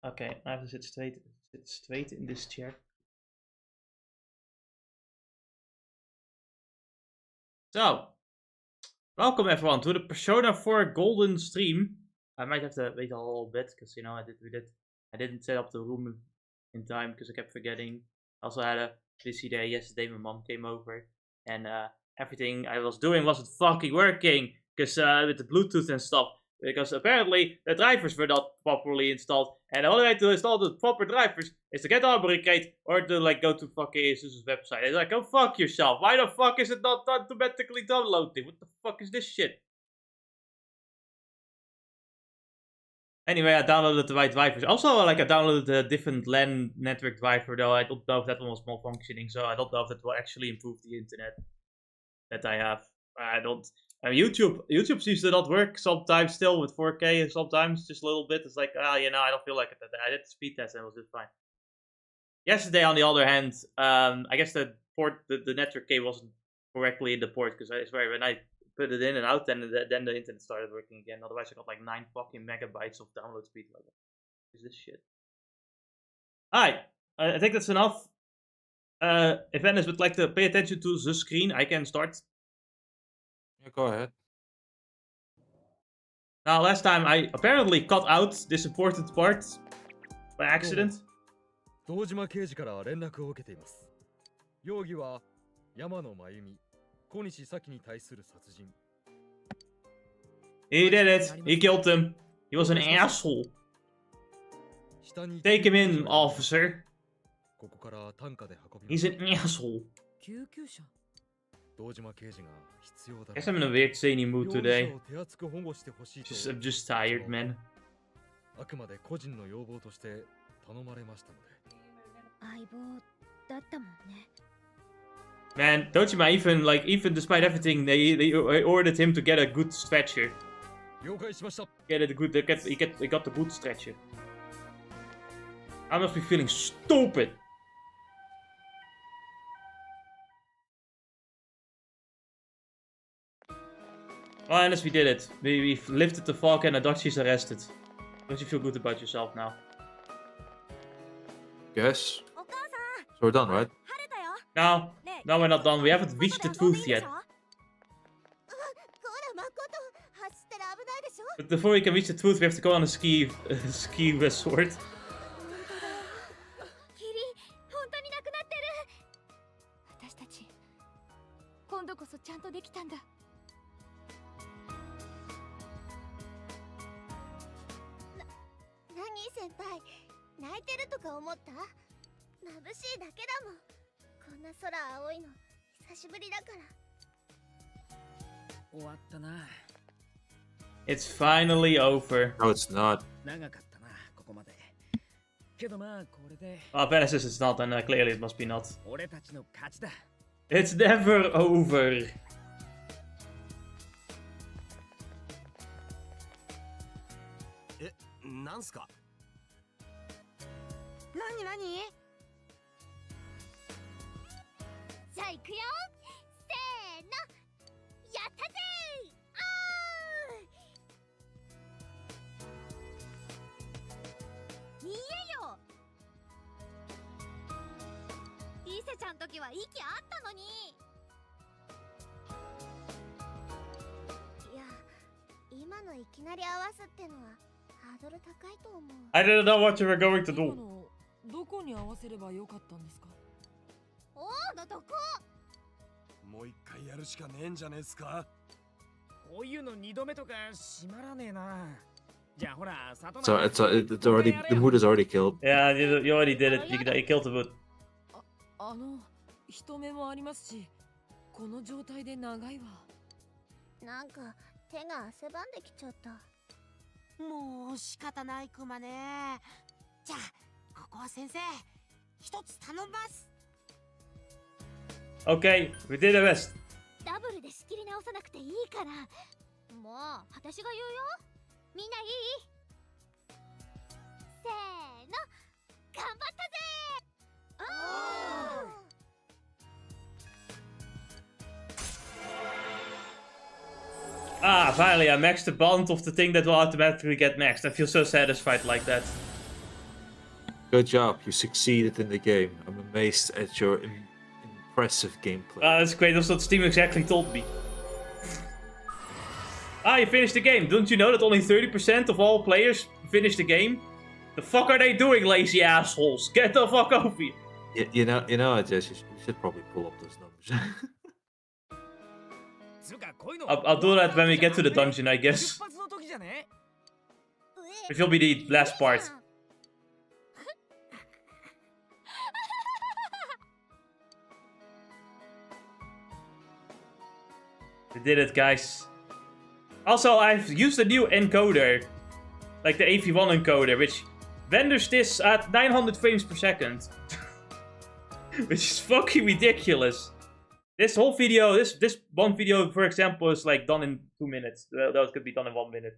Okay, I have to sit straight in this chair. So, welcome everyone to the Persona 4 Golden Stream. I might have to wait a little bit because you know I didn't set up the room in time because I kept forgetting. I also had a busy day yesterday. My mom came over and everything I was doing wasn't fucking working because with the Bluetooth and stuff. Because apparently the drivers were not properly installed, and the only way to install the proper drivers is to get Arboricate or to like go to fucking ASUS's website. It's like, go fuck yourself. Why the fuck is it not automatically downloading? What the fuck is this shit? Anyway, I downloaded the right drivers. Also, like I downloaded a different LAN network driver, though I don't know if that one was malfunctioning, so I don't know if that will actually improve the internet that I have. I don't. YouTube seems to not work sometimes still with 4K and sometimes just a little bit. It's like, you know, I don't feel like it. I did the speed test and it was just fine. Yesterday, on the other hand, I guess the network key wasn't correctly in the port because I swear when I put it in and out, then the internet started working again. Otherwise, I got like 9 fucking megabytes of download speed. Like, what is this shit? Alright, I think that's enough. If Ennis would like to pay attention to the screen, I can start. Yeah, go ahead. Now, last time I apparently cut out this important part by accident. 堂島刑事から連絡を受けています。容疑は山野真由美、小西咲に対する殺人。He did it. He killed him. He was an asshole. Take him in, officer. ここから担架で運びます。 He's an asshole. 救急車。堂島刑事が必要だ。 I guess I'm in a weird zany mood today. 手厚く保護してほしいと。I'm just tired, man. あくまで個人の要望として頼まれましたので。 Man, don't you mind even despite everything, they ordered him to get a good stretcher. He got the good stretcher. I must be feeling stupid. Well, Ennis, we did it. We lifted the fog and Adachi's arrested. Don't you feel good about yourself now? Guess. So we're done, right? No, we're not done. We haven't reached the truth yet. But before we can reach the truth, we have to go on a ski resort. It's finally over. No, it's not. Oh, Ben says it's not, and clearly it must be not. It's never over. I didn't know what you were going to do. どこに合わせればよかったんですか? もう一回やるしかねえんじゃねえすか? こういうの二度目とか閉まらねえな。じゃあほら、里 So it's already, the mood is already killed. Yeah, you already did it. You killed the mood. 人目もありますし、この状態で長いわ。なんか手が汗ばんできちゃった。もう仕方ないクマね。じゃあここは先生、一つ頼みます。 Okay, we did the rest. ダブルで仕切り直さなくていいから。もう私が言うよ。みんないい？せーの、頑張ったぜ。Ah, finally I maxed the bond of the thing that will automatically get maxed. I feel so satisfied like that. Good job, you succeeded in the game. I'm amazed at your impressive gameplay. That's great, that's what Steam exactly told me. You finished the game. Don't you know that only 30% of all players finish the game? The fuck are they doing, lazy assholes? Get the fuck over here. You know, Adachi, you should probably pull up those numbers. I'll do that when we get to the dungeon, I guess. Which will be the last part. We did it, guys. Also, I've used a new encoder. Like the AV1 encoder, which renders this at 900 frames per second. Which is fucking ridiculous. This whole video, this one video, for example, is like done in 2 minutes. That could be done in 1 minute.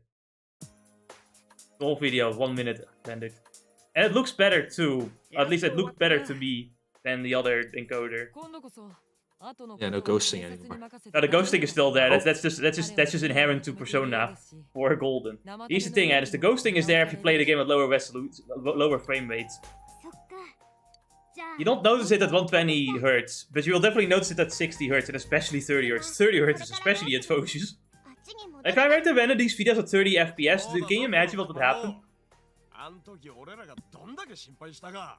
The whole video, 1 minute rendered. And it looks better too. At least it looked better to me than the other encoder. Yeah, no ghosting anymore. No, the ghosting is still there. That's just inherent to Persona 4 Golden. Here's the thing, Alice. The ghosting is there if you play the game at lower frame rates. You don't notice it at 120 Hz, but you will definitely notice it at 60 Hz and especially 30 Hz. 30 Hz is especially atrocious. If I were to render these videos at 30 FPS, can you imagine what would happen?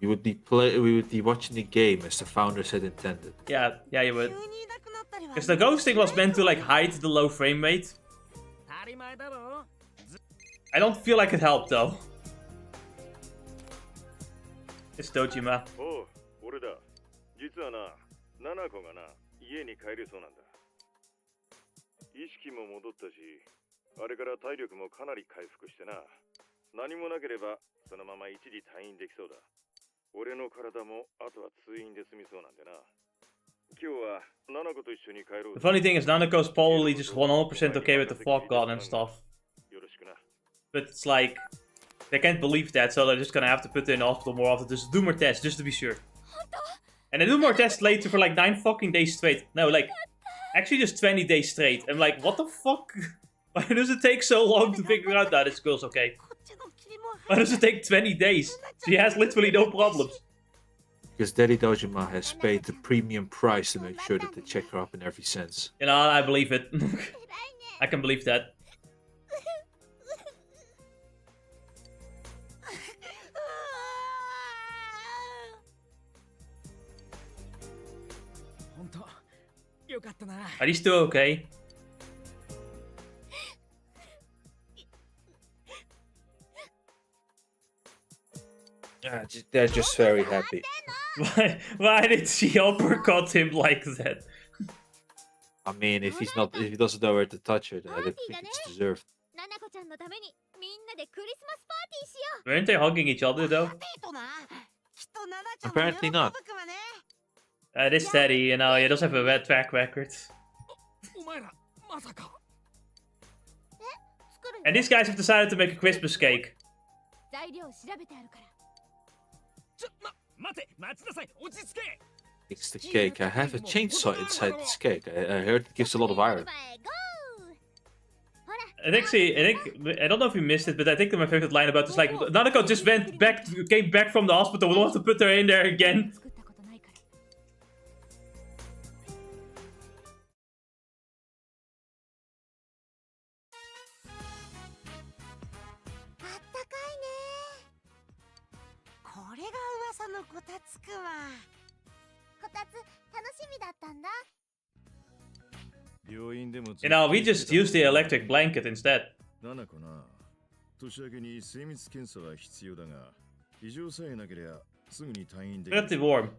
We would be watching the game as the founders had intended. Yeah, you would. Because the ghosting was meant to like hide the low frame rate. I don't feel like it helped though. It's Dojima. 俺だ。実はな、七子がな、家に帰るそうなんだ。意識も戻ったし、あれから体力もかなり回復してな。何もなければそのまま一時退院できそうだ。俺の体もあとは通院で済みそうなんでな。今日は七子と一緒に帰ろう。 The funny thing is, Nanako's probably just 100% okay with the fog god and stuff. よろしくな。 But it's like, they can't believe that, so they're just gonna have to put her in the hospital more often. Just do more tests, just to be sure. And they do more tests later for like 9 fucking days straight. No, like, actually just 20 days straight. I'm like, what the fuck? Why does it take so long to figure out that this girl's okay? Why does it take 20 days? She has literally no problems. Because Daddy Dojima has paid the premium price to make sure that they check her up in every sense. You know, I believe it. I can believe that. Are these two okay? They're just very happy. Why did she uppercut him like that? I mean, if he doesn't know where to touch her, then I don't think it's deserved. Weren't they hugging each other though? Apparently not. This Teddy, you know, he does have a bad track record. And these guys have decided to make a Christmas cake. It's the cake. I have a chainsaw inside this cake. I heard it gives a lot of iron. I don't know if you missed it, but I think my favorite line about this, like, Nanako just came back from the hospital, we don't have to put her in there again. You know, we just used the electric blanket instead. Look at the warm.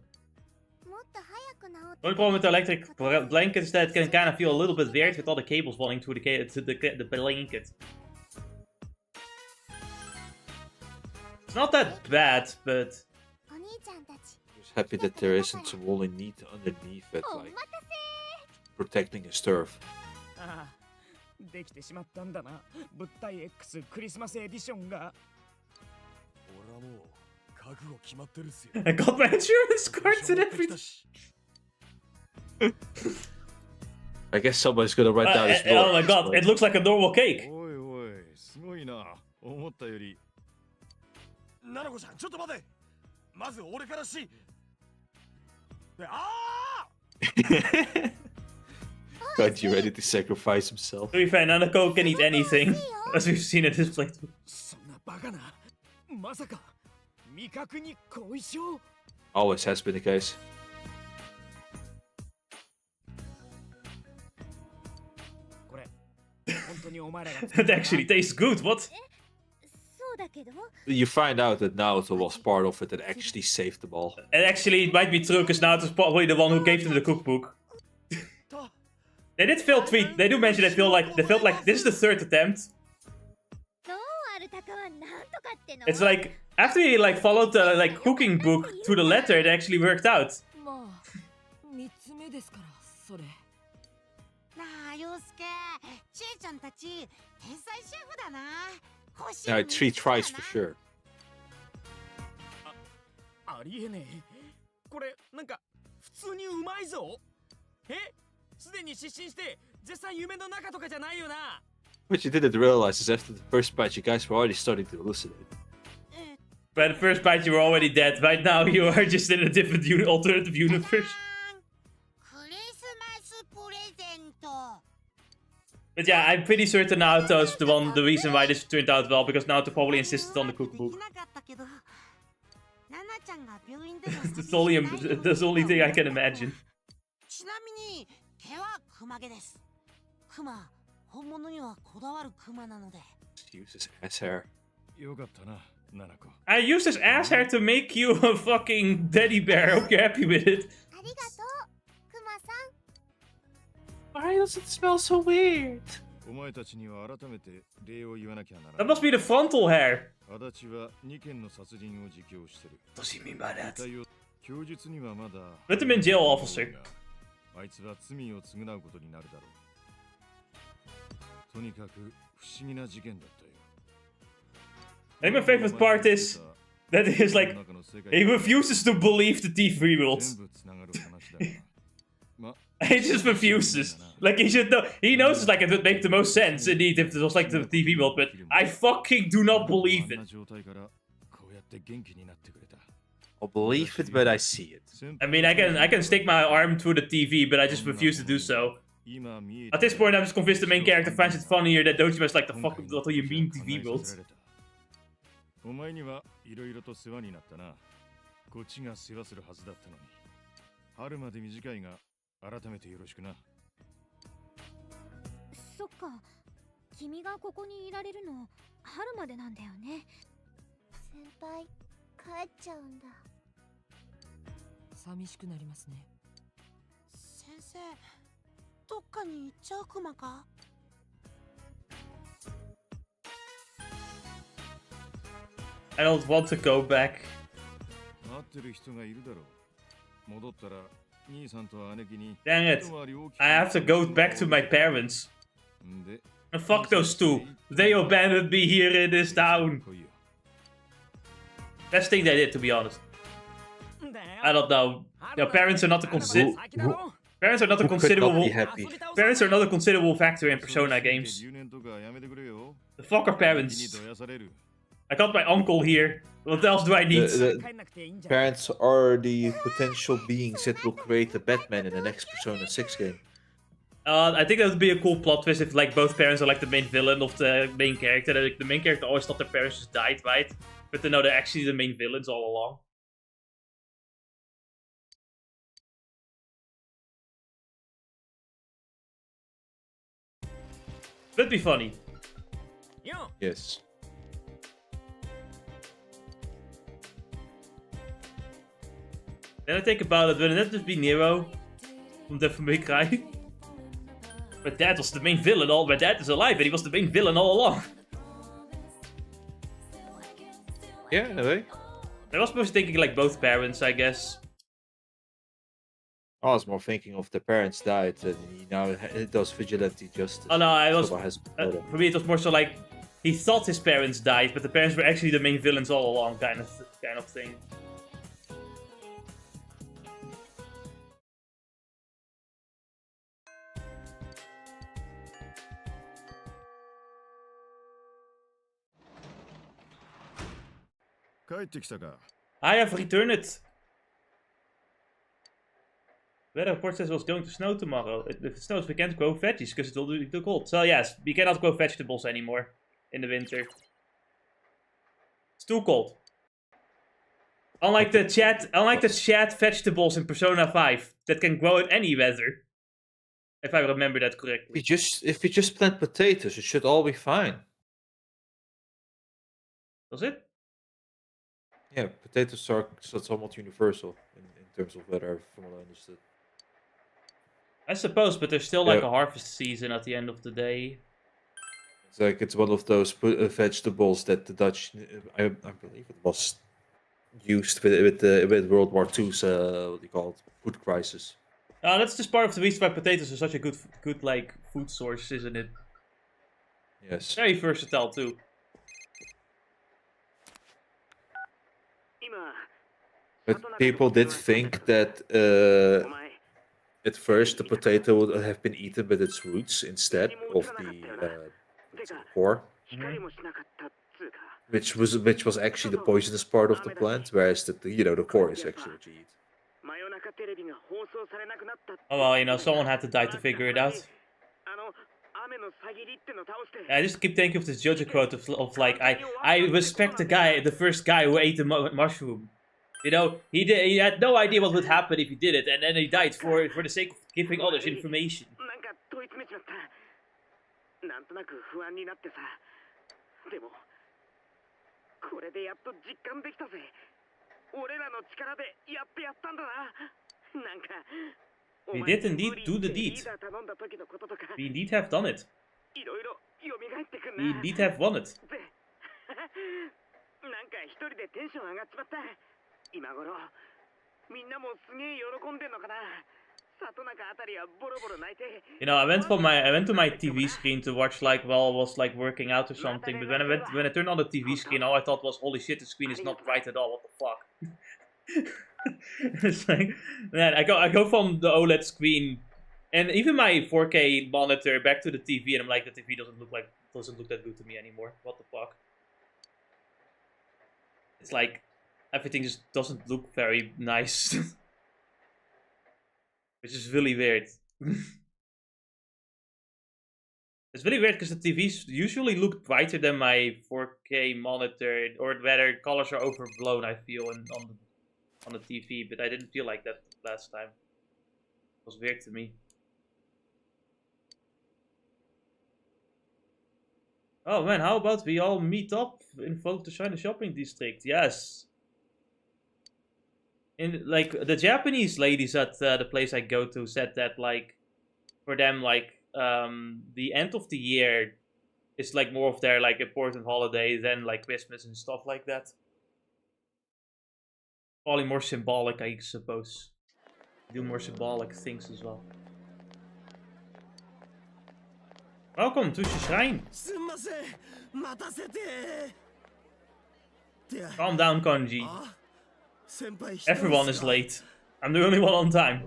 The only problem with the electric blanket is that it can kind of feel a little bit weird with all the cables running through the blanket. It's not that bad, but... Just happy that there isn't some woolly meat underneath it, like protecting his turf. I got my insurance cards and everything. I guess somebody's gonna write down his oh my god, it looks like a normal cake. 七子ちゃん、ちょっと待て。まず俺からし。あ Got you ready to sacrifice himself. To be fair, Nanako can eat anything, as we've seen in his playthrough. そんなバカな。まさか味覚に後遺症。 Always has been the case. これ本当にお前らが It actually tastes good, what? そうだけど You find out that Naoto was part of it and actually saved them all. And actually, it might be true, because Naoto's probably the one who gave them the cookbook. They did fail tweet. They do mention they felt like this is the third attempt. どうアルタカはなんとかっての It's like after he like followed the like cooking book to the letter, it actually worked out. まあ3つ目ですからそれ。なあ陽介、ちえちゃんたち天才シェフだな。甲子 Yeah, 園 3 tries for sure. ありえねえ。これなんか普通にうまいぞ。え、すでに失神して絶賛夢の中とかじゃないよな。 What you didn't realize is after the first bite, you guys were already starting to hallucinate. By the first bite, you were already dead. Right now, you are just in a different alternative universe. クリスマスプレゼント。 But yeah, I'm pretty certain Naoto's the reason why this turned out well, because Naoto probably insisted on the cookbook. できなかったけど、ナナちゃんが病院での That's the only thing I can imagine. ちなみに毛はクマ毛です。クマ、本物にはこだわるクマなので。 Use his ass hair. よかったな、ナナコ。 I used his ass hair to make you a fucking teddy bear. Hope you're happy with it. ありがとうクマさん Why does it smell so weird? お前たちには改めて礼を言わなきゃなら That must be the frontal hair. アダチは2件の殺人を自供してる。 What does he mean by 遺 that? 体を供述にはまだ Put him in jail, officer. あいつは罪を償うことになるだろう。とにかく不思議な事件だったよ。 I think my favorite part is that he is like, he refuses to believe the TV worlds. 全部つながる話だがま He just refuses. Like, he should know. He knows it's like it would make the most sense, indeed, if it was like the TV world, but I fucking do not believe it. こんな状態からこうやって元気になってくれた。 I'll believe it, but I see it. I mean, I can stick my arm through the TV, but I just refuse to do so. 今見え At this point, I'm just convinced the main character finds it funnier that Dojima is like, the fuck, what do you mean TV world? お前にはいろいろと世話になったな。こっちが世話するはずだったのに。春まで短いが改めてよろしくな。そっか君がここにいられるの春までなんだよね先輩帰っちゃうんだ寂しくなりますね。先生、どっかに行っちゃうクマか？ I don't want to go back. 待ってる人がいるだろう。戻ったら兄さんと姉貴に Dang it. I have to go back to my parents. で And fuck those two. They abandoned me here in this town. 来いよ。 Best thing they did, to be honest. I don't know. Your parents are not a parents are not a Who could not considerable be happy? parents are not a considerable factor in Persona games. 10年とかやめてくれよ。 The fuck are に parents? どやされる。 I got my uncle here. What else do I need? The parents are the potential beings that will create a Batman in the next Persona 6 game. I think that would be a cool plot twist if like both parents are like the main villain of the main character. Like, the main character always thought their parents just died, right? But to know they're actually the main villains all along. That'd be funny. Yes. Then I think about it, wouldn't that just be Nero from Devil May Cry? But Dad was the main villain all. My dad is alive, and he was the main villain all along. Yeah, in a way. I was mostly thinking like both parents, I guess. I was more thinking of the parents died and he now does vigilante justice. Oh no, I was. So has For me, it was more so like he thought his parents died, but the parents were actually the main villains all along, kind of thing. I have returned. Weather report says it was going to snow tomorrow. If it snows, we can't grow veggies because it will be too cold. So yes, we cannot grow vegetables anymore in the winter. It's too cold. Unlike the chat vegetables in Persona 5 that can grow at any weather. If I remember that correctly. If we just plant potatoes, it should all be fine. Was it? Yeah, potatoes are somewhat universal in terms of weather, from what I understood. I suppose, but there's still like a harvest season at the end of the day. It's like it's one of those vegetables that the Dutch, I believe it was used with World War II's what do you call it, food crisis. That's just part of the reason why potatoes are such a good like food source, isn't it? Yes. Very versatile too. But people did think that at first the potato would have been eaten with its roots instead of the core, which was actually the poisonous part of the plant, whereas the core is actually what you eat. Oh well, someone had to die to figure it out. I just keep thinking of this JoJo quote of like, I respect the first guy who ate the mushroom. He had no idea what would happen if he did it, and then he died for the sake of giving others information. We did indeed do the deed. We indeed have done it. We indeed have won it. I went to my TV screen to watch while I was working out or something, but when I turned on the TV screen, all I thought was, holy shit, the screen is not bright at all, what the fuck? It's like, man, I go from the OLED screen and even my 4K monitor back to the TV, and I'm like, the TV doesn't look that good to me anymore. What the fuck? It's like everything just doesn't look very nice. Which is really weird. It's really weird because the TVs usually look brighter than my 4K monitor, or whether colors are overblown, I feel, on the TV, but I didn't feel like that last time. It was weird to me. Oh man, how about we all meet up in front of the China shopping district? Yes. In the Japanese ladies at the place I go to said that for them the end of the year is more of their important holiday than Christmas and stuff like that. Probably more symbolic, I suppose. Do more symbolic things as well. Welcome to the shrine. Calm down, Kanji. Everyone is late. I'm the only one on time.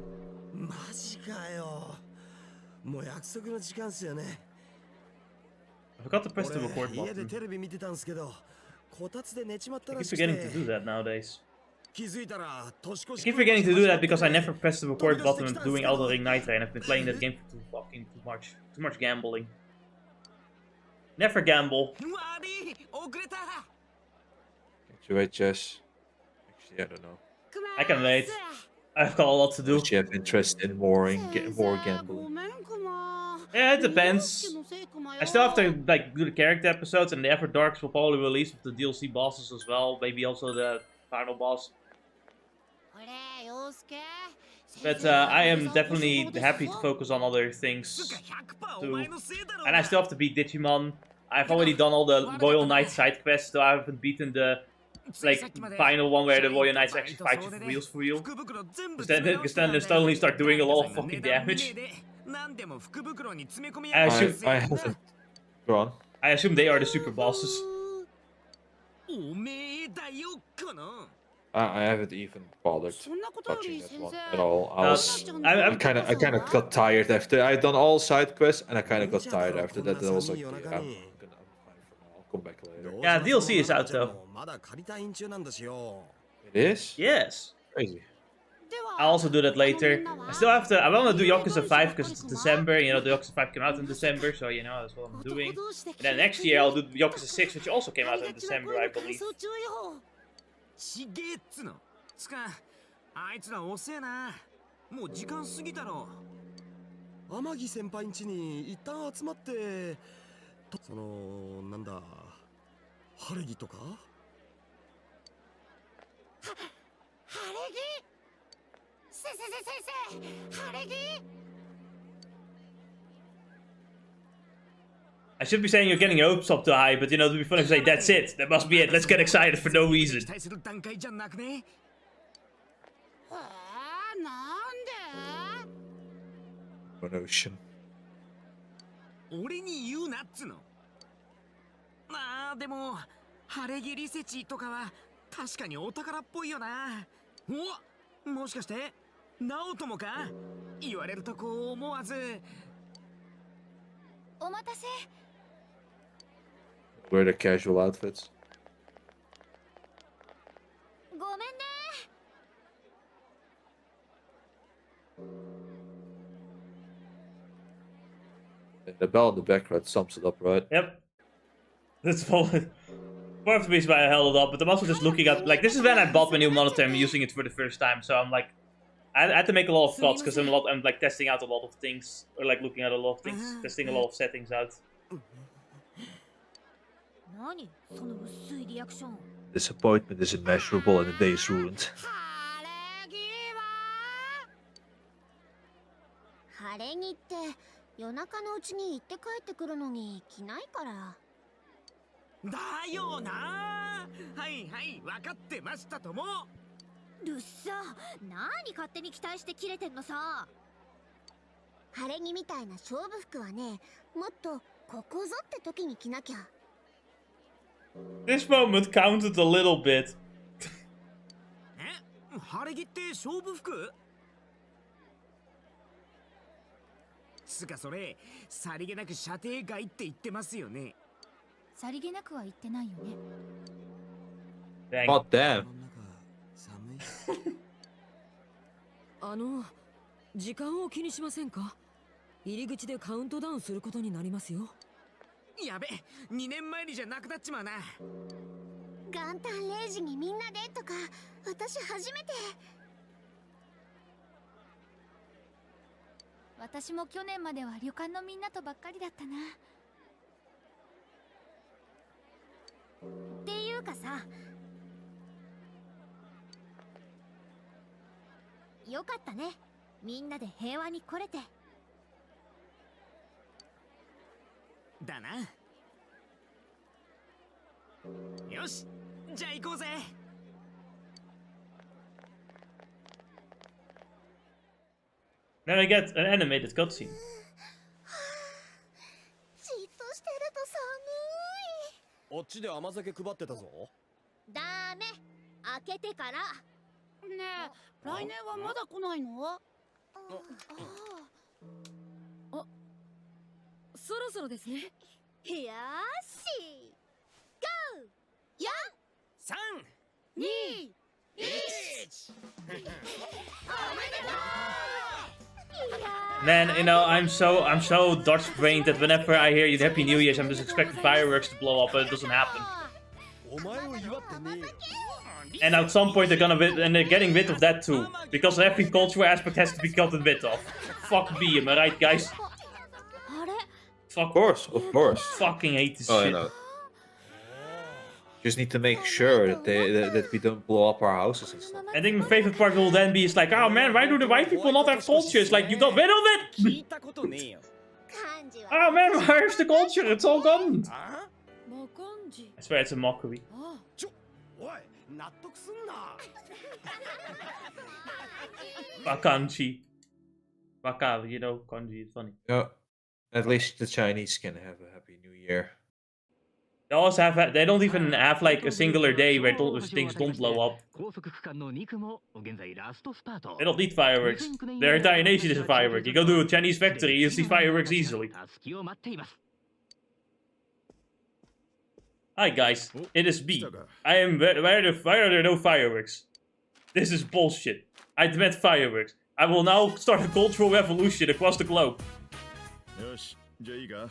I forgot to press the record button. I keep forgetting to do that nowadays. I keep forgetting to do that because I never press the record button when doing Elden Ring Night, and I've been playing that game for too much gambling. Never gamble. Can you wait, Jess? Actually, I don't know. I can wait. I've got a lot to do. Do you have interest in more gambling? Yeah, it depends. I still have to do the character episodes, and the Ever Darks will probably release with the DLC bosses as well. Maybe also the final boss. But I am definitely happy to focus on other things too. And I still have to beat Digimon. I've already done all the Royal Knight side quests, so I haven't beaten the final one where the Royal Knights actually fight you for real. Because then they suddenly start doing a lot of fucking damage. I haven't. Go on. I assume they are the super bosses. I haven't even bothered touching that one at all. I kind of got tired after I'd done all side quests, and I kind of got tired after that. And I was like, yeah, I'm fine for now. I'll come back later. Yeah, DLC is out though. It is? Yes. Crazy. I'll also do that later. I still have to. I want to do Yakuza 5 because it's December. You know, the Yakuza 5 came out in December, so you know that's what I'm doing. And then next year I'll do Yakuza 6, which also came out in December, I believe. ちげえっつの。つか、あいつら遅えな。もう時間過ぎたろ。天城先輩ん家に一旦集まって、そのなんだ、晴れ着とか？晴れ着？先生、晴れ着？ I should be saying you're getting your hopes up too high, but you know, it'd be funny to say that's it. That must be it. Let's get excited for no reason. 期待する段階じゃなくね。なんで？ Promotion. 俺に言うなっつの。まあでも晴れ着リセチとかは確かにお宝っぽいよな。お、もしかしてナオトもか？言われるとこう思わず。お待たせ。 Wear the casual outfits. ごめんね。 The bell in the background sums it up, right? Yep. That's part of the reason why I held it up, but I'm also just looking at, like, this is when I bought my new monitor and I'm using it for the first time, so I'm like, I had to make a lot of thoughts because I'm like testing out a lot of things, or like looking at a lot of things, testing a lot of settings out. 何？その薄いリアクション。 Disappointment is immeasurable and the day is ruined. 晴れ着って夜中のうちに行って帰ってくるのに着ないから。だよな。はいはい、分かってましたとも。るっさ、何勝手に期待して切れてんのさ。晴れ着みたいな勝負服はね、もっとここぞって時に着なきゃ。 This moment counted a little bit. え、晴れ着って勝負服？つかそれ、さりげなく射程外って言ってますよね。さりげなくは言ってないよね。 Dang. God damn. 時間を気にしませんか？入り口でカウントダウンすることになりますよ。やべ、2年前にじゃなくなっちまうな。元旦0時にみんなでとか、私初めて。私も去年までは旅館のみんなとばっかりだったな。っていうかさ、よかったね。みんなで平和に来れて。だな。よし、じゃあ行こうぜ。Then I get an animated cutscene. じっとしてると寒い。あっちで甘酒配ってたぞ。ダメ。開けてから。ねえ、来年はまだ来ないの？そろそろですね。よーし。ゴー。3、 2、 1。 おめでとう。 Man, you know, I'm so Dutch brained that whenever I hear you Happy New Year's, I'm just expecting fireworks to blow up, but it doesn't happen. お前を祝ってねえよ。 And at some point they're getting rid of that too, because every cultural aspect has to be gotten rid of. Fuck me, am I right, guys? あれ？ Fuck. Of course. Fucking hate this Oh, shit. I know. Just need to make sure that we don't blow up our houses and stuff. I think my favorite part will then be is like, oh man, why do the white people not have culture? It's like, you got rid of it! 聞いたことねえよ。 Oh man, where's the culture? It's all gone! あ？ もこんじ。 I swear it's a mockery. おい、納得すんな。 Bakanji. Baka, you know, kanji, it's funny. Yeah. At least the Chinese can have a happy new year. They also have, they don't even have like a singular day where things don't blow up. They don't need fireworks. Their entire nation is a firework. You go to a Chinese factory, you see fireworks easily. Hi guys, it is B. I am. Why are there no fireworks? This is bullshit. I demand fireworks. I will now start a cultural revolution across the globe. よし、じゃあいいか。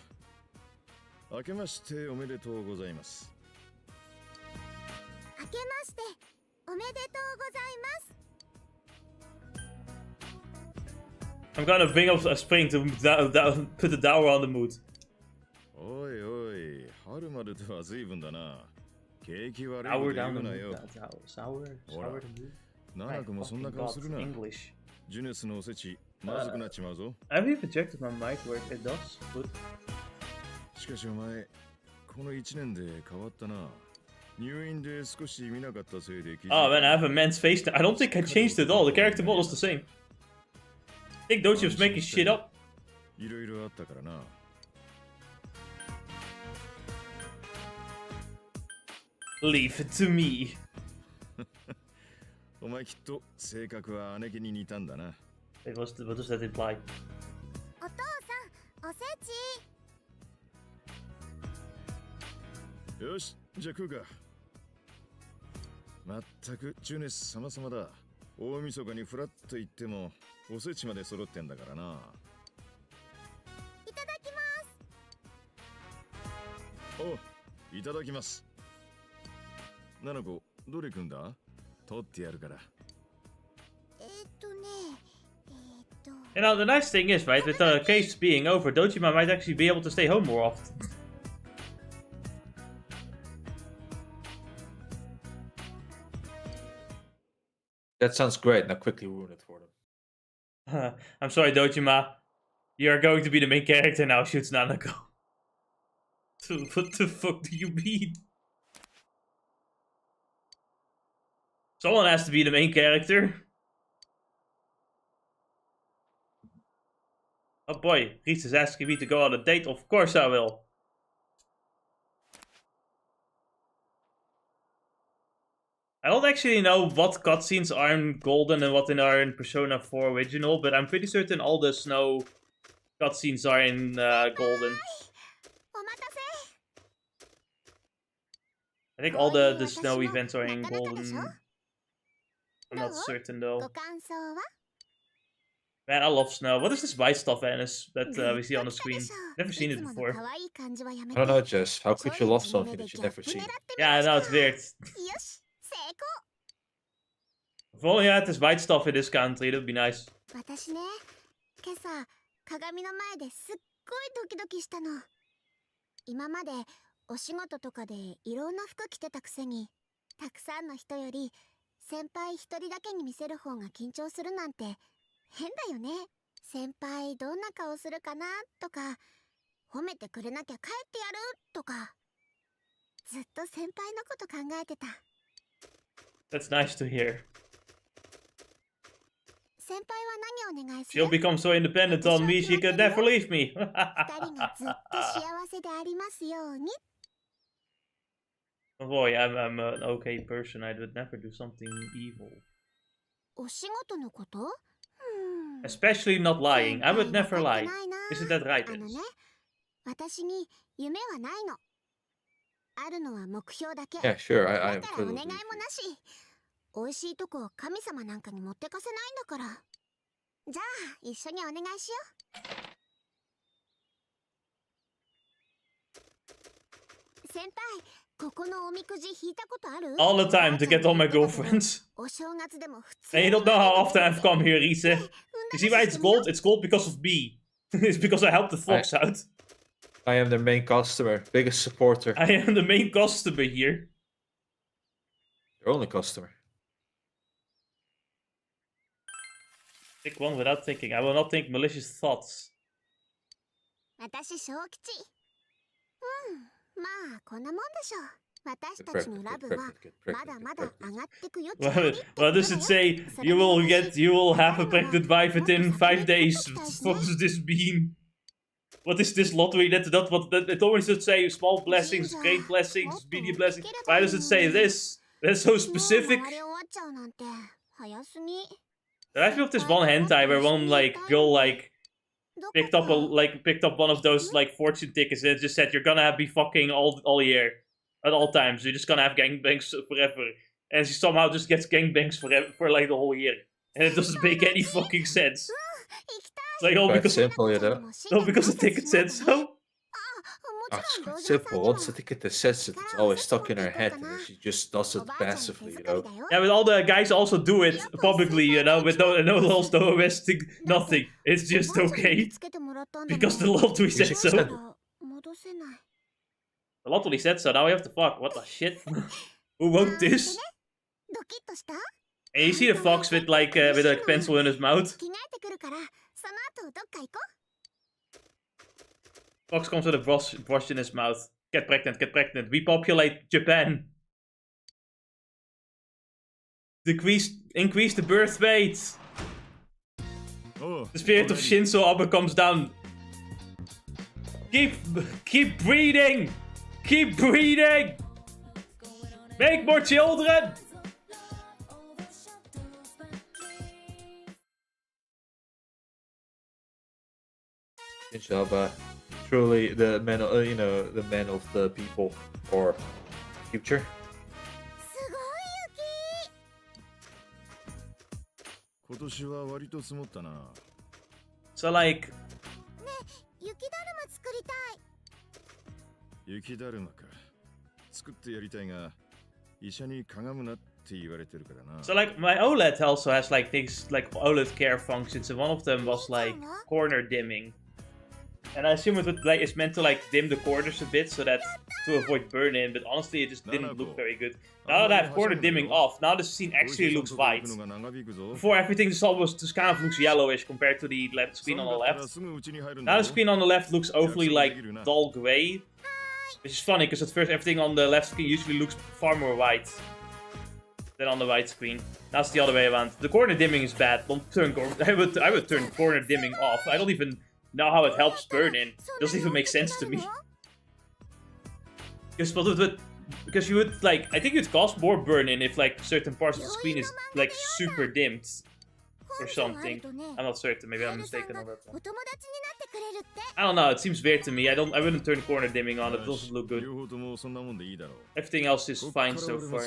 明けましておめでとうございます。明けましておめでとうございます。 I'm gonna bring up a spring to put the dower on the mood. おいおい、春までとは随分だな。景気悪いこと Sour 言 down う the な mood. よ。 Sour ほら the mood. ナナコもそんな Fucking 顔 god, するな。 English. ジュネスのおせち、まずくなっちまうぞ。Have you projected my mic where it does? Good. しかしお前、この1年で変わったな。入院で少し見なかったせいで気づいた。 Oh man, I have a man's face now. I don't think I changed it at all. The character model's the same. I think Doji was making shit up. いろいろあったからな。Leave it to me. お前きっと性格は姉貴に似たんだな。What does that imply? お父さん、おせち。よし、じゃあ食うか。まったくジュネス様々だ。大晦日にフラッと行ってもおせちまで揃ってんだからな。いただきます。お、いただきます。ナナコ、どれ食うんだ？取ってやるから。You know, the nice thing is, right, with the case being over, Dojima might actually be able to stay home more often. That sounds great. Now quickly ruin it for them. I'm sorry, Dojima. You're going to be the main character now, shoots Nanako. What the fuck do you mean? Someone has to be the main character. Oh boy, Reese is asking me to go on a date. Of course I will. I don't actually know what cutscenes are in Golden and what are in Persona 4 Original, but I'm pretty certain all the snow cutscenes are in Golden. I think all the snow events are in Golden. I'm not certain though. Man, I love snow. What is this white stuff, Anis, that we see on the screen? Never seen it before. I don't know, Jess. How could you love something that you've never seen? Yeah, I know, it's weird. If only I had this white stuff in this country, that would be nice. 私ね、今朝鏡の前ですっごいドキドキしたの。今までお仕事とかでいろんな服着てたくせに、たくさんの人より先輩一人だけに見せる方が緊張するなんて変だよね。先輩どんな顔するかなとか、褒めてくれなきゃ帰ってやるとか、ずっと先輩のこと考えてた。That's nice to hear. 先輩は何をお願いする？ She'll become so independent on me, she could never leave me. 二人がずっと幸せでありますように。Oh boy, I'm an okay person. I would never do something evil. お仕事のこと？Especially not lying. I would never lie. Isn't that right? あのね、私に夢はないの。あるのは目標だけ。 Yeah, sure. I だからお totally 願いもなし。美味しいとこを神様なんかに持ってかせないんだから。じゃあ一緒にお願いしよう。先輩、ここのおみくじ引いたことある？ All the time to get all my girlfriends. お正月でも普通。 And you don't know how often I've come here, Rise. You see why it's gold? It's gold because of me. It's because I helped the fox out. I am the main customer, biggest supporter. I am the main customer here. Your only customer. Pick one without thinking. I will not think malicious thoughts. 私小吉。まあこんなもんでしょう。私たちのラブはまだまだ上がってくよ。 What does it say? You will have a pregnant wife within 5 days. What does this mean? What is this lottery? It always should say small blessings, great blessings, medium blessings. Why does it say this? That's so specific. I feel this one hentai where one girl picked up one of those fortune tickets and it just said you're gonna be fucking all year at all times. You're just gonna have gangbangs forever. and she somehow just gets gangbangs for like the whole year, and it doesn't make any fucking sense. It's like all Quite because simple, you know. all because the ticket said so. Oh, it's quite simple. Once the ticket says it, it's always stuck in her head, and she just does it passively, you know. Yeah, but all the guys also do it publicly, you know, with no laws, no arresting, nothing. It's just okay because the lottery said Music so. said it. The lottery said so. Now we have to fuck. What the shit? Who wrote this? And you see the fox with a pencil in his mouth. Fox comes with a brush in his mouth. Get pregnant, get pregnant. Repopulate Japan. Increase the birth rate. The spirit of Shinzo Abe comes down. Keep breeding. Keep breeding. Make more children. Shinzo Abe, truly the man, the man of the people or future. So like, 雪だるまか作ってやりたいが医者にかがむなって言われてるからな so like my OLED also has like things like OLED care functions, and one of them was like corner dimming. And I assume it would, like, it's meant to like dim the corners a bit so that to avoid burn-in, but honestly it just didn't look very good. Now that I have corner dimming off, now the scene actually looks white. Before everything just kind of looks yellowish compared to the left screen on the left. Now the screen on the left looks awfully like dull grey, which is funny because at first everything on the left screen usually looks far more white than on the right screen. Now it's the other way around. The corner dimming is bad. Don't turn I would turn corner dimming off. I don't even know how it helps burn-in. It doesn't even make sense to me. Because you would, like, I think it would cause more burn-in if, like, certain parts of the screen is, like, super dimmed. Or something. I'm not certain, maybe I'm mistaken on that one. I don't know, it seems weird to me. I wouldn't turn corner dimming on, it doesn't look good. Everything else is fine so far.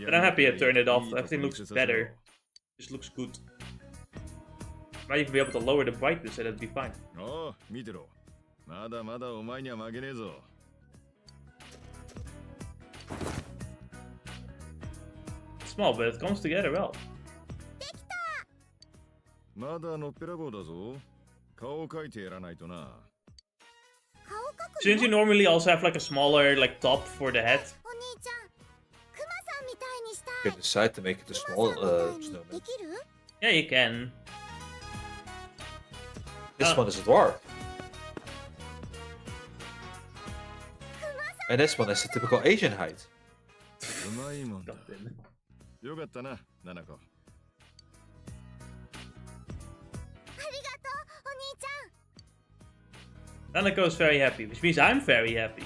But I'm happy I turned it off, everything looks better. Just looks good. Might even be able to lower the brightness and it'd be fine. It's small, but it comes together well. Shouldn't you normally also have like a smaller like top for the head? You can decide to make it a small snowman. Yeah, you can. This one is a dwarf. And this one is a typical Asian height. Nanako is very happy, which means I'm very happy.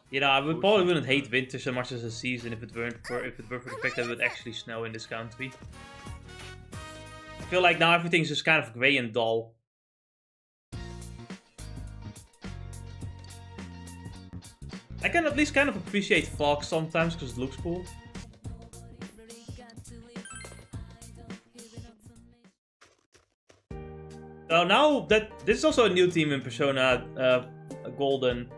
You know, I probably wouldn't hate winter so much as a season if it were for the fact that it would actually snow in this country. I feel like now everything's just kind of grey and dull. I can at least kind of appreciate fog sometimes because it looks cool. So now that this is also a new team in Persona Golden.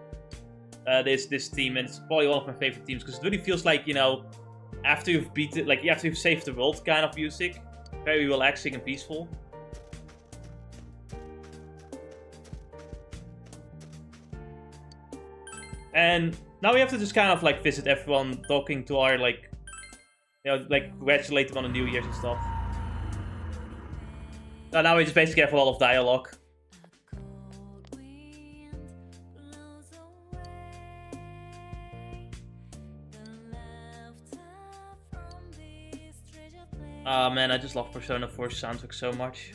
This team, and it's probably one of my favorite teams because it really feels like, you know, after you've beaten, like after you've saved the world kind of music, very relaxing and peaceful. And now we have to just kind of like visit everyone, talking to our like, you know, like congratulate them on the New Year's and stuff. So now we just basically have a lot of dialogue. Ah man, I just love Persona 4's soundtrack so much.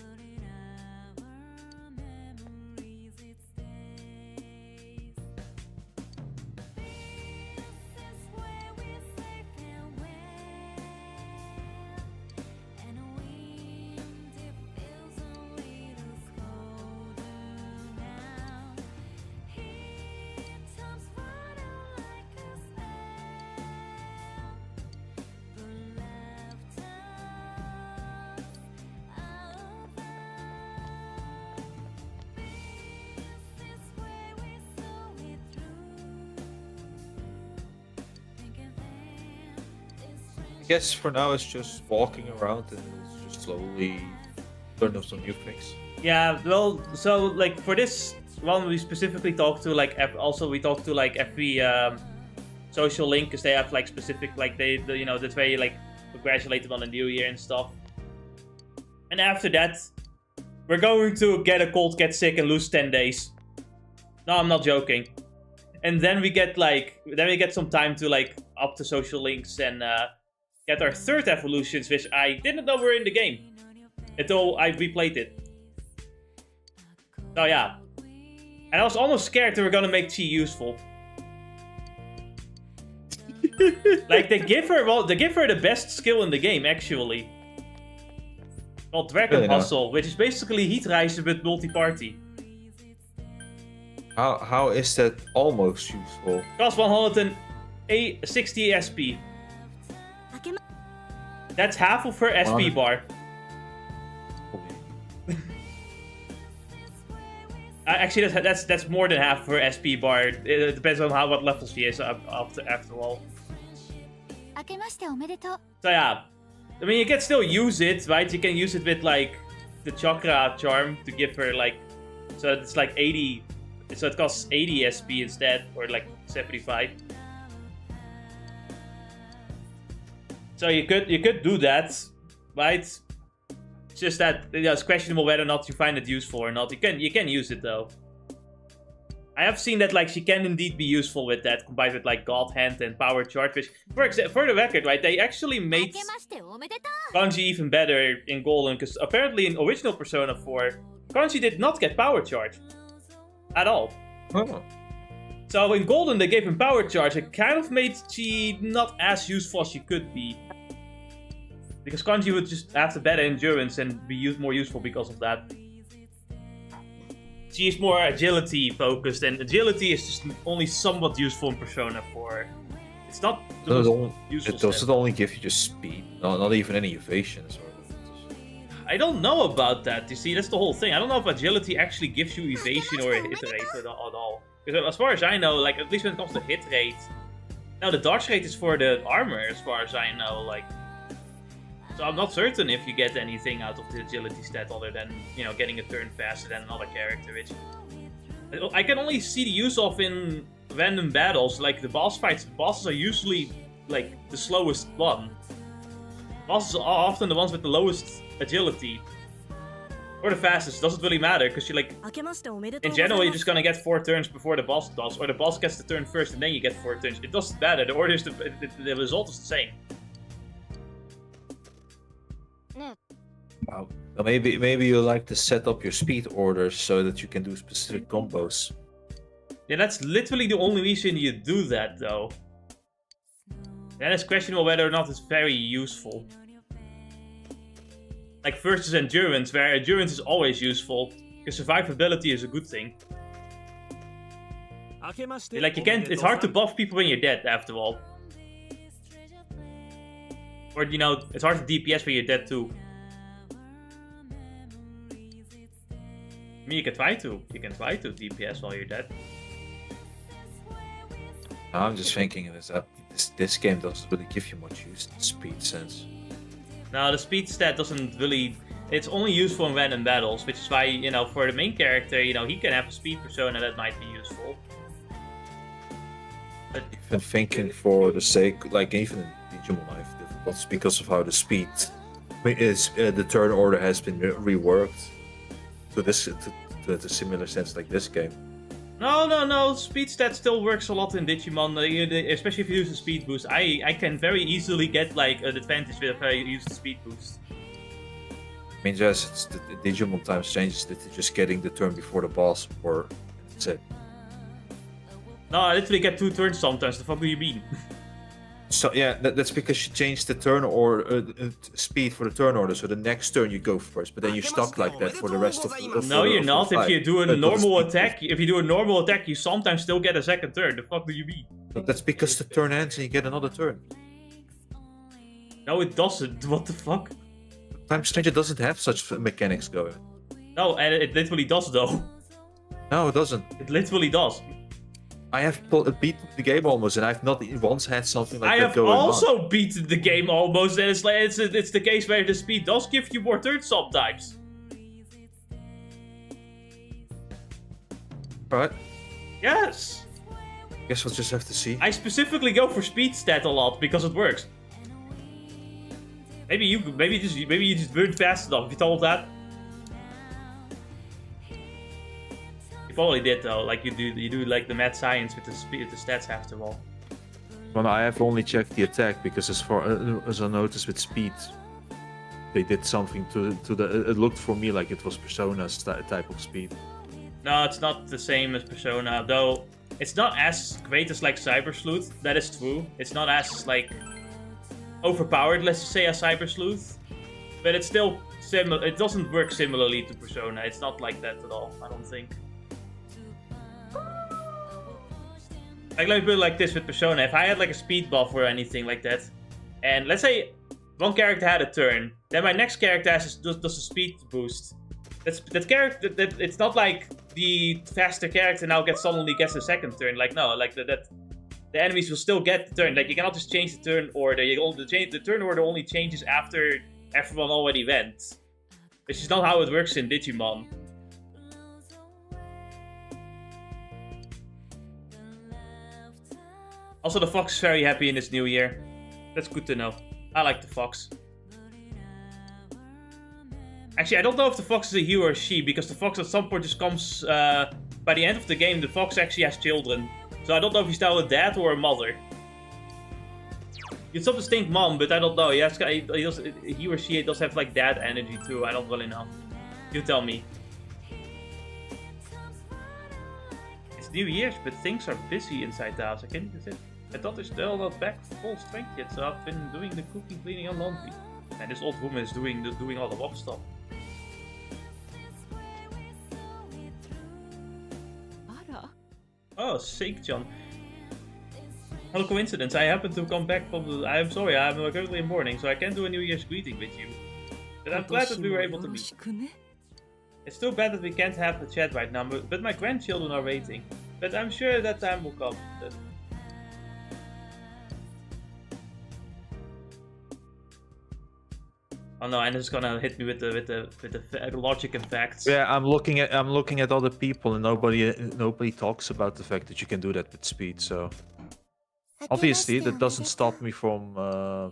I guess for now it's just walking around and it's just slowly learn some new things. Yeah, well, so like for this one, we specifically talked to like we talked to like every social link because they have like specific like you know that's very like congratulated on the new year and stuff. And after that, we're going to get a cold, get sick, and lose 10 days. No, I'm not joking. And then we get some time to like up the social links and get our third evolutions, which I didn't know were in the game until I replayed it. So yeah, and I was almost scared they were gonna make Chi useful. Like they give her the best skill in the game actually. Called Dragon Really not. Hustle, which is basically Heat Reizen with multi-party. How is that almost useful? Cost 160 SP. That's half of her SP bar. Actually, that's more than half of her SP bar. It depends on what level she is after all. So yeah, I mean you can still use it, right? You can use it with like the chakra charm to give her like, so it's like 80. So it costs 80 SP instead, or like 75. So you could do that, right? It's just that it's questionable whether or not you find it useful or not. You can use it though. I have seen that like she can indeed be useful with that, combined with like God Hand and Power Charge, which for the record, right, they actually made Kanji even better in Golden, because apparently in original Persona 4, Kanji did not get Power Charge. At all. Oh. So in Golden they gave him Power Charge. It kind of made Chi not as useful as she could be. Because Kanji would just have the better endurance and be more useful because of that. Chi is more agility focused, and agility is just only somewhat useful in Persona 4. It's not the most useful. It doesn't only give you just speed, not even any evasions. I don't know about that. You see, that's the whole thing. I don't know if agility actually gives you evasion or a hit rate at all. Because as far as I know, like at least when it comes to hit rate, now the dodge rate is for the armor, as far as I know. Like, so I'm not certain if you get anything out of the agility stat other than getting a turn faster than another character. Which I can only see the use of in random battles, like the boss fights. Bosses are usually like the slowest one. Bosses are often the ones with the lowest agility. Or the fastest, doesn't really matter, because you like in general you're just gonna get 4 turns before the boss does, or the boss gets the turn first and then you get 4 turns. It doesn't matter, the order is the result is the same. Wow. Well, maybe you like to set up your speed orders so that you can do specific combos. Yeah, that's literally the only reason you do that though. Then it's questionable whether or not it's very useful. Like versus endurance, where endurance is always useful, because survivability is a good thing. Like it's hard to buff people when you're dead, after all. Or it's hard to DPS when you're dead too. I mean, you can try to DPS while you're dead. I'm just thinking is that this game doesn't really give you much use in speed sense. No, the speed stat doesn't really... It's only useful in random battles, which is why, for the main character, he can have a speed persona that might be useful. But even thinking for the sake, like even in Digimon Life, difficult because of how the speed is, the turn order has been reworked to a similar sense like this game. No. Speed stat still works a lot in Digimon, especially if you use a speed boost. I can very easily get like an advantage if I use the speed boost. I mean, just it's the Digimon times changes that you're just getting the turn before the boss, or that's it. No, I literally get 2 turns sometimes. The fuck do you mean? So yeah, that's because you changed the turn or speed for the turn order. So the next turn you go first, but then you're stuck like that for the rest of the. No, you're not. If you do a normal attack, you sometimes still get a second turn. The fuck do you mean? But that's because the turn ends and you get another turn. No, it doesn't. What the fuck? Time Stranger doesn't have such mechanics going. No, and it literally does though. No, it doesn't. It literally does. I have beaten the game almost, and I've not once had something like I that have going on. also beaten the game almost, and it's like it's the case where the speed does give you more turns sometimes. Right. Yes. Guess we'll just have to see. I specifically go for speed stat a lot because it works. Maybe you just weren't fast enough. You told that. You probably did though. Like you do like the mad science with the speed, the stats after all. Well, I have only checked the attack because as I noticed with speed, they did something to the. It looked for me like it was Persona's type of speed. No, it's not the same as Persona, though. It's not as great as like Cyber Sleuth. That is true. It's not as like overpowered, let's just say, as Cyber Sleuth, but it's still similar. It doesn't work similarly to Persona. It's not like that at all. I don't think. Like, let me put it like this with Persona. If I had like a speed buff or anything like that, and let's say one character had a turn, then my next character does a speed boost. That character. It's not like the faster character now suddenly gets a second turn. Like no, like the enemies will still get the turn. Like you cannot just change the turn order. The turn order only changes after everyone already went. Which is not how it works in Digimon. Also, the fox is very happy in this new year. That's good to know. I like the fox. Actually, I don't know if the fox is a he or a she, because the fox at some point just comes... by the end of the game, the fox actually has children. So I don't know if he's now a dad or a mother. You'd sometimes think mom, but I don't know. He or she does have like dad energy too. I don't really know. You tell me. It's New Year's, but things are busy inside the house. I thought they're still not back full strength yet, so I've been doing the cooking, cleaning, and laundry. And this old woman is doing all the rough stuff. Oh, sake, John. What a coincidence. I happen to come back from the... I'm sorry, I'm currently in mourning, so I can't do a New Year's greeting with you. But I'm glad that we were able to meet. It's too bad that we can't have a chat right now, but my grandchildren are waiting. But I'm sure that time will come. Oh no, and it's gonna hit me with the logic and facts. Yeah, I'm looking at other people, and nobody talks about the fact that you can do that with speed. So obviously that doesn't stop me from. I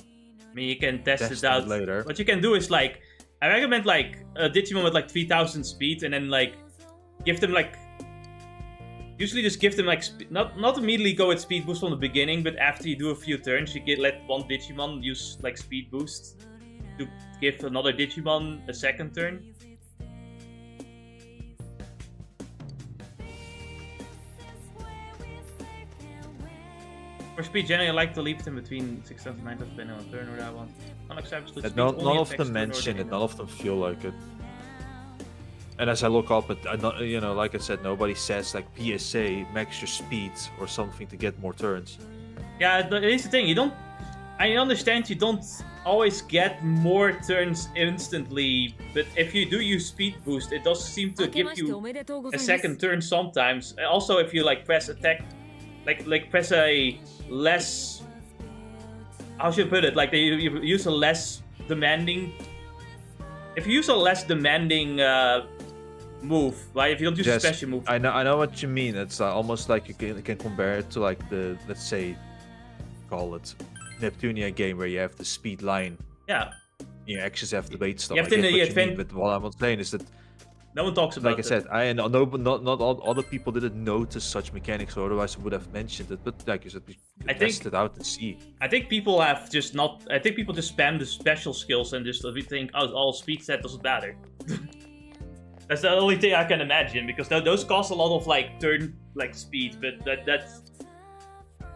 mean, you can test it out later. What you can do is like, I recommend like a Digimon with like 3000 speed, and then like give them like. Usually just give them like not immediately go with speed boost from the beginning, but after you do a few turns, you let one Digimon use like speed boost to give another Digimon a second turn. For speed, generally I like to leave them between 6 and 9 depending on turn or that one. None of them mention it, none of them feel like it. And as I look up at, you know, like I said, nobody says like PSA, max your speed or something to get more turns. Yeah, here's the thing, I understand you don't always get more turns instantly, but if you do use speed boost, it does seem to give you a second turn sometimes. Also, if you like press attack, like press a less, how should I put it? Like you use a less demanding. If you use a less demanding move, right? If you don't use a special move. I know what you mean. It's almost like you can compare it to like the, let's say, call it Neptunia game where you have the speed line. Yeah. You actually have the bait stuff. You have to mean, but what I'm saying is that no one talks about it. Like I said, not all other people didn't notice such mechanics, or otherwise I would have mentioned it. But like you said, we test it out and see. I think people have just not. I think people just spam the special skills and just think, oh, all speed set doesn't matter. That's the only thing I can imagine, because those cost a lot of like turn speed, but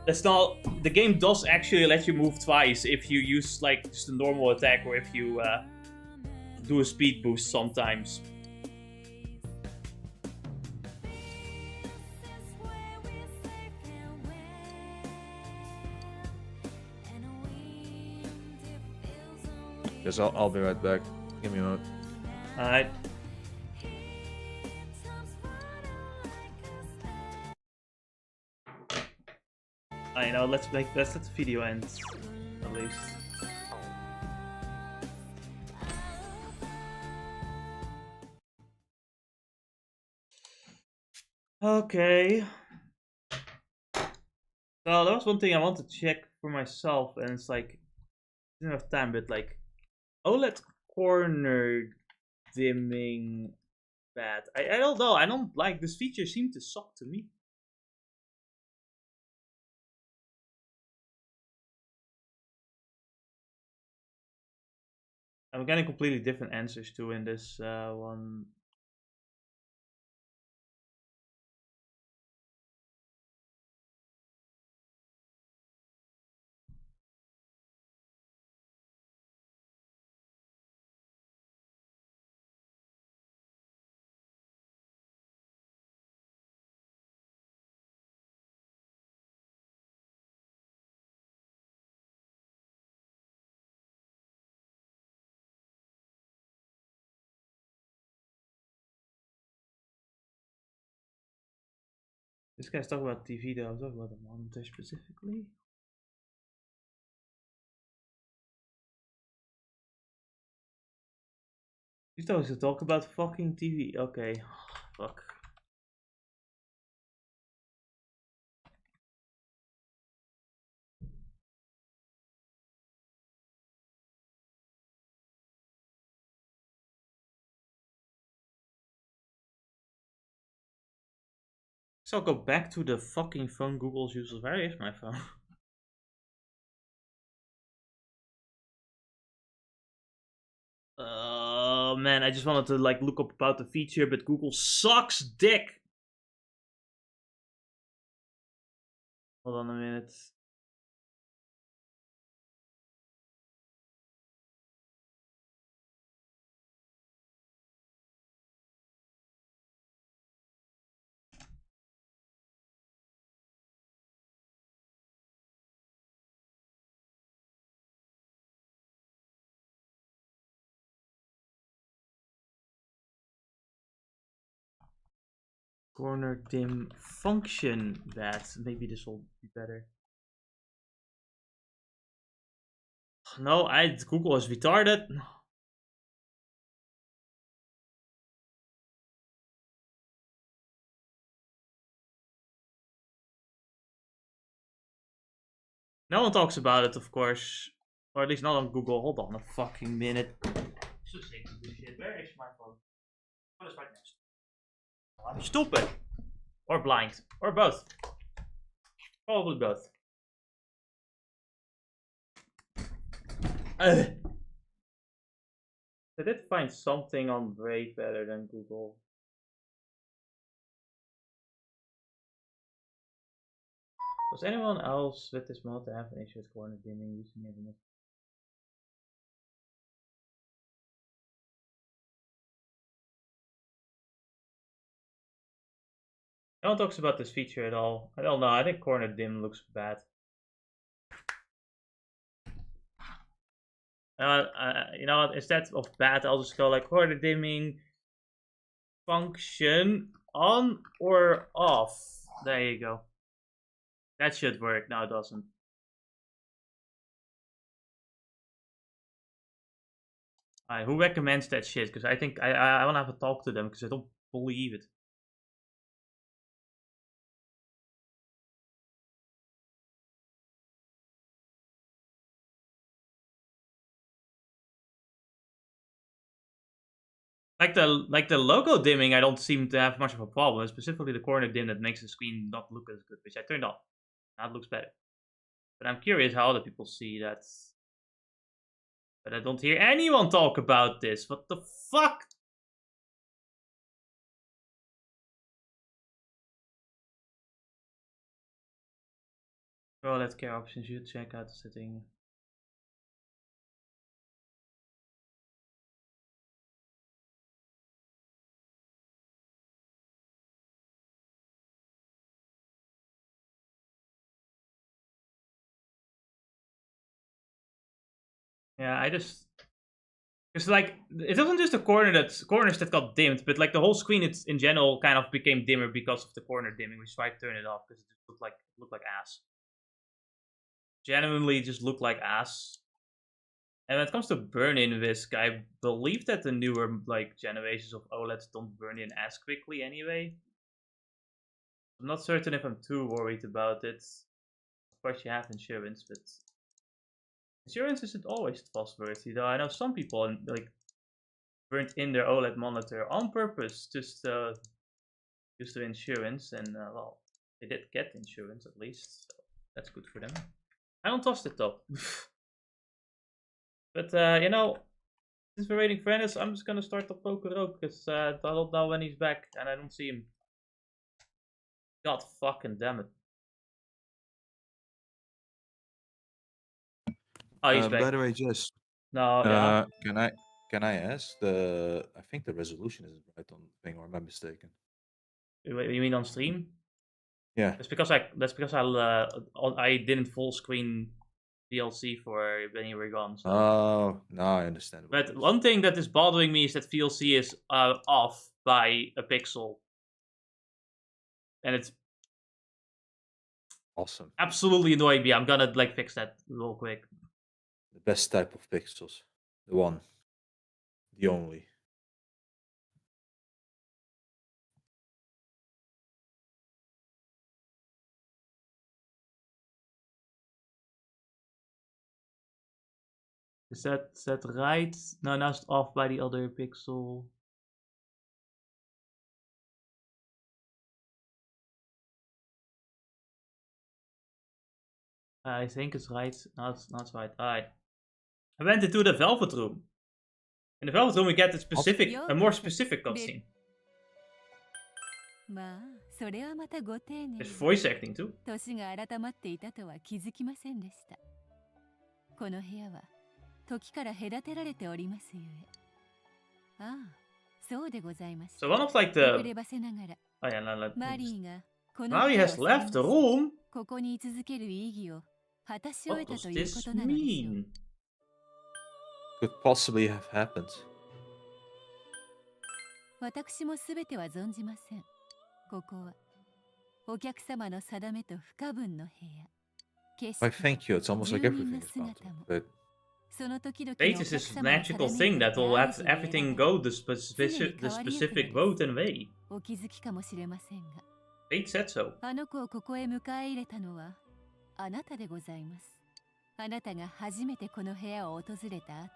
that's not. The game does actually let you move twice if you use like just a normal attack, or if you do a speed boost sometimes. Yes, I'll be right back. Give me a moment. Alright. I know, let's let the video end, at least. Okay. So there was one thing I want to check for myself, and it's like, I didn't have time, but like, OLED corner dimming bad. I don't know, I don't like, this feature seemed to suck to me. I'm getting completely different answers too in this one. This guy's talking about TV though, I'm talking about the monitor specifically. He's supposed to talk about fucking TV. Okay. Fuck. So I'll go back to the fucking phone Google's uses. Where is my phone? Oh man, I just wanted to like look up about the feature, but Google sucks dick. Hold on a minute. Corner dim function that maybe this will be better. No, Google is retarded. No one talks about it, of course. Or at least not on Google. Hold on a fucking minute. So sick of this shit. Where is my phone? What is right next? I'm stupid. Or blind. Or both. Probably both. I did find something on Brave better than Google. Does anyone else with this mod have an issue with corner dimming using it? No one talks about this feature at all. I don't know. I think corner dim looks bad. You know what? Instead of bad, I'll just go like corner dimming function on or off. There you go. That should work. No, it doesn't. Alright, who recommends that shit? Because I think I want to have a talk to them because I don't believe it. Like the logo dimming, I don't seem to have much of a problem. Specifically the corner dim that makes the screen not look as good, which I turned off. Now it looks better. But I'm curious how other people see that. But I don't hear anyone talk about this. What the fuck? Oh, let's care options. You check out the setting. Yeah, I just, it's like it wasn't just the corners that got dimmed, but like the whole screen, it's in general kind of became dimmer because of the corner dimming, which is why I turned it off because it just looked like ass. genuinely just look like ass. And when it comes to burn-in risk, I believe that the newer like generations of OLEDs don't burn in as quickly anyway. I'm not certain if I'm too worried about it. Of course, you have insurance, but insurance isn't always trustworthy. Though I know some people like burnt in their OLED monitor on purpose just to use their insurance, and well, they did get insurance at least, so that's good for them. I don't trust it though. But you know, since we're waiting for Ennis, I'm just gonna start the Poker because I don't know when he's back and I don't see him. God fucking damn it. Oh, he's back. By the way, Jess, No, yeah. can I ask I think the resolution isn't right on the thing, or am I mistaken? You mean on stream? Yeah. That's because I didn't full screen VLC for when you were gone. So. Oh, no, I understand. But one thing that is bothering me is that VLC is off by a pixel. And it's awesome. Absolutely annoying me. I'm gonna like fix that real quick. The best type of pixels. The one. The only. Is that right? No, now it's off by the other pixel. I think it's right. No, it's not right. Alright. I went into the Velvet Room. In the Velvet Room we get a more specific cutscene. There's voice acting too. 年が改まっていたとは気づきませんでした。この部屋は時から隔てられておりますゆえ。ああ、そうでございます。 So one of like the... Oh yeah, no, Marie has left the room? ここに居続ける意義を果たし終えたというこ What となのでしょう。 Could possibly have happened. 私もすべては存じません。ここはお客様の定めと不可分の部屋。 I thank you. It's almost like everything is about it, but Fate is this magical thing that will have everything go the specific vote and way. お気づきかもしれませんが。 Fate said so. あの子をここへ迎え入れたのはあなたでございます。あなたが初めてこの部屋を訪れた後、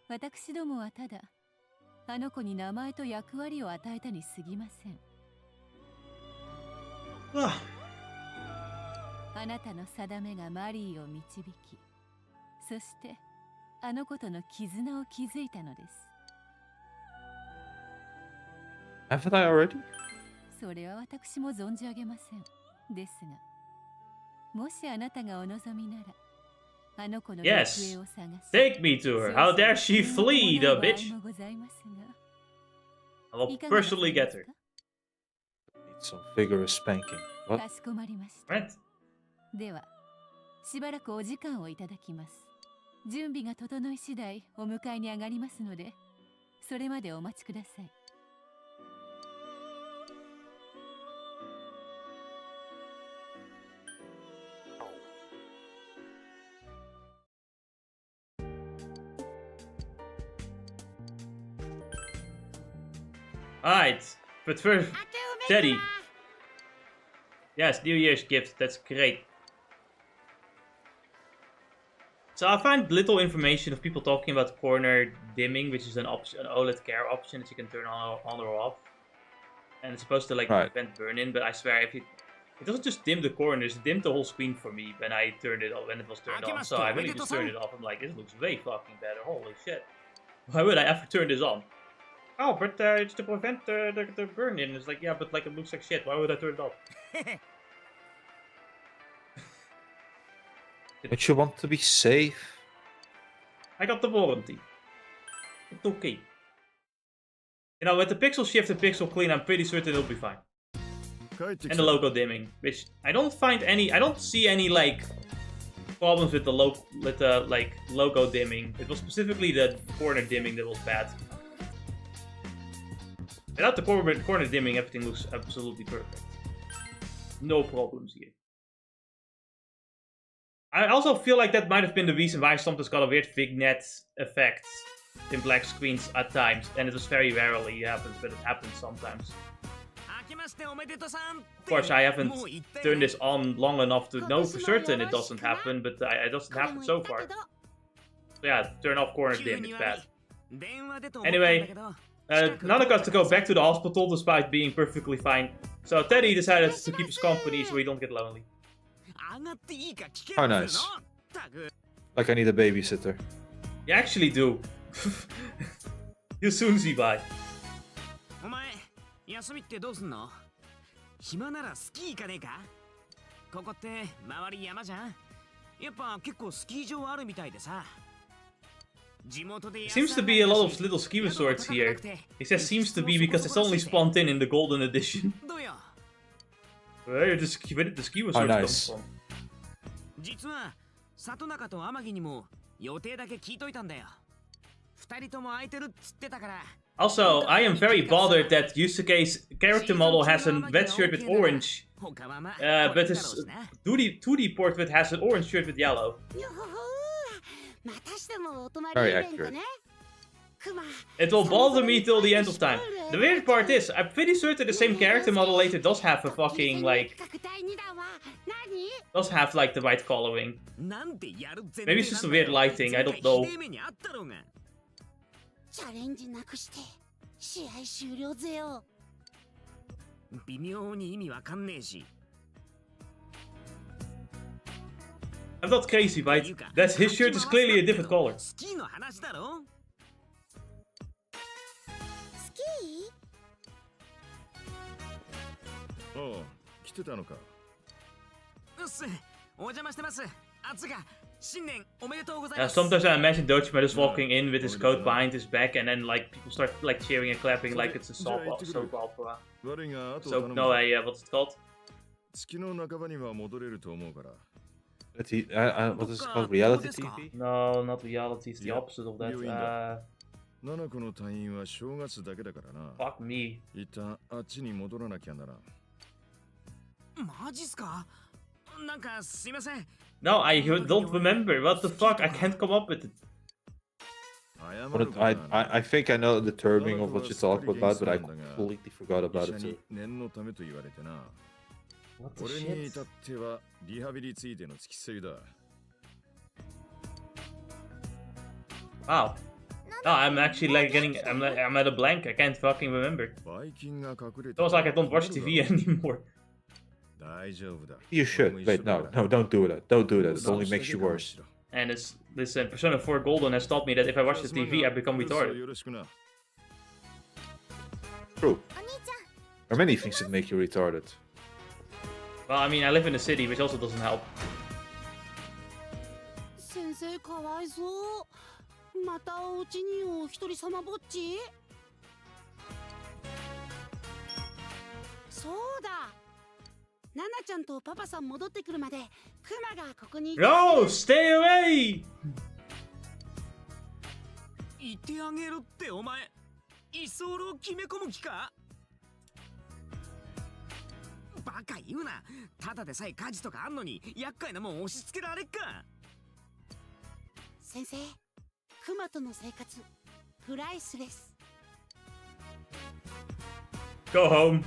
私どもはただあの子に名前と役割を与えたに過ぎません。あなたの定めがマリーを導き、そしてあの子との絆を築いたのです。 haven't I already? それは私も存じ上げません。ですが、もしあなたがお望みなら、あの子の行方を探し、 Take me to her. How dare she flee, the bitch? I will personally get her. Need some vigorous spanking. What? かしこまりました。 Right. では、しばらくお時間をいただきます。準備が整い次第お迎えに上がりますので、それまでお待ちください。 Alright, but first, Teddy. Yes, New Year's gift, that's great. So I find little information of people talking about corner dimming, which is an option, an OLED care option that you can turn on or off. And it's supposed to like prevent burn-in, but I swear if it doesn't just dim the corners, it dimmed the whole screen for me when I turned it on, when it was turned on. So I really just turned it off. I'm like, this looks way fucking better, holy shit. Why would I ever turn this on? Oh, but it's to prevent the burn-in. It's like, yeah, but like it looks like shit. Why would I turn it off? Don't you want to be safe? I got the warranty. It's okay. You know, with the pixel shift and pixel clean, I'm pretty certain it'll be fine. And the logo dimming, which I don't see any like problems with the logo dimming. It was specifically the corner dimming that was bad. Without the corner dimming, everything looks absolutely perfect. No problems here. I also feel like that might have been the reason why sometimes got a weird vignette effect in black screens at times, and it was very rarely happens, but it happens sometimes. Of course, I haven't turned this on long enough to know for certain it doesn't happen, but it doesn't happen so far. So yeah, turn off corner dim, it's bad. Anyway, Nana got to go back to the hospital despite being perfectly fine. So Teddy decided to keep us company so we don't get lonely. Oh, nice. Like I need a babysitter. You actually do. You'll soon see by. 休みってどうすんの？暇ならスキー行かねえか？ここって周り山じゃん？やっぱ結構スキー場あるみたいでさ。Seems to be a lot of little ski resorts here. He says seems to be because it's only spawned in the golden edition. Where did the ski resorts come from? 実は里中と天城にも予定だけ聞いといたんだよ。二人とも空いてるっつってたから。Also, I am very bothered that Yusuke's character model has a red shirt with orange, but his 2D portrait has an orange shirt with yellow. Very accurate. It will bother me till the end of time. The weird part is, I'm pretty certain the same character model later does have a fucking, like... does have, like, the right coloring. Maybe it's just a weird lighting, I don't know. チャレンジなくして試合終了ぜよ。微妙に意味わかんねえし。I'm not crazy, right? That his shirt is clearly a different color. スキーの話だろ？スキー？ああ、来てたのか。うっす、お邪魔してます。あつが。Sometimes I imagine Dojima just walking in with his coat behind his back and then like people start like cheering and clapping like it's a soap opera. So no, what's it called? What is it called? Reality TV? No, not reality, it's the opposite of that. Fuck me. マジっすか？なんかすいません。 No, I don't remember. What the fuck? I can't come up with it. I think I know the terming of what you're talking about, but I completely forgot about it too. What the shit? Wow. No, I'm actually like getting... I'm at a blank. I can't fucking remember. It was like I don't watch TV anymore. You should. Wait, no, don't do that. Don't do that. It only makes you worse. And listen, Persona 4 Golden has taught me that if I watch the TV, I become retarded. True. There are many things that make you retarded. Well, I mean, I live in a city, which also doesn't help. 先生かわいそう。またお家にお一人様ぼっち？そうだ。 ナナちゃんとパパさん戻ってくるまでクマがここに No! Stay away! 言ってあげるってお前居候決め込む気か？バカ言うな。ただでさえ家事とかあんのに厄介なもん押し付けられっか。先生、クマとの生活プライスレス。 Go home.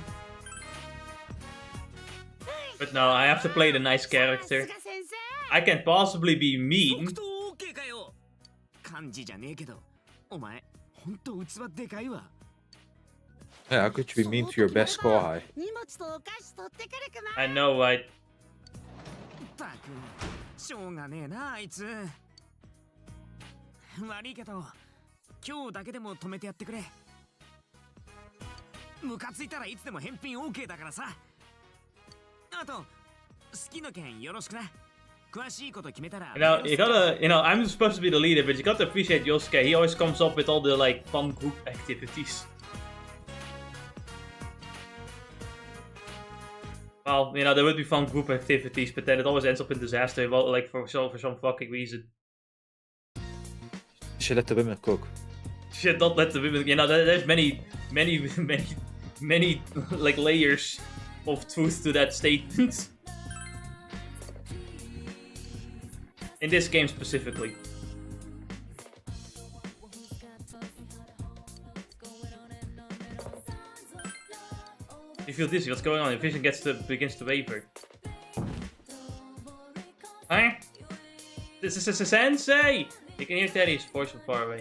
But no, I have to play the nice character. I can't possibly be mean. Yeah, how could you be mean to your best kohai? I know, right? しょうがねえなあいつ。悪いけど今日だけでも止めてやってくれ。ムカついたらいつでも返品 OK だからさ。 あと好きな件よろしくな。詳しいこと決めたら。You gotta, I'm supposed to be the leader, but you gotta appreciate Yosuke. He always comes up with all the like fun group activities. Well, there would be fun group activities, but then it always ends up in disaster, like for some fucking reason. You should let the women cook. Shit, don't let the women. There's many like layers of truth to that statement. In this game specifically. You feel dizzy, what's going on? Your vision begins to waver. Huh? This is a sensei! You can hear Teddy's voice from far away.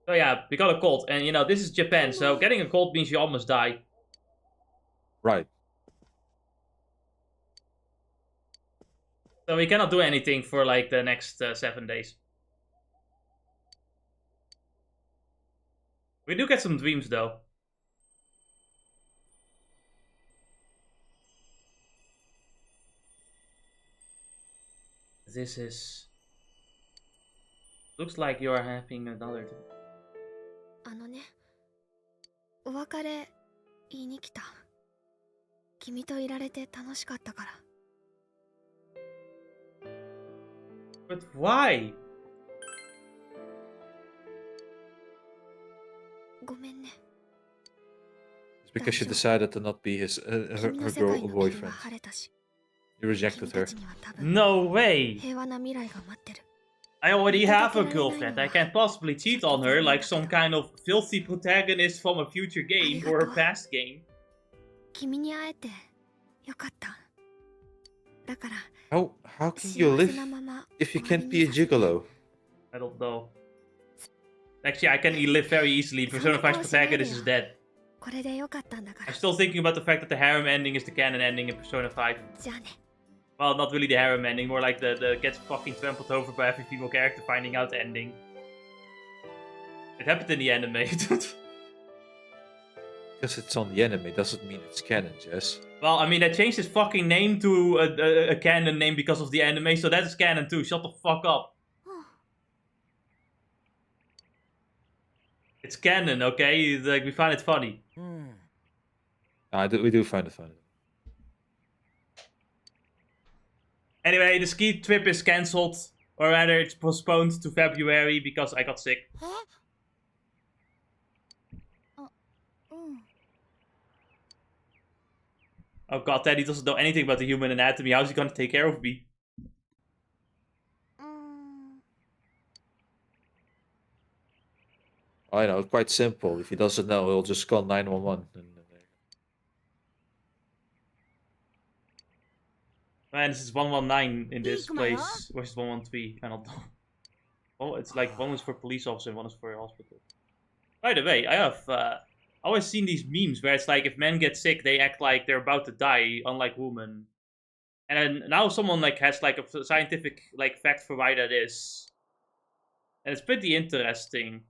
So yeah, we got a cold. And you know, this is Japan, so getting a cold means you almost die. Right. So we cannot do anything for like the next 7 days. We do get some dreams though. This is... Looks like you are having another... あのね、お別れ言いに来た。君といられて楽しかったから。But why? ごめんね。 It's because she decided to not be her girl boyfriend. You rejected her. No way! 平和な未来が待ってる。 I already have a girlfriend. I can't possibly cheat on her like some kind of filthy protagonist from a future game or a past game. 君に会えてよかった。だから。 How can you live if you can't be a gigolo? I don't know. Actually, I can live very easily. Persona 5's protagonist is dead. I'm still thinking about the fact that the harem ending is the canon ending in Persona 5. Well, not really the harem ending, more like the gets fucking trampled over by every female character finding out the ending. It happened in the anime. Because it's on the anime doesn't mean it's canon, Jess. Well, I mean, they changed his fucking name to a canon name because of the anime, so that is canon too. Shut the fuck up. It's canon, okay? Like, we find it funny. We do find it funny. Anyway, the ski trip is cancelled. Or rather, it's postponed to February because I got sick. Oh god, Daddy doesn't know anything about the human anatomy. How's he gonna take care of me? I know, quite simple. If he doesn't know, he'll just call 911. Man, this is 119 in this place. Versus 113. I don't know. Oh, it's like one is for police officer and one is for hospital. By the way, I have always seen these memes where it's like if men get sick, they act like they're about to die, unlike women. And then now someone like has like a scientific like fact for why that is. And it's pretty interesting.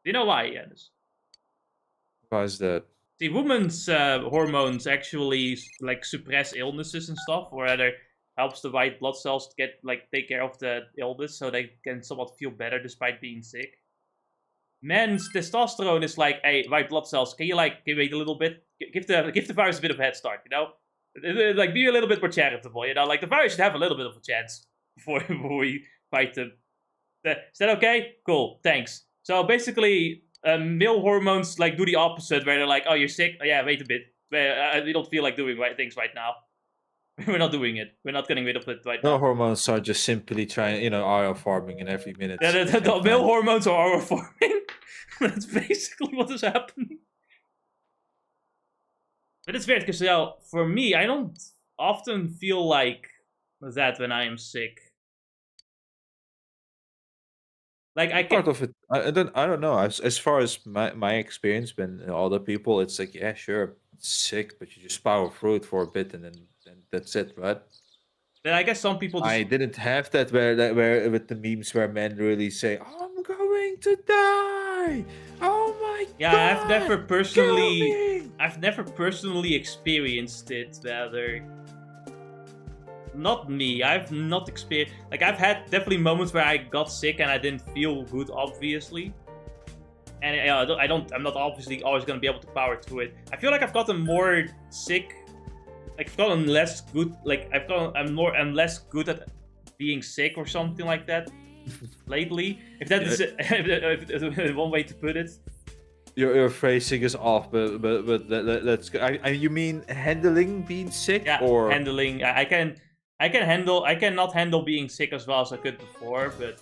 Do you know why, Jens? Why is that? See, women's hormones actually like suppress illnesses and stuff, or rather helps the white blood cells to get like take care of the illness, so they can somewhat feel better despite being sick. Men's testosterone is like, hey, white blood cells, can you like wait a little bit? Give the virus a bit of a head start, you know? Like be a little bit more charitable, you know? Like the virus should have a little bit of a chance before we fight them. Is that okay? Cool, thanks. So basically, male hormones like do the opposite, where they're like, "Oh, you're sick. Oh, yeah, wait a bit. We don't feel like doing things right now. We're not doing it. We're not getting rid of it right now." No, hormones are just simply trying, RO farming in every minute. Yeah, the male hormones are RO farming. That's basically what is happening. But it's weird because, for me, I don't often feel like that when I am sick. Like I part of it, I don't know. As far as my experience, when other people, it's like, yeah, sure, it's sick, but you just power through it for a bit, and then that's it, right? Then I guess some people. I didn't have that where with the memes where men really say, "I'm going to die." Oh my god! Yeah, I've never personally experienced it. Rather. Not me. I've not experienced. Like I've had definitely moments where I got sick and I didn't feel good, obviously. And I'm not obviously always gonna be able to power through it. I feel like I've gotten more sick. Like I've gotten less good. Like I'm less good at being sick or something like that lately. If that is one way to put it. Your phrasing is off, but let's go. You mean handling being sick? Yeah, or handling. I cannot handle being sick as well as I could before, but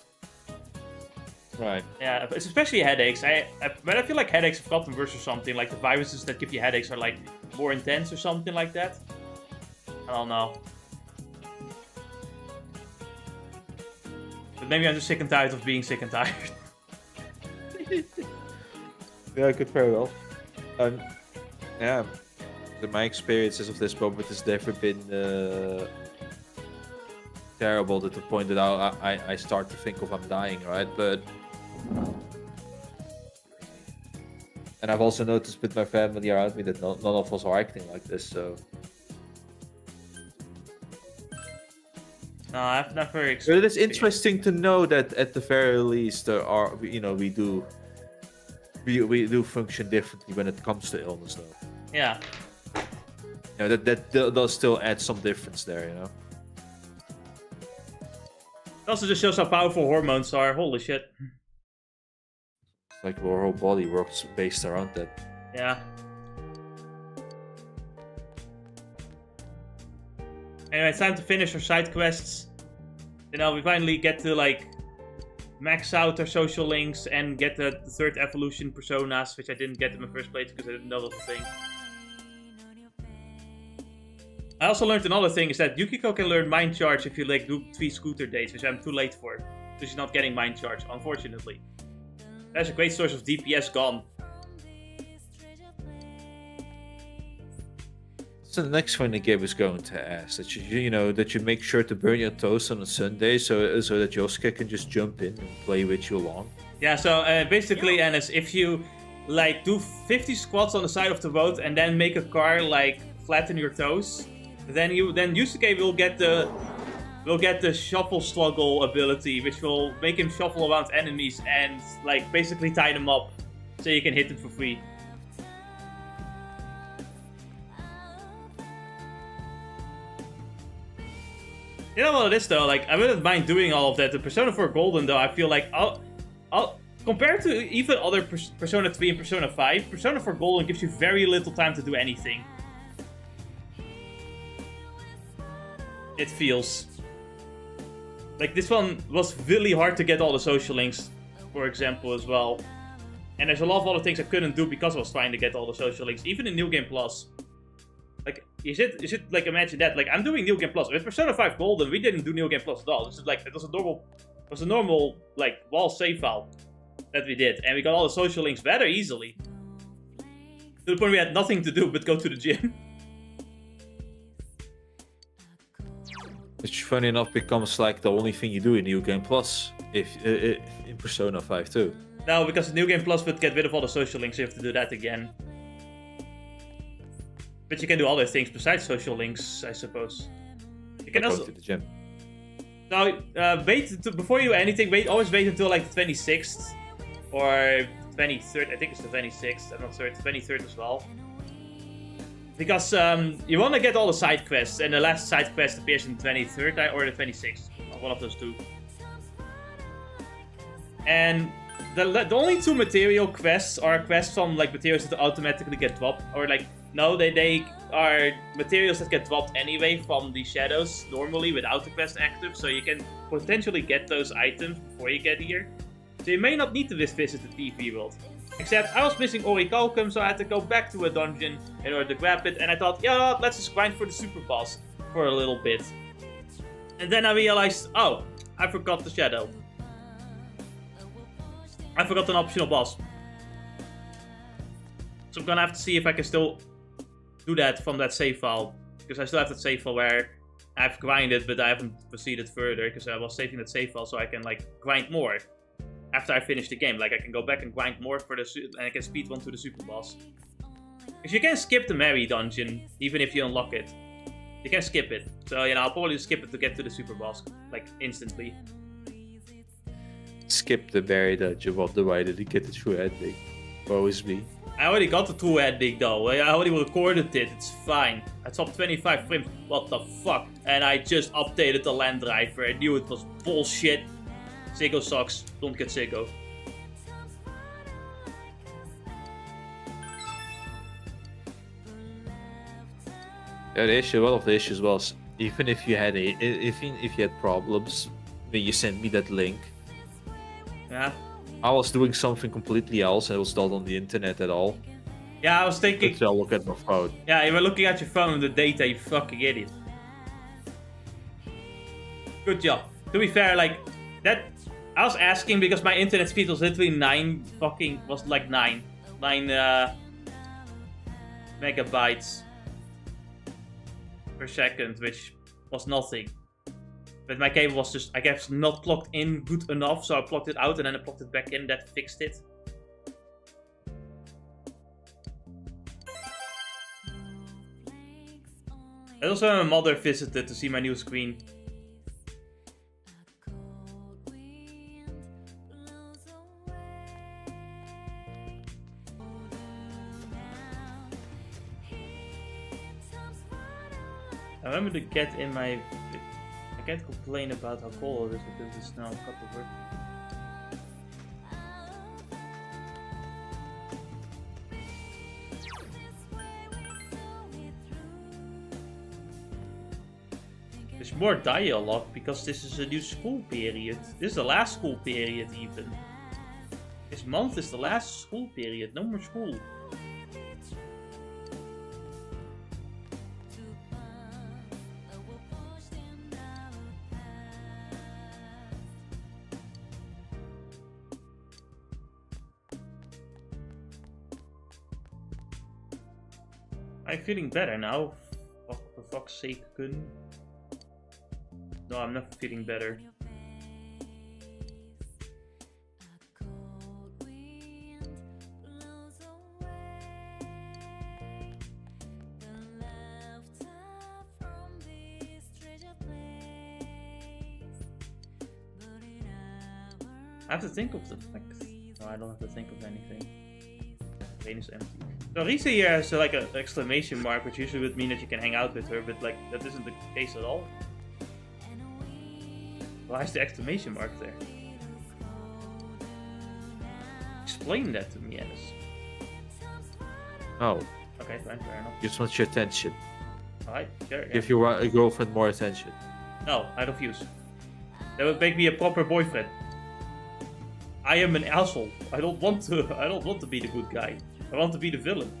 Right. yeah, it's especially headaches. But I feel like headaches have gotten worse or something. Like the viruses that give you headaches are like more intense or something like that. I don't know. But maybe I'm just sick and tired of being sick and tired. Yeah, I could very well. Yeah. My experiences of this moment has never been terrible to the point that I start to think of I'm dying, right? But and I've also noticed with my family around me that none of us are acting like this, so No, I've never experienced. but it is interesting to know that at the very least there are, you know, we do function differently when it comes to illness, though. Yeah. You know, that does still add some difference there, you know. It also just shows how powerful hormones are. Holy shit. It's like our whole body works based around that. Yeah. Anyway, it's time to finish our side quests. You know, we finally get to like max out our social links and get the third evolution personas, which I didn't get in the first place because I didn't know that was a thing. I also learned another thing is that Yukiko can learn Mind Charge if you like do 3 scooter dates, which I'm too late for. So she's not getting Mind Charge, unfortunately. That's a great source of DPS gone. So the next thing the game is going to ask that you know that you make sure to burn your toast on a Sunday so that Yosuke can just jump in and play with you along. Yeah, so basically, Ennis, if you like do 50 squats on the side of the road and then make a car like flatten your toes, then Yusuke will get the shuffle struggle ability, which will make him shuffle around enemies and like basically tie them up so you can hit them for free. You know what it is though, like I wouldn't mind doing all of that. The Persona 4 Golden though, I feel like I'll compared to even other Persona 3 and Persona 5, Persona 4 Golden gives you very little time to do anything. It feels like this one was really hard to get all the social links, for example, as well. And there's a lot of other things I couldn't do because I was trying to get all the social links, even in New Game Plus. Like, you should like imagine that. Like, I'm doing New Game Plus with Persona 5 Golden. We didn't do New Game Plus at all. This is like it was a normal like wall save file that we did, and we got all the social links very easily. To the point we had nothing to do but go to the gym. Which, funny enough, becomes like the only thing you do in New Game Plus if in Persona 5 too. No, because the New Game Plus would get rid of all the social links, so you have to do that again. But you can do other things besides social links, I suppose. You can also go to the gym. Now, before you do anything, always wait until like the 26th or 23rd. I think it's the 26th. I'm not sure. It's the 23rd as well. Because you want to get all the side quests, and the last side quest appears in the 23rd or the 26th. One of those two. And the only 2 material quests are quests from like materials that automatically get dropped, or like no, they are materials that get dropped anyway from the shadows normally without the quest active, so you can potentially get those items before you get here. So you may not need to visit the TV world. Except I was missing Orichalcum, so I had to go back to a dungeon in order to grab it, and I thought, yeah, let's just grind for the super boss for a little bit. And then I realized, oh, I forgot the shadow. I forgot an optional boss. So I'm gonna have to see if I can still do that from that save file. Because I still have that save file where I've grinded, but I haven't proceeded further. Because I was saving that save file so I can like grind more after I finish the game. Like I can go back and grind more for and I can speedrun to the super boss. Because you can skip the Mary dungeon even if you unlock it. You can skip it. So you know, I'll probably skip it to get to the super boss like instantly. Skip the Mary dungeon. Why did he get the true ending? Woe is me. I already got the true ending though. I already recorded it. It's fine. I top 25 frames. What the fuck? And I just updated the land driver. I knew it was bullshit. Sego sucks. Don't get Sego. Yeah, one of the issues was Even if you had if you had problems when you sent me that link, Yeah. I was doing something completely else. And it was not on the internet at all. Yeah, I was thinking. But I'll look at my phone. Yeah, you were looking at your phone with the data, you fucking idiot. Good job. To be fair, like that, I was asking because my internet speed was literally 9 megabytes per second, which was nothing. But my cable was just, I guess, not plugged in good enough, so I plugged it out and then I plugged it back in. That fixed it. And also my mother visited to see my new screen. I remember to get in my... I can't complain about how cold it is because it's now a couple of work. There's more dialogue because this is a new school period. This is the last school period even. This month is the last school period. No more school. I'm feeling better now. For fuck's sake, Kun. No, I'm not feeling better. I have to think of the fact. No, I don't have to think of anything. Brain is empty. So Risa here has like an exclamation mark, which usually would mean that you can hang out with her, but like that isn't the case at all. Why is the exclamation mark there? Explain that to me, Ennis. Oh. Okay, fine, fair enough. Just want your attention. Alright, sure. Yeah. Give your girlfriend more attention. No, I refuse. That would make me a proper boyfriend. I am an asshole. I don't want to be the good guy. I want to be the villain.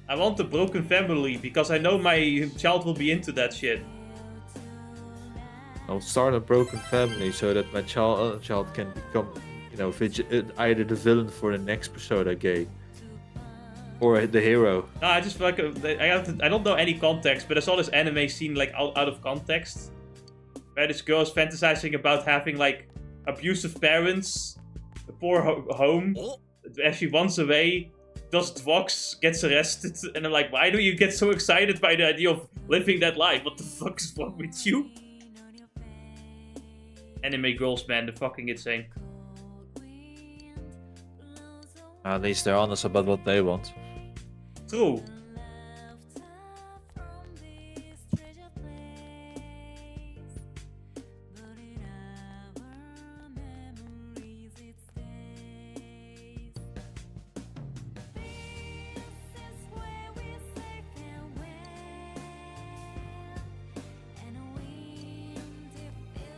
I want a broken family because I know my child will be into that shit. I'll start a broken family so that my child can become, you know, either the villain for the next Persona game or the hero. No, I just feel like I don't know any context, but I saw this anime scene like out of context, where this girl is fantasizing about having like abusive parents, a poor home. As she runs away, does drugs, gets arrested, and I'm like, why do you get so excited by the idea of living that life? What the fuck is wrong with you? Anime girls, man, they're fucking insane. At least they're honest about what they want. True.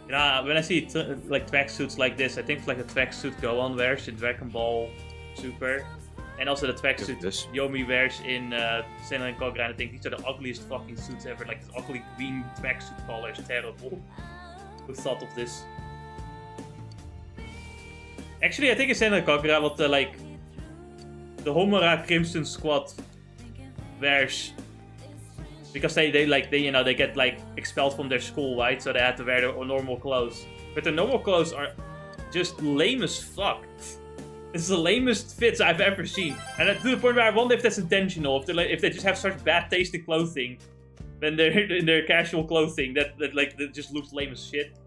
Yeah, when I see like tracksuits like this, I think like a tracksuit Gohan wears in Dragon Ball Super, and also the tracksuit Yomi wears in Senna and Kagura, and I think these are the ugliest fucking suits ever. Like this ugly green tracksuit color is terrible. Who thought of this? Actually, I think in Senna and Kagura what the Homura Crimson Squad wears. Because they get like expelled from their school, right? So they had to wear their normal clothes. But their normal clothes are just lame as fuck. It's the lamest fits I've ever seen. And to the point where I wonder if that's intentional. If they just have such bad taste in clothing, then they're in their casual clothing that just looks lame as shit.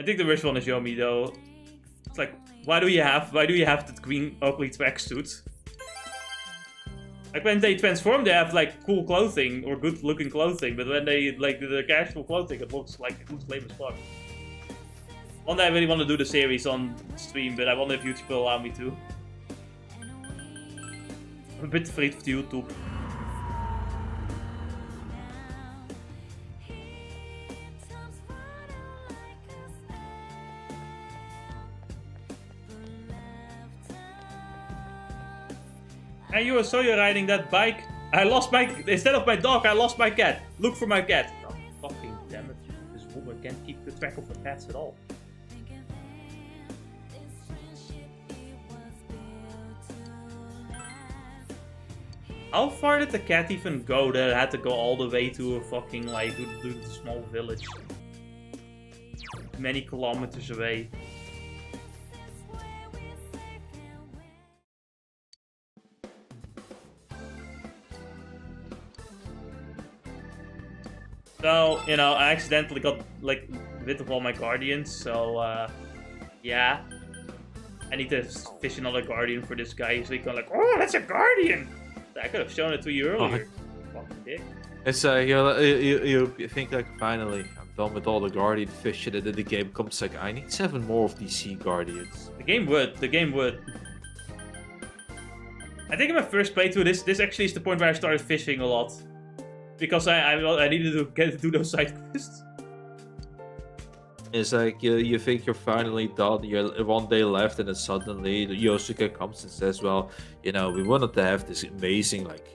I think the worst one is Yomi though. It's like, why do you have that green ugly tracksuit? Like when they transform, they have like cool clothing or good looking clothing, but when they like do the casual clothing, it looks lame as fuck. One day I really want to do the series on stream, but I wonder if YouTube will allow me to. a bit afraid of the YouTube. Hey, you saw you riding that bike. I lost my... Instead of my dog, I lost my cat. Look for my cat. Oh, fucking damn it. This woman can't keep the track of the pets at all. How far did the cat even go that it had to go all the way to a fucking, like, to the small village? Many kilometers away. So, you know, I accidentally got, like, rid of all my guardians, so, yeah. I need to fish another guardian for this guy, so he can like, oh, that's a guardian! I could have shown it to you earlier. Fucking dick. It's you think like, finally, I'm done with all the guardian fishing, and then the game comes like, I need 7 more of these sea guardians. The game would. I think in my first playthrough, this actually is the point where I started fishing a lot. Because I needed to do those side quests. It's like you think you're finally done. You're 1 day left, and then suddenly Yosuke comes and says, "Well, you know, we wanted to have this amazing like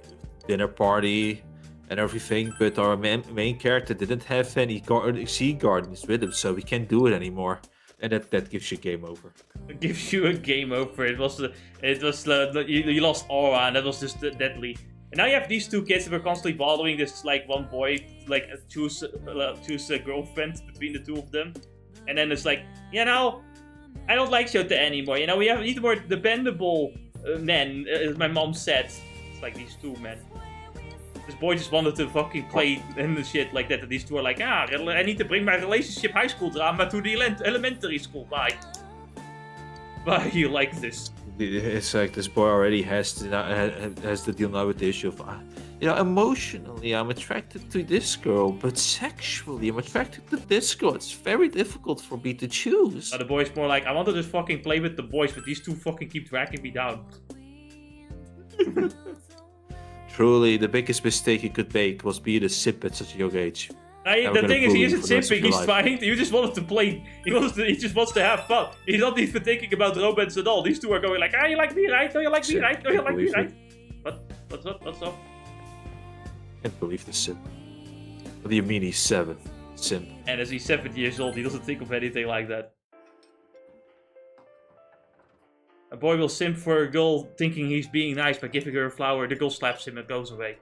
dinner party and everything, but our main character didn't have any sea guardians with him, so we can't do it anymore." And that gives you game over. It gives you a game over. It was you lost aura, and that was just deadly. And now you have these 2 kids that were constantly bothering this like one boy, like choose a girlfriend between the 2 of them, and then it's like, you know, I don't like Shota anymore. You know, we need more dependable men, as my mom said. It's like these 2 men. This boy just wanted to fucking play and the shit like that, and these 2 are like, I need to bring my relationship high school drama to the elementary school. Why? Why you like this? It's like this boy already has to deal now with the issue of, you know, emotionally I'm attracted to this girl, but sexually I'm attracted to this girl. It's very difficult for me to choose. The boy's more like, I want to just fucking play with the boys, but these 2 fucking keep dragging me down. Truly, the biggest mistake you could make was being a simp at such a young age. The thing is, he isn't simping, he's trying. He just wanted to play. He just wants to have fun. He's not even thinking about romance at all. These 2 are going like, you like me, right? No, you like me, right? No, you like me, right? What's up? Can't believe this simp. What do you mean he's 7? Simp. And as he's 7 years old, he doesn't think of anything like that. A boy will simp for a girl thinking he's being nice by giving her a flower. The girl slaps him and goes away.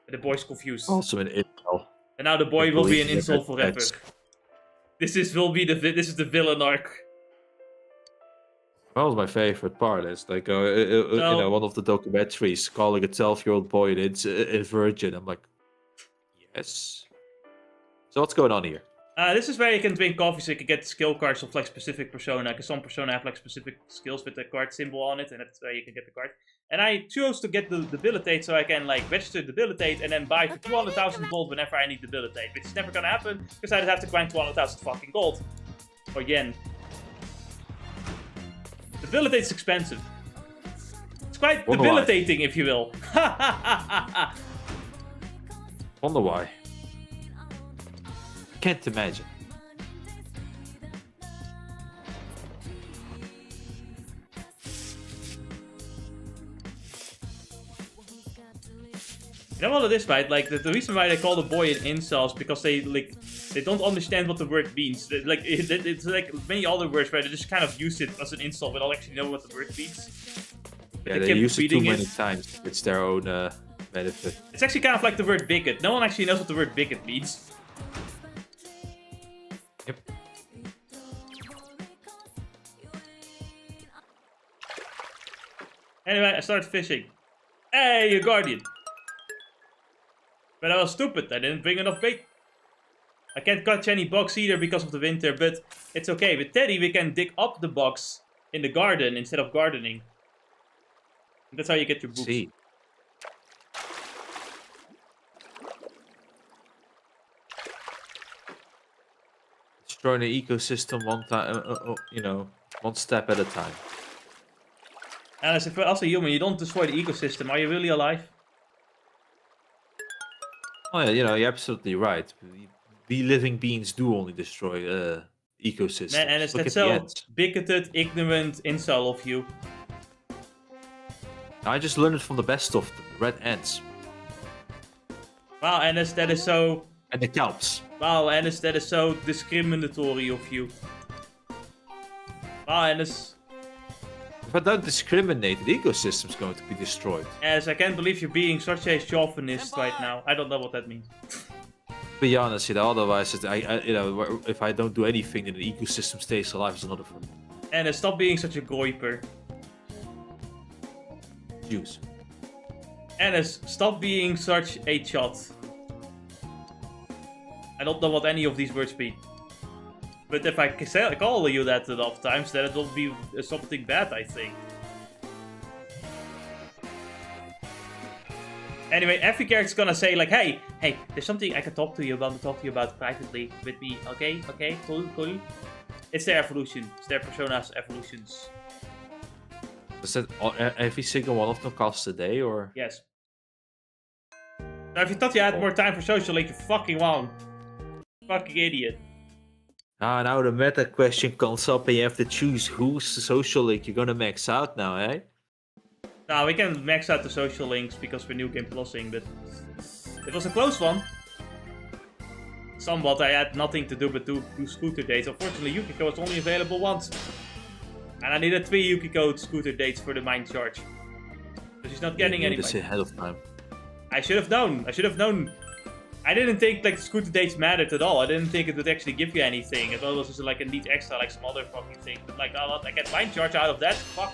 And the boy's confused. Also an incel. And now the boy will be an insult forever. This is the villain arc. That was my favorite part. It's like, you know, one of the documentaries calling a 12-year-old boy a virgin. I'm like, yes. So what's going on here? This is where you can drink coffee so you can get skill cards of like specific persona. Because some persona have like specific skills with the card symbol on it, and that's where you can get the card. And I chose to get the debilitate so I can like register debilitate and then buy for 200,000 gold whenever I need debilitate. Which is never gonna happen because I'd have to grind 200,000 fucking gold. Or yen. Debilitate's expensive. It's quite debilitating, if you will. Wonder why. Can't imagine. You know what it is, right? Like the reason why they call the boy an incel is because they don't understand what the word means. It's like many other words where they just kind of use it as an insult, but don't actually know what the word means. Yeah, they use it too many times. It's their own benefit. It's actually kind of like the word bigot. No one actually knows what the word bigot means. Yep. Anyway, I started fishing. Hey, you guardian! But I was stupid, I didn't bring enough bait. I can't catch any bugs either because of the winter, but it's okay. With Teddy, we can dig up the bugs in the garden instead of gardening. And that's how you get your boots. See. Destroying the ecosystem one time, you know, one step at a time. Alice, if you're also human, you don't destroy the ecosystem. Are you really alive? Oh yeah, you know, you're absolutely right. We living beings do only destroy ecosystems. Man, and Look that's at the so ants. bigoted, ignorant, incel of you. I just learned it from the best of them, red ants. Wow, Ennis, that is so... And the kelps. Wow, Ennis, that is so discriminatory of you. Wow, Ennis. If I don't discriminate, the ecosystem's going to be destroyed. Ennis, I can't believe you're being such a chauvinist right now. I don't know what that means. Be honest, you know, otherwise, you know, if I don't do anything, then the ecosystem stays alive as another thing. Ennis, stop being such a goiper. Juice. Ennis, stop being such a chot. I don't know what any of these words mean. But if I call you that enough times, then it will be something bad, I think. Anyway, every character's gonna say like, hey, there's something I can talk to you about privately with me, okay? Okay, cool. It's their evolution. It's their persona's evolutions. Is that every single one of them costs a day, or? Yes. Now, if you thought you had more time for social link, you fucking wrong. Fucking idiot. Now the meta question comes up and you have to choose whose social link you're gonna max out now, eh? Now, we can max out the social links because we're New Game Plusing, but it was a close one. Somewhat, I had nothing to do but do scooter dates. Unfortunately, Yukiko was only available once. And I needed 3 Yukiko scooter dates for the mine charge. So she's not getting any. This ahead of time. I should have known. I didn't think like the scooter dates mattered at all. I didn't think it would actually give you anything. I thought it was just like a neat extra, like some other fucking thing. But like, oh, I get mine charge out of that? Fuck.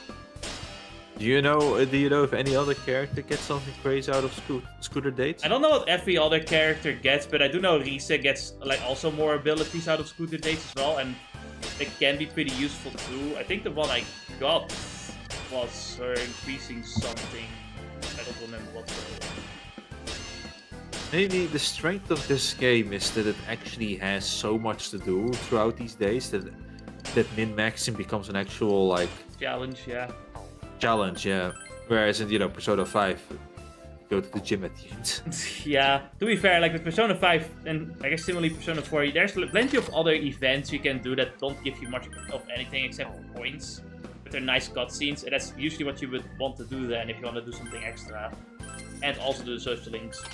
Do you know if any other character gets something crazy out of scooter dates? I don't know what every other character gets, but I do know Risa gets like also more abilities out of scooter dates as well, and they can be pretty useful too. I think the one I got was her increasing something. I don't remember what. Maybe the strength of this game is that it actually has so much to do throughout these days that min-maxing becomes an actual like challenge, yeah. Challenge, yeah. Whereas in, you know, Persona 5, you go to the gym at the end. Yeah, to be fair, like with Persona 5 and I guess similarly Persona 4, there's plenty of other events you can do that don't give you much of anything except for points. But they're nice cutscenes, and that's usually what you would want to do then if you want to do something extra. And also do the social links.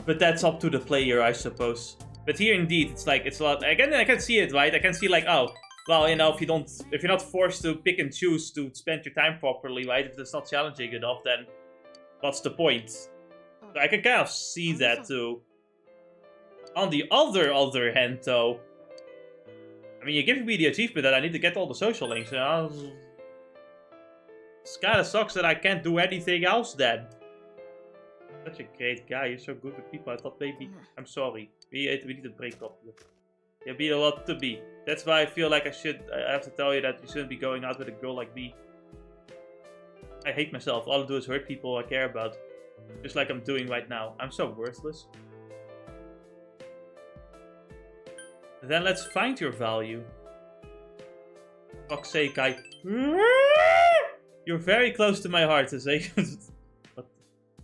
But that's up to the player, I suppose. But here indeed, it's a lot. Again, I can see it, right? I can see like, oh, well, you know, if you're not forced to pick and choose to spend your time properly, right? If it's not challenging enough, then what's the point? So I can kind of see that too. On the other hand, though, I mean, you're giving me the achievement that I need to get all the social links. You know? It kind of sucks that I can't do anything else then. Such a great guy, you're so good with people. I thought maybe, I'm sorry, we need to break up. You'll be a lot to be. That's why I feel like I have to tell you that you shouldn't be going out with a girl like me. I hate myself. All I do is hurt people I care about. Just like I'm doing right now. I'm so worthless. Then let's find your value. Fuck's sake, you're very close to my heart, to say. But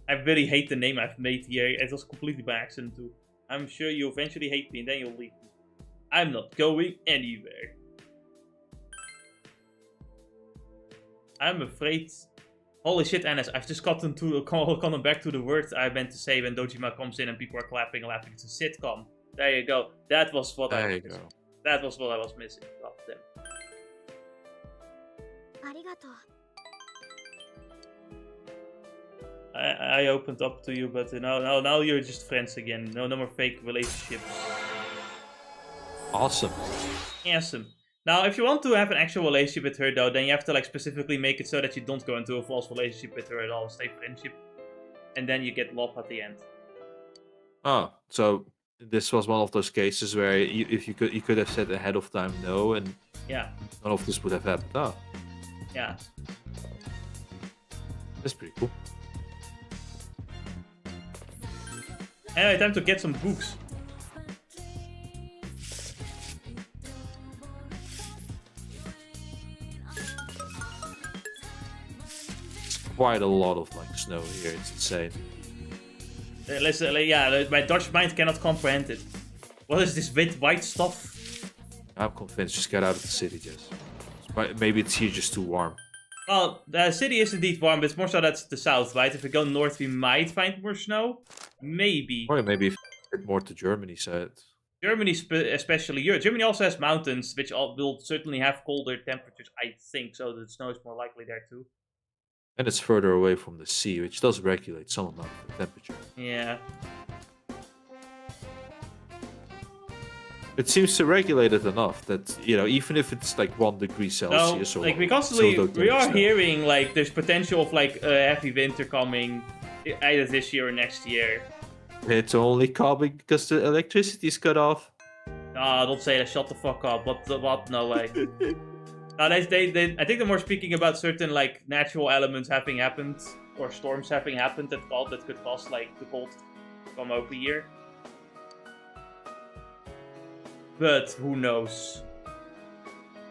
I really hate the name I've made here. It was completely by accident too. I'm sure you eventually hate me and then you'll leave me. I'm not going anywhere. I'm afraid. Holy shit, Anis, I've just gotten back to the words I meant to say when Dojima comes in and people are clapping and laughing. It's a sitcom. There you go. That was what I was missing. God damn. I opened up to you, but now you're just friends again. No more fake relationships. Awesome. Awesome. Now, if you want to have an actual relationship with her, though, then you have to like specifically make it so that you don't go into a false relationship with her at all. Stay friendship, and then you get love at the end. Oh, so this was one of those cases where you could have said ahead of time no, and yeah, none of this would have happened. Oh, yeah, that's pretty cool. Anyway, time to get some books. quite a lot of like snow here. It's insane. Listen, yeah, my Dutch mind cannot comprehend it. What is this white stuff? I'm convinced. Just get out of the city, Jess. Maybe it's here just too warm. Well, the city is indeed warm, but it's more so that's the south, right? If we go north, we might find more snow. Maybe. Or maybe a bit more to Germany side. Germany especially. Germany also has mountains, which will certainly have colder temperatures, I think, so the snow is more likely there too. And it's further away from the sea, which does regulate some amount of the temperature. Yeah. It seems to regulate it enough that, you know, even if it's like 1 degree Celsius No, or like, we are hearing, like, there's potential of, like, a heavy winter coming either this year or next year. It's only coming because the electricity is cut off. Ah, don't say that, shut the fuck up. What? No way. No, I think they're more speaking about certain, like, natural elements having happened, or storms having happened that could cause, like, the cold to come over here. But who knows?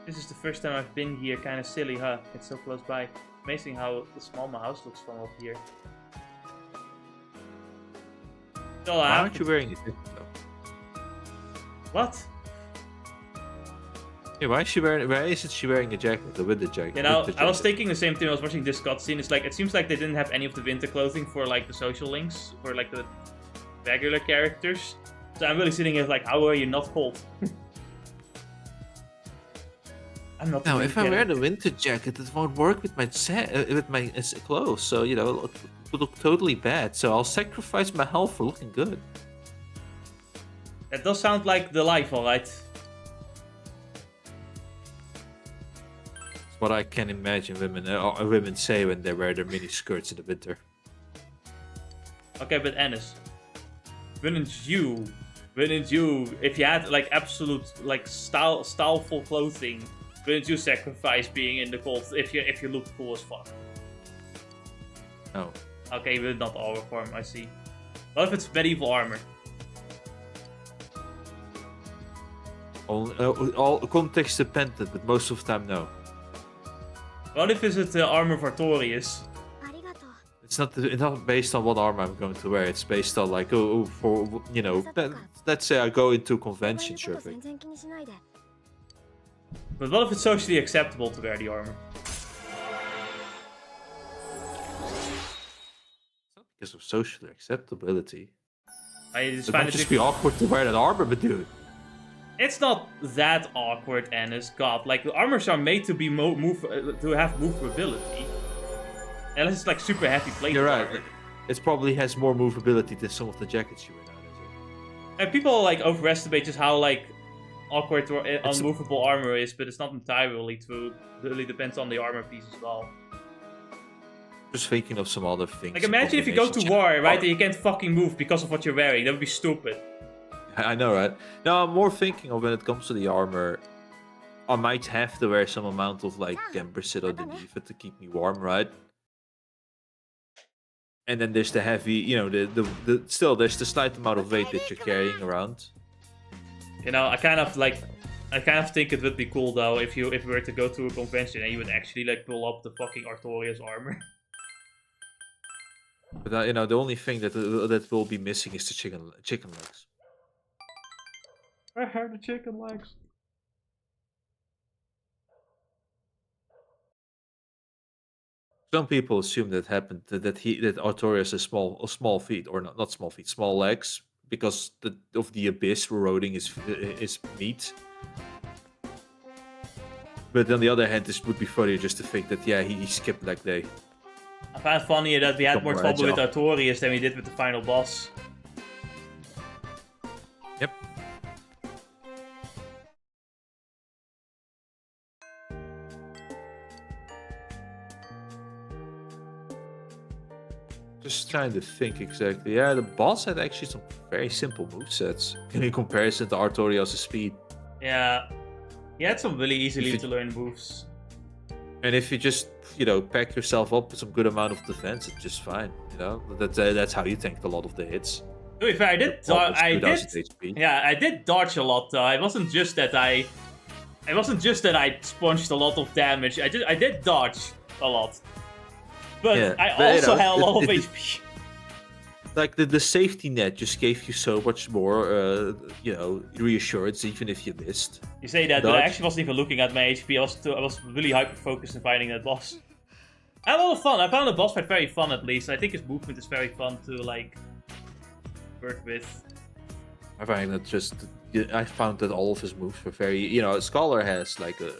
This is the first time I've been here. Kind of silly, huh? It's so close by. Amazing how small my house looks from up here. So, Why aren't you wearing it though? What? Yeah, why isn't she wearing a jacket, the winter jacket? You know, I was thinking the same thing. I was watching this cutscene. It's like, it seems like they didn't have any of the winter clothing for, like, the social links, for, like, the regular characters. So I'm really sitting here like, how are you not cold? I'm not. Now, if I wear the winter jacket, it won't work with my clothes. So, you know, it would look totally bad. So I'll sacrifice my health for looking good. That does sound like the life, alright. It's what I can imagine women say when they wear their mini skirts in the winter. Okay, but Ennis, wouldn't you, if you had like absolute like styleful clothing, wouldn't you sacrifice being in the cold if you look cool as fuck? No. Okay, but not armor form, I see. What if it's medieval armor? All context dependent, but most of the time, no. What if it's the armor of Artorias? It's not based on what armor I'm going to wear. It's based on like, for you know, let's say I go into convention shopping. But what if it's socially acceptable to wear the armor? It's not because of social acceptability. It might just be awkward to wear that armor, but dude. It's not that awkward, Ennis. God, like the armors are made to be to have movability. Unless it's like super heavy plate. You're right. Armor. It probably has more movability than some of the jackets you wear nowadays. And people like overestimate just how like awkward or unmovable armor is, but it's not entirely true. It really depends on the armor piece as well. Just thinking of some other things. Like imagine if you go to war, right, and you can't fucking move because of what you're wearing. That would be stupid. I know, right? No, I'm more thinking of when it comes to the armor. I might have to wear some amount of like Gembersit underneath it to keep me warm, right? And then there's the heavy, you know, still there's the slight amount of weight that you're carrying around. You know, I kind of think it would be cool though if we were to go to a convention and you would actually like pull up the fucking Artorias armor. But you know, the only thing that will be missing is the chicken legs. I have the chicken legs. Some people assume that happened that Artorias has small feet, or not small feet, small legs, because of the abyss eroding his meat. But on the other hand, this would be funny just to think that he skipped leg day. I find it funny that we had more trouble with Artorias than we did with the final boss. Yep. Just trying to think exactly. Yeah, the boss had actually some very simple movesets in comparison to Artorias' speed. Yeah. He had some really easily to learn moves. And if you just, you know, pack yourself up with some good amount of defense, it's just fine. You know, that's how you tanked a lot of the hits. To be fair, I did dodge a lot though. It wasn't just that I sponged a lot of damage. I did dodge a lot. but Yeah, I but, also had a lot of it- HP. Like the safety net just gave you so much more, reassurance even if you missed. You say that, but I Dodge. actually wasn't even looking at my HP. I was really hyper-focused in fighting that boss. I had a lot of fun. I found the boss fight very fun, at least. I think his movement is very fun to, like, work with. I found that all of his moves were very, Scholar has like a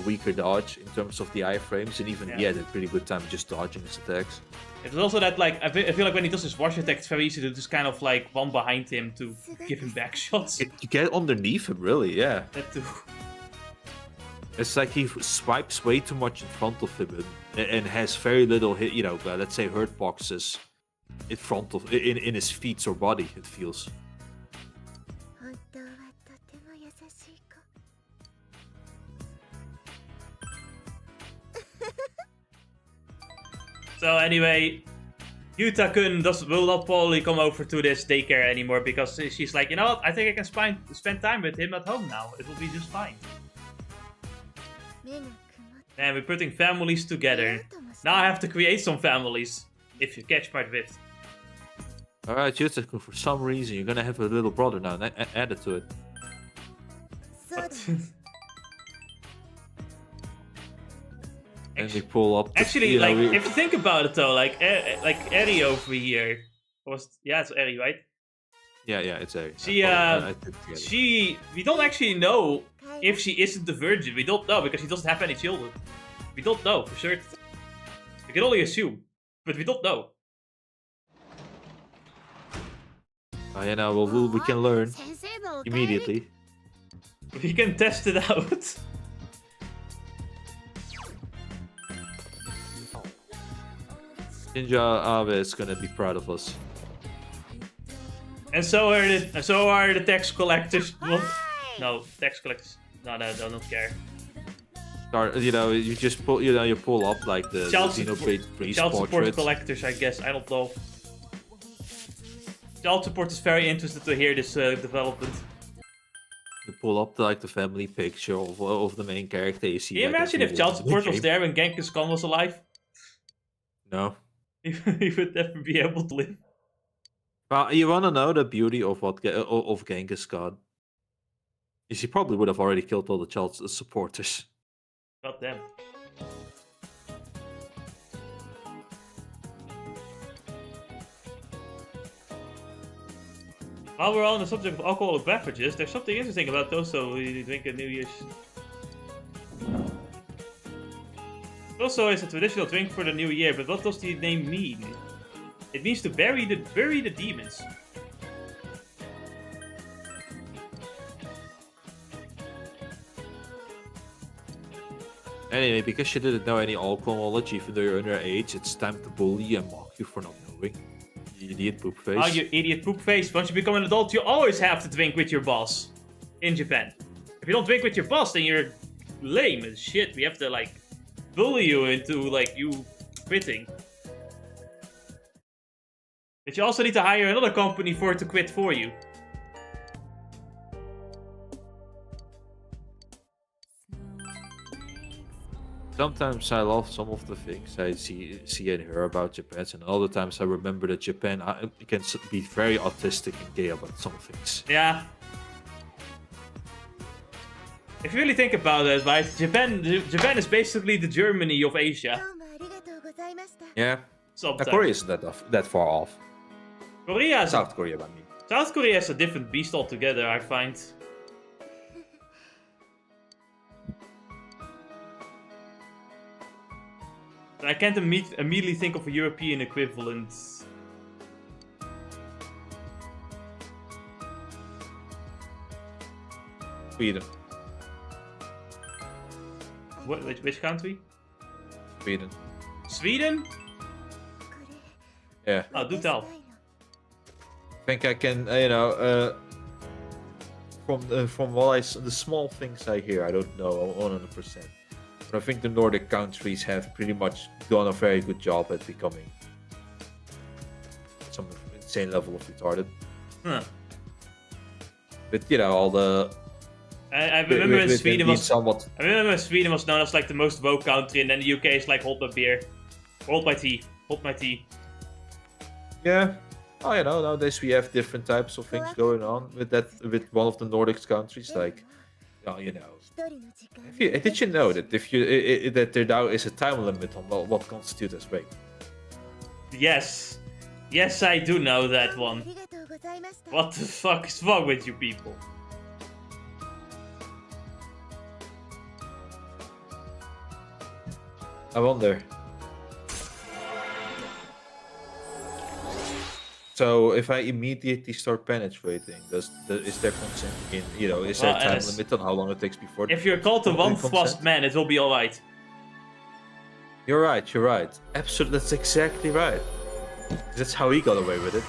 weaker dodge in terms of the iframes, and even he had a pretty good time just dodging his attacks. It was also that, like, I feel like when he does his wash attack, it's very easy to just kind of, like, run behind him to give him back shots. You get underneath him, really, yeah. That too. It's like he swipes way too much in front of him and has very little hit, let's say hurt boxes in front of in his feet or body. It feels. So anyway, Yuta-kun will not probably come over to this daycare anymore because she's like, you know what? I think I can spend time with him at home now. It will be just fine. And we're putting families together. Now I have to create some families, if you catch my drift. Alright, Yuta-kun, for some reason you're gonna have a little brother now. Add it to it. And we pull up. Actually, if you think about it though, like Eri over here it's Eri, right? Yeah, it's Eri. We don't actually know if she isn't a virgin. We don't know because she doesn't have any children. We don't know for sure. We can only assume, but we don't know. We can learn immediately. We can test it out. Ninja Abe is gonna be proud of us. And so are the tax collectors. No, tax collectors. No, don't care. You just pull, you pull up like the Xenoblade Priest child support portrait. collectors, I guess. I don't know. Child support is very interested to hear this development. You pull up the family picture of the main character. You see. Can you imagine if child support was there when Genghis Khan was alive? No. He would never be able to live. Well, you wanna know the beauty of of Genghis Khan? Is he probably would have already killed all the child supporters. God damn. While we're on the subject of alcoholic beverages, there's something interesting about those we drink at New Year's. Also is a traditional drink for the new year, but what does the name mean? It means to bury the demons. Anyway, because you didn't know any alcohol knowledge, even though you're underage, it's time to bully and mock you for not knowing. You idiot poop face. Oh, you idiot poop face. Once you become an adult, you always have to drink with your boss. In Japan. If you don't drink with your boss, then you're lame as shit. We have to, like, bully you into, like, you quitting. But you also need to hire another company for it to quit for you. Sometimes I love some of the things I see and hear about Japan, and other times I remember that Japan can be very autistic and gay about some things. Yeah. If you really think about it, right? Japan is basically the Germany of Asia. Yeah. Sometimes. Korea isn't that far off. Korea is South Korea, I mean. South Korea is a different beast altogether, I find. I can't immediately think of a European equivalent. Sweden. Which country? Sweden. Sweden? Yeah. Oh, do tell. I think I can, from what the small things I hear, I don't know 100%. But I think the Nordic countries have pretty much done a very good job at becoming some insane level of retarded. Huh. But all the. I remember when Sweden was. Somewhat... I remember when Sweden was known as like the most woke country, and then the UK is like hold by beer, hold by tea. Hold my tea. Yeah. Oh, you know, nowadays we have different types of things going on with one of the Nordic countries, like, you know. Did you know that that there now is a time limit on what constitutes as rape? Yes. Yes, I do know that one. What the fuck is wrong with you people? I wonder. So if I immediately start penetrating, is there consent in, you know, is there a time limit on how long it takes before? If you're called a one-thrust man, it will be alright. You're right. Absolutely, that's exactly right. That's how he got away with it.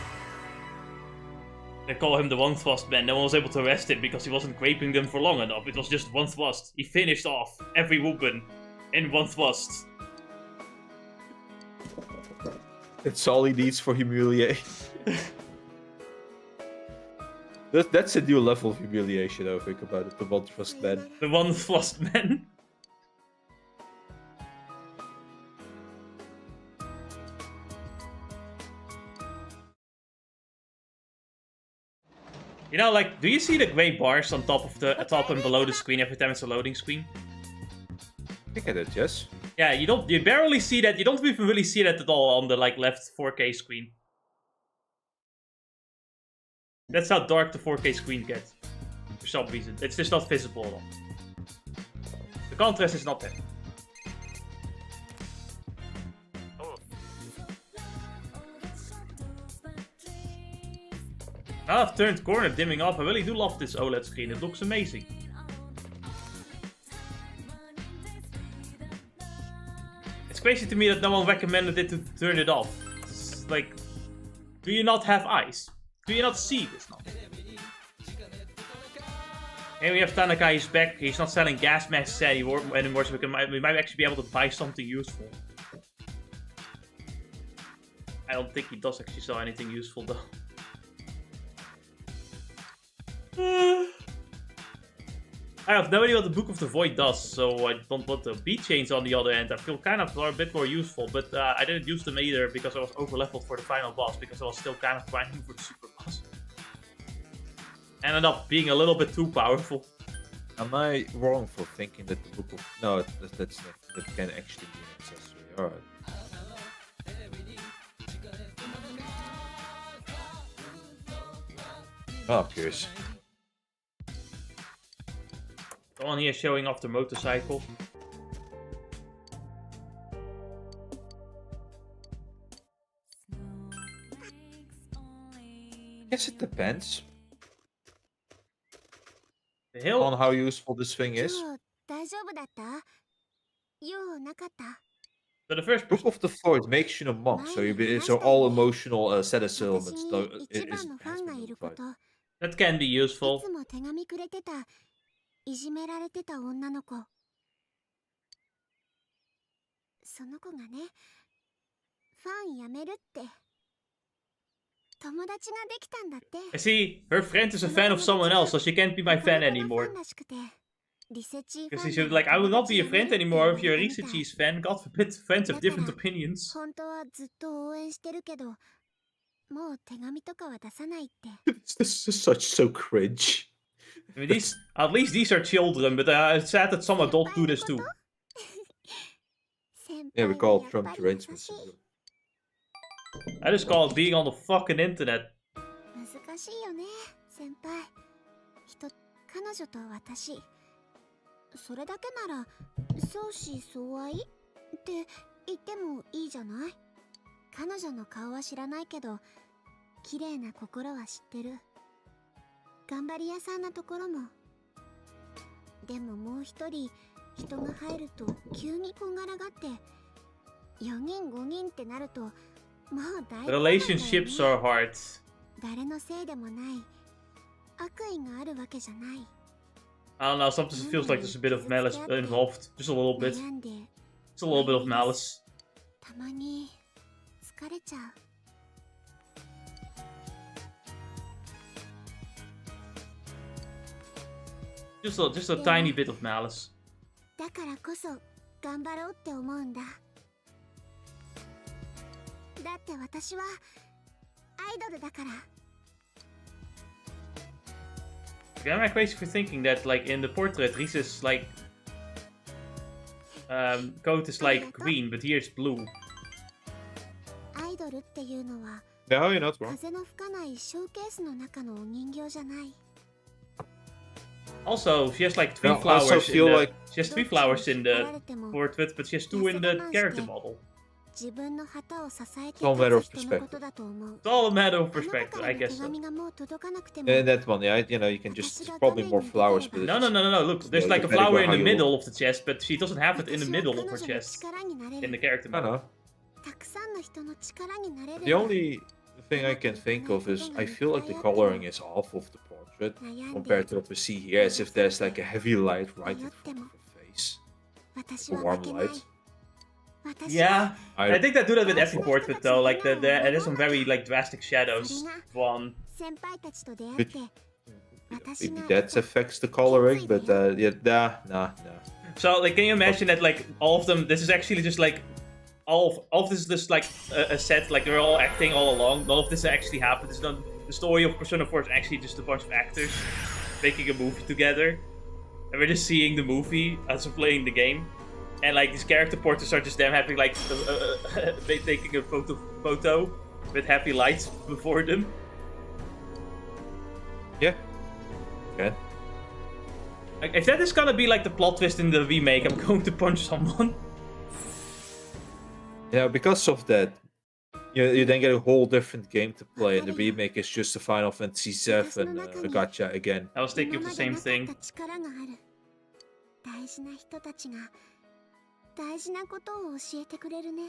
They call him the one-thrust man. No one was able to arrest him because he wasn't raping them for long enough. It was just one thrust. He finished off every woman in one thrust. That's all he needs for humiliation. That's a new level of humiliation, I think about it. The one thrust man. The one thrust man. You know, like, do you see the gray bars on top of the top and below the screen every time it's a loading screen? I think I did, yes. Yeah, you barely see that. You don't even really see that at all on the like left 4K screen. That's how dark the 4K screen gets. For some reason. It's just not visible at all. The contrast is not there. Now I've turned corner dimming up. I really do love this OLED screen. It looks amazing. It's crazy to me that no one recommended it to turn it off. It's like, do you not have eyes? Do you not see this now? And we have Tanaka, he's back. He's not selling gas masks anymore, so we might actually be able to buy something useful. I don't think he does actually sell anything useful though. I have no idea what the Book of the Void does, so I don't want the beat chains on the other end. I feel kind of a bit more useful, but I didn't use them either because I was over-leveled for the final boss, because I was still kind of grinding for the super boss. Ended up being a little bit too powerful. Am I wrong for thinking that the Book of... No, that's not... That can actually be an accessory. Alright. Oh, I'm curious. Someone here showing off the motorcycle. Guess it depends. The hill? On how useful this thing is. So the first Book of the Void makes you a monk, so all emotional status elements has been modified. That can be useful. いじめられてた女の子。その子がね、ファンやめるって。友達ができたんだって。I see, her friend is a fan of someone else, so she can't be my fan anymore. Because she should like, I will not be a friend anymore if you're a Risechi's fan. God forbid, friends have different opinions. 本当はずっと応援してるけど、もう手紙とかは出さないって。This is so cringe. I mean, at least these are children, but it's sad that some adults do this too. Yeah, we call it Trump derangement syndrome. I just call it being on the fucking internet. 難しいよね、先輩。彼女と私。それだけなら、相思相愛って言ってもいいじゃない？彼女の顔は知らないけど、綺麗な心は知ってる。頑張り屋さんなところも。でももう一人人が入ると急にこんがらがって4人5人ってなるともう大変。 Relationships are hard. 誰のせいでもない悪意があるわけじゃない。 I don't know, sometimes it feels like there's a bit of malice involved. Just a little bit. Just a little bit of malice. たまに疲れちゃう。 Just a tiny bit of malice. だからこそ頑張ろうって思うんだ。だって私はアイドルだから。 Am I crazy for thinking that, like, in the portrait, Rise's, like, coat is, like, green, but here it's blue? アイドルっていうのは No, you're not wrong. 風の吹かないショーケースの中のお人形じゃない。 Also, she has, like, three No, I also flowers in feel the... like- She has 3 flowers in the portrait, but she has 2 in the character model. 自分の旗を支えて It's all a matter of 立つ人のことだと思う。 It's all a matter of あなた perspective, から I の guess 手 so. 紙がもう届かなくても In that one, yeah, you know, you can just it's probably more flowers, but No, it's no, no, no, no, look, there's, Yeah, like, a depending flower on in how the you middle of the chest, but she doesn't have it in the 私は middle 彼 of her 女の chest 力になれ in the る。 character I model. know. たくさんの人の力になれる。 The only thing I can think of is I feel like the coloring is off of the portrait compared to what we see here, as if there's like a heavy light right in front of her face, 私 a は warm 負けない。 light. 私は Yeah, I think they do that with every I- portrait though. Like there's some very like drastic shadows. One. 先輩たちと出会っ But て、私 maybe が that affects the coloring, but yeah, nah. So like, can you imagine that like all of them? This is actually just like all of this is just like a set. Like they're all acting all along. None of this actually happened. It's not the story of Persona 4 is actually just a bunch of actors making a movie together, and we're just seeing the movie as we're playing the game. And like these character portraits are just them having like taking a photo with happy lights before them. Yeah. Okay. Like, if that is gonna be like the plot twist in the remake, I'm going to punch someone. Yeah, because of that, you then get a whole different game to play, and the remake is just the Final Fantasy VII gotcha again. I was thinking of the same 今までな thing. かった力がある。大事な人たちが大事なことを教えてくれるね。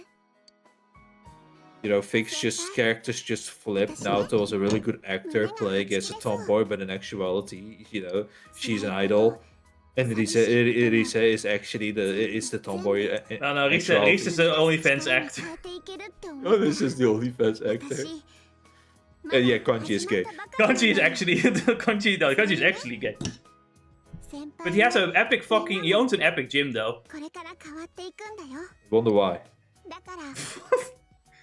You know, characters just flip. Naoto was a really good actor playing as a tomboy, but in actuality, you know, she's an idol. And Risa is actually the tomboy. No, Risa is the OnlyFans actor. 変えていけるって思 Oh, う。 this is the OnlyFans actor. 私 Yeah, Kanji is gay. Kanji is actually Kanji is actually gay. 先輩 But he has an epic fucking. He owns an epic gym though. これから変わっていくんだよ。 Wonder why. だから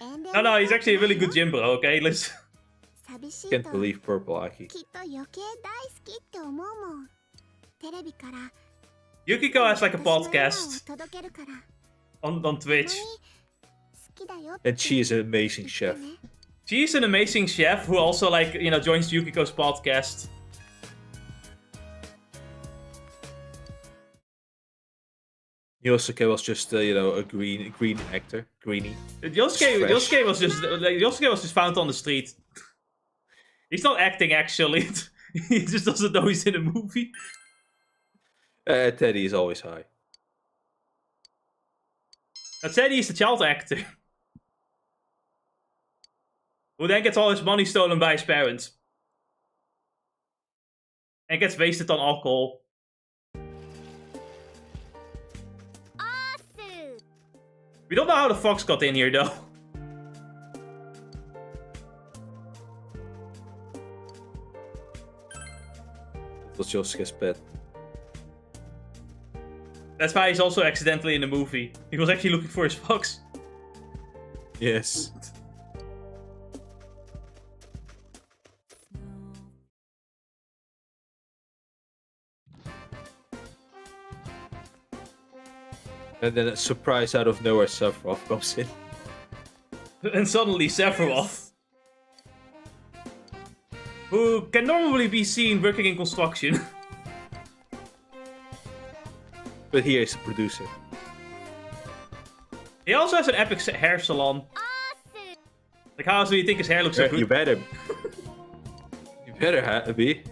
遠慮 No, no, he's actually a really good gym bro. Okay, listen. 寂しい Can't と believe Purple Aki. きっと余計大好きって思うもん。テレビから Yukiko has like a 私の笑顔を podcast 届けるから。 on 共 Twitch. に好きだよって And she is an amazing chef. 言ってね She's an amazing chef who also like joins Yukiko's podcast. Yosuke was just a green actor, greenie. Yosuke was just found on the street. He's not acting actually. He just doesn't know he's in a movie. Teddy is always high. Now Teddy is the child actor. Who then gets all his money stolen by his parents. And gets wasted on alcohol. We don't know how the fox got in here though. It was Yosuke's pet. That's why he's also accidentally in the movie. He was actually looking for his fox. Yes. And then a surprise out of nowhere, Sephiroth comes in. And suddenly Sephiroth, who can normally be seen working in construction. But here is the producer. He also has an epic hair salon. Like, how else do you think his hair looks so You good? better. You better be.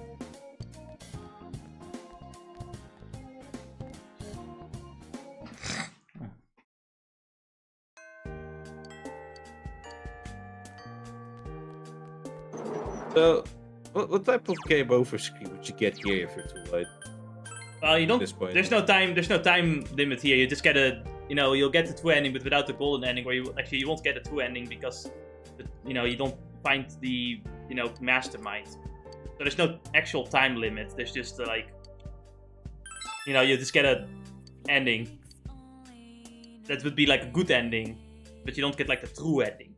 So, what type of game over screen would you get here if you're too late? You don't. This point. There's no time limit here. You just get a. You'll get the true ending, but without the golden ending. Where you won't get the true ending because, you don't find the mastermind. So there's no actual time limit. There's just like, you just get a ending. That would be like a good ending, but you don't get like the true ending.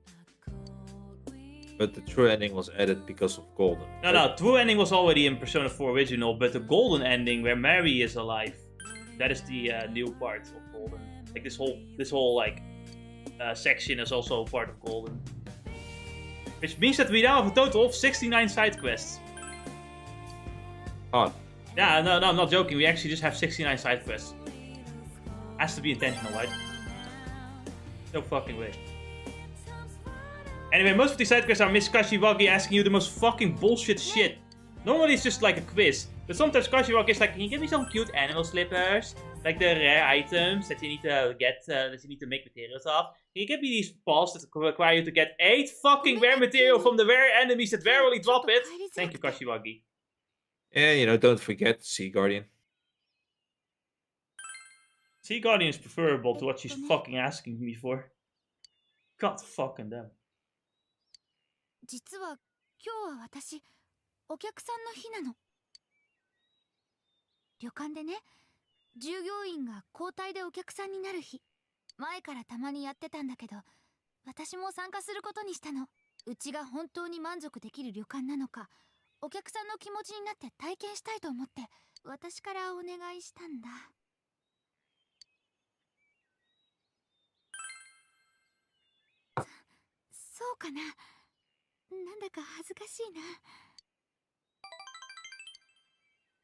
But the true ending was added because of Golden. No, true ending was already in Persona 4 original, but the golden ending where Mary is alive, that is the new part of Golden. Like this whole like section is also part of Golden. Which means that we now have a total of 69 side quests. Oh. Yeah, no, I'm not joking. We actually just have 69 side quests. Has to be intentional, right? No fucking way. Anyway, most of these side quests are Miss Kashiwagi asking you the most fucking bullshit shit. Normally it's just like a quiz, but sometimes Kashiwagi is like, can you give me some cute animal slippers? Like the rare items that you need to get, that you need to make materials of. Can you give me these balls that require you to get 8 fucking rare material from the rare enemies that rarely drop it? Thank you, Kashiwagi. Yeah, you know, don't forget Sea Guardian. Sea Guardian is preferable to what she's fucking asking me for. God fucking damn. 実は今日は私お客さんの日なの。旅館でね、従業員が交代でお客さんになる日。前からたまにやってたんだけど、私も参加することにしたの。うちが本当に満足できる旅館なのか、お客さんの気持ちになって体験したいと思って、私からお願いしたんだ。そうかな。なんだか恥ずかしいな。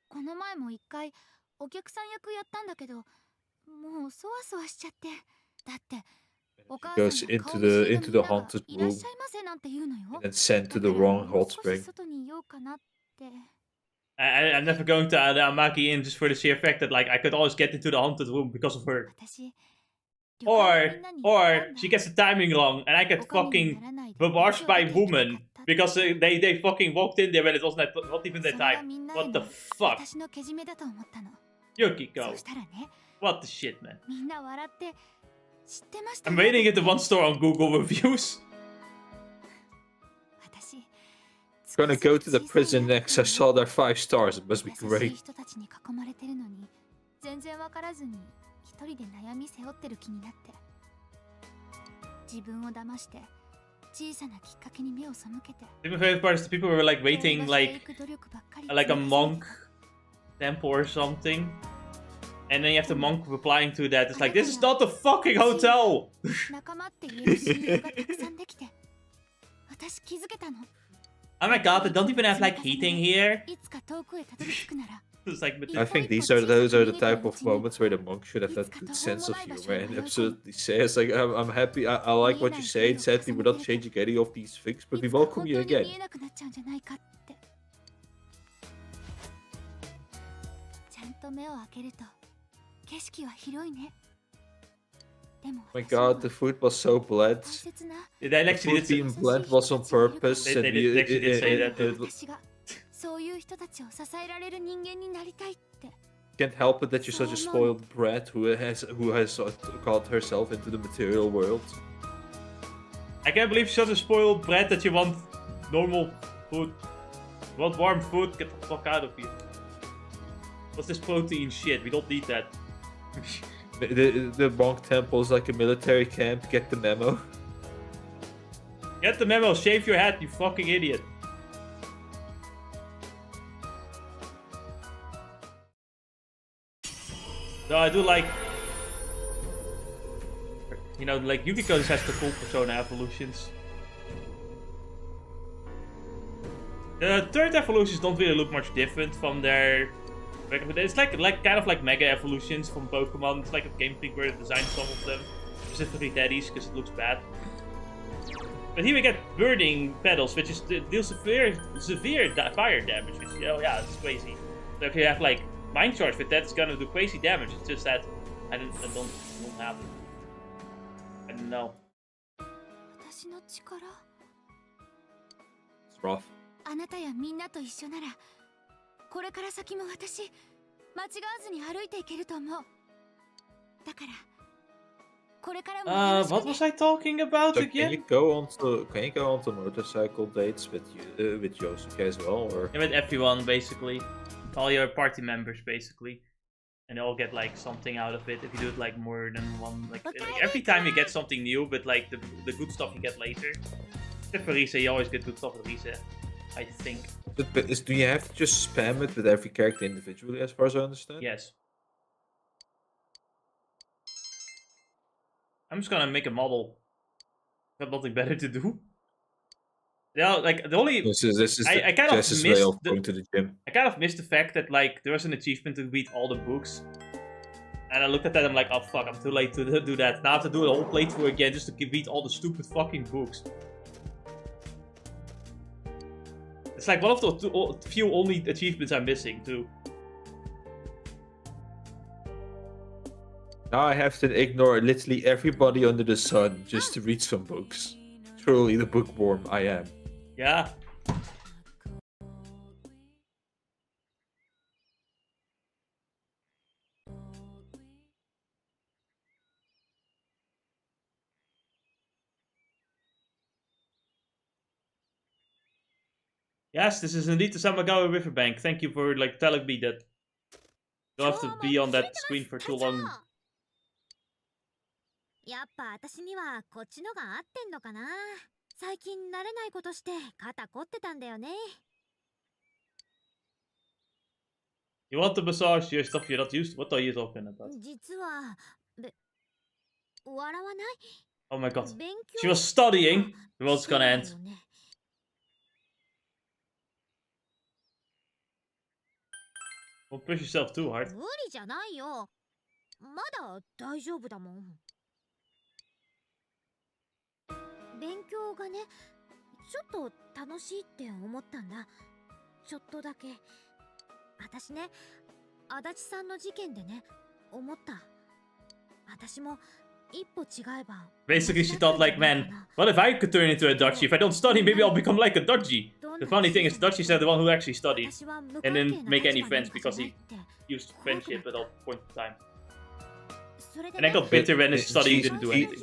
この前も一回お客さん役やったんだけど、もうそわそわしちゃって。だってお母さんが顔見知りのみんながいらっしゃいませなんて言うのよ。 And sent to the wrong hot spring. 外にいようかなって。 I'm never going to add Amaki in just for the sheer fact that like I could always get into the haunted room because of her. Or she gets the timing wrong and I get fucking barraged by women because they fucking walked in there when it was not even their time. What the fuck? Yukiko. What the shit, man? I'm rating it the 1 star on Google reviews. Gonna go to the prison next. I saw their 5 stars. It must be great. 一人で悩み背負ってる気になって、自分を騙して小さなきっかけに目を背けて。 My favorite part is the people were like waiting like a monk temple or something, and then you have the monk replying to that. It's like, this is not the fucking hotel. 仲間って言える親友がたくさんできて、私気づけたの。 Oh my god, they don't even have like heating here. いつか遠くへたどり着くなら。 Like, I think those are the type of moments where the monk should have that good sense of humor and absolutely says like, I'm happy, I like what you say. Sadly, we're not changing any of these things, but we welcome you again. Oh my god, the food was so bland. They actually the food being bland was on purpose. They actually did say that. そういう人たちを支えられる人間になりたいって。 Can't help it that you're such a spoiled brat who has got herself into the material world. I can't believe you're such a spoiled brat that you want normal food. You want warm food? Get the fuck out of here. What's this protein shit? We don't need that. The monk temple is like a military camp. Get the memo. Get the memo. Shave your head, you fucking idiot. No, I do like, you know, like Yukiko has the cool Persona evolutions. The third evolutions don't really look much different from their. It's like kind of like mega evolutions from Pokemon. It's like a Game Freak where they designed some of them, specifically Daddy's, because it looks bad. But here we get burning petals, which is deals severe fire damage, which, you know, yeah, it's crazy. So if you have like Mind Charge with that, it's gonna do crazy damage. It's just that I don't have it. I don't know. It's rough. あなたやみんなと一緒なら、これから先も私間違わずに歩いていけると思う。だからこれからも。What was I talking about so again? Can you go on to motorcycle dates with Yosuke as well, or? Yeah, with everyone basically. All your party members basically, and they all get like something out of it if you do it like more than one. Like every time you get something new, but like the good stuff you get later. Except for Rize, you always get good stuff with Rize, I think. Do you have to just spam it with every character individually, as far as I understand? Yes. I'm just gonna make a model. Got nothing better to do. Yeah, like the only This is I kind of Jess's way missed of going to the gym. I kind of missed the fact that like there was an achievement to read all the books. And I looked at that and I'm like, oh fuck, I'm too late to do that. Now I have to do the whole playthrough again just to read all the stupid fucking books. It's like one of the few only achievements I'm missing too. Now I have to ignore literally everybody under the sun just to read some books. Truly the bookworm I am. Yeah. Yes, this is indeed the Samagawa Riverbank. Thank you for like telling me that. Don't have to be on that screen for too long. やっぱ私にはこっちのが合ってんのかな。最近慣れないことして肩凝ってたんだよね。You want to massage your stuff you're not used to? What are you talking about? 実は、笑わない？ Oh my god. She was studying. The world's gonna end. Don't push yourself too hard. 無理じゃないよ。まだ大丈夫だもん。勉強がね、ちょっと楽しいって思ったんだ。ちょっとだけ。私ね、足立さんの事件でね、思った。私も一歩違えば。Basically, she thought like, man, what if I could turn into a Adachi? If I don't study, maybe I'll become like a Adachi. The funny thing is, Adachi's the one who actually studied and didn't make any friends because he used friendship at all point in time. And I got bitter when his studying didn't do anything.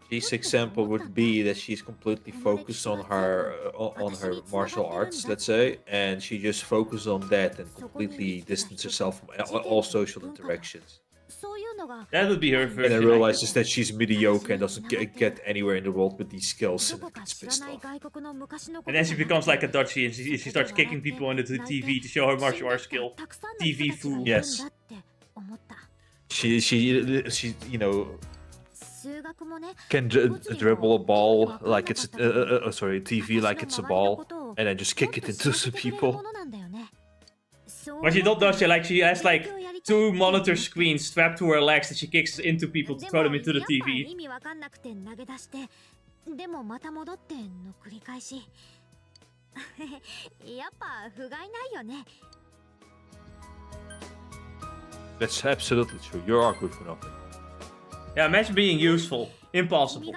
His example would be that she's completely focused on her martial arts, let's say, and she just focuses on that and completely distances herself from all social interactions. That would be her first. And then realizes that she's mediocre and doesn't get anywhere in the world with these skills, and gets pissed off. And then she becomes like a Adachi and she starts kicking people into the TV to show her martial arts skill. TV fool. Yes. She you know, can dribble a ball like it's TV like it's a ball, and then just kick it into some people. What she don't know, she has like 2 monitor screens strapped to her legs that she kicks into people to throw them into the TV. That's absolutely true. You are good for nothing. Yeah, imagine being useful. Impossible.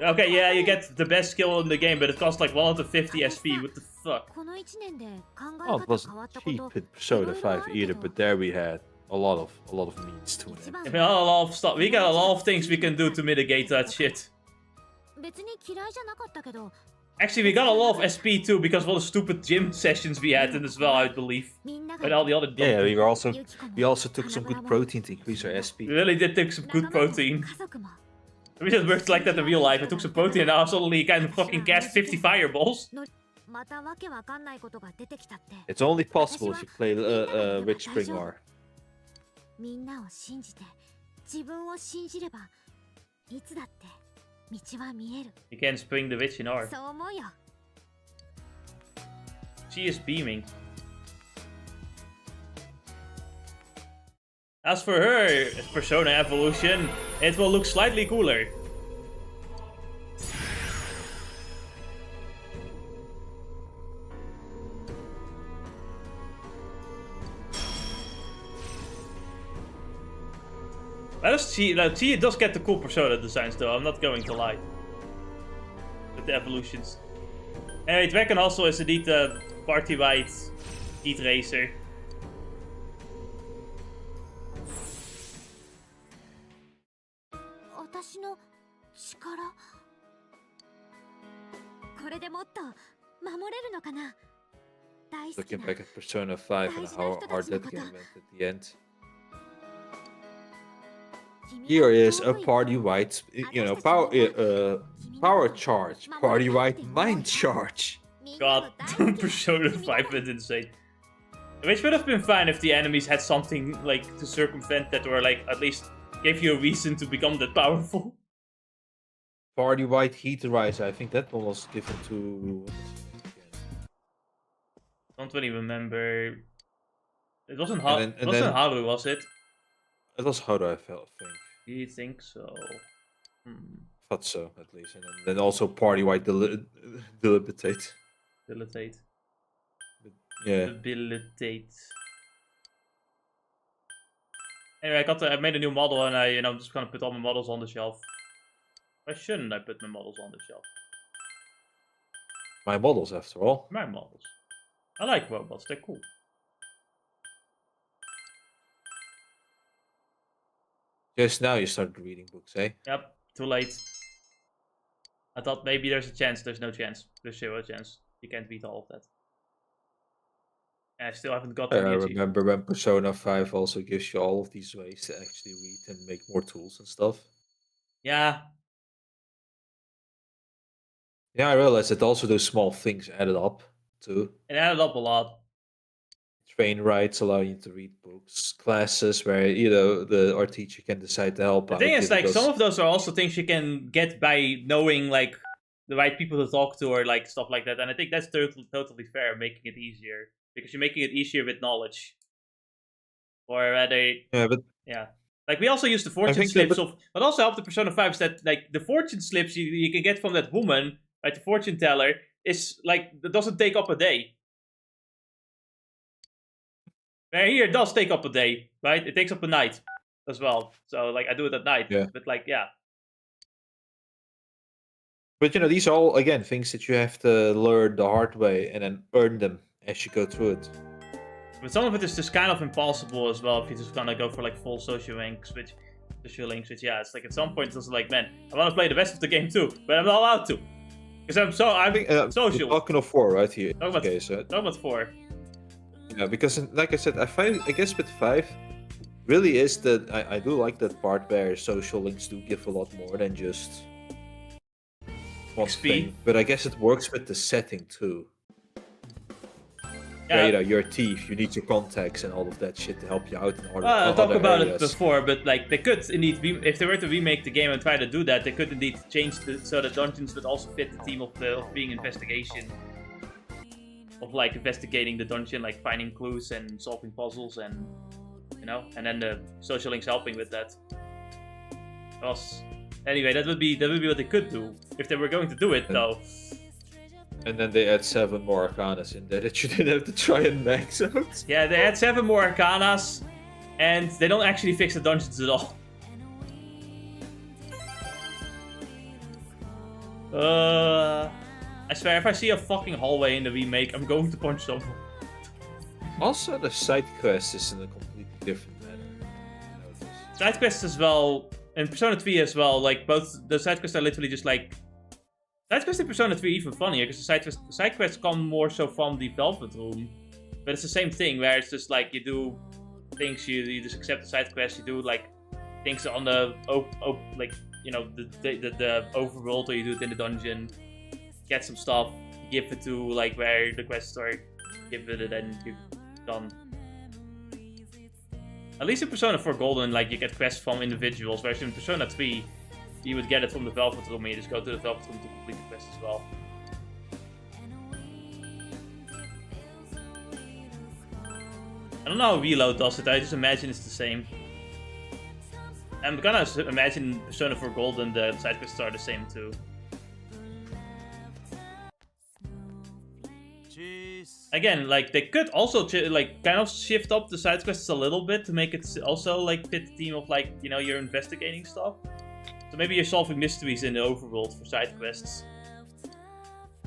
Okay, yeah, you get the best skill in the game, but it costs like 150 SP. What the fuck? Oh, it wasn't cheap in Persona 5 either, but there we had a lot of means to it. We got a lot of stuff. We got a lot of things we can do to mitigate that shit. Actually, we got a lot of SP too because of all the stupid gym sessions we had in as well, I believe. And all the other. Yeah, we also took some good protein to increase our SP. We really did take some good protein. I wish it worked like that in real life. I took some protein and now suddenly kind of fucking cast 50 fireballs. It's only possible if you play Rich Spring R. You can spring the witch in R. She is beaming. As for her Persona evolution, it will look slightly cooler. Let us see. It does get the cool Persona designs though, I'm not going to lie. With the evolutions. Anyway, Dragon also is indeed a party-wide Heat Racer. Looking back at Persona 5 and how hard that game went at the end. Here is a party white, you know, power charge, party white mind charge. God, Persona 5 is insane. Which would have been fine if the enemies had something like to circumvent that, or like at least gave you a reason to become that powerful. Party white heat riser. I think that one was given to. Don't really remember. It wasn't Haru, was it? It was Haru, I think. Do you think so? Thought so, at least. And then also party white debilitate. Debilitate. Yeah. Debilitate. Anyway, I made a new model, and I'm just gonna put all my models on the shelf. Why shouldn't I put my models on the shelf? My models, after all. My models. I like robots, they're cool. Just now you started reading books, eh? Yep, too late. I thought maybe there's a chance, there's no chance. There's zero chance. You can't beat all of that. And I still haven't got I any remember when Persona 5 also gives you all of these ways to actually read and make more tools and stuff. Yeah. Yeah, I realized that also those small things added up, too. It added up a lot. Train rides allow you to read books. Classes where, you know, our teacher can decide to help The out. thing is, like, because- some of those are also things you can get by knowing, like, the right people to talk to or, like, stuff like that. And I think that's totally fair, making it easier. Because you're making it easier with knowledge. Or rather... Yeah, but... Yeah. Like, we also use the fortune slips of... What also helped the Persona 5 is that, like, the fortune slips you can get from that woman, right, the fortune teller, is, like, it doesn't take up a day. Where here, it does take up a day, right? It takes up a night as well. So, like, I do it at night. Yeah. But, like, yeah. But, you know, these are all, again, things that you have to learn the hard way and then earn them as you go through it. But some of it is just kind of impossible as well if you're just gonna go for, like, full social links, which, yeah, it's like, at some point, it's also like, man, I want to play the rest of the game too, but I'm not allowed to. Because I'm social. We're talking of 4, right, here. Talk about 4. Yeah, because like I said, I guess with 5 really is that I do like that part where social links do give a lot more than just one thing. But I guess it works with the setting too. Yeah. Where, you know, you're a thief, you need your contacts and all of that shit to help you out in order. I talked about it before, but like they could indeed, if they were to remake the game and try to do that, they could indeed change so the dungeons would also fit the theme of being investigation. Of like investigating the dungeon, like finding clues and solving puzzles, and you know, and then the social links helping with that. Anyway, that would be what they could do if they were going to do it, though. And then they add 7 more arcanas in there that you didn't have to try and max out. Yeah, they add 7 more arcanas, and they don't actually fix the dungeons at all. I swear, if I see a fucking hallway in the remake, I'm going to punch someone. Also, the side quest is in a completely different manner. Side quests as well, and Persona 3 as well, like, both the side quests are literally just like... Side quests in Persona 3 even funnier, because the side quests come more so from the Velvet Room. But it's the same thing, where it's just like, you do things, you just accept the side quests, you do, like, things on the, like, you know, the overworld, or you do it in the dungeon. Get some stuff, give it to like where the quests are, give it, and then you're done. At least in Persona 4 Golden, like you get quests from individuals, whereas in Persona 3, you would get it from the Velvet Room, and you just go to the Velvet Room to complete the quest as well. I don't know how Reload does it, I just imagine it's the same. I'm gonna imagine Persona 4 Golden, the side quests are the same too. Again, like, they could also, like, kind of shift up the side quests a little bit to make it also, like, fit the theme of, like, you know, you're investigating stuff. So maybe you're solving mysteries in the overworld for side quests.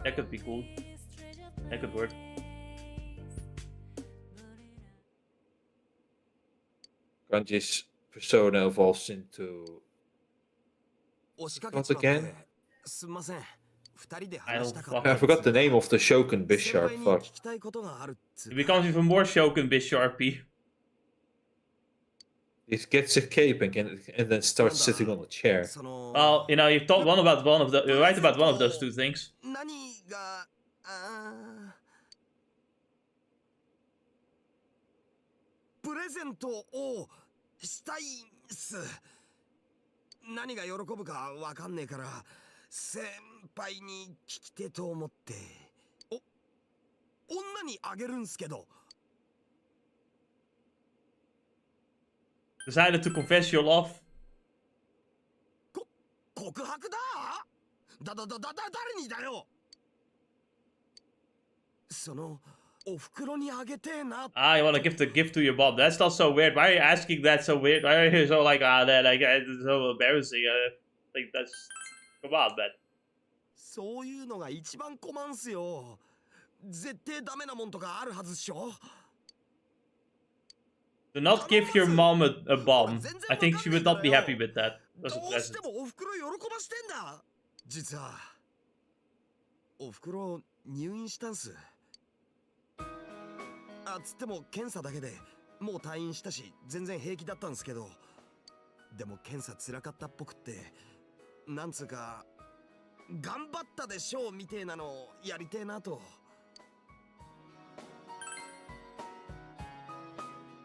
That could be cool. That could work. Kanji's persona evolves into... What again? I forgot the name of the Shogun Bishop. Fuck. It becomes even more Shogun Bisharpy. He gets a cape and then starts sitting on a chair. Well, you know, you've talked you're right about one of those two things. 何がプレゼントをしたいんす。何が喜ぶかわかんねえから先輩に聞きてと思って。女にあげるんすけど。Decided to confess your love. 告白だ。誰にだよ。そのお袋にあげてえな。Ah, you want to give the gift to your mom? That's not so weird. Why are you asking that so weird? Why are you so like it's so embarrassing? Like that's come on, man. そういうのが一番困んすよ。絶対ダメなもんとかあるはずっしょ。Do not give your mom a bomb. I think she would not be happy with that. どうしてもお袋喜ばしてんだ。実はお袋入院したんす。つっても検査だけでもう退院したし全然平気だったんすけど、でも検査辛かったっぽくって、なんつうか頑張ったでしょうみてえなのやりてえなと。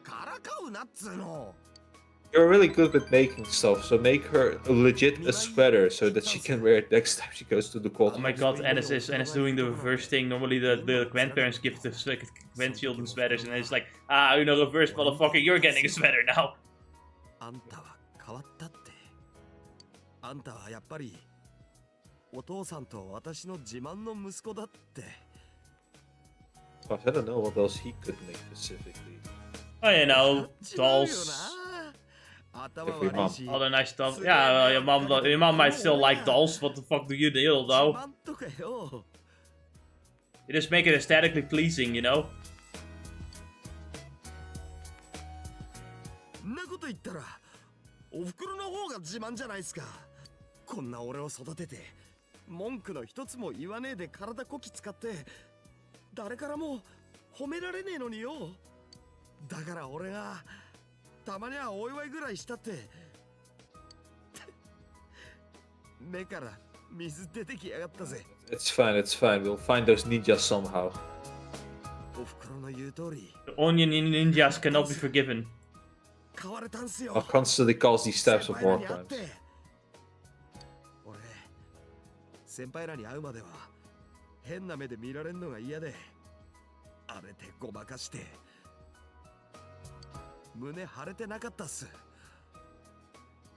からかうなっつうの。You're really good with making stuff, so make her legit a sweater so that she can wear it next time she goes to the cold. Oh my god, Ennis is doing the reverse thing. Normally the grandparents give the grandchildren sweaters, and it's like, you know, reverse motherfucker, you're getting a sweater now. あんたは変わったって。あんたはやっぱりお父さんと私の自慢の息子だって。I don't know what else he could make specifically. Oh, you know, dolls. Other nice stuff. Yeah, well, your mom might still like dolls. What the fuck do you deal, though? You just make it aesthetically pleasing, you know? んなこと言ったらお袋の方が自慢じゃないですか。こんな俺を育てて文句の一つも言わねえで体こき使って誰からも褒められねえのによ。だから俺がたまにはお祝いぐらいしたって目から水出てきやがったぜ。 It's fine, it's fine. We'll find those ninjas somehow. お袋の言う通り The onion ninjas cannot be forgiven. 変われたんすよ。 I'll constantly cause these types of war crimes. 俺先輩らに会うまでは変な目で見られんのが嫌で荒れてごまかして胸腫れてなかったっす。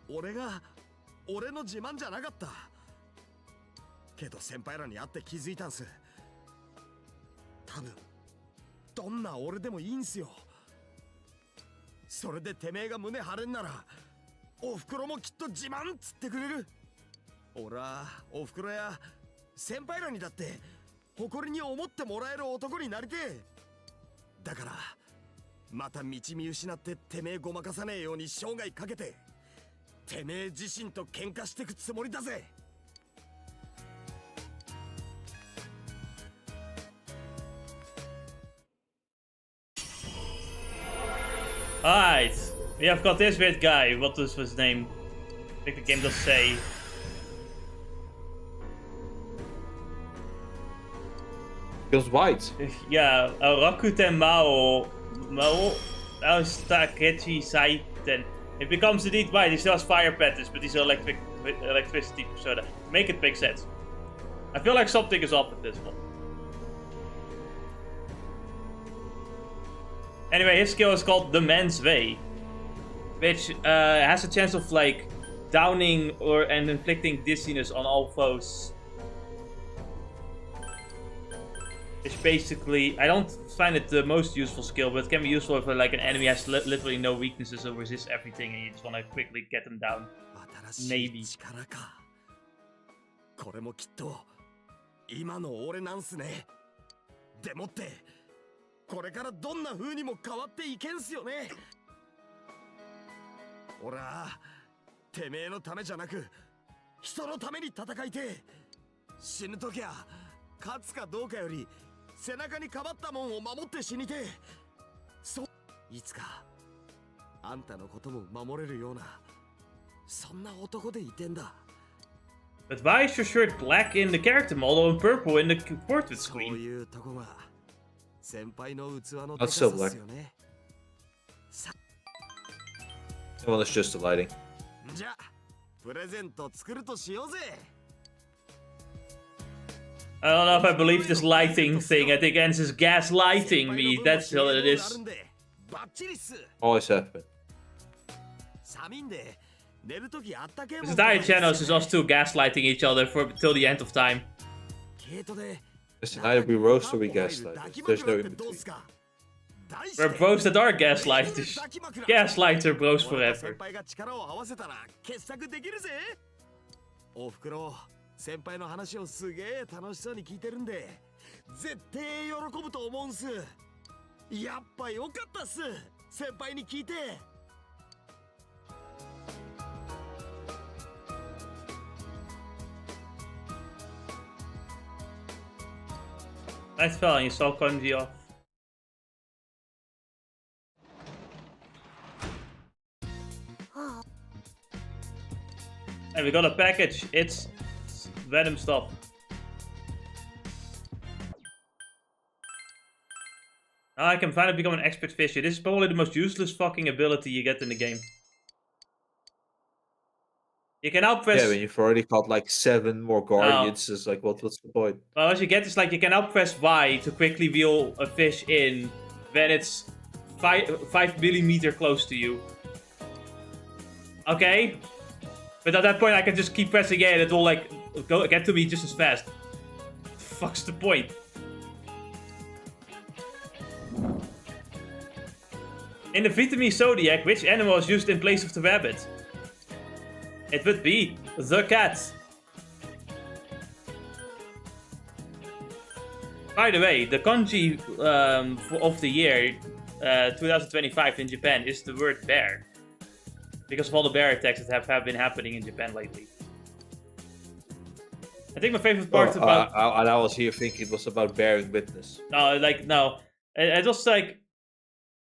俺の自慢じゃなかった。けど先輩らに会って気づいたんす。多分どんな俺でもいいんすよ。それでてめえが胸張れんならお袋もきっと自慢っつってくれる。俺はお袋や先輩らにだって誇りに思ってもらえる男になりてえ。だからまた道見失っててめえごまかさねえように生涯かけててめえ自身と喧嘩してくつもりだぜ。Alright, we have got this weird guy. What was his name? I think the game does say. Feels white. Yeah, Rakuten Mao Adachi Saiten. It becomes indeed white. He still has fire patterns, but he's an electricity persona. Make it make sense. I feel like something is up with this one. Anyway, his skill is called the Man's Way, which has a chance of like downing and inflicting dizziness on all foes. Which basically, I don't find it the most useful skill, but it can be useful if like an enemy has literally no weaknesses or resists everything and you just want to quickly get them down. Maybe. これもきっと今の俺なんすね。でもってこれからどんな風にも変わっていけんすよね。俺はてめえのためじゃなく人のために戦いて死ぬときゃ勝つかどうかより背中にかばったもんを守って死にてそういつかあんたのことも守れるようなそんな男でいてんだ。 But why is your shirt black in the character model and purple in the portrait そう screen? いうとこが先輩の器の Not でかさ so っ black. すよね。 Well, it's just the lighting. じゃあプレゼント作るとしようぜ。 I don't know if I believe this lighting thing. I think Ens is gaslighting me. That's what it is. バッチリっす。 Always have been. 寒いんで寝るときあったけえも This ん entire channel is just us two gaslighting each other for till the end of time. 毛糸で Listen, either we roast or we gaslight. There's no in between. We're bros that are gaslighters. Gaslighter bros 先 forever. 輩が力を合わせたら傑作できるぜ。おふくろ先輩の話をすげえ楽しそうに聞いてるんで絶対喜ぶと思うんす。やっぱよかったっす先輩に聞いて。 Nice spelling, you saw kanji off. And we got a package. It's Venom stuff. Now I can finally become an expert fisher. This is probably the most useless fucking ability you get in the game. You can now press... Yeah, when you've already caught like 7 more guardians, it's like, what's the point? Well, what you get is like you can now press Y to quickly reel a fish in when it's 5 millimeter close to you. Okay? But at that point I can just keep pressing A and it will like get to me just as fast. What the fuck's the point? In the Vitamin Zodiac, which animal is used in place of the rabbit? It would be the cat. By the way, the kanji of the year 2025 in Japan is the word bear. Because of all the bear attacks that have been happening in Japan lately. I think my favorite part about... And I was here thinking it was about bearing witness. No, like, no. It was like...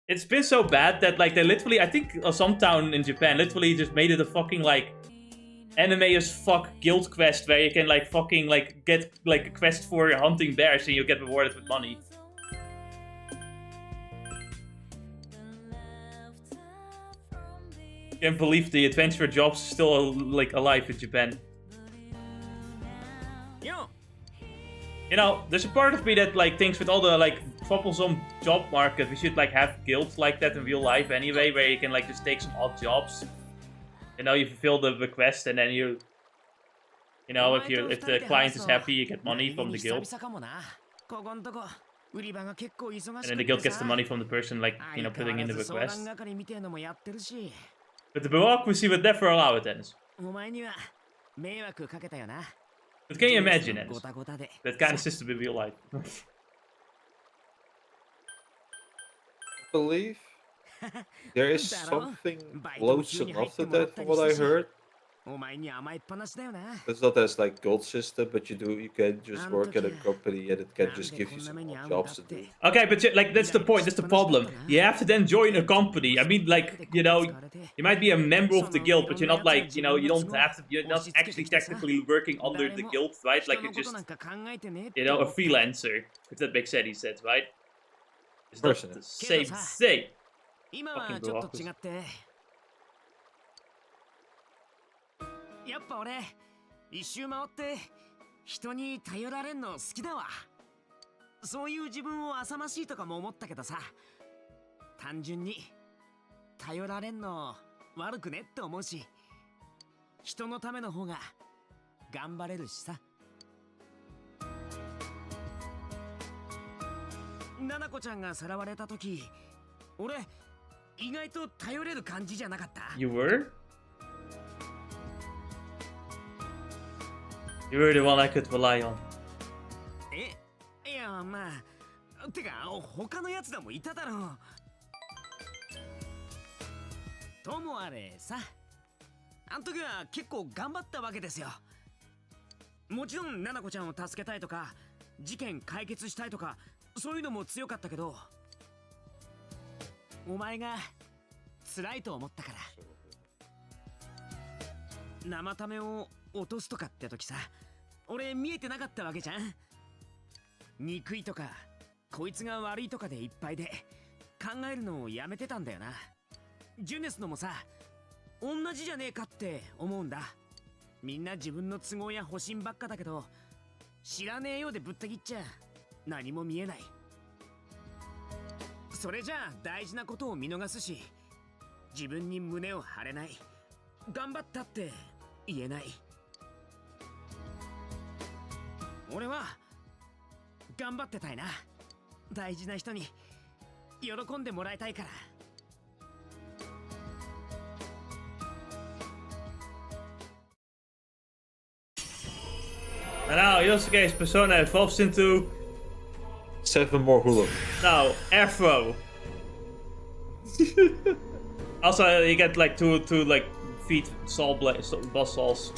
It's been so bad that, like, they literally... I think some town in Japan literally just made it a fucking, like... anime as fuck guild quest where you can, like, fucking, like, get, like, a quest for hunting bears and you get rewarded with money. Can't believe the adventurer jobs are still, like, alive in Japan. You know, there's a part of me that, like, thinks with all the, like, troublesome job market, we should, like, have guilds like that in real life anyway, where you can, like, just take some odd jobs. You know, you fulfill the request and then you know, if the client is happy, you get money from the guild. And then the guild gets the money from the person, like, you know, putting in the request. But the bureaucracy would never allow it, Dennis. But can you imagine, Dennis? That kind of system in real life. I believe there is something close enough to that from what I heard. It's not as like gold system, but you can just work at a company and it can just give you some odd jobs to do. Okay, but like that's the point, that's the problem. You have to then join a company. I mean, like, you know, you might be a member of the guild, but you're not like, you know, you're not actually technically working under the guild, right? Like you're just, you know, a freelancer, if that makes any sense, right? It's not the same thing. Fucking bureaucracy. やっぱ俺一周回って人に頼られんの好きだわ。そういう自分を浅ましいとかも思ったけどさ、単純に頼られんの悪くねって思うし、人のための方が頑張れるしさ。ななこちゃんがさらわれた時、俺意外と頼れる感じじゃなかった。You were? You were the one I could rely on. いや、まあ、てか他のやつらもいただろう。ともあれさ、あん時は結構頑張ったわけですよ。もちろんななこちゃんを助けたいとか、事件解決したいとか、そういうのも強かったけど、お前が辛いと思ったから。生ためを落とすとかって時さ、俺見えてなかったわけじゃん。憎いとかこいつが悪いとかでいっぱいで考えるのをやめてたんだよな。ジュネスのもさ、同じじゃねえかって思うんだ。みんな自分の都合や保身ばっかだけど、知らねえようでぶった切っちゃ何も見えない。それじゃあ大事なことを見逃すし、自分に胸を張れない、頑張ったって言えない。俺は頑張ってたいな。大事な人に喜んでもらいたいから。And now Yosuke's persona evolves into 7 more hula. now Afro. Also, you get like two like feet saw blades, boss saws.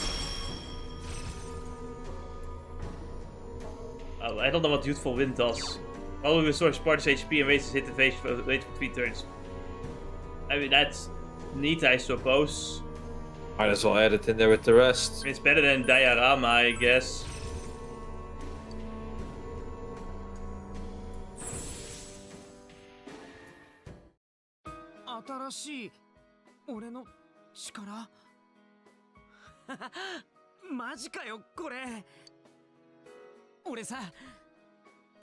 Oh, I don't know what Youthful Wind does. Probably restores Sparta's HP and raises hit evasion for 3 turns. I mean, that's neat, I suppose. Might as well add it in there with the rest. It's better than Diorama, I guess. 新しい俺の力マジかよこれ。俺さ、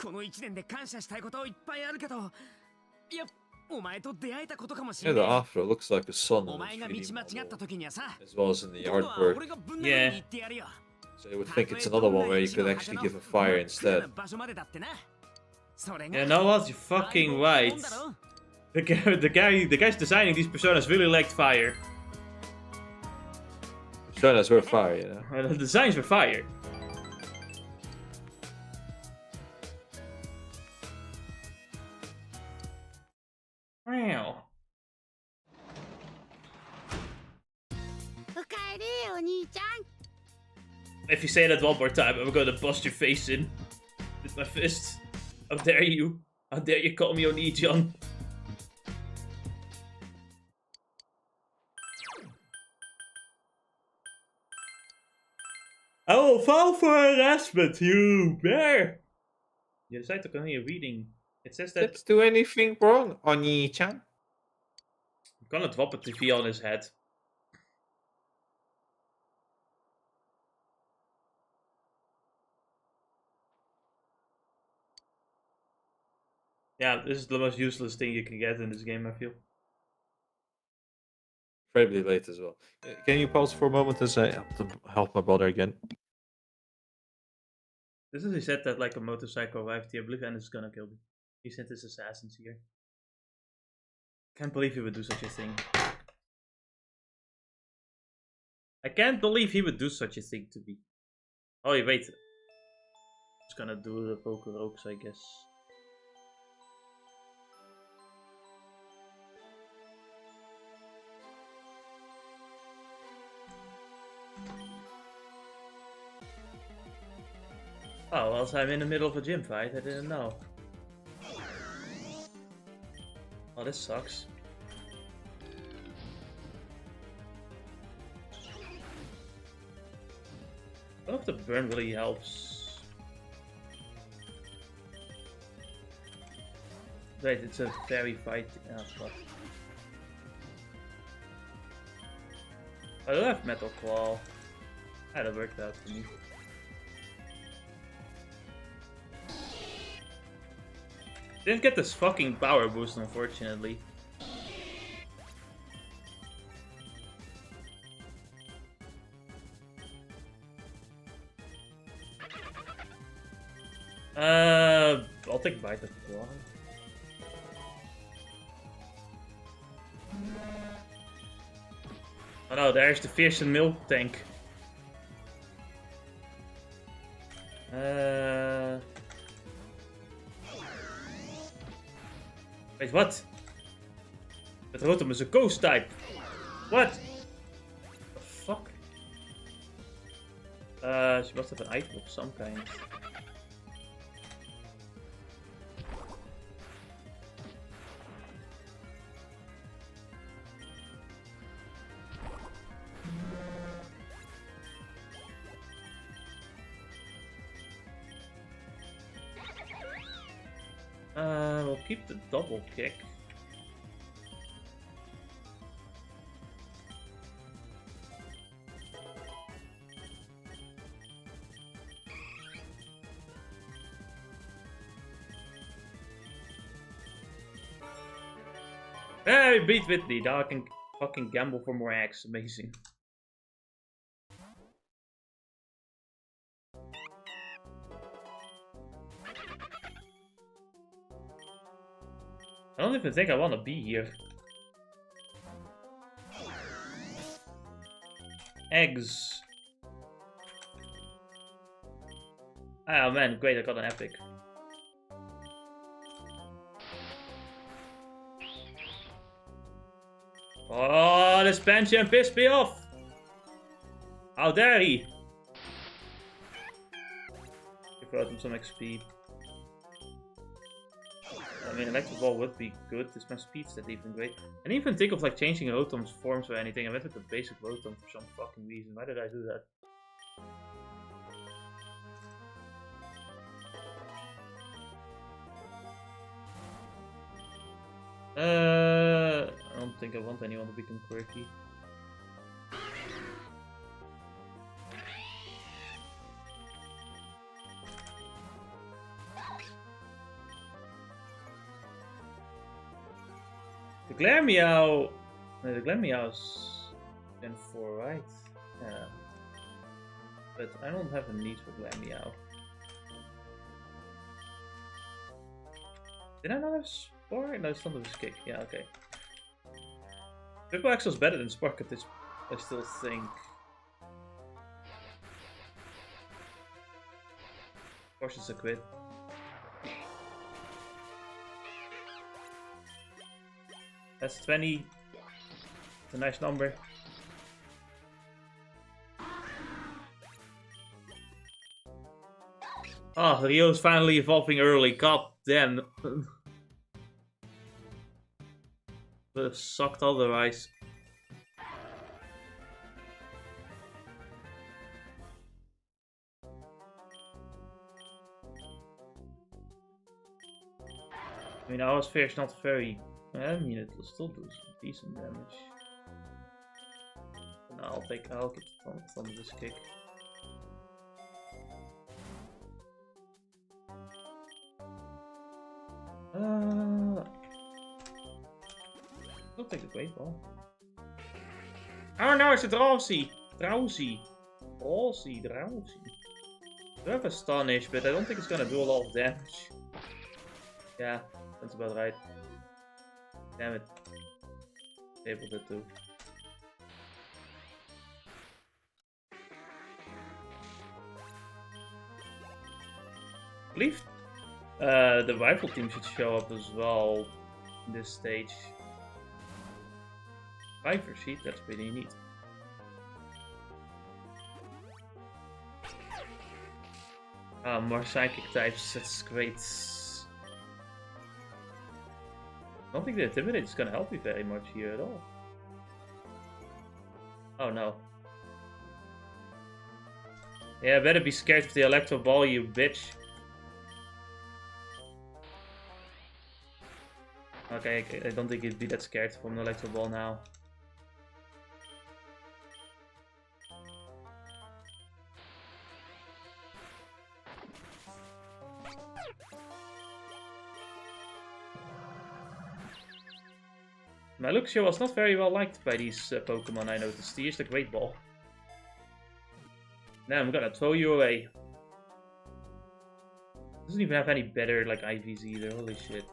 この1年で感謝したいこといっぱいあるけど、いや、お前と出会えたことかもしれ Yeah, ない。 the afro looks like a sun お on 前 the が道 3D 間違った model, 時にはさ、 as well as in the 今度は artwork. 俺がぶん殴りに行ってやるよ。 So you would think it's another one where you could actually give a fire instead. You know what? You're fucking right. The guys designing these personas really liked fire. Personas were fire, you know. The designs were fire. Wow. おかえりお兄ちゃん。 If you say that one more time, I'm gonna bust your face in with my fist. How dare you? How dare you call me Oni-chan? I will file for harassment, you bear! You decide to continue reading. It says that Let's do anything wrong, Oni-chan. I'm gonna drop a TV on his head. Yeah, this is the most useless thing you can get in this game, I feel. Incredibly late as well. Can you pause for a moment as I help my brother again? This is he said that like a motorcycle arrived here, I believe, and is gonna kill me. He sent his assassins here. Can't believe he would do such a thing. I can't believe he would do such a thing to me. Oh, wait. Just gonna do the poker oaks, I guess. Oh, well, I'm in the middle of a gym fight. I didn't know. Oh, this sucks. I don't know if the burn really helps. Wait, it's a fairy fight. Oh, fuck. I don't have Metal Claw. That worked out for me. Didn't get this fucking power boost, unfortunately. I'll take Bite of the Claw. Oh no, there's the fearsome milk tank. Wait, what? Het Rotom is a ghost type. What? The fuck? She must have an item of some kind. We'll keep the double kick. Hey, beat Whitney. Now I can fucking gamble for more eggs. Amazing. I don't even think I want to be here. Eggs. Oh man, great, I got an epic. Oh, this Pancham pissed me off! How dare he! Give him some XP. I mean, electric ball would be good. Is my speed stat even great? I didn't even think of like changing Rotom's forms or anything. I went with the basic Rotom for some fucking reason. Why did I do that? I don't think I want anyone to become quirky. The Glare Meow. No, the Glare Meow's Gen 4, right? Yeah. But I don't have a need for Glare Meow. Did I not have Spark? No, it's not a kick. Yeah, okay. Triple Axel's better than Spark at this, I still think. Of course it's a quit. That's 20. It's a nice number. Oh, Rio's finally evolving early. God damn. Would have sucked otherwise. I mean, our sphere is not very. I mean, it will still do some decent damage. No, I'll get some of this kick. I'll take the great ball. Oh no, it's a drowsy. Drowsy. Drowsy. I have Astonish, but I don't think it's gonna do a lot of damage. Yeah, that's about right. Damn it. Able to do. I believe the rifle team should show up as well in this stage. Viper sheet, that's pretty neat. More psychic types, that's great. I don't think the Intimidate is gonna help you very much here at all. Oh no. Yeah, better be scared of the Electro Ball, you bitch. Okay, I don't think he'd be that scared from the Electro Ball now. My Luxio was not very well liked by these Pokemon, I noticed. He used a Great Ball. Now I'm gonna throw you away. Doesn't even have any better like IVs either, holy shit.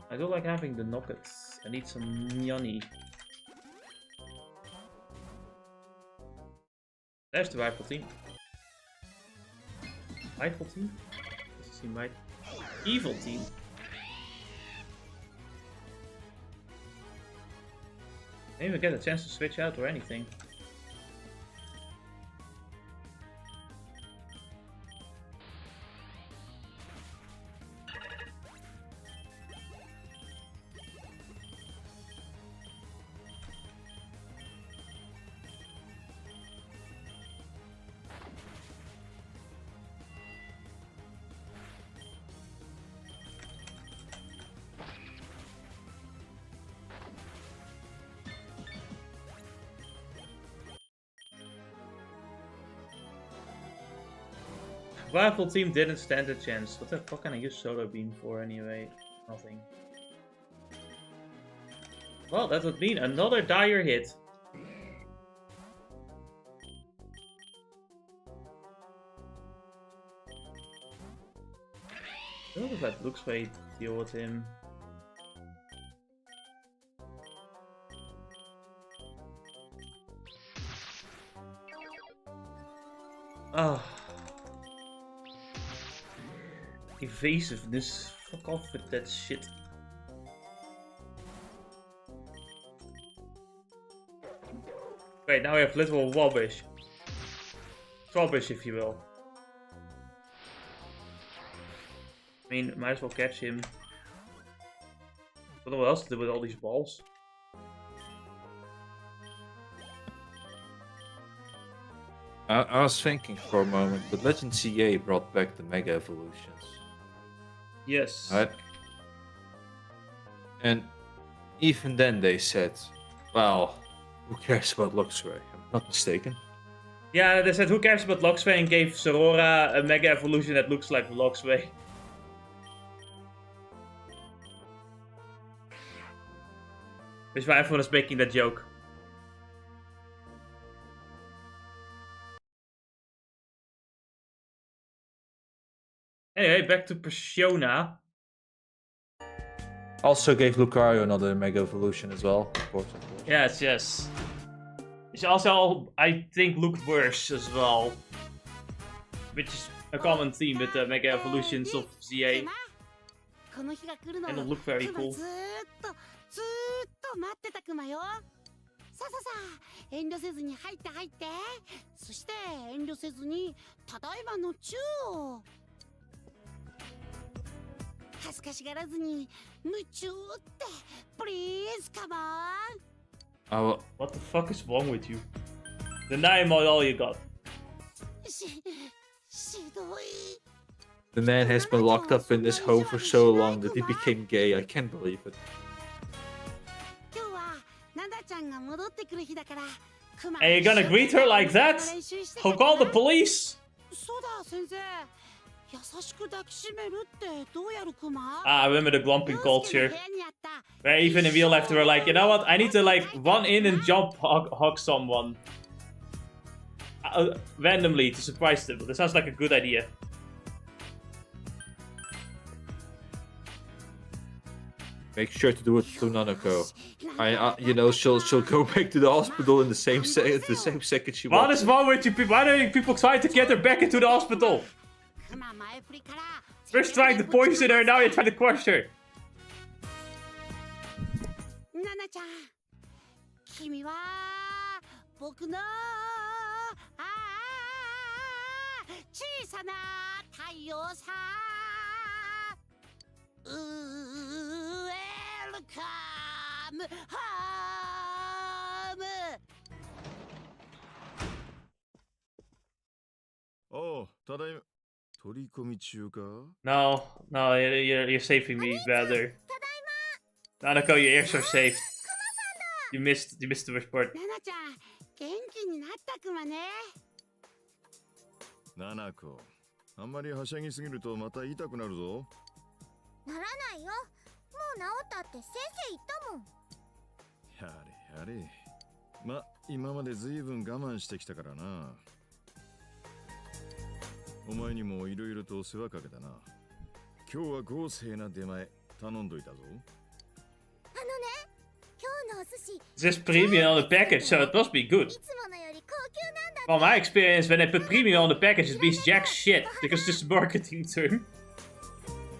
I don't like having the Knockets. I need some money. There's the rifle team. Rifle team? Doesn't seem right. Evil team. I didn't even get a chance to switch out or anything. Rival team didn't stand a chance. What the fuck can I use Solar Beam for anyway? Nothing. Well, that would mean another dire hit. I'll just let Luxray deal with him. Ah. Evasiveness. Fuck off with that shit. Wait, now we have little Wobbish. Trobbish, if you will. I mean, might as well catch him. I don't know what else to do with all these balls. I was thinking for a moment, but Legend CA brought back the Mega Evolutions. Yes. Right? And even then they said, well, who cares about Luxray? I'm not mistaken. Yeah, they said who cares about Luxray and gave Sorora a Mega Evolution that looks like Luxray. Which is why everyone is making that joke. Anyway, back to Persona. Also gave Lucario another Mega Evolution as well, of course. Yes, yes. Which also, I think, looked worse as well. Which is a common theme with the Mega Evolutions of ZA. And it looked very cool. ずーっと待ってたクマよ。さあさあさあ、遠慮せずに入って入って。そして遠慮せずにただいまのチューを。恥ずかしがらずに夢中って。Please come on. What the fuck is wrong with you? Deny him all you got. The man has been locked up in this home for so long that he became gay. I can't believe it. And you're gonna greet her like that? I'll call the police! I remember the glomping culture. Where even in real life they were like, you know what, I need to like run in and jump hug someone. Randomly to surprise them. That sounds like a good idea. Make sure to do it to Nanako. You know, she'll go back to the hospital in the same second she walks. What is wrong with you people? Why are people trying to get her back into the hospital? First trying to poison her, now you're trying to crush her. Welcome home. Oh, tadaima. Torikomi中か? No, you're saving me, rather. Nanako, your ears are safe. You missed the worst part. ナナちゃん、元気になったクマね。ナナコ、あんまりはしゃぎすぎるとまた痛くなるぞ。ならないよ。もう治ったって先生言ったもん。やれやれ。ま、今までずいぶん我慢してきたからな。お前にもいろいろと世話かけたな。今日は豪勢な出前頼んどいたぞ。あのね、今日のお寿司。This premium on the package, so it must be good. From my experience, when they put premium on the package, it means jack shit because it's a marketing term.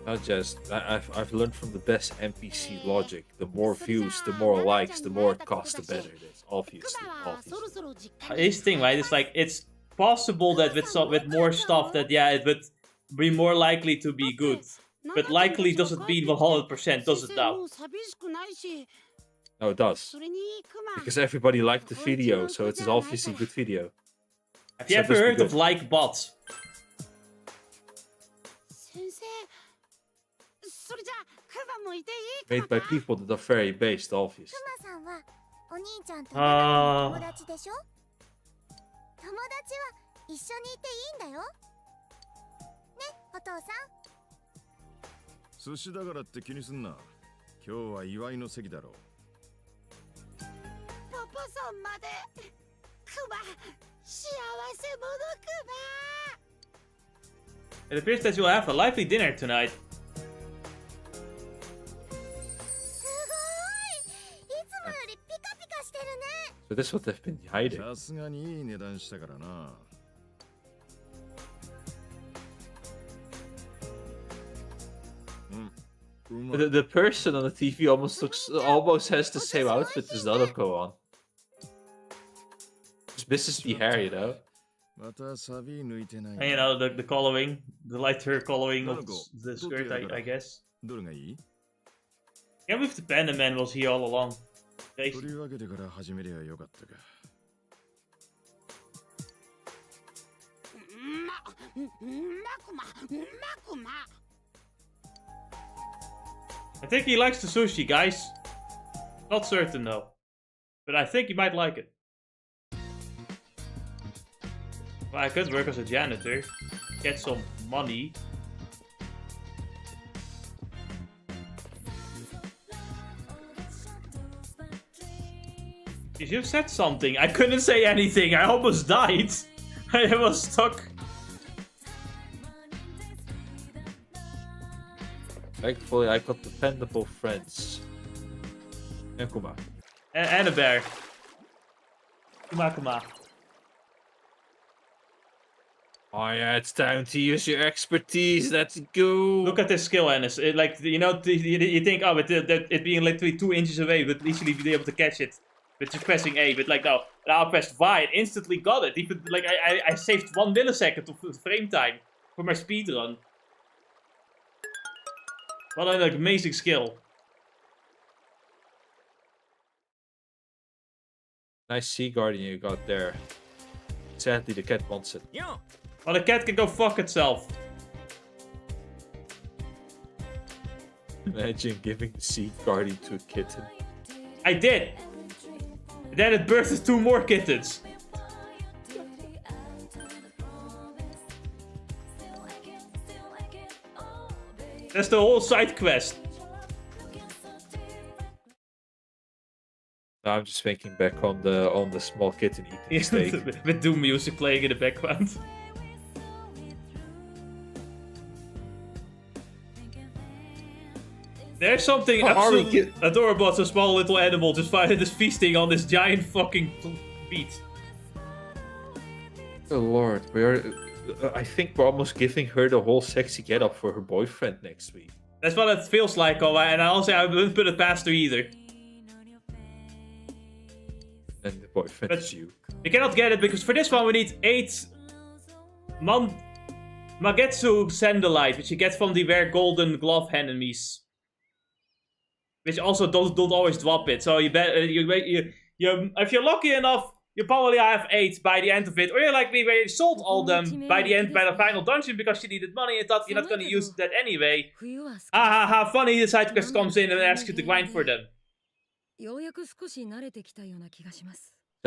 Not just. I've learned from the best NPC logic. The more views, the more likes, the more it costs, the better it is. Obviously. Here's the thing, right? It's like it's possible that with more stuff that it would be more likely to be good, but likely doesn't mean 100%, does it now? No, it does. Because everybody liked the video, so it is obviously a good video. Have you ever heard of like bots? Made by people that are very based, obviously. 寿司だからって気にすんな。今日は祝いの席だろう。パパさんまでクマ幸せ者クマ It appears that you'll have a lively dinner tonight. すごいいつもよりピカピカしてるね So this is what they've been hiding. さすがにいい値段したからな。The person on the TV almost has the same outfit as the other koan. Just misses the hair, you know. And you know, the coloring, the lighter coloring of the skirt, I guess. Can't believe the Panda Man was here all along. I think he likes the sushi, guys. Not certain though. But I think he might like it. Well, I could work as a janitor. Get some money. You should have said something. I couldn't say anything. I almost died. I was stuck. Thankfully, I got dependable friends. And Kuma. And a bear. Kuma. Oh yeah, it's time to use your expertise. Let's go. Look at this skill, Ennis. Like, you know, you think, oh, it being literally 2 inches away, would easily be able to catch it. But just pressing A. But like, no, now I pressed Y, it instantly got it. Even like, I saved 1 millisecond of frame time for my speedrun. What an like, amazing skill. Nice sea guardian you got there. Sadly, the cat wants it. Well, the cat can go fuck itself. Imagine giving the sea guardian to a kitten. I did. And then it birthed 2 more kittens. That's the whole side quest. Now I'm just thinking back on the small kitten eating steak. With Doom music playing in the background. There's something absolutely adorable as a small little animal just feasting on this giant fucking beat. Oh lord, I think we're almost giving her the whole sexy getup for her boyfriend next week. That's what it feels like, and I wouldn't put it past her either. And the boyfriend is you. We cannot get it because for this one we need 8 Magetsu Sandalite, which you get from the rare golden glove enemies. Which also don't always drop it. So you bet if you're lucky enough, you probably have 8 by the end of it. Or you're like me, where you sold all them by the final dungeon because you needed money and thought you're not gonna use that anyway. Ha funny, the side quest comes in and asks you to grind for them. So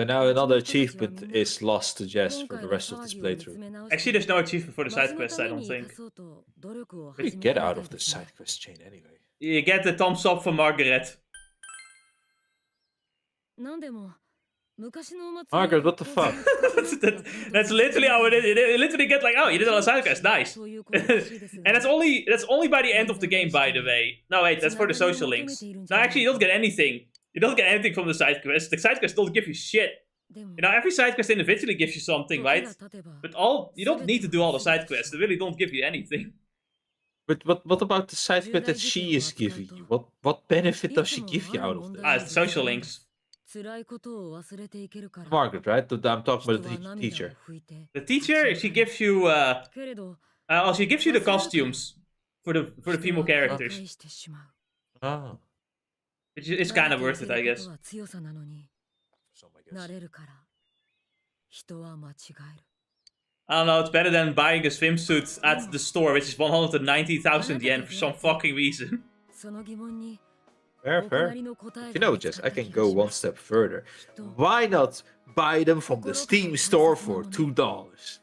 now another achievement is lost to Jess for the rest of this playthrough. Actually, there's no achievement for the side quest, I don't think. What do you get out of the side quest chain anyway? You get the thumbs up for Margaret. Margaret, what the fuck? that's literally how it is. You literally get like, oh, you did all the side quests, nice. And that's only by the end of the game, by the way. No, wait, that's for the social links. No, actually, you don't get anything. You don't get anything from the side quests. The side quests don't give you shit. You know, every side quest individually gives you something, right? But you don't need to do all the side quests. They really don't give you anything. But what about the side quest that she is giving you? What benefit does she give you out of this? It's the social links. Margaret, right? I'm talking about the teacher. The teacher, she gives you she gives you the costumes for the female characters. Oh. Which is kind of worth it, I guess. I don't know, it's better than buying a swimsuit at the store, which is 190,000 yen for some fucking reason. Fair. You know, Jess, I can go one step further. Why not buy them from the Steam store for $2?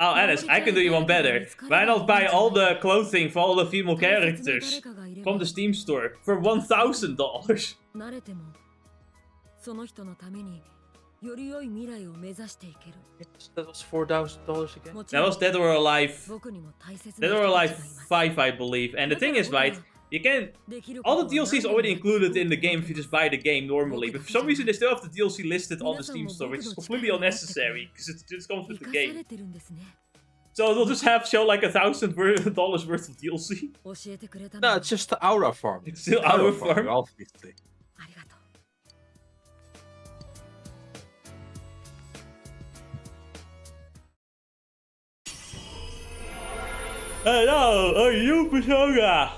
Oh, Alice, I can do you one better. Why not buy all the clothing for all the female characters from the Steam store for $1,000? 慣れてもその人のためにより良い未来を目指していける。 That was $4,000 again. That was Dead or Alive. 僕にも大切な Dead 人 or た Alive ちがいます。 5, I believe. And the thing is, right, you can... All the DLC is already included in the game if you just buy the game normally. But for some reason, they still have the DLC listed on the Steam store, which is completely unnecessary, because it just comes with the 生かさ game. れてるんですね。 So they'll just have show like $1,000 worth of DLC. 教えてくれた No, の it's just the Aura farm. It's still Aura farm. Obviously. ありがとう。 Hello, are you Persona?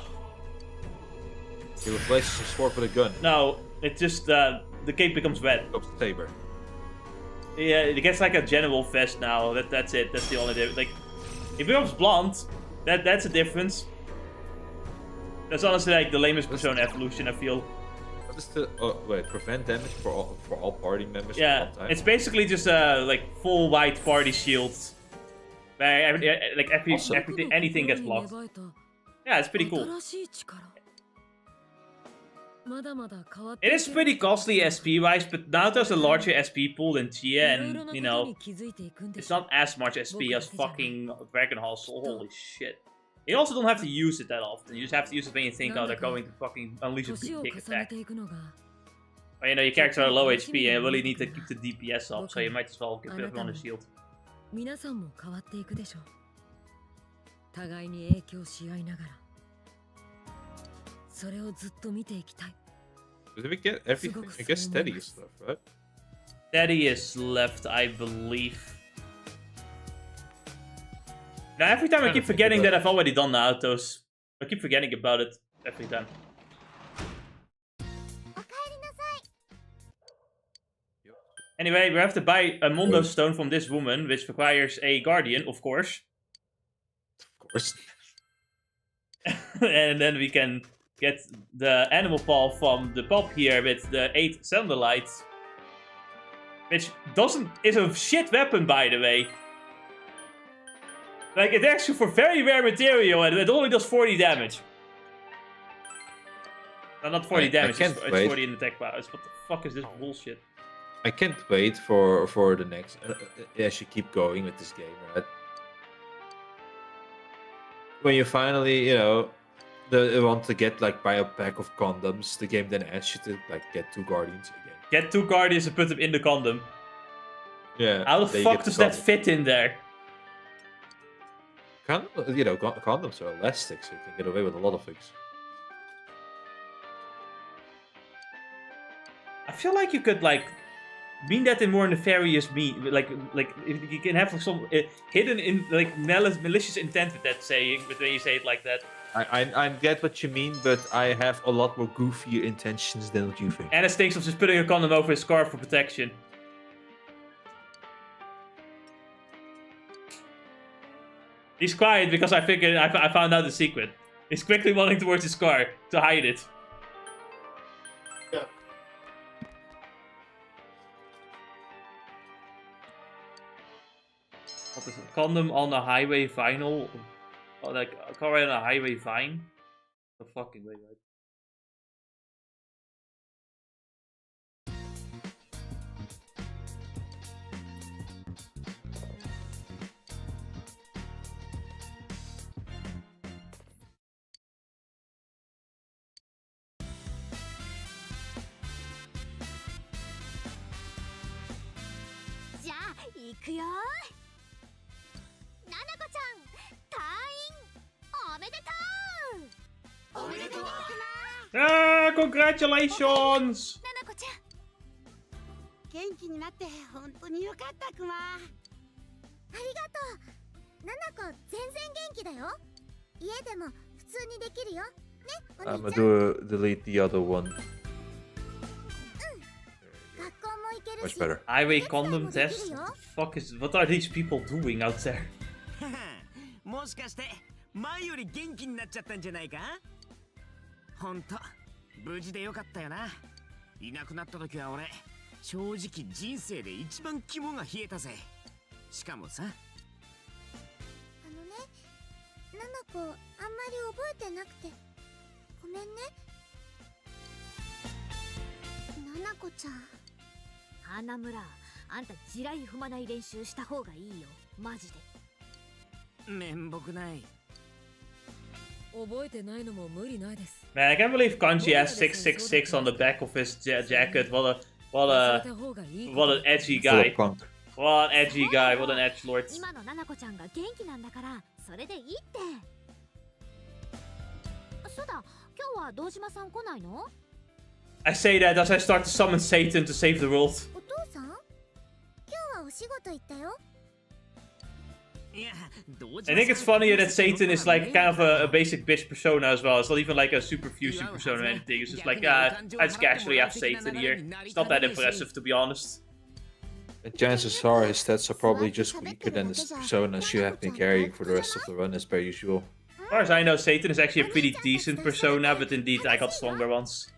He replaces his sword with a gun. No, it just, the cape becomes red. Becomes a saber. Yeah, it gets like a general vest now. That's it. That's the only difference. Like, it becomes blonde. That's a difference. That's honestly like the lamest Persona evolution, I feel. What is the prevent damage for all party members? Yeah, for all time? it's basically just like full white party shield. Where everything, anything gets blocked. Yeah, it's pretty cool. 新しい力。まだまだ変わって It is pretty costly SP-wise, but now there's a larger SP pool than Chia, and you know, it's not as much SP as fucking Dragon Hustle. Holy shit. You also don't have to use it that often. You just have to use it when you think, oh, they're going to fucking unleash a big kick attack. But you know, your characters are low HP and you really need to keep the DPS up, so you might as well give everyone a shield. 皆さんも変わっていくでしょう。互いに影響し合いながら。それをずっと見ていきたい。 Did we get everything? I guess steady is left, right? Steady is left, I believe. Now, every time I keep forgetting that I've already done the autos. I keep forgetting about it every time. Anyway, we have to buy a Mondo Stone from this woman, which requires a Guardian, of course. Of course. And then we can get the Animal Paw from the pop here with the 8 Cylinder Lights. Which is a shit weapon, by the way. Like, it's actually for very rare material, and it only does 40 damage. No, not 40 damage, it's 40 in attack powers. What the fuck is this bullshit? I can't wait for the next. As you keep going with this game, right? When you finally, you know, want to get like buy a pack of condoms, the game then asks you to like get 2 guardians again. Get 2 guardians and put them in the condom. Yeah. How the fuck does that fit in there? You know, condoms are elastic, so you can get away with a lot of things. I feel like you could like mean that in more nefarious like if you can have like, some hidden in like malicious intent with that saying, but when you say it like that. I get what you mean, but I have a lot more goofier intentions than what you think. And it thinks of just putting a condom over his scarf for protection. He's quiet because I figured I found out the secret. He's quickly running towards his car to hide it. Yeah. What is it? Condom on a highway vinyl? Oh, like a car on a highway vine? The fucking way, right? Ah, congratulations! 元気になって本当によかったクマ。ありがとう。ナナコ全然元気だよ。家でも普通にできるよ。ね、お兄ちゃん。delete the other one. 学校も行けるし。Much better. Highway condom test? What are these people doing out there? もしかして前より元気になっちゃったんじゃないか？ほんと無事でよかったよな。いなくなった時は俺正直人生で一番肝が冷えたぜ。しかもさ、子あんまり覚えてなくてごめんね。ななこちゃん。花村、あんた地雷踏まない練習した方がいいよ、マジで。面目ない。覚えてないのも無理ないです。 Man, I can't believe Kanji has 666 on the back of his jacket. What an edgy guy. What an edgy guy. What an edgelord. 今のななこちゃんが元気なんだから、それでいいって。そうだ、今日は堂島さん来ないの？ I say that as I start to summon Satan to save the world. お父さん？今日はお仕事行ったよ。I think it's funny that Satan is like kind of a basic bitch persona as well. It's not even like a super fusion persona or anything. It's just like, I just casually have Satan here. It's not that impressive, to be honest. And chances are his stats are probably just weaker than the personas you have been carrying for the rest of the run as per usual. As far as I know, Satan is actually a pretty decent persona, but indeed I got stronger ones.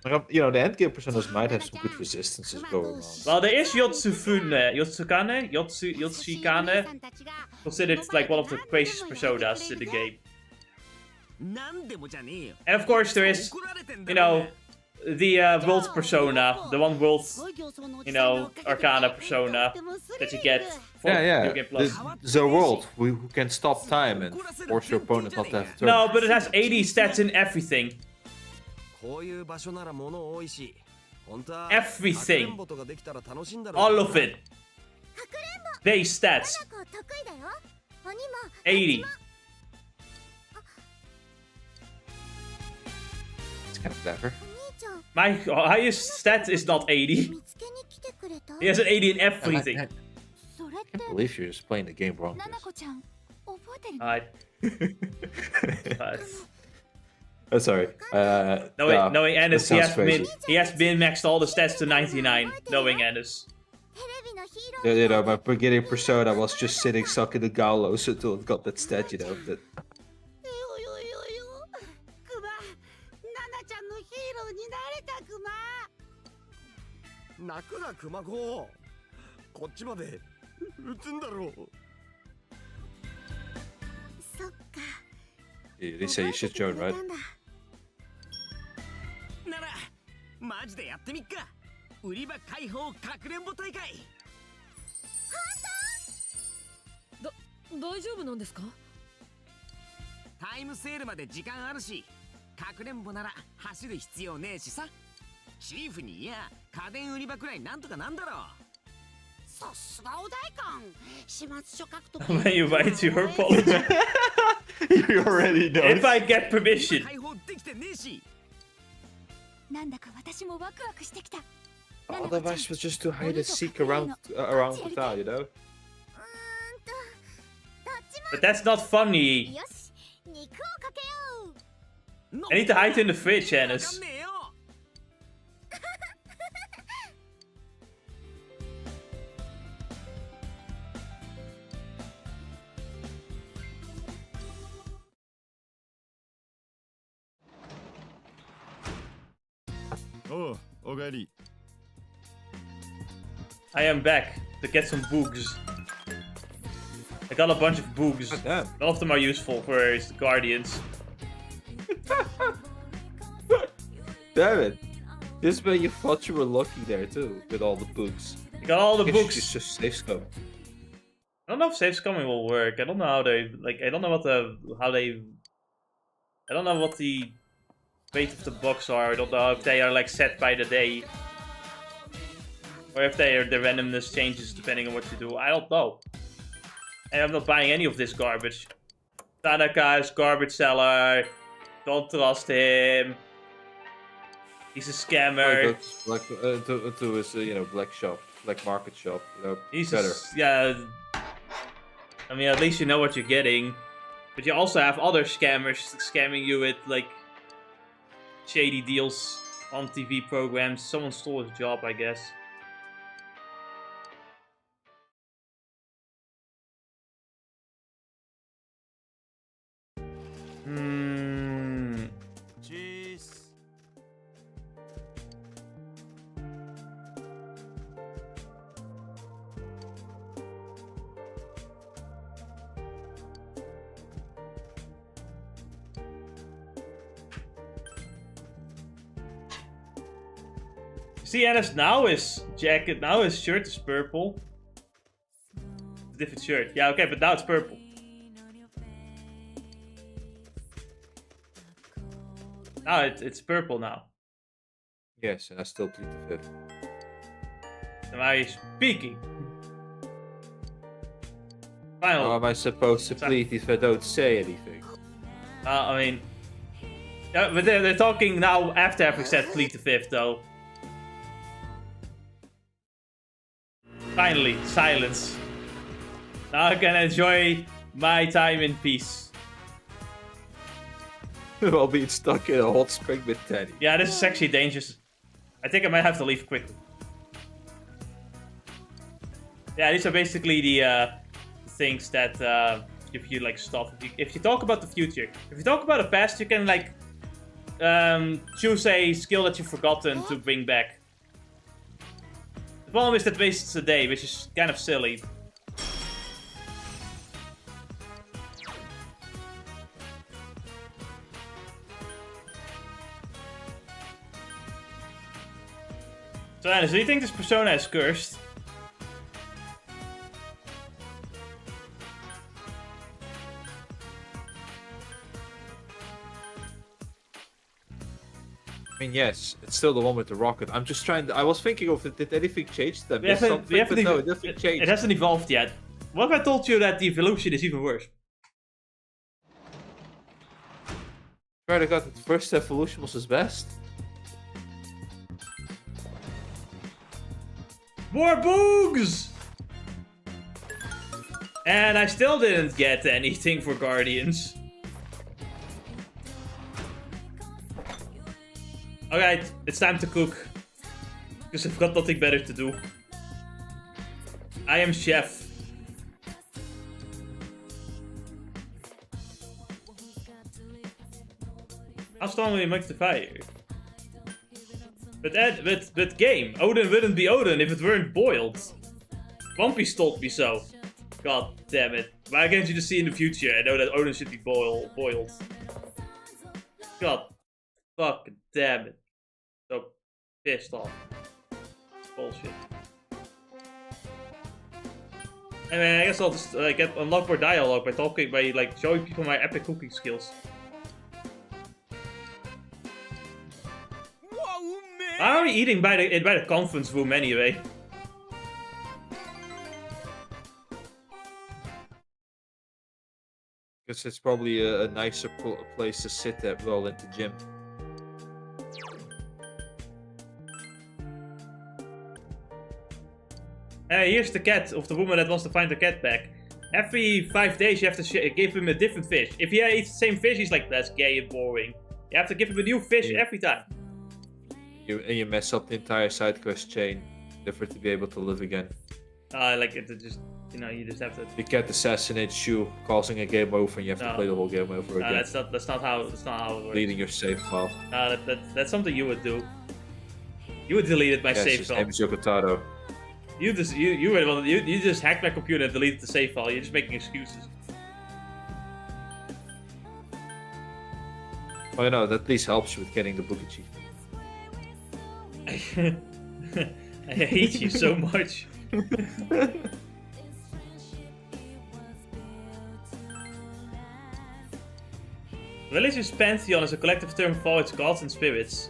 You know, the endgame personas might have some good resistances going on. Well, there is Yotsukane, Yotsushikane, considered like one of the craziest personas in the game. And of course there is, you know, the world persona, the one world, you know, arcana persona that you get for New Game Plus. The world, who can stop time and force your opponent not to have a turn. No, but it has 80 stats in everything. Everything. All of it. Base stats. 80. It's kind of clever. My highest stat is not 80. He has an 80 in everything. I can't believe you're just playing the game wrong. Alright. Oh, sorry. Knowing Ennis, he has been maxed all the stats to 99. Knowing Ennis. Yeah, you know, my beginning persona was just sitting stuck in the gallows until it got that stat, you know. That... 泣くな熊子、こっちまで撃つんだろう。そっか。They say you should join, right? ならマジでやってみっか。売り場開放かくれんぼ大会。大丈夫なんですか？タイムセールまで時間あるし、かくれんぼなら走る必要ねえしさ。チーフにいや家電売り場くらいなんとかなんだろう。さすがお代官。始末書獲得。When you write your apology. You already know. If I get permission. 開放できてねえし。なんだか私もワクワクしてきた。 Otherwise, was just to hide and seek around the town, you know. But that's not funny. I need to hide in the fridge, Ennis. Oh, already. I am back to get some books. I got a bunch of books. None of them are useful for the Guardians. Damn it. This way you thought you were lucky there too, with all the books. You got all the books. It's just safe scum. I don't know if safe scumming will work. I don't know how they I don't know what the weight of the books are. I don't know if they are like set by the day. Or if the randomness changes depending on what you do. I don't know. And I'm not buying any of this garbage. Tanaka is garbage seller. Don't trust him. He's a scammer. Like to his you know, black market shop. You know, He's better. Yeah. I mean, at least you know what you're getting. But you also have other scammers scamming you with like shady deals on TV programs. Someone stole his job, I guess. Cheese. See, and now his jacket, now his shirt is purple. It's a different shirt. Yeah, okay, but now it's purple. Now it's purple now. Yes, and I still plead the fifth. Am I speaking? Finally. How am I supposed to plead if I don't say anything? I mean... Yeah, but they're talking now after having said plead the fifth, though. Finally, silence. Now I can enjoy my time in peace. While being stuck in a hot spring with Teddy. Yeah, this is actually dangerous. I think I might have to leave quickly. Yeah, these are basically the things that if you like stop. If you talk about the future, if you talk about the past, you can like choose a skill that you've forgotten to bring back. The problem is that wastes a day, which is kind of silly. So, Anna, do you think this persona is cursed? I mean, yes, it's still the one with the rocket. I'm just trying to... I was thinking of it. Did anything change to them? No, nothing changed. It hasn't evolved yet. What if I told you that the evolution is even worse? Swear to God, the first evolution was his best. More boogs! And I still didn't get anything for Guardians. Alright, it's time to cook. Because I've got nothing better to do. I am chef. How strong will you make the fire? But game, Odin wouldn't be Odin if it weren't boiled. Bumpy told me so. God damn it. Why can't you just see in the future? I know that Odin should be boiled. God fucking damn it. So pissed off. Bullshit. Anyway, I guess I'll just get unlock more dialogue by showing people my epic cooking skills. I'm already eating by the conference room anyway. Because it's probably a nicer place to sit at rather than the gym. Here's the cat of the woman that wants to find the cat back. Every 5 days you have to give him a different fish. If he eats the same fish, he's like, that's gay and boring. You have to give him a new fish every time. You mess up the entire side quest chain, for it to be able to live again. Like it just, you just have to. The cat assassinates you, causing a game over, and you have to play the whole game over again. That's not how it works. Deleting your save file. That's something you would do. You would delete my save file. Same as Yokotaro. You just hacked my computer and deleted the save file. You're just making excuses. Well, that at least helps you with getting the book achievement. I hate you so much. Religious pantheon is a collective term for its gods and spirits.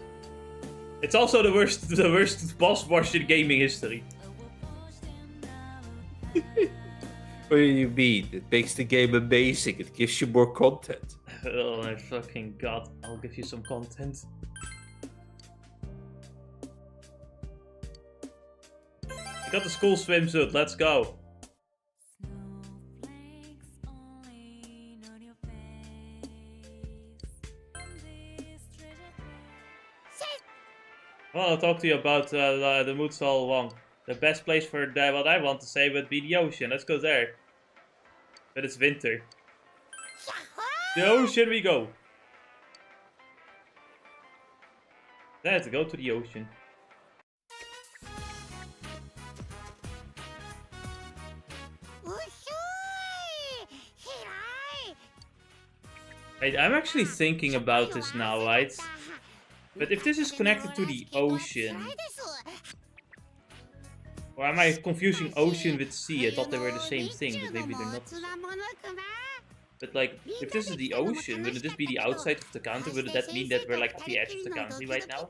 It's also the worst boss rush in gaming history. What do you mean? It makes the game amazing. It gives you more content. Oh my fucking god! I'll give you some content. You got the school swimsuit. Let's go. Well, I'll talk to you about the moods all along. The best place for what I want to say would be the ocean. Let's go there. But it's winter. The ocean we go. Let's go to the ocean. Hey, I'm actually thinking about this now, right? But if this is connected to the ocean, Or am I confusing ocean with sea? I thought they were the same thing, but maybe they're not. But like, if this is the ocean, wouldn't this be the outside of the country? Wouldn't that mean that we're like at the edge of the country right now?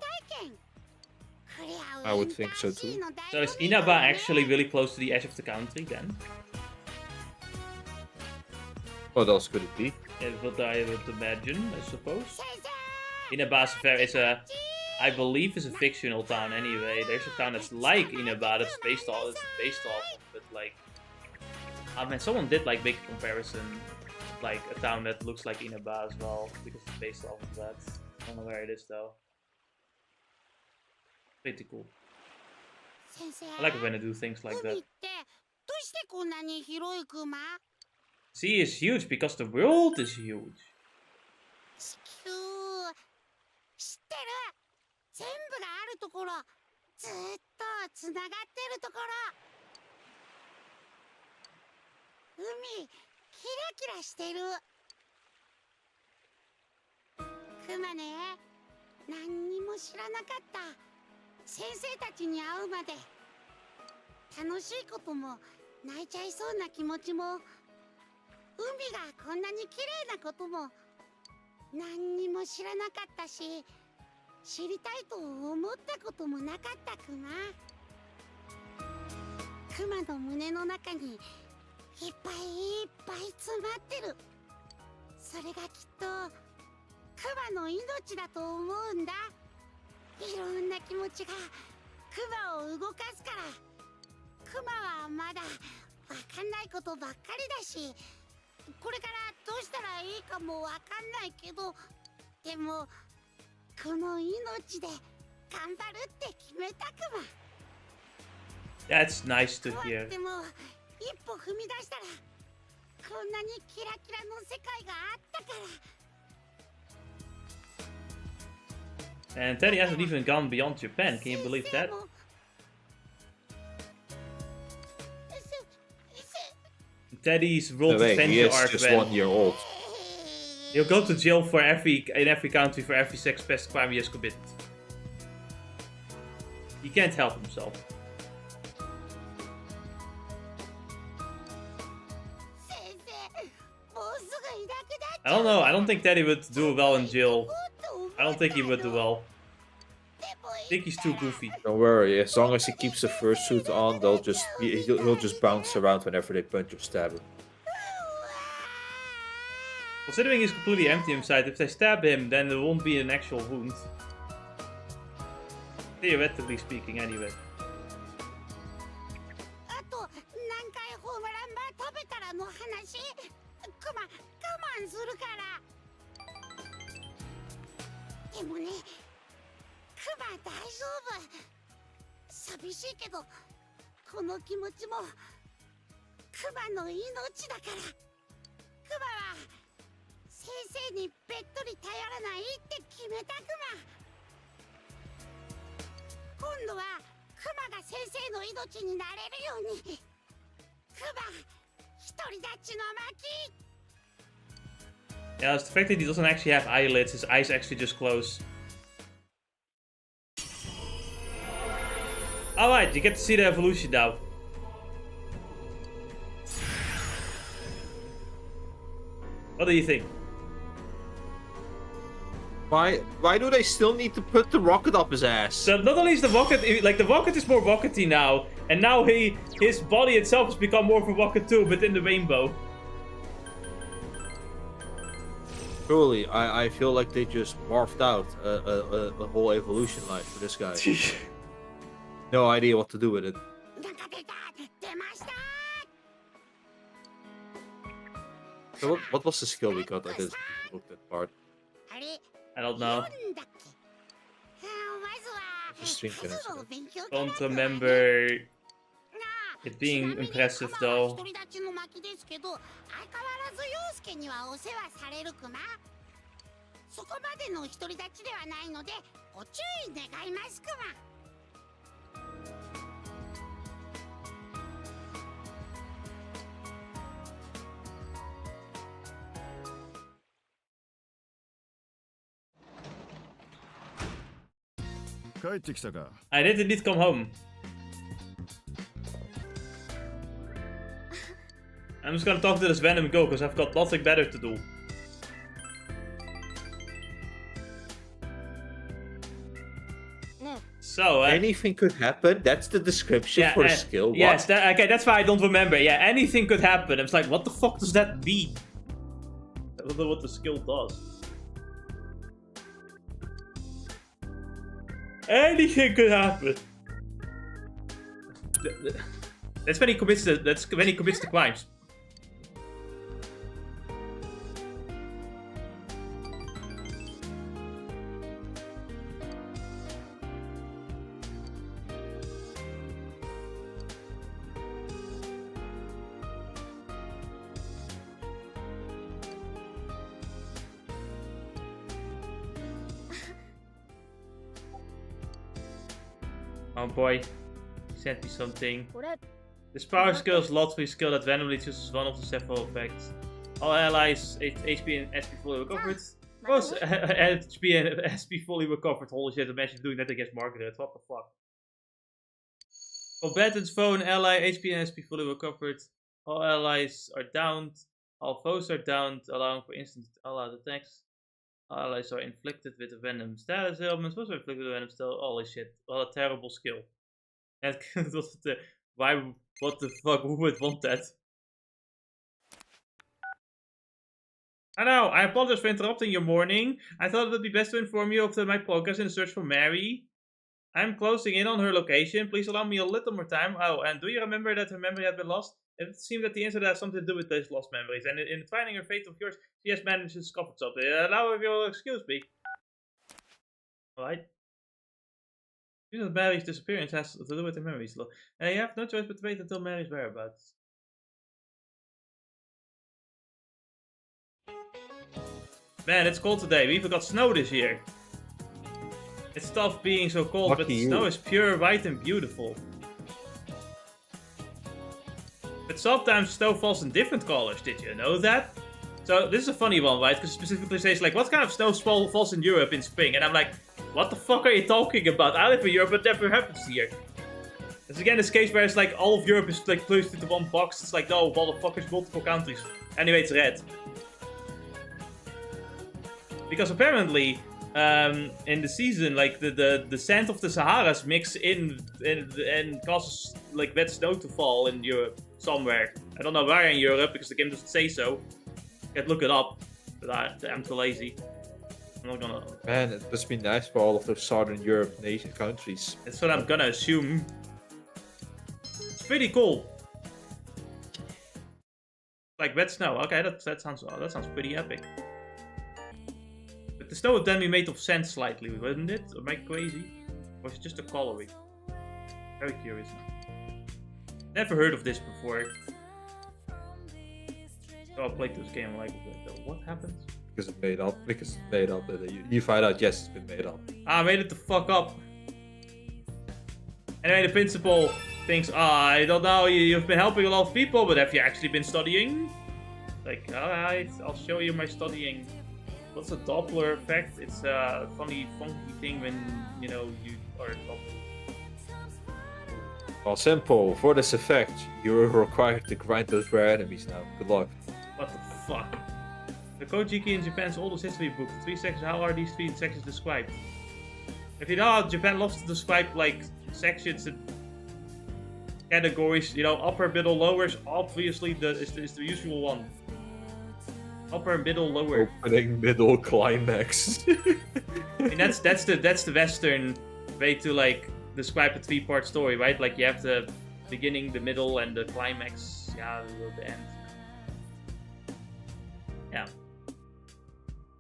I would think so too. So is Inaba actually really close to the edge of the country then? What else could it be? Is what I would imagine, I suppose. Inaba is a, I believe, is a fictional town anyway. There's a town that's like Inaba that's based off of, but like, I mean, someone did like make a comparison, like a town that looks like Inaba as well, because it's based off of that. I don't know where it is though. Pretty cool. I like it when they do things like that. Sea is huge because the world is huge. 知ってる全部があるところずっとつながってるところ海キラキラしてるクマね何にも知らなかった先生たちに会うまで楽しいことも泣いちゃいそうな気持ちも海がこんなに綺麗なことも何にも知らなかったし知りたいと思ったこともなかったクマクマの胸の中にいっぱいいっぱい詰まってるそれがきっとクマの命だと思うんだいろんな気持ちがクマを動かすからクマはまだわかんないことばっかりだしこれからどうしたらいいかもわかんないけどでもこの命で頑張るって決めたくま That's nice to 終わ hear. っても一歩踏み出したらこんなにキラキラの世界があったから And Teddy hasn't even gone beyond Japan, can you believe that? Teddy's World No way, he Adventure is arc just when 1 year old. he'll go to jail for in every country for every sex pest crime he has committed. He can't help himself. I don't know, I don't think Teddy would do well in jail. I don't think he would do well. I think he's too goofy. Don't worry, as long as he keeps the fursuit on, he'll just bounce around whenever they punch or stab him. Considering he's completely empty inside, if they stab him, then there won't be an actual wound. Theoretically speaking, anyway. あと何回ホームランバー食べたらの話クマ我慢するからでもねクマ大丈夫寂しいけどこの気持ちもクマの命だからクマは先生にべっとり頼らないって決めたクマ今度はクマが先生の命になれるようにクマ独り立ちの巻 Yeah, it's the fact that he doesn't actually have eyelids, his eyes actually just close. Alright, you get to see the evolution now. What do you think? Why do they still need to put the rocket up his ass? So not only is the rocket, like the rocket is more rockety now, and now his body itself has become more of a rocket too, but in the rainbow. Truly, I feel like they just morphed out a whole evolution line for this guy. No idea what to do with it. So what was the skill we got? I didn't look that part. I don't know. Just thinking. Don't remember it being impressive though. 独り立ちの巻ですけど相変わらず陽介にはお世話されるクマそこまでの独り立ちではないのでご注意願いますクマ 帰ってきたか I did indeed come home. I'm just gonna talk to this Venom girl because I've got nothing better to do. So, anything could happen. That's the description for the skill. What? Yes, okay, that's why I don't remember. Yeah, anything could happen. It's like, what the fuck does that mean? I don't know what the skill does. Anything could happen. That's when he commits the crimes. Oh boy, he sent me something. This power skill is lottery skill that randomly chooses one of the several effects. All allies HP and SP fully recovered. Most HP and SP fully recovered. Holy shit, imagine doing that against Margaret. What the fuck? Combatants foe and ally HP and SP fully recovered. All allies are downed. All foes are downed, allowing for instant all-out attacks. Allies are inflicted with a venom status ailments. Also inflicted with venom still. Holy shit. What a terrible skill. And why? What the fuck? Who would want that? I know. I apologize for interrupting your morning. I thought it would be best to inform you of my progress in the search for Mary. I'm closing in on her location. Please allow me a little more time. Oh, and do you remember that her memory had been lost? It seemed that the incident has something to do with those lost memories, and in finding her fate of yours, she has managed to discover something. Allow if you'll excuse me. Alright. Mary's disappearance has to do with her memories. You have no choice but to wait until Mary's whereabouts. Man, it's cold today. We even got snow this year. It's tough being so cold, but the snow is pure, white, and beautiful. But sometimes snow falls in different colors. Did you know that? So this is a funny one, right? Because it specifically says like, what kind of snow falls in Europe in spring? And I'm like, what the fuck are you talking about? I live in Europe, but never happens here. It's again this case where it's like all of Europe is like placed into one box. It's like, oh, motherfuckers, multiple countries. Anyway, it's red. Because apparently, in the season, like the sand of the Saharas mix in and causes like wet snow to fall in Europe somewhere. I don't know where in Europe because the game doesn't say so. I could look it up, but I'm too lazy. I'm not gonna. Man, it must be nice for all of those Southern Europe nation countries. That's what I'm gonna assume. It's pretty cool. Like wet snow. Okay, that sounds pretty epic. But the snow would then be made of sand slightly, wouldn't it? Am I crazy? Or is it just a coloring? Very curious now. Never heard of this before. So I played this game like, what happens? Because it's made up. Because it's made up. You find out, yes, it's been made up. I made it the fuck up. Anyway, the principal thinks, I don't know, you've been helping a lot of people, but have you actually been studying? Like, alright, I'll show you my studying. What's a Doppler effect? It's a funky thing when, you know, you are a Doppler. Well, simple. For this effect, you're required to grind those rare enemies now. Good luck. What the fuck? The Kojiki in Japan's oldest history book. 3 sections. How are these 3 sections described? If you know how Japan loves to describe like sections and categories, you know, upper, middle, lowers. Obviously, is the usual one. Upper, middle, lower. Opening, middle, climax. I mean, that's the Western way to like describe a 3-part story, right? Like you have the beginning, the middle, and the climax. Yeah, the end. Yeah.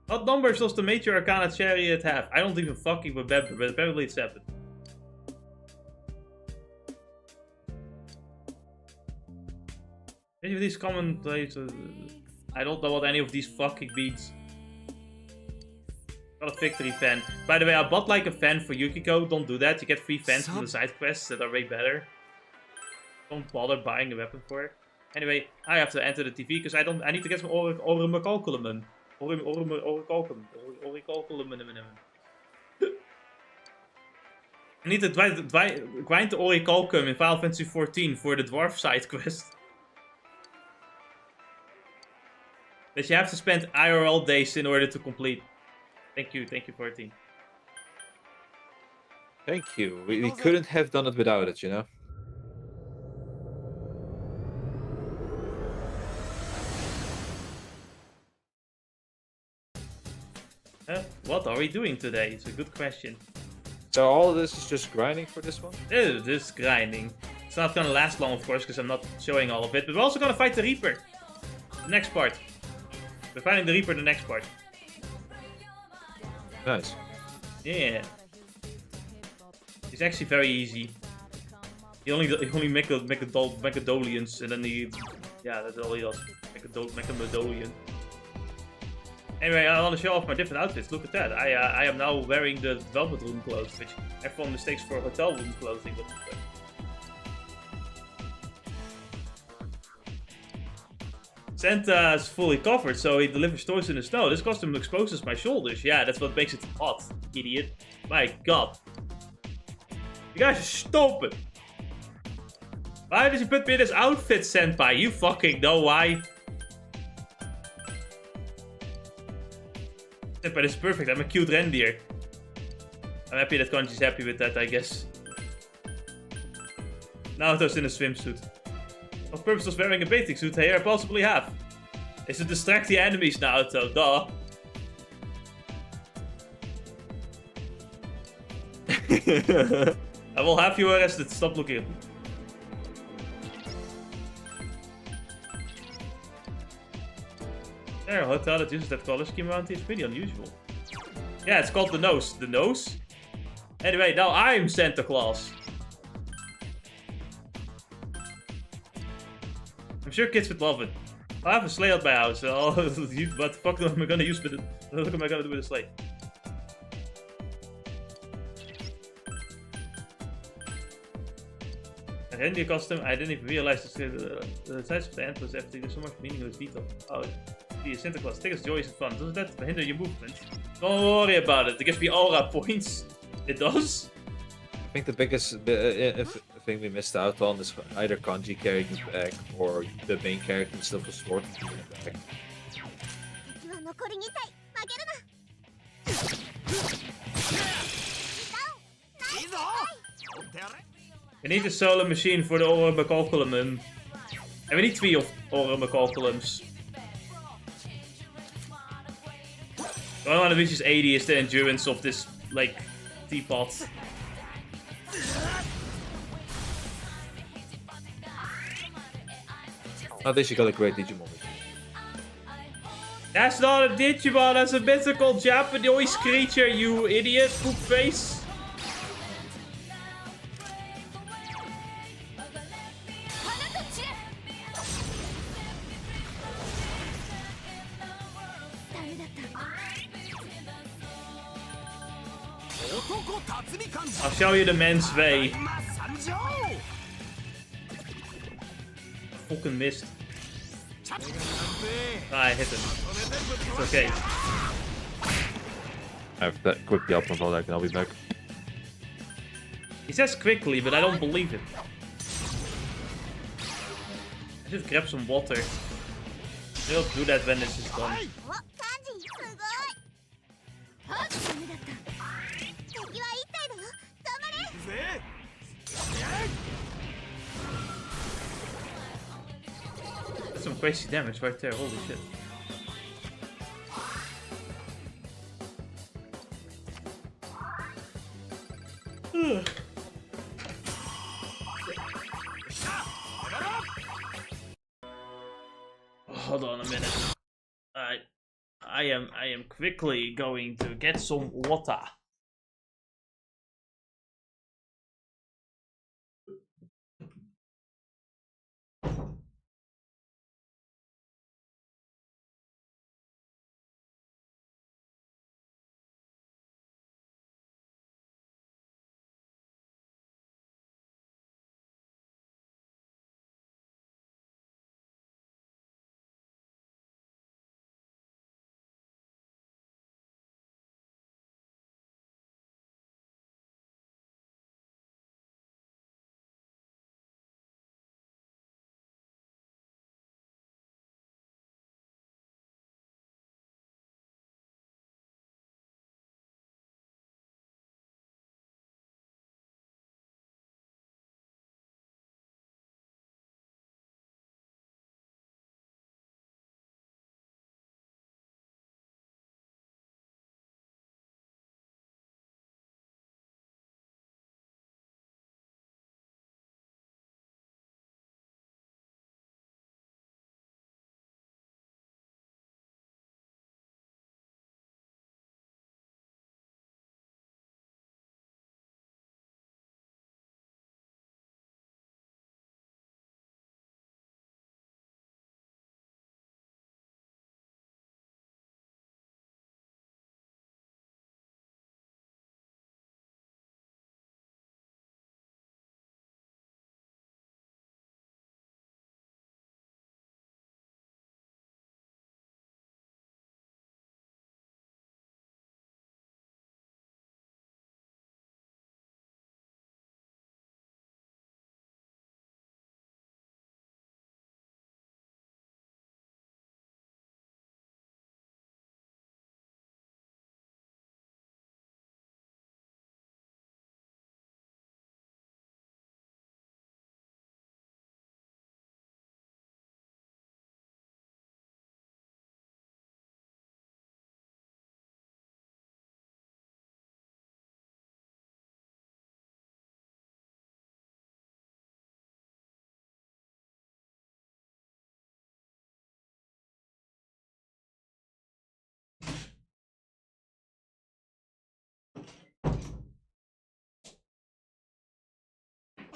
What numbers does the Major Arcana Chariot have? I don't even fucking remember, but apparently it's 7. Any of these commentators... I don't know what any of these fucking means. Got a victory fan. By the way, I bought like a fan for Yukiko. Don't do that. You get free fans from the side quests that are way better. Don't bother buying a weapon for it. Anyway, I have to enter the TV because I need to get some Oricolculum. I need to grind the Orichalcum in Final Fantasy XIV for the dwarf side quest. that you have to spend IRL days in order to complete. Thank you 14. Thank you. We couldn't have done it without it, you know? What are we doing today? It's a good question. So all of this is just grinding for this one? This is grinding. It's not gonna last long, of course, because I'm not showing all of it. But we're also gonna fight the Reaper. The next part. We're fighting the Reaper the next part. Nice. Yeah. It's actually very easy. He only make a Mechadolians, and then that's all he does. Mechadolian. Anyway, I want to show off my different outfits. Look at that. I am now wearing the Velvet Room clothes, which everyone mistakes for hotel room clothing. But Santa is fully covered, so he delivers toys in the snow. This costume exposes my shoulders. Yeah, that's what makes it hot, idiot. My god. You guys are stupid. Why did you put me in this outfit, Senpai? You fucking know why. Senpai, this is perfect. I'm a cute reindeer. I'm happy that Kanji's happy with that, I guess. Naoto's in a swimsuit. What purpose does wearing a bathing suit here possibly have? Is to distract the enemies, Naoto. Duh. I will have you arrested. Stop looking at me. There, a hotel that uses that color scheme around here is pretty unusual. Yeah, it's called the nose. The nose? Anyway, now I'm Santa Claus. I'm sure kids would love it. I have a sleigh at my house. What the fuck am I gonna use with it? What am I gonna do with a sleigh? A reindeer costume. I didn't even realize the size of the antlers after there's so much meaningless detail. Oh, the Santa Claus. Take us joys and fun. Doesn't that hinder your movement? Don't worry about it. It gives me aura points. It does? I think the biggest thing we missed out on is either Kanji carrying it back or the main character still for sword carrying it back. We need a solar machine for the Oromacalculum. And we need 3 of Oromacalculums. The only one that reaches 80 is the endurance of this, like, teapot. At least you got a great Digimon. That's not a Digimon, that's a mythical Japanese creature, you idiot, poop face. I'll show you the men's way. Fucking missed. I hit him. It's okay. I have that quickly up and all that, and I'll be back. He says quickly, but I don't believe him. I should grab some water. We'll do that when this is done. That's some crazy damage right there, holy shit. Hold on a minute. I am quickly going to get some water.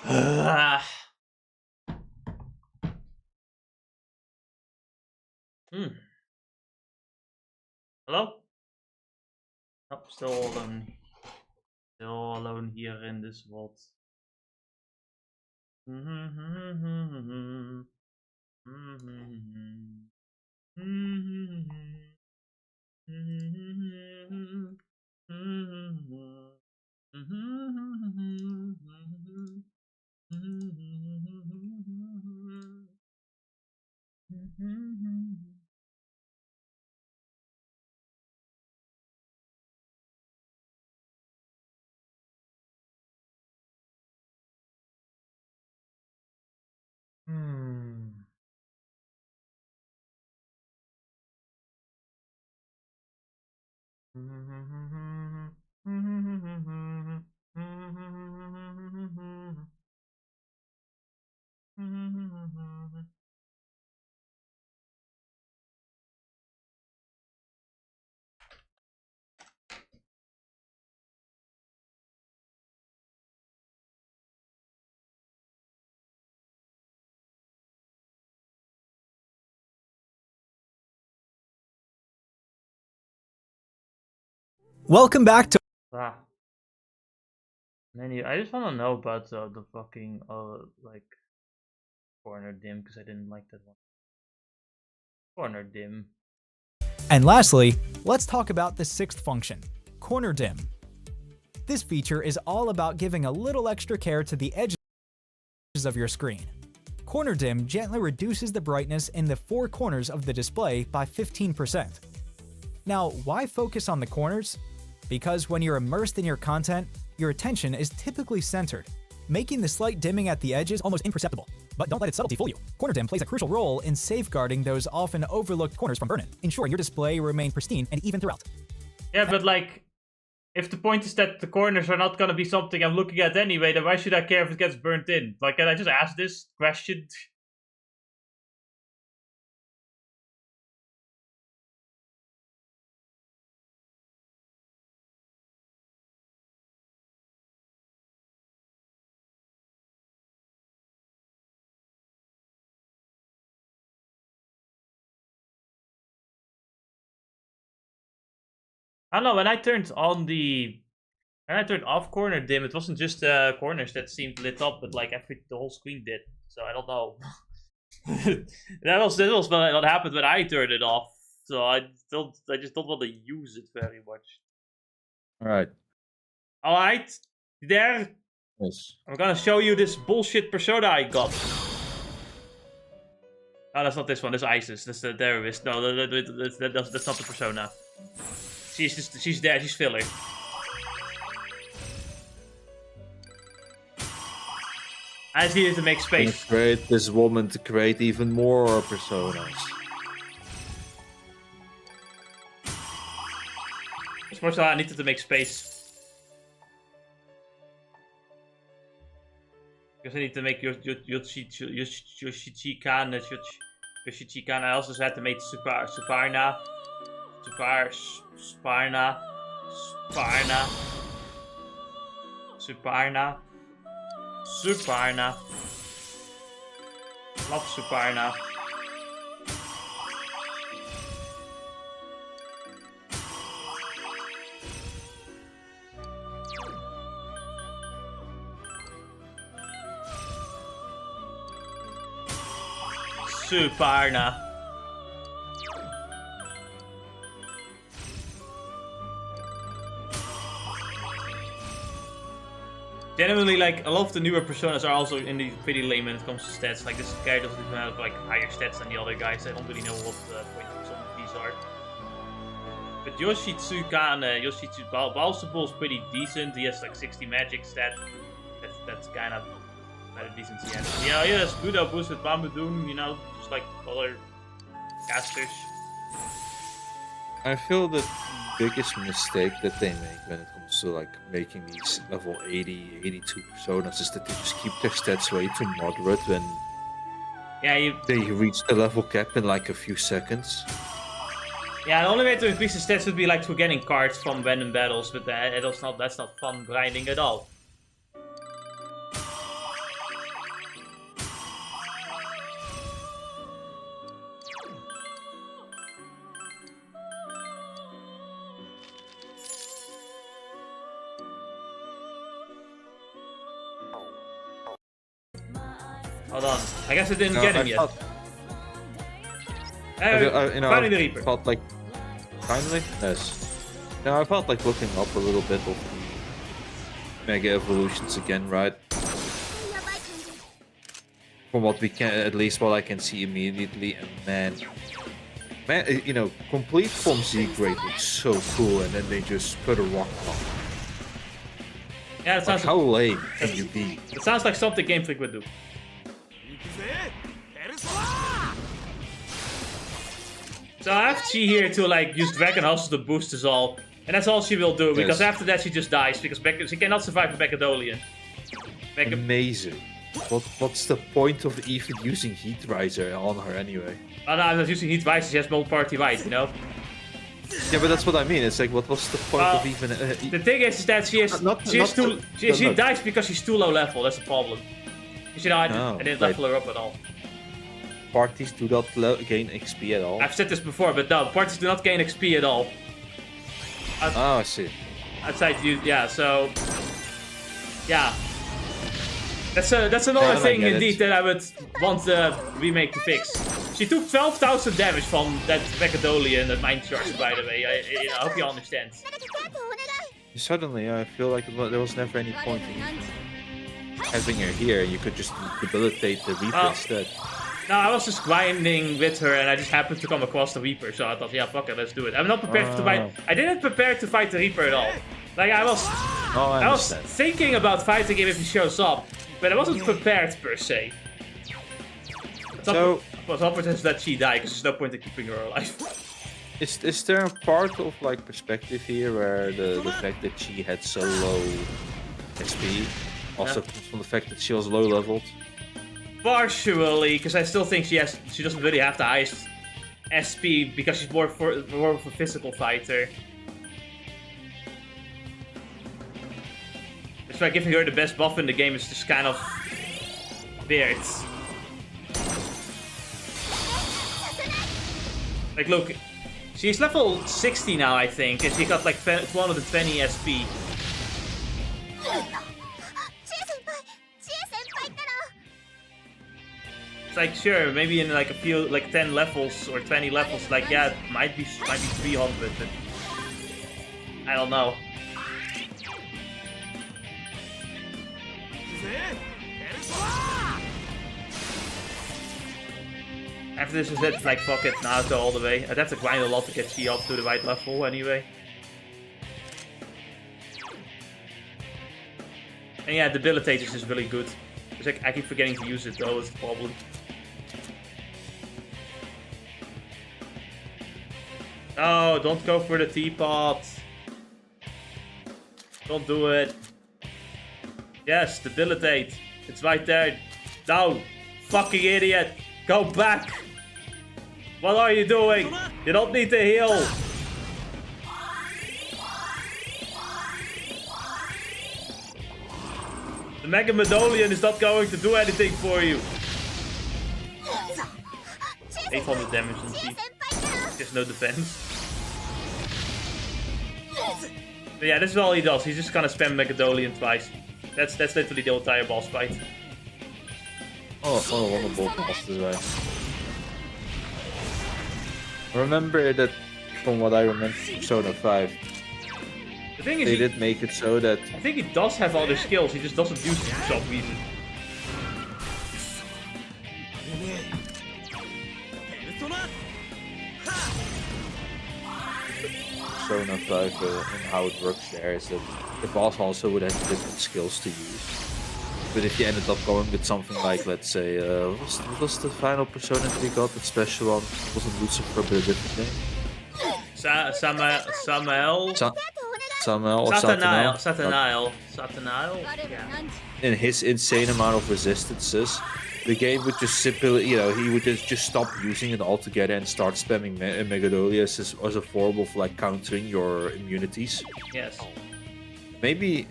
Hello? Oh, still alone. Still alone here in this world. Welcome back to. Menu. I just want to know about the fucking like corner dim because I didn't like that one. Corner dim. And lastly, let's talk about the 6th function, corner dim. This feature is all about giving a little extra care to the edges of your screen. Corner dim gently reduces the brightness in the 4 corners of the display by 15%. Now, why focus on the corners? Because when you're immersed in your content, your attention is typically centered, making the slight dimming at the edges almost imperceptible. But don't let its subtlety fool you. Corner dim plays a crucial role in safeguarding those often overlooked corners from burn-in, ensuring your display remain pristine and even throughout. Yeah, but like, if the point is that the corners are not gonna be something I'm looking at anyway, then why should I care if it gets burnt in? Like, can I just ask this question? I don't know, when I turned off corner dim, it wasn't just the corners that seemed lit up, but like the whole screen did. So I don't know. that was what happened when I turned it off. So I just don't want to use it very much. Alright. Alright, you there? Yes. I'm gonna show you this bullshit persona I got. Oh, that's not this one. That's Isis. That's the terrorist. No, that's not the persona. She's there. She's filler. I just needed to make space. Create this woman to create even more personas. First of all, I needed to make space. Because I need to make Yoshichikan. I also had to make Suparna. Suparna. Love Suparna. Suparna. Genuinely, like, a lot of the newer personas are also pretty lame when it comes to stats. Like, this guy doesn't even have, like, higher stats than the other guys. I don't really know what the point of some of these are. But Yoshitsukane, Balsable is pretty decent. He has, like, 60 magic stat. That's kind of a decent CN. Yeah, he has Buddha boost with Bambudun, you know, just like other casters. I feel the biggest mistake that they make when it comes to like making these level 80, 82 personas is that they just keep their stats way too moderate when they reach the level cap in like a few seconds. Yeah, the only way to increase the stats would be like through getting cards from random battles, but that's not fun grinding at all. Hold on. I guess I didn't No, get him I yet. thought- Finding the Reaper. Felt like finally, yes. No, I felt like looking up a little bit of the Mega Evolutions again, right? From what we can, at least what I can see immediately, and man, you know, complete from Z grade looks so cool, and then they just put a rock on. Yeah, it sounds Like, how lame can you be? It sounds like something Game Freak would do. So I have Chi here to like use Dragon Hustle to boost us all. And that's all she will do, because Yes. after that she just dies, because she cannot survive a Mechadolian. Amazing. What's the point of even using Heat Riser on her anyway? Oh, no, I'm not using Heat Riser, she has multi-party right, you know? Yeah, but that's what I mean. It's like, what was the point of even... The thing is that she dies because she's too low level, that's the problem. I didn't level her up at all. Parties do not gain XP at all. I've said this before, but no, parties do not gain XP at all. Oh, I see. Outside you, yeah, so... Yeah. That's another thing, indeed, that I would want the remake to fix. She took 12,000 damage from that Mechadolian, that Mind Charge, by the way. I hope you understand. Suddenly, I feel like there was never any point in having her here. You could just debilitate the Reaper instead. No, I was just grinding with her, and I just happened to come across the Reaper, so I thought, yeah, fuck it, let's do it. I'm not prepared to fight. I didn't prepare to fight the Reaper at all. Like I was thinking about fighting him if he shows up, but I wasn't prepared per se. So, what's up with is that she died, because there's no point in keeping her alive. Is there a part of like perspective here where the fact that she had so low SP also comes from the fact that she was low leveled? Partially, because I still think she doesn't really have the highest SP because she's more of a physical fighter. That's why giving her the best buff in the game is just kind of weird. Like, look, she's level 60 now, I think, and she got like 220 SP. It's like, sure, maybe in like a few, like 10 levels or 20 levels, like, yeah, it might be 300, but I don't know. After this is it, like, fuck it, Naruto all the way. I'd have to grind a lot to get Chi up to the right level anyway. And yeah, Debilitators is really good. Because I keep forgetting to use it though, it's the problem. No, don't go for the teapot. Don't do it. Yes, debilitate. It's right there. No, fucking idiot. Go back. What are you doing? You don't need to heal. The Mega Medolian is not going to do anything for you. 800 damage on Chi. Just no defense. But yeah, this is all he does. He's just gonna spam Megadolian twice. That's literally the entire boss fight. Oh, one of both bosses, right? Remember that, from what I remember from Persona 5, the thing is, they did make it so that... I think he does have all the skills, he just doesn't use them for some reason. Persona 5 and how it works there is that the boss also would have different skills to use. But if you ended up going with something like, let's say, what was the final Persona that we got, that special one? It wasn't Lucifer, but a different name? Samael? Samael or Satanael. Yeah. In his insane amount of resistances, the game would just simply, you know, he would just stop using it altogether and start spamming Megadolius as a form of like countering your immunities. Yes. Maybe,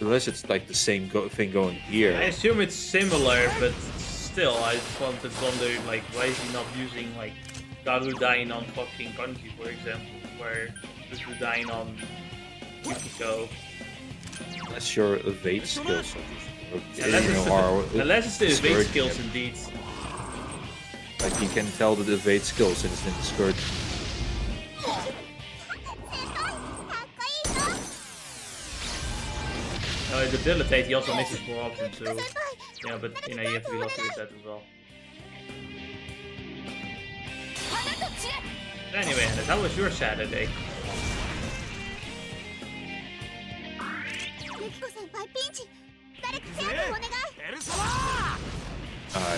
unless it's like the same thing going here. I assume it's similar, but still, I just wanted to wonder, like, why is he not using, like, Garudain on fucking Kanji, for example, where Garudain on Yukiko. Unless your evade skills, obviously. Unless it's the evade skills, indeed. Like you can tell the evade skills and it's in the skirt. Debilitate, he also misses more often too. Yeah, but you have to be lucky with that as well. Anyway, Hennes, how was your Saturday?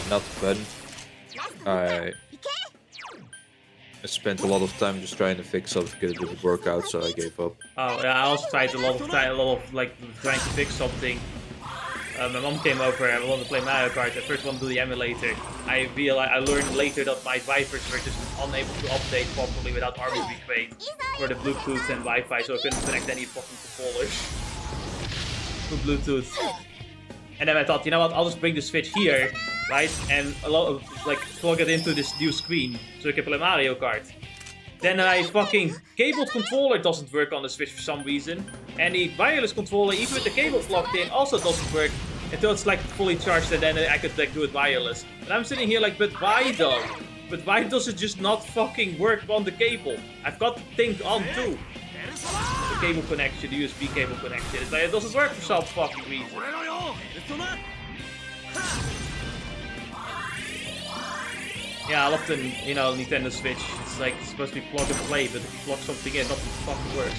Not fun. I spent a lot of time just trying to fix something that didn't work out, so I gave up. Oh, yeah, I also tried a lot of like trying to fix something. My mom came over and I wanted to play Mario Kart. I first wanted to do the emulator. I learned later that my drivers were just unable to update properly without armor recreate for the Bluetooth and Wi-Fi, so I couldn't connect any fucking controllers to Bluetooth. And then I thought, you know what, I'll just bring the Switch here, right? And plug it into this new screen so I can play Mario Kart. Then my fucking cabled controller doesn't work on the Switch for some reason. And the wireless controller, even with the cable plugged in, also doesn't work until it's like fully charged and then I could like do it wireless. And I'm sitting here like, but why though? But why does it just not fucking work on the cable? I've got the thing on too. The cable connection, the USB cable connection. It's like, it doesn't work for some fucking reason. Yeah, I love the, Nintendo Switch. It's like, it's supposed to be plug and play, but if you plug something in, nothing fucking works.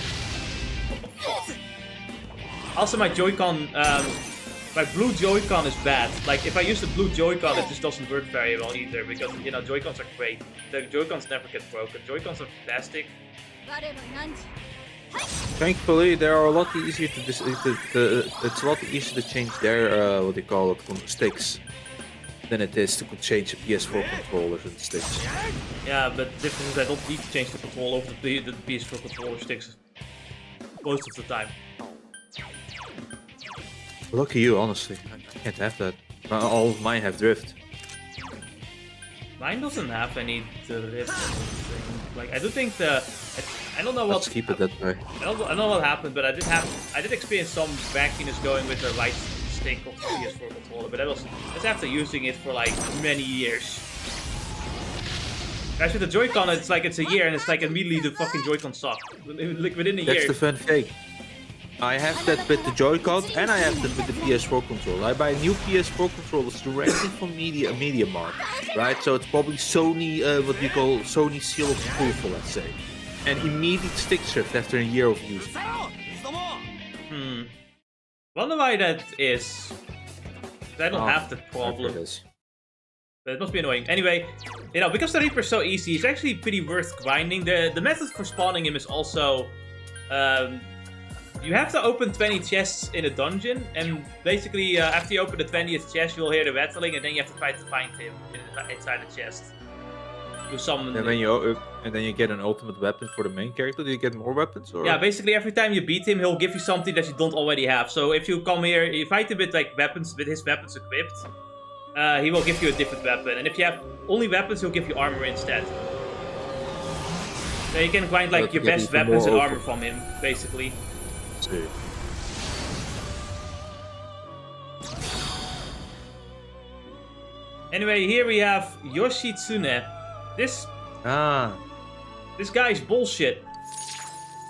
What the fuck? Also, my Joy-Con, my blue Joy-Con is bad. Like, if I use the blue Joy-Con, it just doesn't work very well either, because, Joy-Cons are great. The Joy-Cons never get broken. Joy-Cons are fantastic. Thankfully, they are a lot easier to it's a lot easier to change their what do you call it, sticks than it is to change the PS4 controllers and sticks. Yeah, but the difference is I don't need to change the control over the PS4 controller sticks most of the time. Lucky you, honestly. I can't have that. All of mine have drift. Mine doesn't have any drift. Like, I do think I don't know what. Let's keep it that way. I don't know what happened, but I did experience some wackiness going with the right stick of the PS4 controller, but that's after using it for like many years. Guys, with the Joy-Con, it's like it's a year and it's like immediately the fucking Joy-Con suck. Like within a year. That's the fun thing. I have that with the Joy-Con and I have that with the PS4 controller. I buy new PS4 controllers directly from MediaMarkt, right? So it's probably Sony, what we call Sony seal of approval, let's say. And immediate stick shift after a year of use. Wonder why that is. I don't have that problem. But it must be annoying. Anyway, because the Reaper is so easy, it's actually pretty worth grinding. The method for spawning him is also you have to open 20 chests in a dungeon, and basically after you open the 20th chest, you'll hear the rattling, and then you have to try to find him inside the chest. And then you get an ultimate weapon for the main character. Do you get more weapons? Or? Yeah, basically every time you beat him, he'll give you something that you don't already have. So if you come here, you fight him with like weapons, with his weapons equipped, he will give you a different weapon. And if you have only weapons, he'll give you armor instead. So you can grind like your best weapons and armor from him, basically. See. Anyway, here we have Yoshitsune. This guy's bullshit.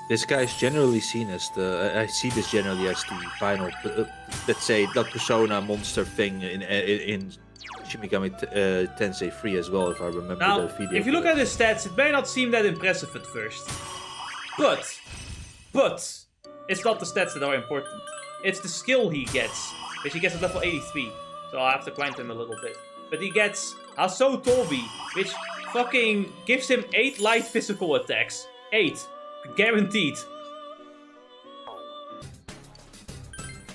This guy is generally seen as I see this generally as the final, let's say, that Persona monster thing in Shin Megami Tensei 3 as well, if I remember the video. If you look at his stats, it may not seem that impressive at first. But, it's not the stats that are important. It's the skill he gets, which he gets at level 83. So I'll have to grind him a little bit. But he gets Haso Tobi, which fucking gives him 8 light physical attacks. 8. Guaranteed.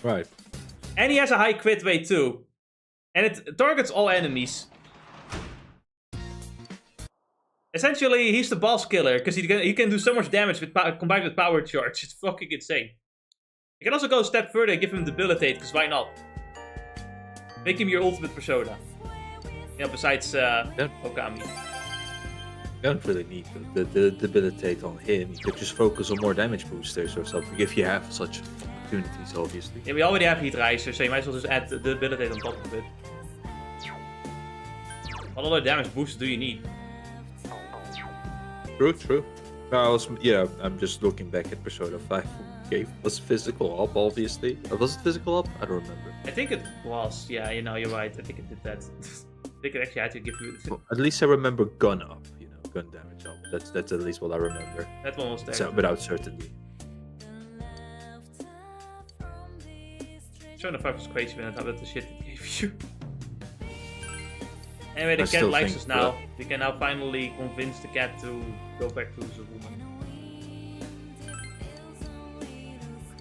Right. And he has a high crit rate too. And it targets all enemies. Essentially, he's the boss killer, because he can do so much damage combined with power charge. It's fucking insane. You can also go a step further and give him debilitate, because why not? Make him your ultimate persona. Besides Okami. You don't really need the debilitate on him. You could just focus on more damage boosters or something, if you have such opportunities, obviously. Yeah, we already have Heat Riser, so you might as well just add the debilitate on top of it. What other damage boosts do you need? True. I'm just looking back at Persona 5. Gave us physical up, obviously. Was it physical up? I don't remember. I think it was. Yeah, you know, you're right. I think it did that. I think it actually had to give you. Well, at least I remember gun up. You know, gun damage up. That's at least what I remember. That one was there. So, without certainty. Persona 5 was crazy when I thought that the shit it gave you. Anyway, the I cat still likes think us now. We can now finally convince the cat to go back to the woman.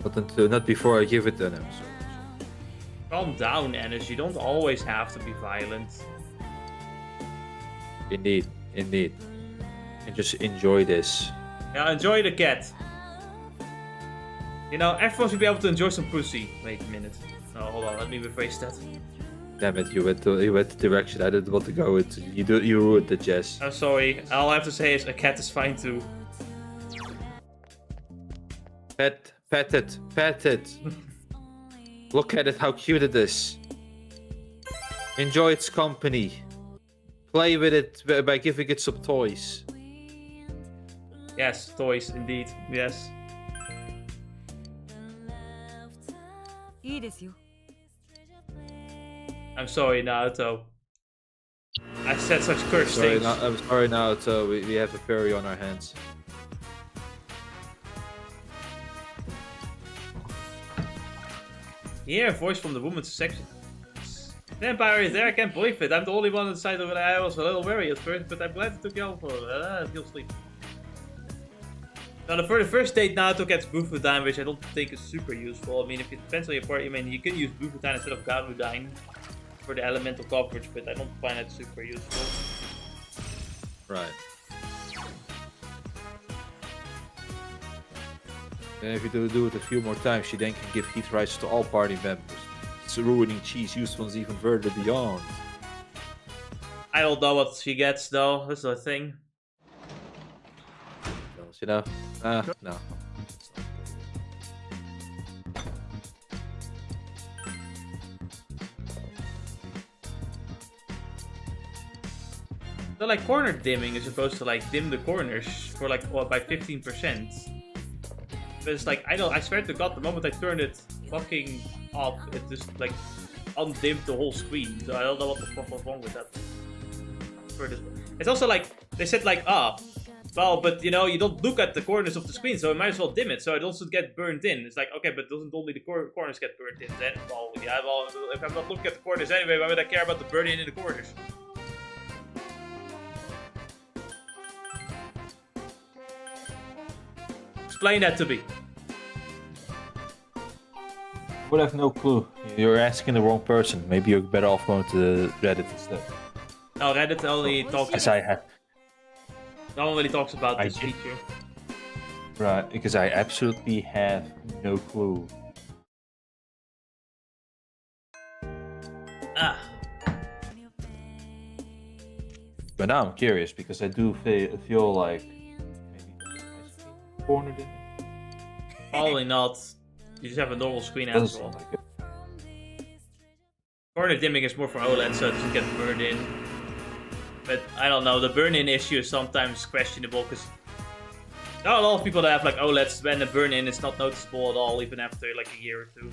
But until, not before I give it an episode. Calm down, Ennis. You don't always have to be violent. Indeed. And just enjoy this. Yeah, enjoy the cat. You know, everyone should be able to enjoy some pussy. Wait a minute. No, hold on. Let me rephrase that. Damn it, you went the direction I didn't want to go into. You ruined the Jess. I'm sorry. All I have to say is a cat is fine too. Pet it. Look at it, how cute it is. Enjoy its company. Play with it by giving it some toys. Yes, toys, indeed. Yes. I'm sorry, Naruto. I said such cursed things. I'm sorry, Naruto. We have a fairy on our hands. Yeah, a voice from the woman's section. Vampire is there, I can't believe it. I'm the only one inside of it. I was a little worried at first, but I'm glad it took you all for I feel sleepy. Now, for the first date, Naruto gets Bufudine, which I don't think is super useful. I mean, if it depends on your party, I mean, you can use Bufudine instead of Garudine for the elemental coverage, but I don't find it super useful. Right. And if you do it a few more times, she then can give heat rights to all party members. It's ruining cheese usefulness even further beyond. I don't know what she gets though, that's the thing. You know? No. So like corner dimming is supposed to like dim the corners for like by 15%. But it's like I swear to God, the moment I turned it fucking off, it just like undimmed the whole screen. So I don't know what the fuck was wrong with that. It's also like they said like well, but you know you don't look at the corners of the screen, so I might as well dim it so it also get burned in. It's like okay, but doesn't only the corners get burned in? Then well, yeah, well if I'm not looking at the corners anyway, why would I care about the burning in the corners? Explain that to me. Would have no clue. You're asking the wrong person. Maybe you're better off going to Reddit instead. No, Reddit only talks. Yes, I have. No one really talks about this feature. Right, because I absolutely have no clue. But now I'm curious because I do feel like maybe cornered in. Probably not. You just have a normal screen as well. Corner dimming is more for OLED, so it doesn't get burned in. But I don't know, the burn-in issue is sometimes questionable because there are a lot of people that have like OLEDs when the burn-in is not noticeable at all, even after like a year or two.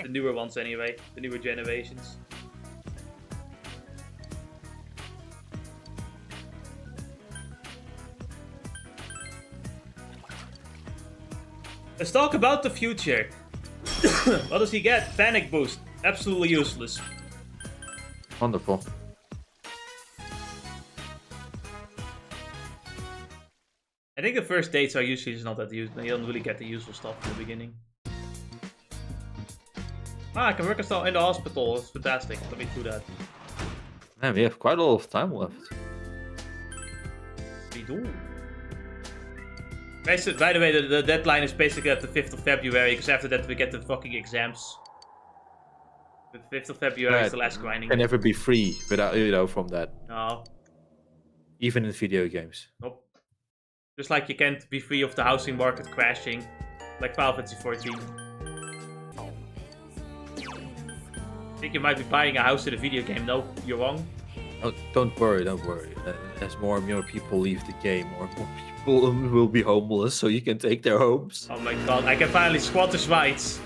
The newer ones anyway, the newer generations. Let's talk about the future. What does he get? Panic boost. Absolutely useless. Wonderful. I think the first dates are usually just not that useful. You don't really get the useful stuff in the beginning. I can work in the hospital. That's fantastic. Let me do that. Man, we have quite a lot of time left. We do. By the way, the deadline is basically at the 5th of February, because after that we get the fucking exams. The 5th of February is the last grinding. Can never be free without, from that. No. Even in video games. Nope. Just like you can't be free of the housing market crashing, like Final Fantasy 14. I think you might be buying a house in a video game. No, you're wrong. Oh, don't worry, don't worry. As more and more people leave the game, more and more people will be homeless, so you can take their homes. Oh my god, I can finally squat the Schweiz.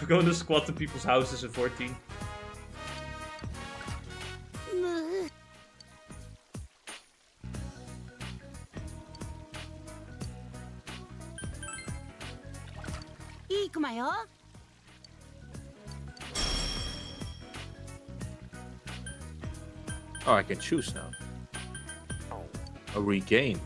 We're going to squat in people's houses in 14. Oh, I can choose now. A regain.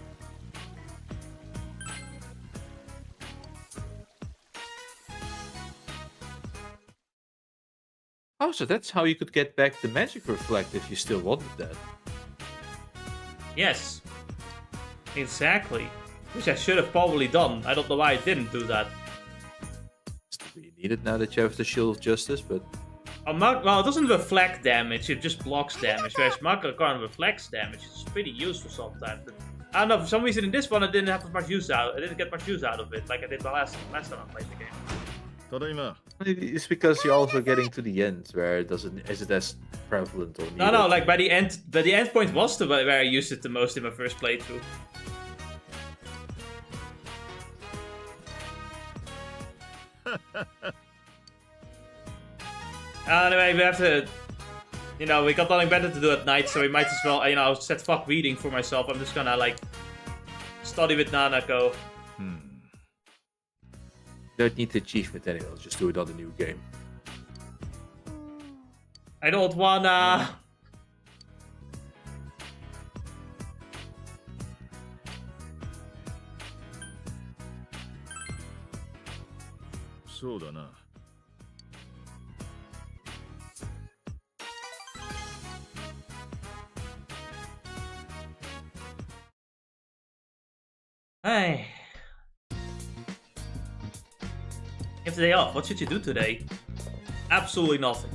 Oh, so that's how you could get back the magic reflect if you still wanted that. Yes. Exactly. Which I should have probably done. I don't know why I didn't do that. You need it now that you have the Shield of Justice, but... Well, it doesn't reflect damage, it just blocks damage, whereas Marker Card reflects damage. It's pretty useful sometimes. But I don't know, for some reason in this one I didn't have much use out. I didn't get much use out of it, like I did the last time I played the game. It's because you're also getting to the end where it isn't as prevalent or needed. No, like by the end point was where I used it the most in my first playthrough. Anyway, we have to, we got nothing better to do at night, so we might as well, set fuck reading for myself. I'm just gonna, like, study with Nanako. Don't need the achievement anyway, I'll just do it on the new game. I don't wanna... So da na. Hey. If the day off, what should you do today? Absolutely nothing.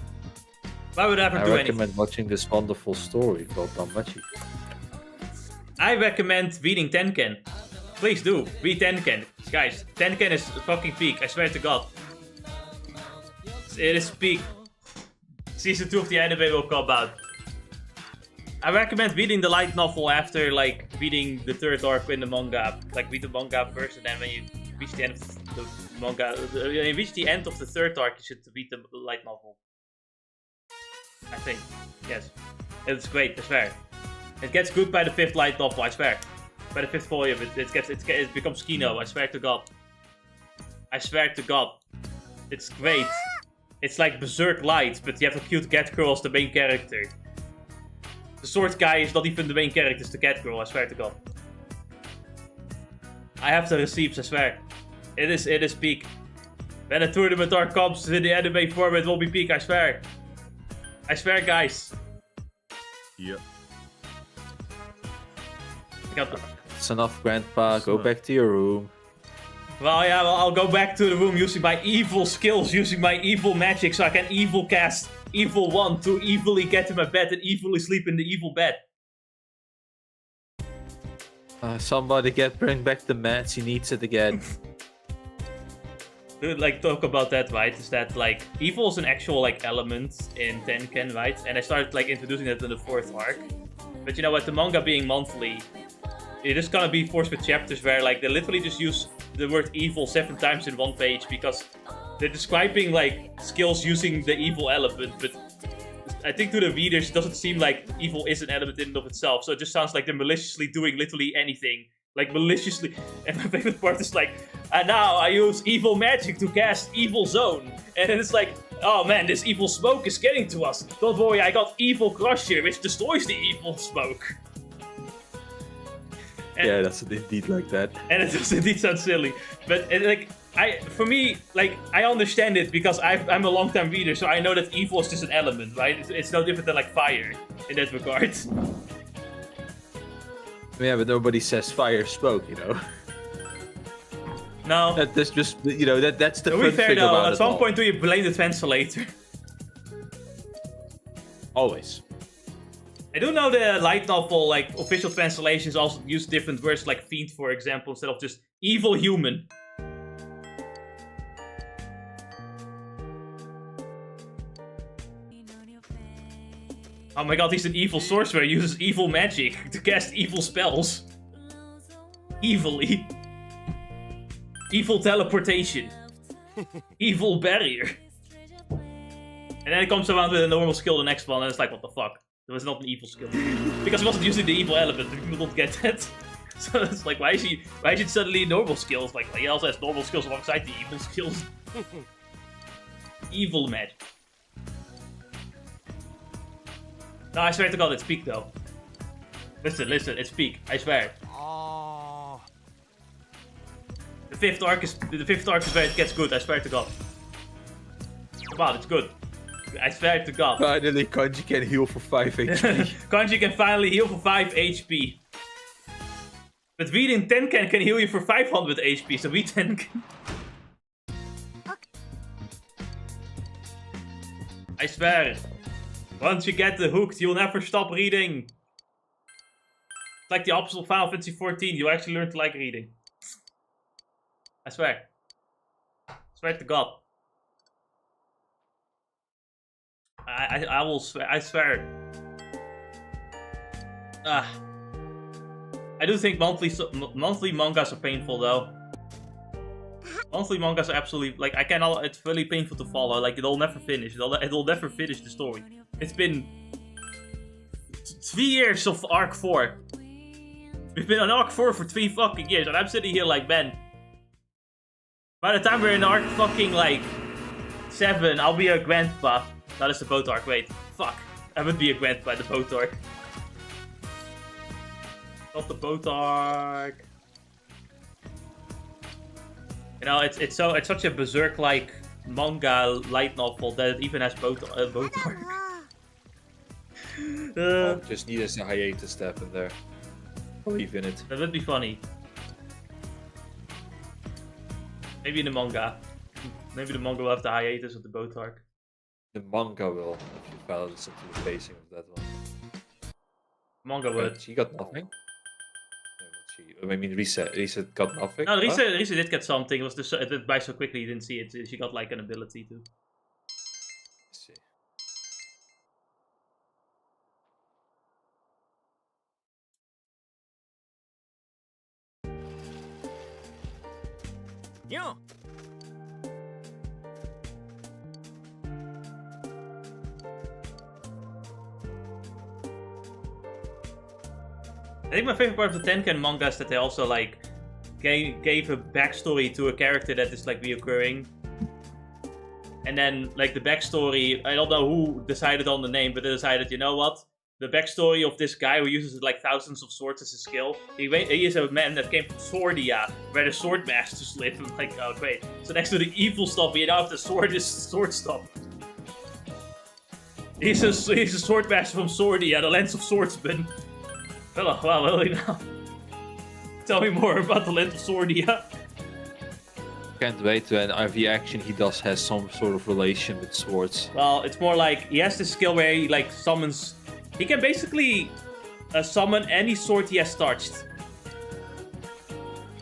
Why would I ever do anything? I recommend watching this wonderful story called Adachi. I recommend reading Tenken. Please do, read Tenken. Guys, Tenken is fucking peak, I swear to god. It is peak. Season 2 of the anime will come out. I recommend reading the light novel after, like, reading the third arc in the manga. Like, read the manga first, and then when you reach the end of the manga, when you reach the end of the third arc, you should read the light novel. I think. Yes. It's great, I swear. It gets good by the 5th light novel, I swear. By the 5th volume, it becomes Kino, I swear to god. I swear to god. It's great. It's like Berserk Light, but you have a cute cat girl as the main character. The sword guy is not even the main character, it's the cat girl, I swear to god. I have the receipts, I swear. It is peak. When the tournament arc comes in the anime form, it will be peak, I swear. I swear, guys. Yep. It's enough, Grandpa. Go back to your room. Well, yeah, I'll go back to the room using my evil skills, using my evil magic, so I can evil cast Evil 1 to evilly get to my bed and evilly sleep in the evil bed. Somebody bring back the mats, he needs it again. Dude, like, talk about that, right? Is that, like, evil is an actual, like, element in Tenken, right? And I started, like, introducing that in the 4th arc. But you know what, the manga being monthly, you're just gonna be forced with chapters where, like, they literally just use the word evil 7 times in one page because they're describing, like, skills using the evil element, but I think to the readers it doesn't seem like evil is an element in and of itself, so it just sounds like they're maliciously doing literally anything. Like, maliciously. And my favorite part is like, and now I use evil magic to cast Evil Zone. And then it's like, oh man, this evil smoke is getting to us. Don't worry, I got Evil Crusher, which destroys the evil smoke. And, yeah, that's indeed like that. And it does indeed sound silly. But, like, for me, like, I understand it because I'm a long-time reader, so I know that evil is just an element, right? It's no different than, like, fire in that regard. Yeah, but nobody says fire smoke, you know? No. That's just, you know, that's the to fun be fair, thing though, about at it some all. point do you blame the translator? Always. I do know the light novel, like, official translations also use different words, like fiend, for example, instead of just evil human. Oh my god, he's an evil sorcerer. He uses evil magic to cast evil spells. Evilly. Evil teleportation. Evil barrier. And then it comes around with a normal skill, the next one, and it's like, what the fuck? It was not an evil skill. Because he wasn't using the evil element, people don't get that. So it's like, why is he suddenly normal skills? Like, he also has normal skills alongside the evil skills. Evil magic. No, I swear to god, it's peak though. Listen, it's peak. I swear. The fifth arc is where it gets good. I swear to god. Come on, it's good. I swear to god. Finally, Kanji can heal for 5 HP. Kanji can finally heal for 5 HP. But Reading Tenkan can heal you for 500 HP, so we Tenkan. I swear. Once you get the hooked, you'll never stop reading. It's like the opposite of Final Fantasy 14. You actually learn to like reading. I swear. I swear to God. I will swear. I swear. I do think monthly mangas are painful though. Monthly mangas are absolutely like it's really painful to follow. Like it'll never finish. It'll never finish the story. It's been 3 years of Arc 4. We've been on Arc 4 for 3 fucking years, and I'm sitting here like, man. By the time we're in Arc fucking like 7, I'll be a grandpa. No, that's the boat arc. Wait, fuck. I would be a grandpa in the boat arc. Not the boat arc. You know, it's such a berserk-like manga light novel that it even has boat arc. Just need a hiatus to happen there. Believe in it. That would be funny. Maybe in the manga. Maybe the manga will have the hiatus of the boat arc. The manga will, if you balance into the pacing of that one. Manga would. She got nothing? I mean, Reset got nothing? No, Reset did get something. It was just, it went by so quickly you didn't see it. She got like an ability too. Let's see. Yo. I think my favorite part of the Tenkan manga is that they also like gave a backstory to a character that is like reoccurring. And then like the backstory, I don't know who decided on the name, but they decided, you know what? The backstory of this guy who uses like thousands of swords as a skill. He is a man that came from Swordia, where the sword masters live. I'm like, oh great. So next to the evil stuff, you now have the sword stuff. He's a sword master from Swordia, the Lands of Swordsmen. Well, really now. Tell me more about the Land of Swordia. Can't wait to an IV action he does has some sort of relation with swords. Well, it's more like he has this skill where he like summons. He can basically summon any sword he has touched.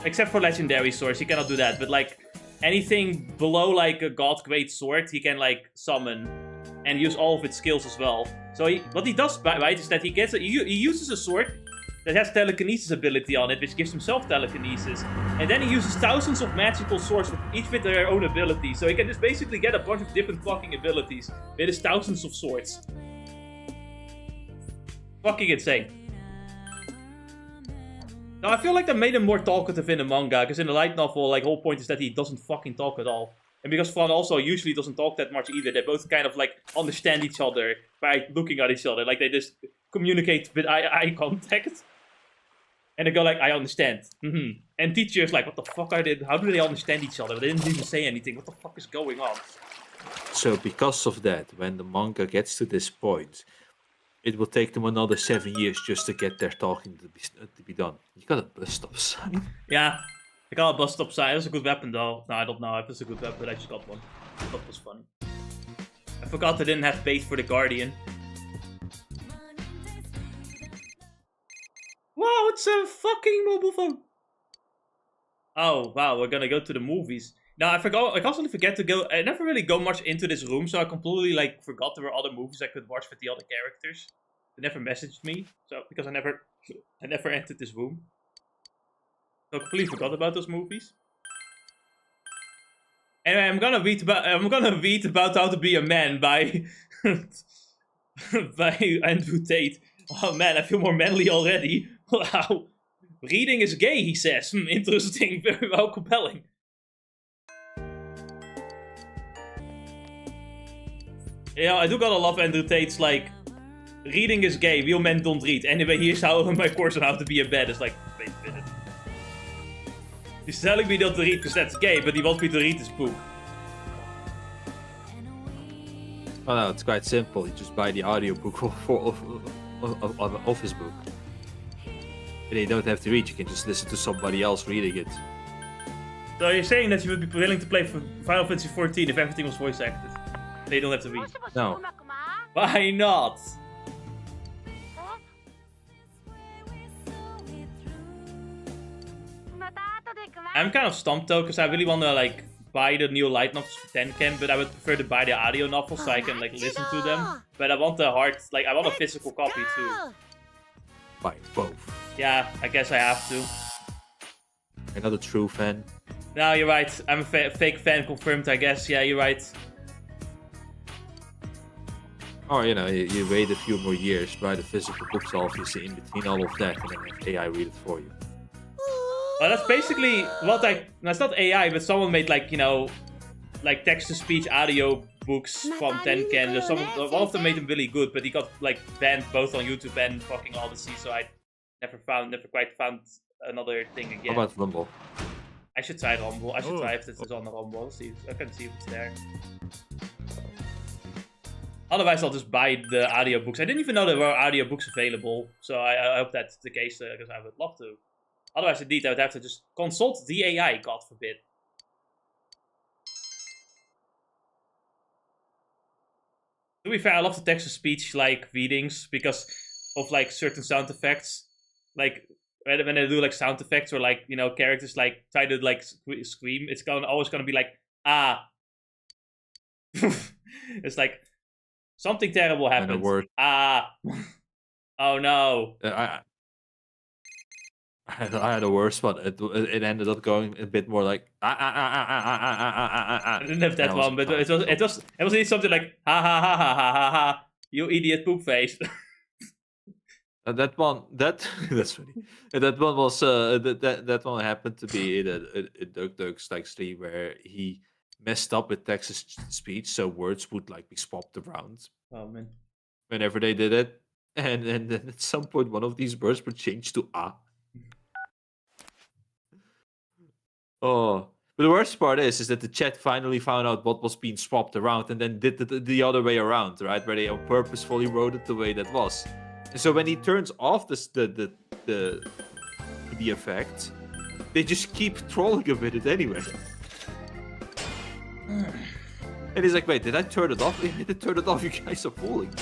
Except for legendary swords, he cannot do that. But like anything below like a god great sword, he can like summon and use all of its skills as well. So what he does, right, is that he uses a sword that has telekinesis ability on it, which gives himself telekinesis. And then he uses thousands of magical swords, each with their own ability. So he can just basically get a bunch of different fucking abilities with his thousands of swords. Fucking insane. Now I feel like they made him more talkative in the manga, because in the light novel, like, whole point is that he doesn't fucking talk at all. And because Fran also usually doesn't talk that much either, they both kind of like understand each other by looking at each other. Like they just communicate with eye contact. And they go like, I understand. And teachers like, what the fuck are they? How do they understand each other? They didn't even say anything. What the fuck is going on? So because of that, when the manga gets to this point, it will take them another 7 years just to get their talking to be done. You got a bus stop sign. Yeah. I got a bus stop sign. It was a good weapon though. No, I don't know if it's a good weapon, but I just got one. I thought it was funny. I forgot they didn't have bait for the Guardian. Wow, it's a fucking mobile phone. Oh, wow, we're gonna go to the movies. Now, I constantly forget to go. I never really go much into this room, so I completely like forgot there were other movies I could watch with the other characters. They never messaged me, so because I never entered this room. So I completely forgot about those movies. Anyway, I'm gonna read about How to Be a Man by by Andrew Tate. Oh man, I feel more manly already. Wow. Reading is gay, he says. Interesting, very well compelling. Yeah, I do gotta love Andrew Tate's like, reading is gay, real men don't read. Anyway, here's how my course on how to be a man. It's like, wait a minute. He's telling me not to read because that's gay, but he wants me to read this book. Oh no, it's quite simple. You just buy the audiobook of his book. And you don't have to read, you can just listen to somebody else reading it. So you're saying that you would be willing to play for Final Fantasy XIV if everything was voice acted? They don't have to read. No. Why not? I'm kind of stumped though, because I really want to like buy the new light novels for Tenken, but I would prefer to buy the audio novels so I can like listen to them. But I want the I want a physical copy too. Buy both. Yeah, I guess I have to. You're not a true fan. No, you're right. I'm a fake fan confirmed, I guess. Yeah, you're right. Or, you know, you wait a few more years, buy the physical books obviously in between all of that, and then have AI read it for you. Well, that's basically what no, it's not AI, but someone made like, you know, like text-to-speech audio books from Tenken. One of them made them really good, but he got like banned both on YouTube and fucking Odyssey, so I never quite found another thing again. How about Rumble? I should try Rumble. I should try if this is on the Rumble. I can see if it's there. Otherwise, I'll just buy the audiobooks. I didn't even know there were audiobooks available, so I hope that's the case, because I would love to. Otherwise, indeed, I would have to just consult the AI, God forbid. To be fair, I love the text-to-speech, like, readings, because of, like, certain sound effects. Like, when they do, like, sound effects, or, like, you know, characters, like, try to, like, scream, it's always gonna be like, ah. It's like, something terrible happened. Ah. Oh, no. I had a worse one. It ended up going a bit more like I didn't have that one, but it was something like ha ha ha ha ha ha ha, you idiot poop face. That's funny. That one was that one happened to be in Duck's like stream where he messed up with text to speech, so words would like be swapped around. Oh man! Whenever they did it, and then at some point one of these words were changed to ah. Oh, but the worst part is that the chat finally found out what was being swapped around, and then did the other way around, right? Where they purposefully wrote it the way that was. And so when he turns off the effect, they just keep trolling him with it anyway. And he's like, "Wait, did I turn it off? I did turn it off. You guys are fooling."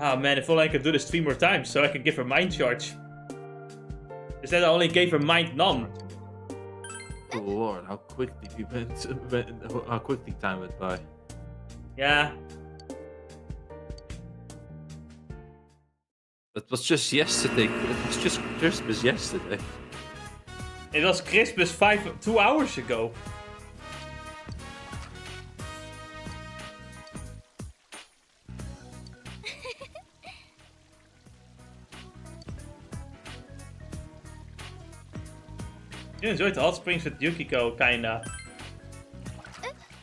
Ah man, if only I could do this 3 more times so I can give her mind charge. Instead I only gave her mind none. Oh lord, how quickly how quickly time went by. Yeah. It was just yesterday. It was just Christmas yesterday. It was Christmas 2 hours ago. You enjoyed the hot springs with Yukiko, kinda.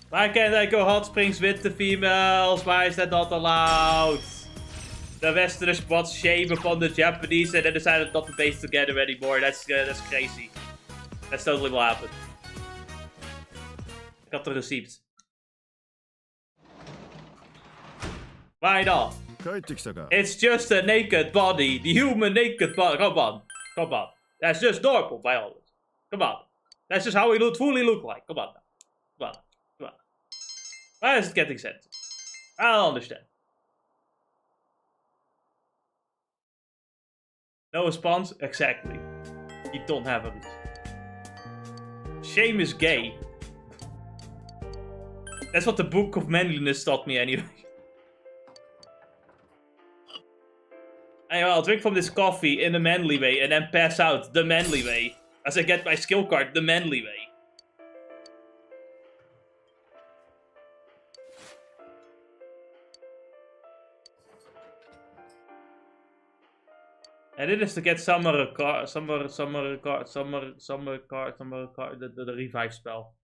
Why can't I go hot springs with the females? Why is that not allowed? The Westerners brought shame upon the Japanese and they decided not to base together anymore. That's crazy. That's totally what happened. I got the receipts. Why not? It's just a naked body. The human naked body. Come on. Come on. That's just normal biology. Come on. That's just how we fully look like. Come on now. Come on. Come on. Why is it getting censored? I don't understand. No response? Exactly. You don't have a reason. Shame is gay. That's what the Book of Manliness taught me anyway. Anyway, I'll drink from this coffee in a manly way and then pass out the manly way. As I get my skill card the manly way. And it is to get the revive spell.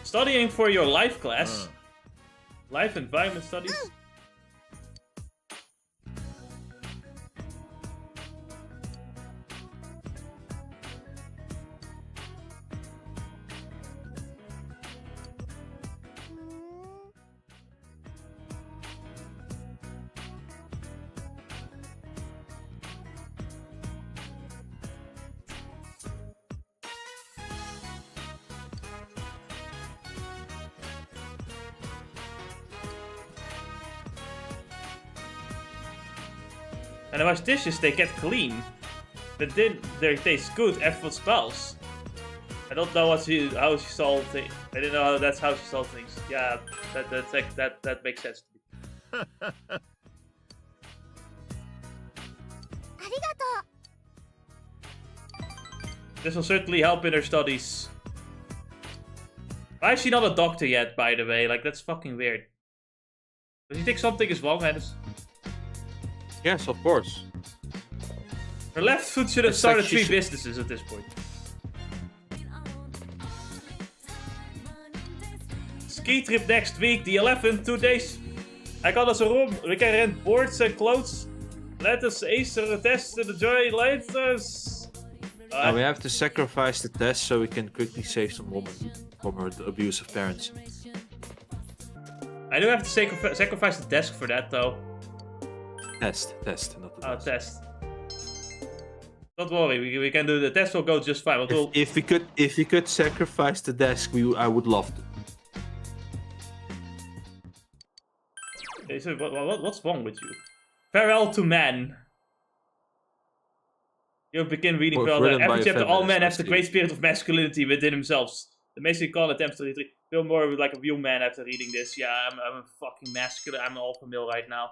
Studying for your life class. Life environment studies. And I wash dishes, they get clean. But then they taste good after spells. I don't know how she solved things. I didn't know that's how she solved things. Yeah, that makes sense to me. This will certainly help in her studies. Why is she not a doctor yet, by the way? Like, that's fucking weird. Does she think something is wrong, Hennis? Yes, of course. Her left foot should have started 3 businesses at this point. Ski trip next week, the 11th, 2 days. I got us a room. We can rent boards and clothes. Let us ace the test and enjoy later. Now we have to sacrifice the test so we can quickly save some woman from her abusive parents. I do have to sacrifice the desk for that, though. Test, not the test. Test. Don't worry, we can do the test. Will go just fine. If we could sacrifice the desk, I would love to. Okay, so what's wrong with you? Farewell to man. You begin reading further. Every chapter, all men have the great spirit of masculinity within themselves. The Mason Call attempts to feel more like a real man after reading this. Yeah, I'm a fucking masculine. I'm an alpha male right now.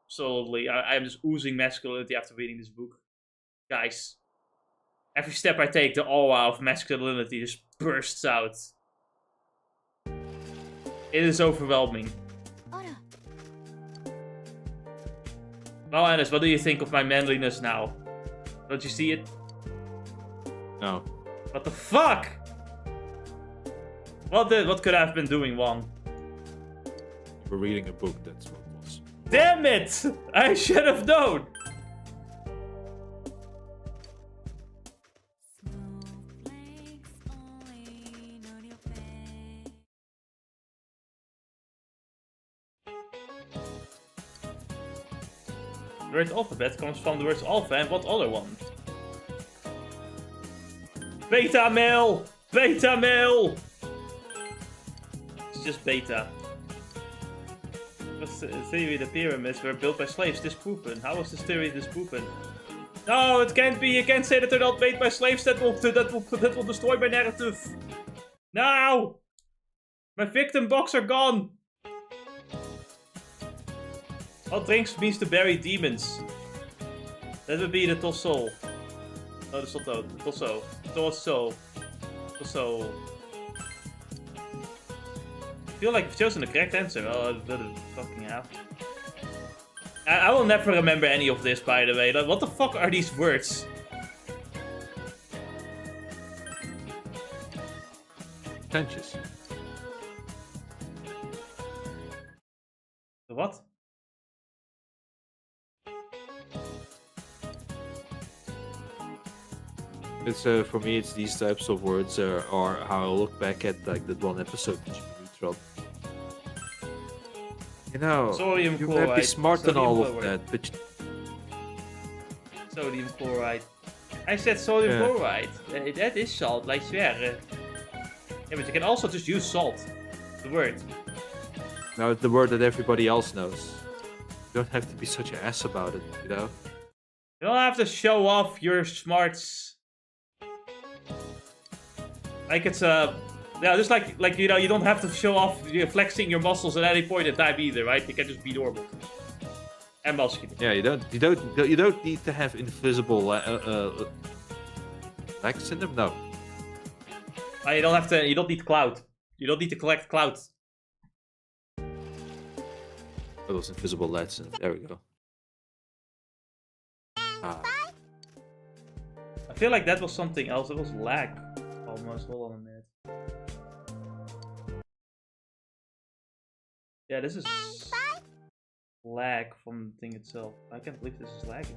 Absolutely. I'm just oozing masculinity after reading this book. Guys. Every step I take, the aura of masculinity just bursts out. It is overwhelming. Well, Alice, what do you think of my manliness now? Don't you see it? No. What the fuck? What could I have been doing wrong? We're reading a book, that's what it was. Damn it! I should have known! The word alphabet comes from the words alpha and what other one? Beta male! Beta male! It's just beta. The theory the pyramids were built by slaves disproven. How was this theory disproven? No, it can't be. You can't say that they're not made by slaves. That will destroy my narrative. No! My victim box are gone. What drinks means to bury demons? That would be the Tosso. No, the Soto. Tosso. Tosso. Tosso. I feel like I've chosen the correct answer. Well, I better fucking have. I will never remember any of this, by the way. Like, what the fuck are these words? Pretentious. The what? It's for me, it's these types of words are how I look back at like that one episode that you neutral. You know, Sodium you chloride. might be smart and all of chloride. that, but Sodium chloride. I said sodium chloride. That is salt, I swear. Yeah, but you can also just use salt. The word. Now the word that everybody else knows. You don't have to be such an ass about it, you know? You don't have to show off your smarts. Like it's yeah, just like you know, you don't have to show off flexing your muscles at any point in time either, right? You can just be normal and muscular. Yeah, you don't need to have invisible legs in them. No. You don't have to. You don't need clout. You don't need to collect clout. Oh, those invisible legs. There we go. Ah. I feel like that was something else. It was lag. Almost. Hold on a minute. Yeah, this is lag from the thing itself. I can't believe this is lagging.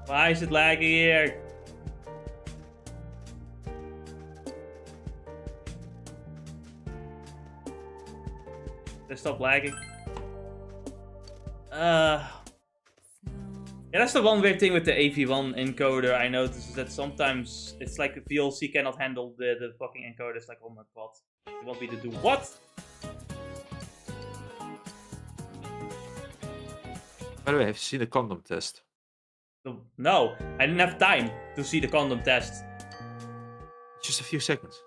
Why is it lagging here? Let's stop lagging. Yeah, that's the one weird thing with the AV1 encoder. I noticed is that sometimes it's like the VLC cannot handle the fucking encoder. It's like, oh my god, you want me to do what? By the way, have you seen the condom test? No, I didn't have time to see the condom test. Just a few seconds.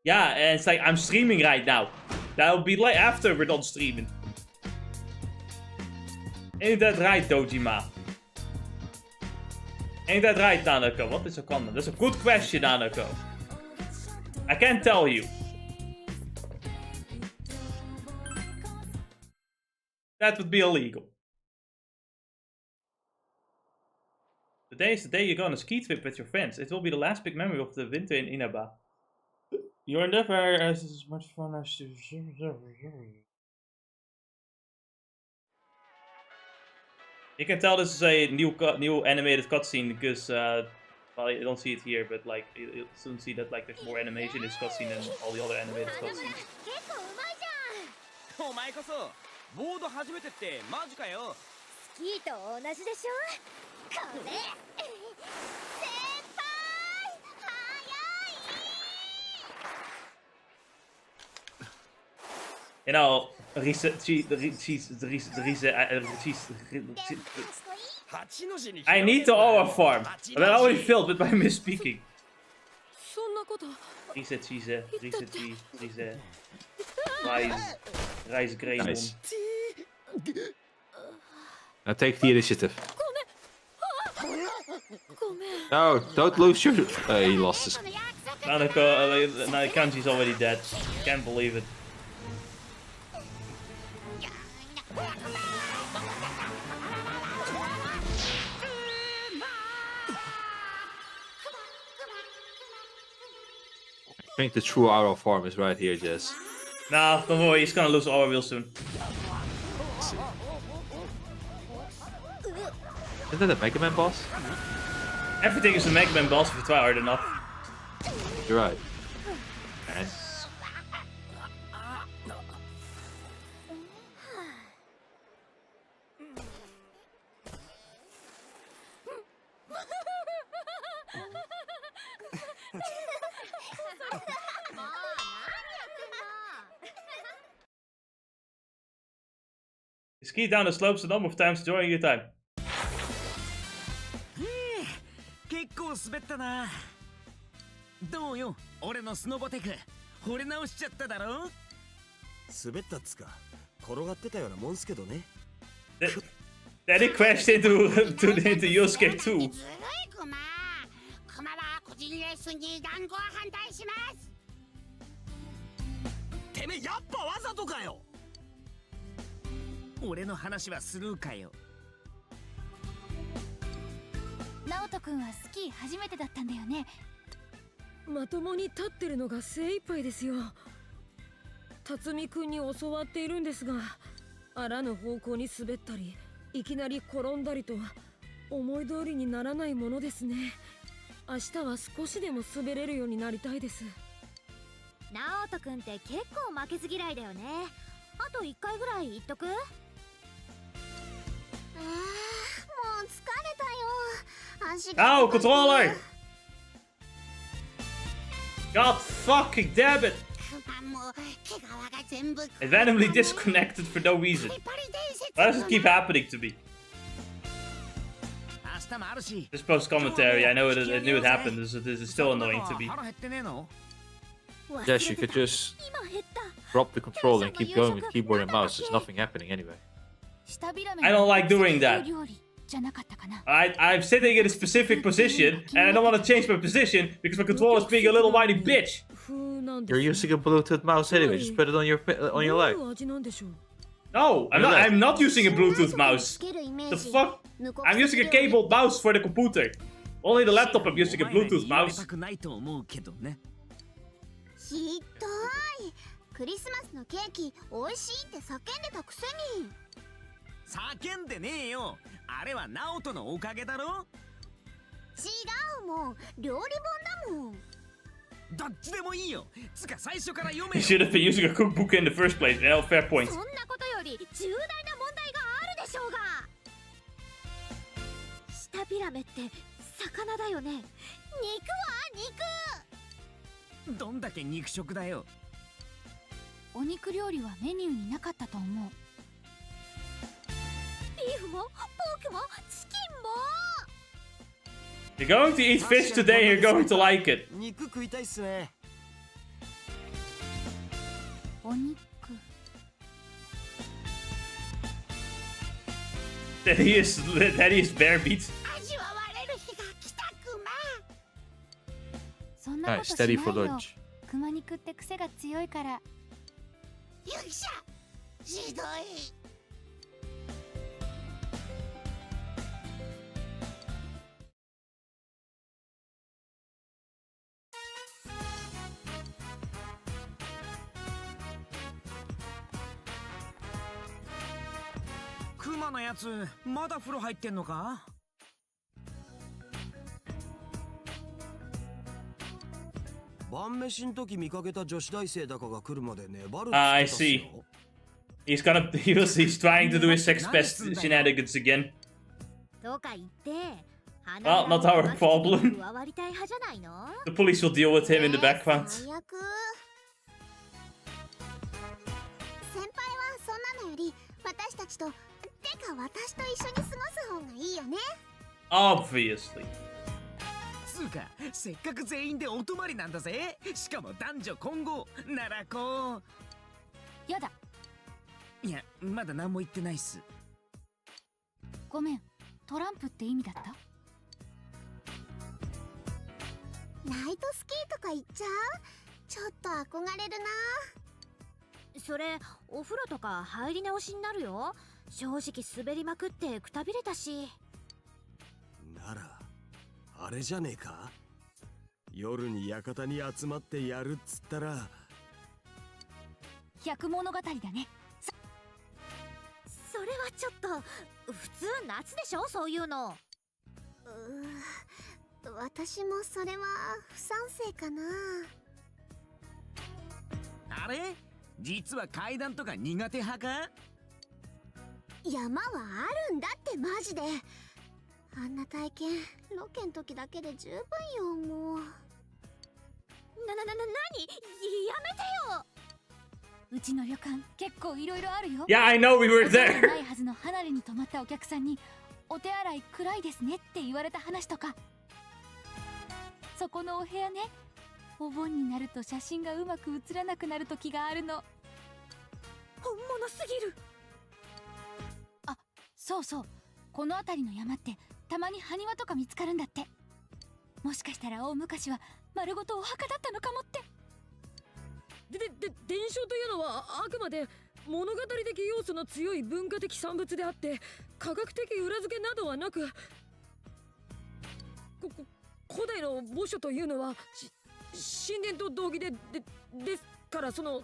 Yeah, and it's like I'm streaming right now. That'll be like after we're done streaming. Ain't that right, Dojima? Ain't that right, Nanako? What is a condom? That's a good question, Nanako. I can't tell you. That would be illegal. Today is the day you're gonna ski trip with your friends. It will be the last big memory of the winter in Inaba. You're never as much fun as you. You can tell this is a new animated cutscene because, well, you don't see it here, but like you'll soon see that like there's more animation in this cutscene than all the other animated cutscenes. You know, I need the ore farm, but I already filled with my misspeaking. Rice grain. Nice. Now take the initiative. No, don't lose your... he lost his... Kanji's already dead. Can't believe it. I think the true aura form is right here, Jess. Nah, don't worry, he's gonna lose aura real soon. Isn't that a Mega Man boss? Everything is a Mega Man boss if you try hard enough. You're right. Man. Ski down the slopes a number of times during your time. 結構滑ったな。どうよ、俺のスノボテク。惚れ直しちゃっただろ。滑ったっつか、転がってたようなもんすけどね。Then he crashed into Yosuke too. クマは個人レースに断固反対します。てめえやっぱわざとかよ。俺の話はスルーかよ。直人君はスキー初めてだったんだよね。まともに立ってるのが精一杯ですよ。辰巳君に教わっているんですが、あらぬ方向に滑ったり、いきなり転んだりと思い通りにならないものですね。明日は少しでも滑れるようになりたいです。直人君って結構負けず嫌いだよね。あと1回ぐらい言っとく？もう疲れたよ。足が。Auw, controller! God fucking damn it! クマも毛皮が全部 It randomly disconnected for no reason. パリパリ伝説 Why does it keep happening to me? 明日もあるし This post commentary, I know I knew it happened. This is still annoying to me. 腹減ってねえの Yes, you could just drop the controller and keep going with keyboard and mouse. There's nothing happening anyway. I don't like doing that. I'm sitting in a specific position and I don't want to change my position because my controller's being a little whiny bitch. You're using a Bluetooth mouse anyway. Just put it on your leg. No, I'm not using a Bluetooth mouse. The fuck? I'm using a cabled mouse for the computer. Only the laptop I'm using a Bluetooth mouse. ひどい。クリスマスのケーキ美味しいって叫んでたくせに。叫んでねえよ。あれはナオトのおかげだろ。違うもん。料理本だもん。どっちでもいいよ。つか最初から読め You よ。 should have been using a cookbook in the first place. Yeah, fair point. そんなことより重大な問題があるでしょうが。シタビラメって魚だよね。肉は肉。どんだけ肉食だよ。お肉料理はメニューになかったと思う。ビーフもポークもチキンも。 You're going to eat fish today, you're going to like it. 肉食いたいっすね。お肉。 That he is bear meat. 味わわれる日が来たクマ。そんなこと Nice, しない steady for よ lunch.。熊肉って癖が強いから。よいしょ。ひどい。クマのやつまだ風呂入ってんのか。晩飯の時見かけた女子大生だかが来るまで粘る。I see. He's trying to do his sex pest shenanigans again. とか言って。 Well, not our problem. 加わりたい派じゃないの？ The police will deal with him in the background. 最悪。先輩はそんなのより私たちとてか私と一緒に過ごす方がいいよね。 Obviously. つうかせっかく全員でお泊まりなんだぜ。しかも男女混合ならこう。やだ。いやまだ何も言ってないっす。ごめん。トランプって意味だった？ナイトスキーとか行っちゃう？ちょっと憧れるな。それお風呂とか入り直しになるよ。正直滑りまくってくたびれたし。ならあれじゃねえか。夜に館に集まってやるっつったら百物語だね。それはちょっと普通夏でしょそういうの。私もそれは不賛成かな。あれ実は階段とか苦手派か。山はあるんだってマジで。あんな体験ロケの時だけで十分よ。もう何やめてよ。うちの旅館結構いろいろあるよ。 Yeah, I know we were there. ないはずの離れに泊まったお客さんにお手洗い暗いですねって言われた話とか。そこのお部屋ね、お盆になると写真がうまく写らなくなる時があるの。本物すぎる。あ、そうそう、この辺りの山ってたまに埴輪とか見つかるんだって。もしかしたら大昔は丸ごとお墓だったのかもって。伝承というのはあくまで物語的要素の強い文化的産物であって科学的裏付けなどはなく、古代の墓所というのは神殿と同義ですからその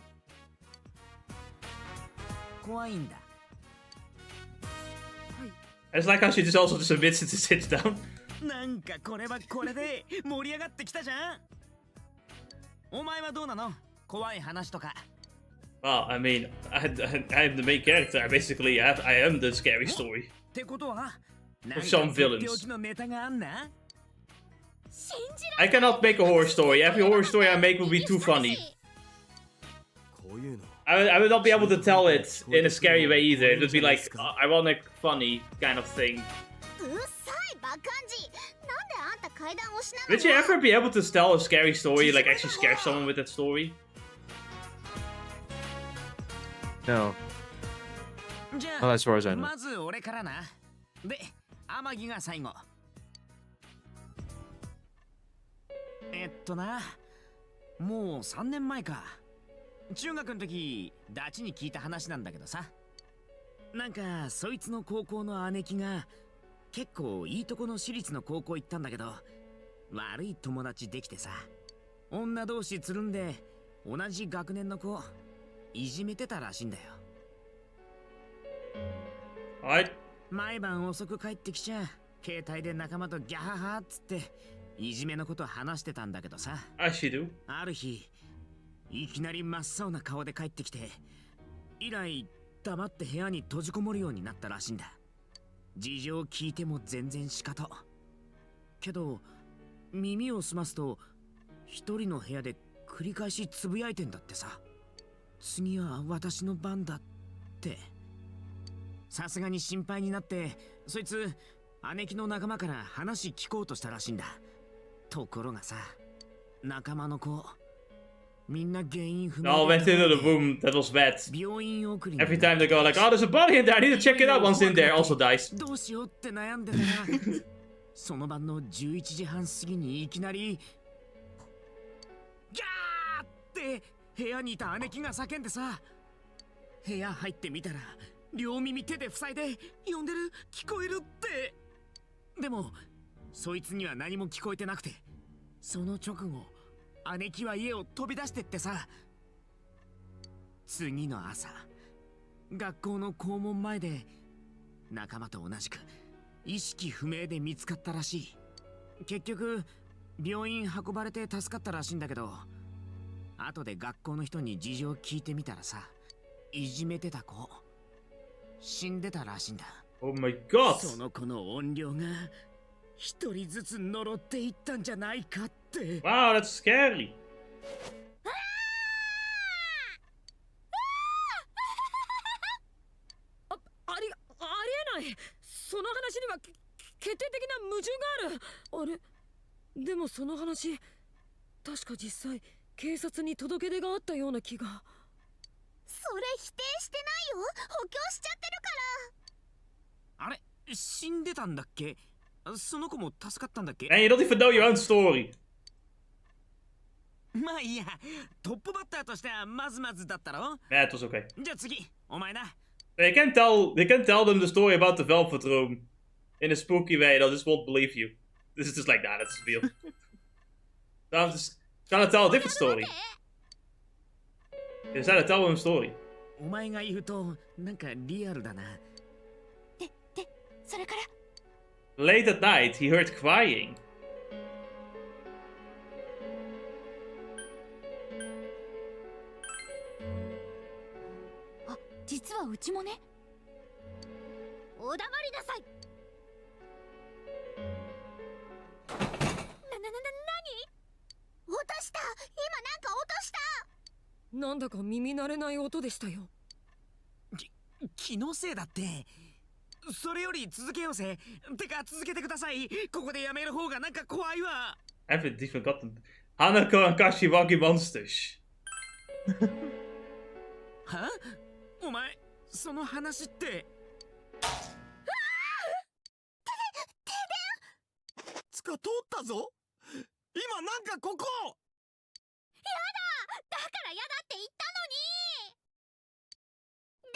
怖いんだ。I just like how she just also just admits it to sit down. なんかこれはこれで盛り上がってきたじゃん。お前はどうなの？怖い話とか。Well, I mean, I'm the main character. I am the scary story. ってことは、Of some villains. のネタがあんな？ I cannot make a horror story. Every horror story I make will be too funny. I would not be able to tell it in a scary way either. It would be like ironic, funny kind of thing. Would you ever be able to tell a scary story, like actually scare someone with that story? No. Not as far as I know. まず俺からな。で、天城が最後。もう3年前か。中学の時、ダチに聞いた話なんだけどさ。なんか、そいつの高校の姉貴が、結構いいとこの私立の高校行ったんだけど、悪い友達できてさ。女同士つるんで、同じ学年の子、いじめてたらしいんだよ。はい。毎晩遅く帰ってきちゃ、携帯で仲間とギャハハっつって、いじめのこと話してたんだけどさ。ある日、いきなり真っ青な顔で帰ってきて、以来黙って部屋に閉じこもるようになったらしいんだ。事情聞いても全然仕方。けど、耳を澄ますと、一人の部屋で繰り返しつぶやいてんだってさ。次は私の番だって。さすがに心配になって、そいつ、姉貴の仲間から話聞こうとしたらしいんだ。ところがさ、仲間の子、みんな原因不明。 No, went into the room. That was bad. Every time they go like, oh, there's a body in there. I need to check it out. Once in there, also dies. どうしようって悩んでたら、その晩の11時半過ぎにいきなり、ギャーって部屋にいた姉貴が叫んでさ、部屋入ってみたら、両耳手で塞いで呼んでる、聞こえるって。でもそいつには何も聞こえてなくて、その直後姉貴は家を飛び出してってさ。次の朝、学校の校門前で仲間と同じく意識不明で見つかったらしい。結局病院運ばれて助かったらしいんだけど、後で学校の人に事情を聞いてみたらさ、いじめてた子死んでたらしいんだ。Oh my god! その子の怨霊が一人ずつ呪っていったんじゃないかって。Wow, that's scary. ありえない。その話には決定的な矛盾がある。あれ、でもその話、確か実際警察に届け出があったような気が。それ否定してないよ。補強しちゃってるから。あれ、死んでたんだっけ？その子も助かったんだっけ？ And you don't even know your own story. まあいいや、トップバッターとしてはまずまずだったろ？ Yeah, it was okay. じゃあ次、お前な。They can tell them the story about the Velvet Room in a spooky way. They'll just won't believe you. This is just like that. It's real. So I'm just trying to tell a different story. They decided to tell them a story. お前が言うとなんかリアルだな。で、それから。Late at night, he heard crying. あ、実はうちもね。お黙りなさい。何？落とした。今なんか落とした。なんだか耳慣れない音でしたよ。気のせいだって。それより続けようぜ。てか続けてください。ここでやめる方がなんか怖いわ。Even die forgotten. Hanako and Kashiwagi monsters. は？お前、その話って。つか通ったぞ。今なんかここ。やだ。だからやだって言ったのに。電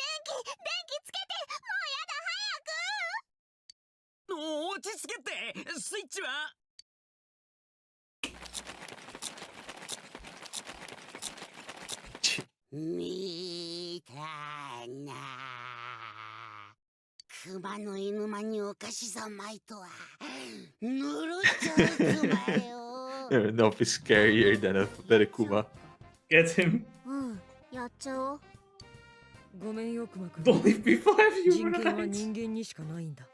気つけて。もうやだ、早く。落ち着けって。スイッチは。見たな。熊の犬間にお菓子三昧とはぬるっちゃう熊よ。No, it's scarier than a Kuma. Get him. やっちゃおう。ごめんよ、クマくん。 Don't leave me for a few 人権は minutes. 人間にしかないんだ。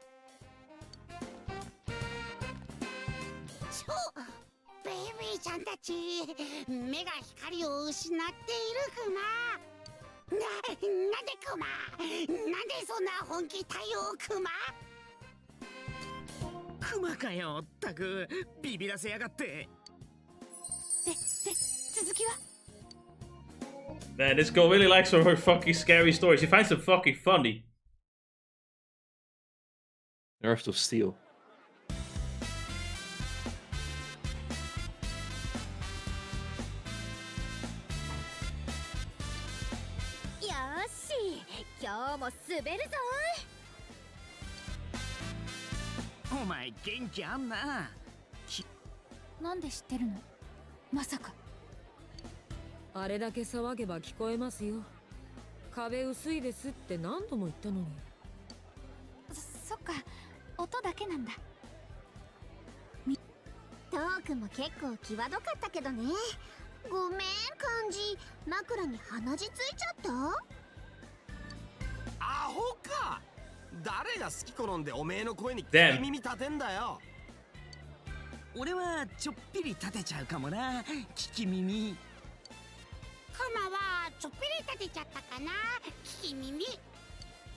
ちゃんたち目が光を失っているクマ。なんでクマ、なんでそんな本気対応クマ。クマかよ、ったくビビらせやがって。で続きは Man, this girl really likes her fucking scary stories. She finds them fucking funny. Nerves of Steel. よし今日も滑るぞお前元気あんな。なんで知ってるの？まさかあれだけ騒げば聞こえますよ。壁薄いですって何度も言ったのに。そっか、音だけなんだ。トークも結構際どかったけどね。ごめん漢字、枕に鼻血ついちゃった。アホか。誰が好き好んでおめえの声にDamn. 耳立てんだよ。俺はちょっぴり立てちゃうかもな、聞き耳。クマはちょっぴり立てちゃったかな、聞き耳。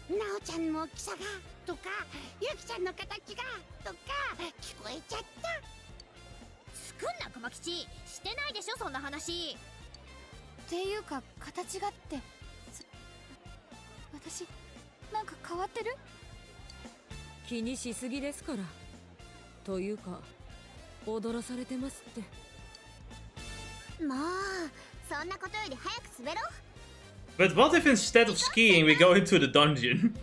なおちゃんの大きさがとか、ゆきちゃんの形がとか聞こえちゃった。作んな熊吉、してないでしょそんな話。っていうか形がって私なんか変わってる？気にしすぎですから。というか踊らされてますって。もうそんなことより早く滑ろう。 But what if instead of skiing we go into the dungeon?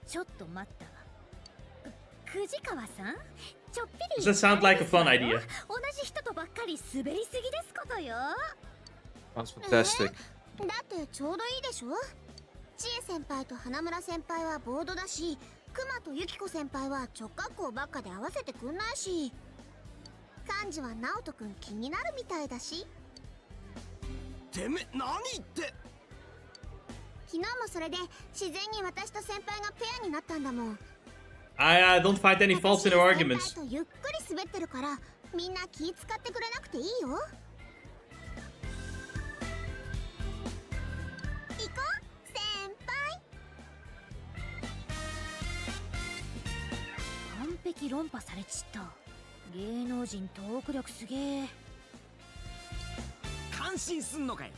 ちょっと待ったわ。藤川さん、ちょっぴり Does that sound like a fun idea? 同じ人とばっかり滑りすぎですことよ。 Sounds fantastic. だってちょうどいいでしょ。千恵先輩と花村先輩はボードだし、熊とゆき子先輩は直角行ばっかで合わせてくんないし、漢字は直人くん気になるみたいだし。てめ何言って。昨日もそれで自然に私と先輩がペアになったんだもん。I don't find any faults in her arguments. 先輩とゆっくり滑ってるからみんな気使ってくれなくていいよ。行こう先輩。完璧論破されちった。芸能人トーク力すげえ。感心すんのかよ。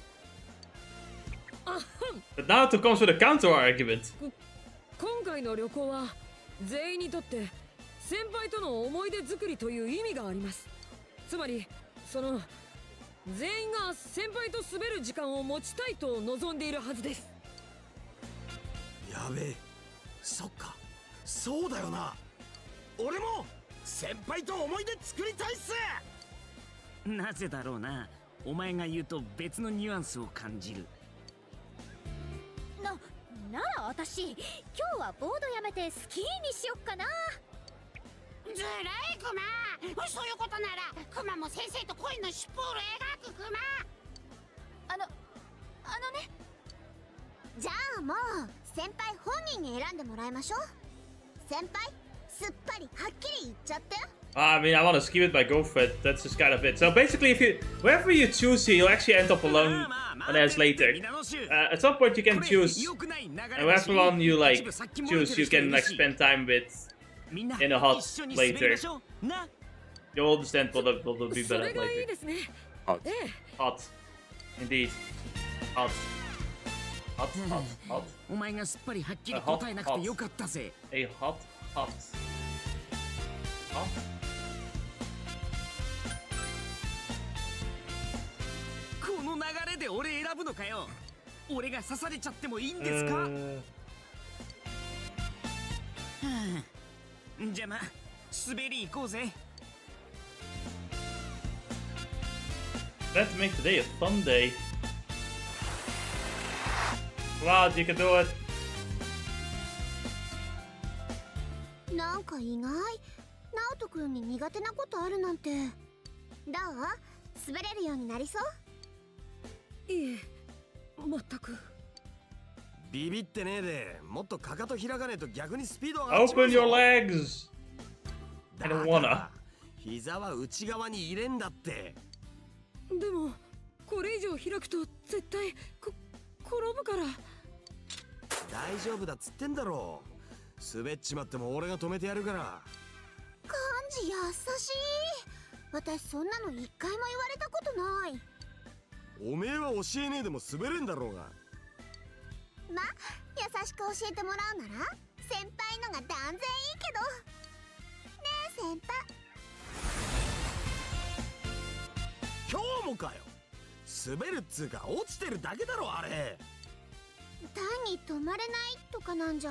But now it comes with a counter argument. 今回の旅行は全員にとって先輩との思い出作りという意味があります。つまりその全員が先輩と滑る時間を持ちたいと望んでいるはずです。やべえ、そっか、そうだよな。俺も先輩と思い出作りたいっす。なぜだろうな。お前が言うと別のニュアンスを感じる。なら私今日はボードやめてスキーにしよっかな。ずるいクマ。そういうことならクマも先生と恋のシュプール描くクマ。あのね。じゃあもう先輩本人に選んでもらいましょう。先輩すっぱりはっきり言っちゃって。 I mean, I want to ski with my girlfriend. That's just kind of it. So basically, wherever you choose here, you'll actually end up alone an hours later. At some point, you can choose, and whatever one you like choose, you can like spend time with in a hut later. You'll understand what will be better later. Hot. Hot, indeed. Hot. Hot, hot, hot. お前がすっぱりはっきり答えなくてよかったぜ。A hot, hot. Hot. この流れで俺選ぶのかよ。俺が刺されちゃってもいいんですか？じゃあまあ滑り行こうぜ。 Let's make today a fun day. Wow, you can do it. なんか意外、直人くんに苦手なことあるなんて。どう？滑れるようになりそう？いえ、全く。ビビってねえで、もっとかかと開かねえと逆にスピード上がっちま Open うぞ。 your legs. I don't wanna. 膝は内側に入れんだって。でもこれ以上開くと絶対転ぶから。大丈夫だっつってんだろ。滑っちまっても俺が止めてやるから。幹事優しい。私そんなの一回も言われたことない。おめえは教えねえでも滑れんだろうが。ま、優しく教えてもらうなら先輩のが断然いいけど。ねえ先輩。今日もかよ。滑るっつうか落ちてるだけだろあれ。単に止まれないとかなんじゃ。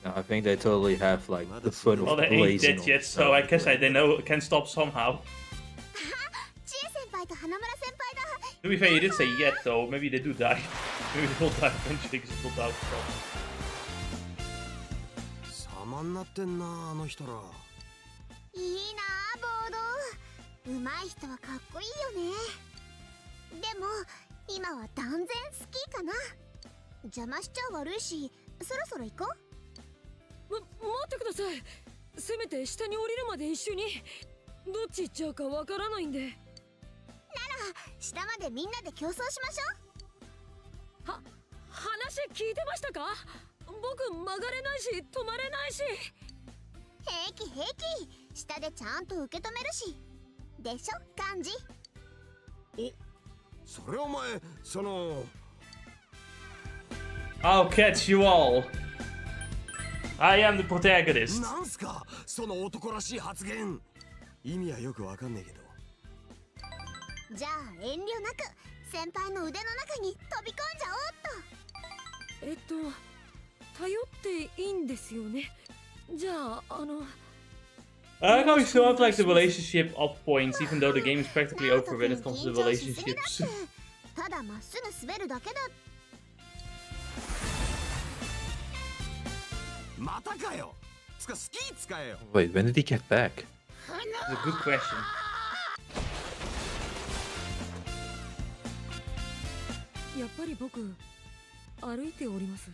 No, I think they totally have like the fun of Well, they ain't blazing dead on yet, so I guess they know it can stop somehow. 千恵先輩と花村先輩だ。 To be fair, you did say yet though. Maybe they do die. Maybe they will die eventually because it will die. 様になってんなあの人ら。いいなあボード。上手い人はかっこいいよね。でも今は断然スキーかな。邪魔しちゃ悪いし、そろそろ行こう。待ってください。せめて下に降りるまで一緒に。どっち行っちゃうかわからないんで。なら下までみんなで競争しましょう。話聞いてましたか？僕曲がれないし止まれないし。平気平気。下でちゃんと受け止めるし。でしょ幹事。お、それお前その。I'll catch you all. I am the protagonist. なんすかその男らしい発言。意味はよくわかんねえけど。じゃあ遠慮なく先輩の腕の中に飛び込んじゃおうっと。頼っていいんですよね。じゃあI like how we still have like the relationship up points, even though the game is practically over when it comes to the relationships. ただまっすぐ滑るだけだ。またかよ。つかスキー使えよ。Wait, when did he get back? That's a good question. やっぱり僕歩いております。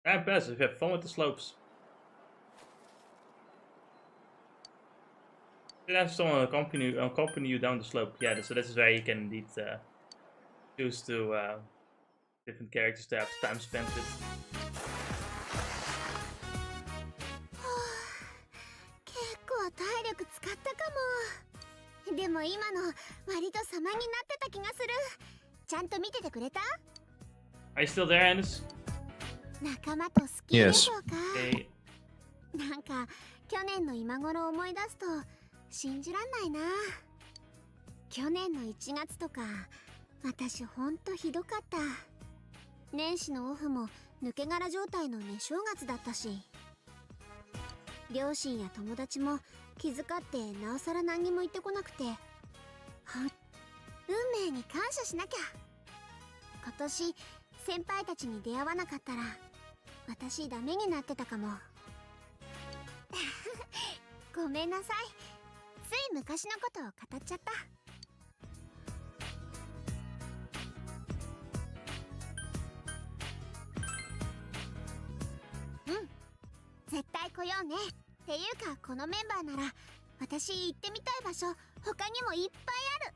Impressive. Have fun with the slopes. You have someone accompany you down the slope. Yeah, so this is where you can indeed choose to different characters to have time spent with. 結構体力使ったかも。でも今の割と様になってた気がする。ちゃんと見ててくれた？ Are you still there, Anus? 仲間とスキーでしょうか。Okay. なんか去年の今頃思い出すと信じらんないな。去年の1月とか私ほんとひどかった。年始のオフも抜け殻状態の寝正月だったし、両親や友達も気遣ってなおさら何にも言ってこなくて、運命に感謝しなきゃ。今年先輩たちに出会わなかったら私ダメになってたかも。ごめんなさい。つい昔のことを語っちゃった。絶対来ようね。っていうかこのメンバーなら私行ってみたい場所他にもいっぱいあ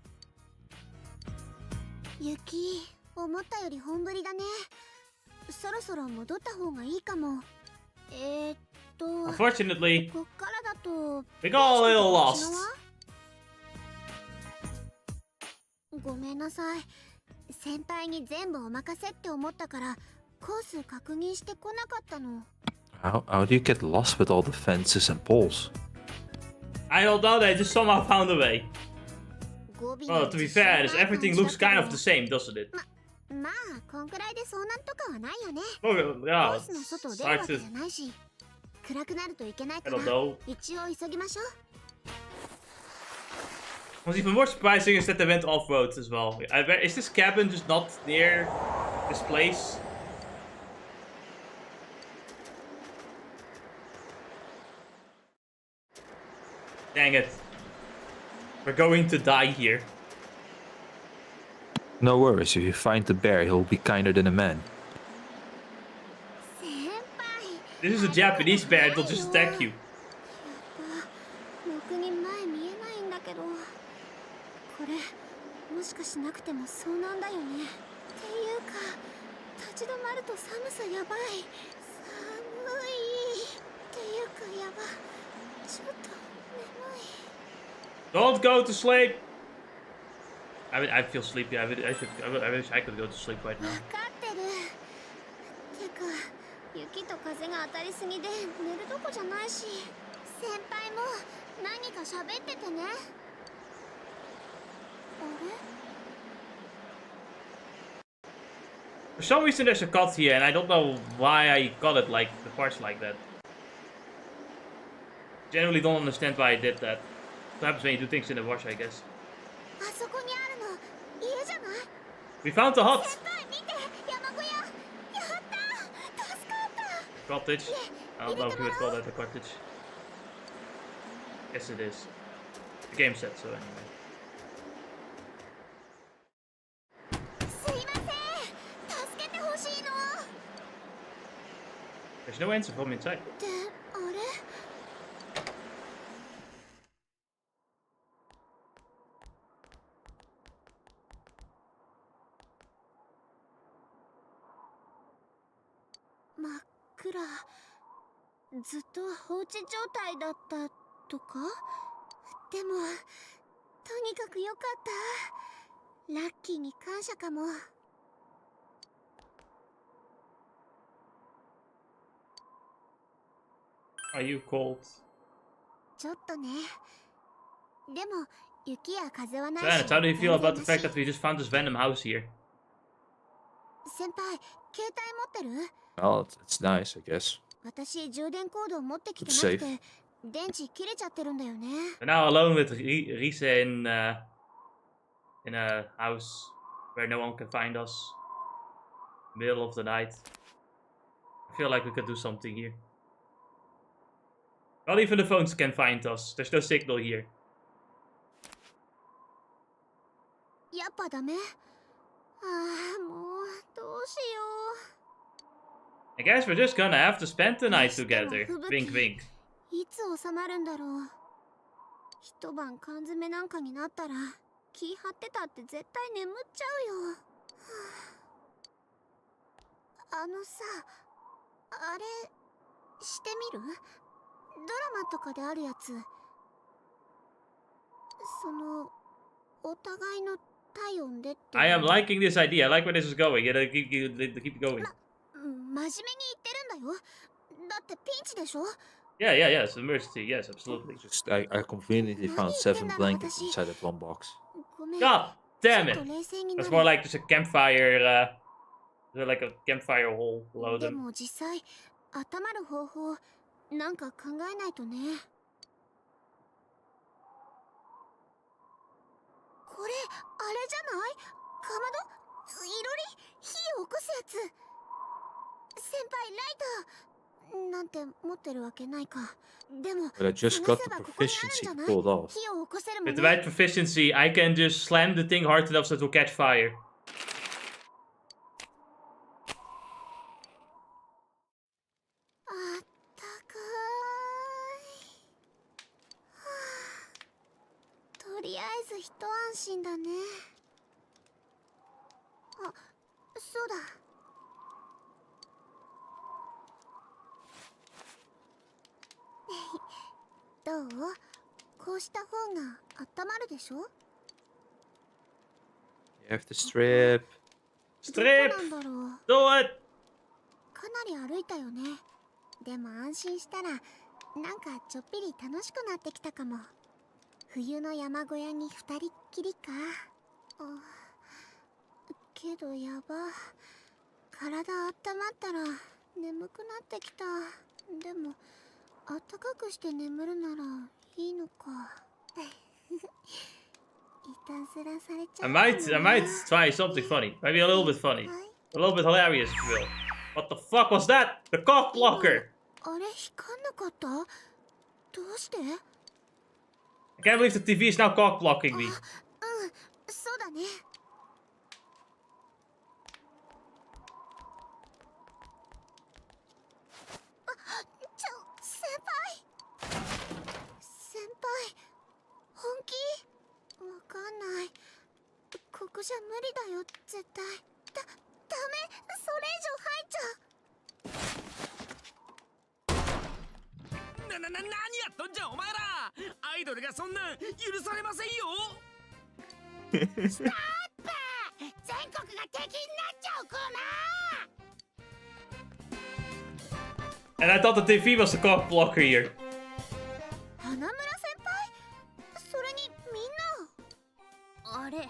る。雪思ったより本降りだね。そろそろ戻った方がいいかも。Unfortunately, こっからだと we got a little lost. ごめんなさい。先輩に全部お任せって思ったからコース確認してこなかったの。How do you get lost with all the fences and poles? I don't know, they just somehow found a way. Well, to be fair, everything looks kind of the same, doesn't it? まあこんくらいで遭難とかはないよね。 Oh, コ yeah, ースの外を出るわけじゃないし、暗くなるといけないから I don't know. 一応急ぎましょう。 What's even more surprising is that they went off-road as well. Is this cabin just not near this place? Dang it. We're going to die here. No worries, if you find the bear, he'll be kinder than a man. This is a Japanese bear, they'll just attack you. 6人前しかしなくてもそうなんだよね。っていうか立ち止まると寒さやばい。寒いっていうかやば。ちょっと眠い。 Don't go to sleep. I feel sleepy. I wish I could go to sleep right now. 分かってる。てか雪と風が当たりすぎで寝るとこじゃないし、先輩も何か喋っててね。あれ？ For some reason there's a cut here, and I don't know why I got it like the parts like that. Generally don't understand why I did that. What happens when you do things in the wash, I guess. あそこにあるの家じゃない？ We found the hut! 先輩見て、山小屋。やった助かった。 Cottage. I don't know if you would call that a cottage. Yes, it is. The game said so anyway. すいません、助けてほしいの。 There's no answer from inside. で、あれ？真っ暗。ずっと放置状態だったとか？でもとにかくよかった。ラッキーに感謝かも。 Are you cold? ちょっとね。でも雪や風はないし。 Planet, how do you feel about the fact that we just found this random house here? 先輩、携帯持ってる？ Well, it's nice, I guess. 私充電コードを持ってきてな It's くて電池切れちゃってるんだよね。 We're now alone with Rise in a house where no one can find us. Middle of the night. I feel like we could do something here. Not even the phones can find us. There's no signal here. やっぱダメ？ああ、もうどうしよう。 I guess we're just gonna have to spend the night together. 吹 Wink, 雪 wink. いつ収まるんだろう。一晩缶詰なんかになったら気張ってたって絶対眠っちゃうよ。はあ、あのさ、あれしてみる？ドラマとかであるやつ。そのお互いの体温でって。 I am liking this idea. I like where this is going. Yeah, keep going. 真面目に言ってるんだよ。だってピンチでしょ？ Yeah. It's an emergency. Yes, absolutely. Just I conveniently found 7 blankets inside that one box. ごめん。 God damn ちょっ it! と冷静にな That's る。 more like just a campfire. Like a campfire hole below で them. も実際温まる方法なんか考えないとね。これあれじゃない？かまど？いろり？火を起こすやつ。先輩ライターなんて持ってるわけないか。でも But I just got the proficiency pulled off. 火を起こせるもん With ね。 the right proficiency, I can just slam the thing hard enough so it will catch fire. あったかい。はあ、とりあえず一安心だね。あ、そうだ。どう？こうした方が温まるでしょ？ You have to strip. どこ Strip! なんだろう。 Do it! かなり歩いたよね。でも安心したらなんかちょっぴり楽しくなってきたかも。冬の山小屋に二人っきりか。あ、けどやば。体温まったら眠くなってきた。でもあったかくして眠るならいいのか。いたずらされちゃ I う might try something funny. Maybe a little bit funny. A little bit hilarious, if you will. What the fuck was that? The cock blocker! あれ光んなかった？どうして？ I can't believe the TV is now cock blocking me. うん、そうだね。先輩、本気？わかんない。こじゃ無理だよ絶対。ダメ、それ以上入っちゃう。何やっとんじゃお前ら。アイドルがそんなん許されませんよ。ストップ。全国が敵になっちゃうクマ。 And I thought the TV was the cock blocker here. 花村先輩、それにみんな。あれ、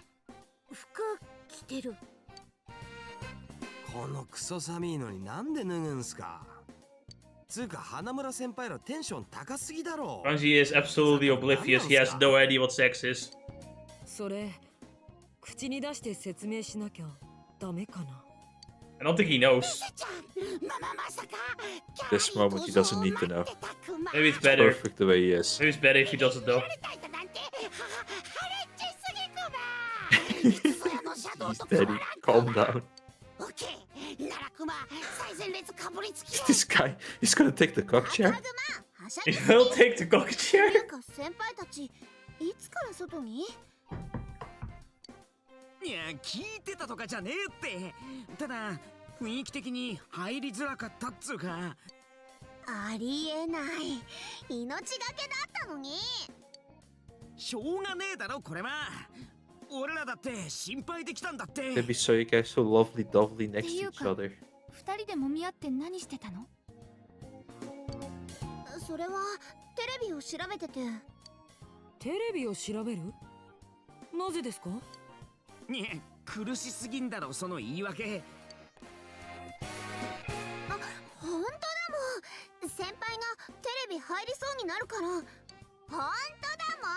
服着てる。このクソ寒いのになんで脱ぐんすか。つうか花村先輩らテンション高すぎだろ。Ranji is absolutely oblivious. He has no idea what sex is. それ口に出して説明しなきゃダメかな。 I don't think he knows. This moment he doesn't need to know. Maybe it's better. Perfect the way he is. Maybe it's better if he doesn't know. He's steady. Calm down. This guy, he's gonna take the cock chair. He will take the cock chair. なんか先輩たちいつから外に？いや聞いてたとかじゃねえって。ただ雰囲気的に入りづらかったっつうか。ありえない。命がけだったのに。しょうがねえだろこれは。俺らだって心配できたんだって。 Maybe so you guys so lovely dovely next to each other. 二人で揉み合って何してたの？それはテレビを調べてて。テレビを調べる？なぜですか？ねえ苦しすぎんだろその言い訳。あ、本当だもん。先輩がテレビ入りそうになるから。本当だもん。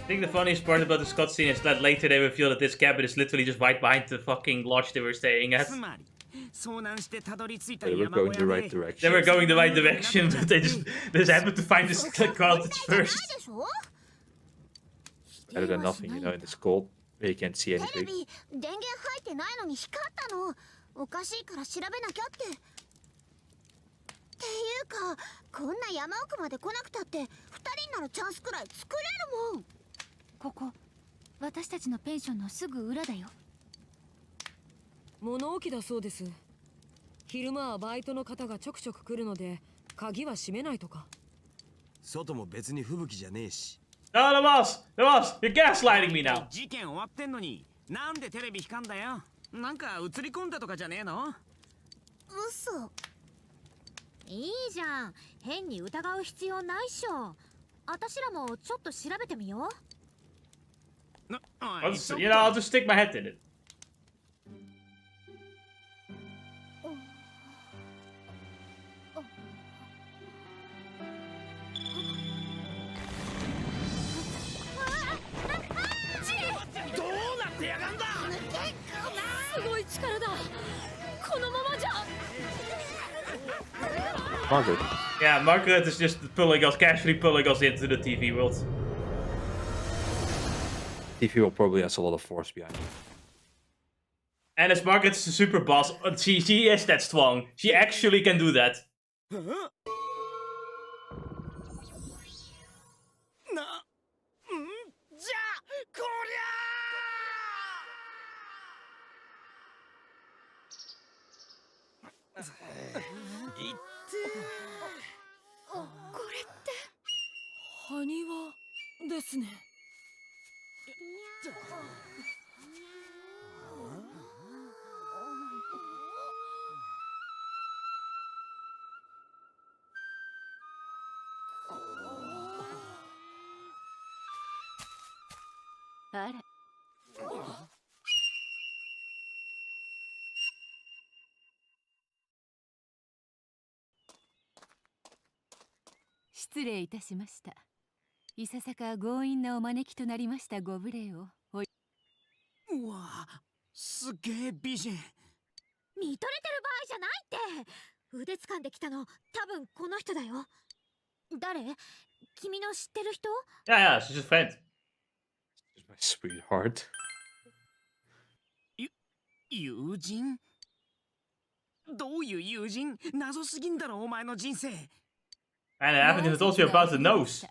I think the funniest part about this cutscene is that later they reveal that this cabin is literally just right behind the fucking lodge they were staying at. They were going the right direction. They were going the right direction, but they just happened to find this cottage first. Better than nothing, you know, in this cold where you can't see テレ anything. ビ電源入ってないのに光ったの。おかしいから調べなきゃって。っていうか、こんな山奥まで来なくたって2人になるチャンスくらい作れるもん。ここ私たちのペンションのすぐ裏だよ。物置だそうです。昼間はバイトの方がちょくちょく来るので鍵は閉めないとか。外も別に吹雪じゃねえし。No, the boss! You're gaslighting me now! 事件終わってんのになんでテレビ光んだよ。なんか映り込んだとかじゃねえの？嘘。いいじゃん。変に疑う必要ないっしょ。私らもちょっと調べてみよう。I'll just stick my head in it. どうなってやがんだ。すごい力だ。このままじゃ。Margaret. Yeah, Margaret is just casually pulling us into the TV world. TV will probably has a lot of force behind it. And as Margaret's the super boss, she is that strong. She actually can do that. じゃあこりゃこれって埴輪ですね。あら。失礼いたしました。いささか強引なお招きとなりましたご無礼を。うわ、すげえ美人。見とれてる場合じゃないって。腕掴んできたの多分この人だよ。誰？君の知ってる人？ Yeah, she's a friend. She's my sweetheart. 友人？どういう友人？謎すぎんだろお前の人生。And I haven't even told you about the nose.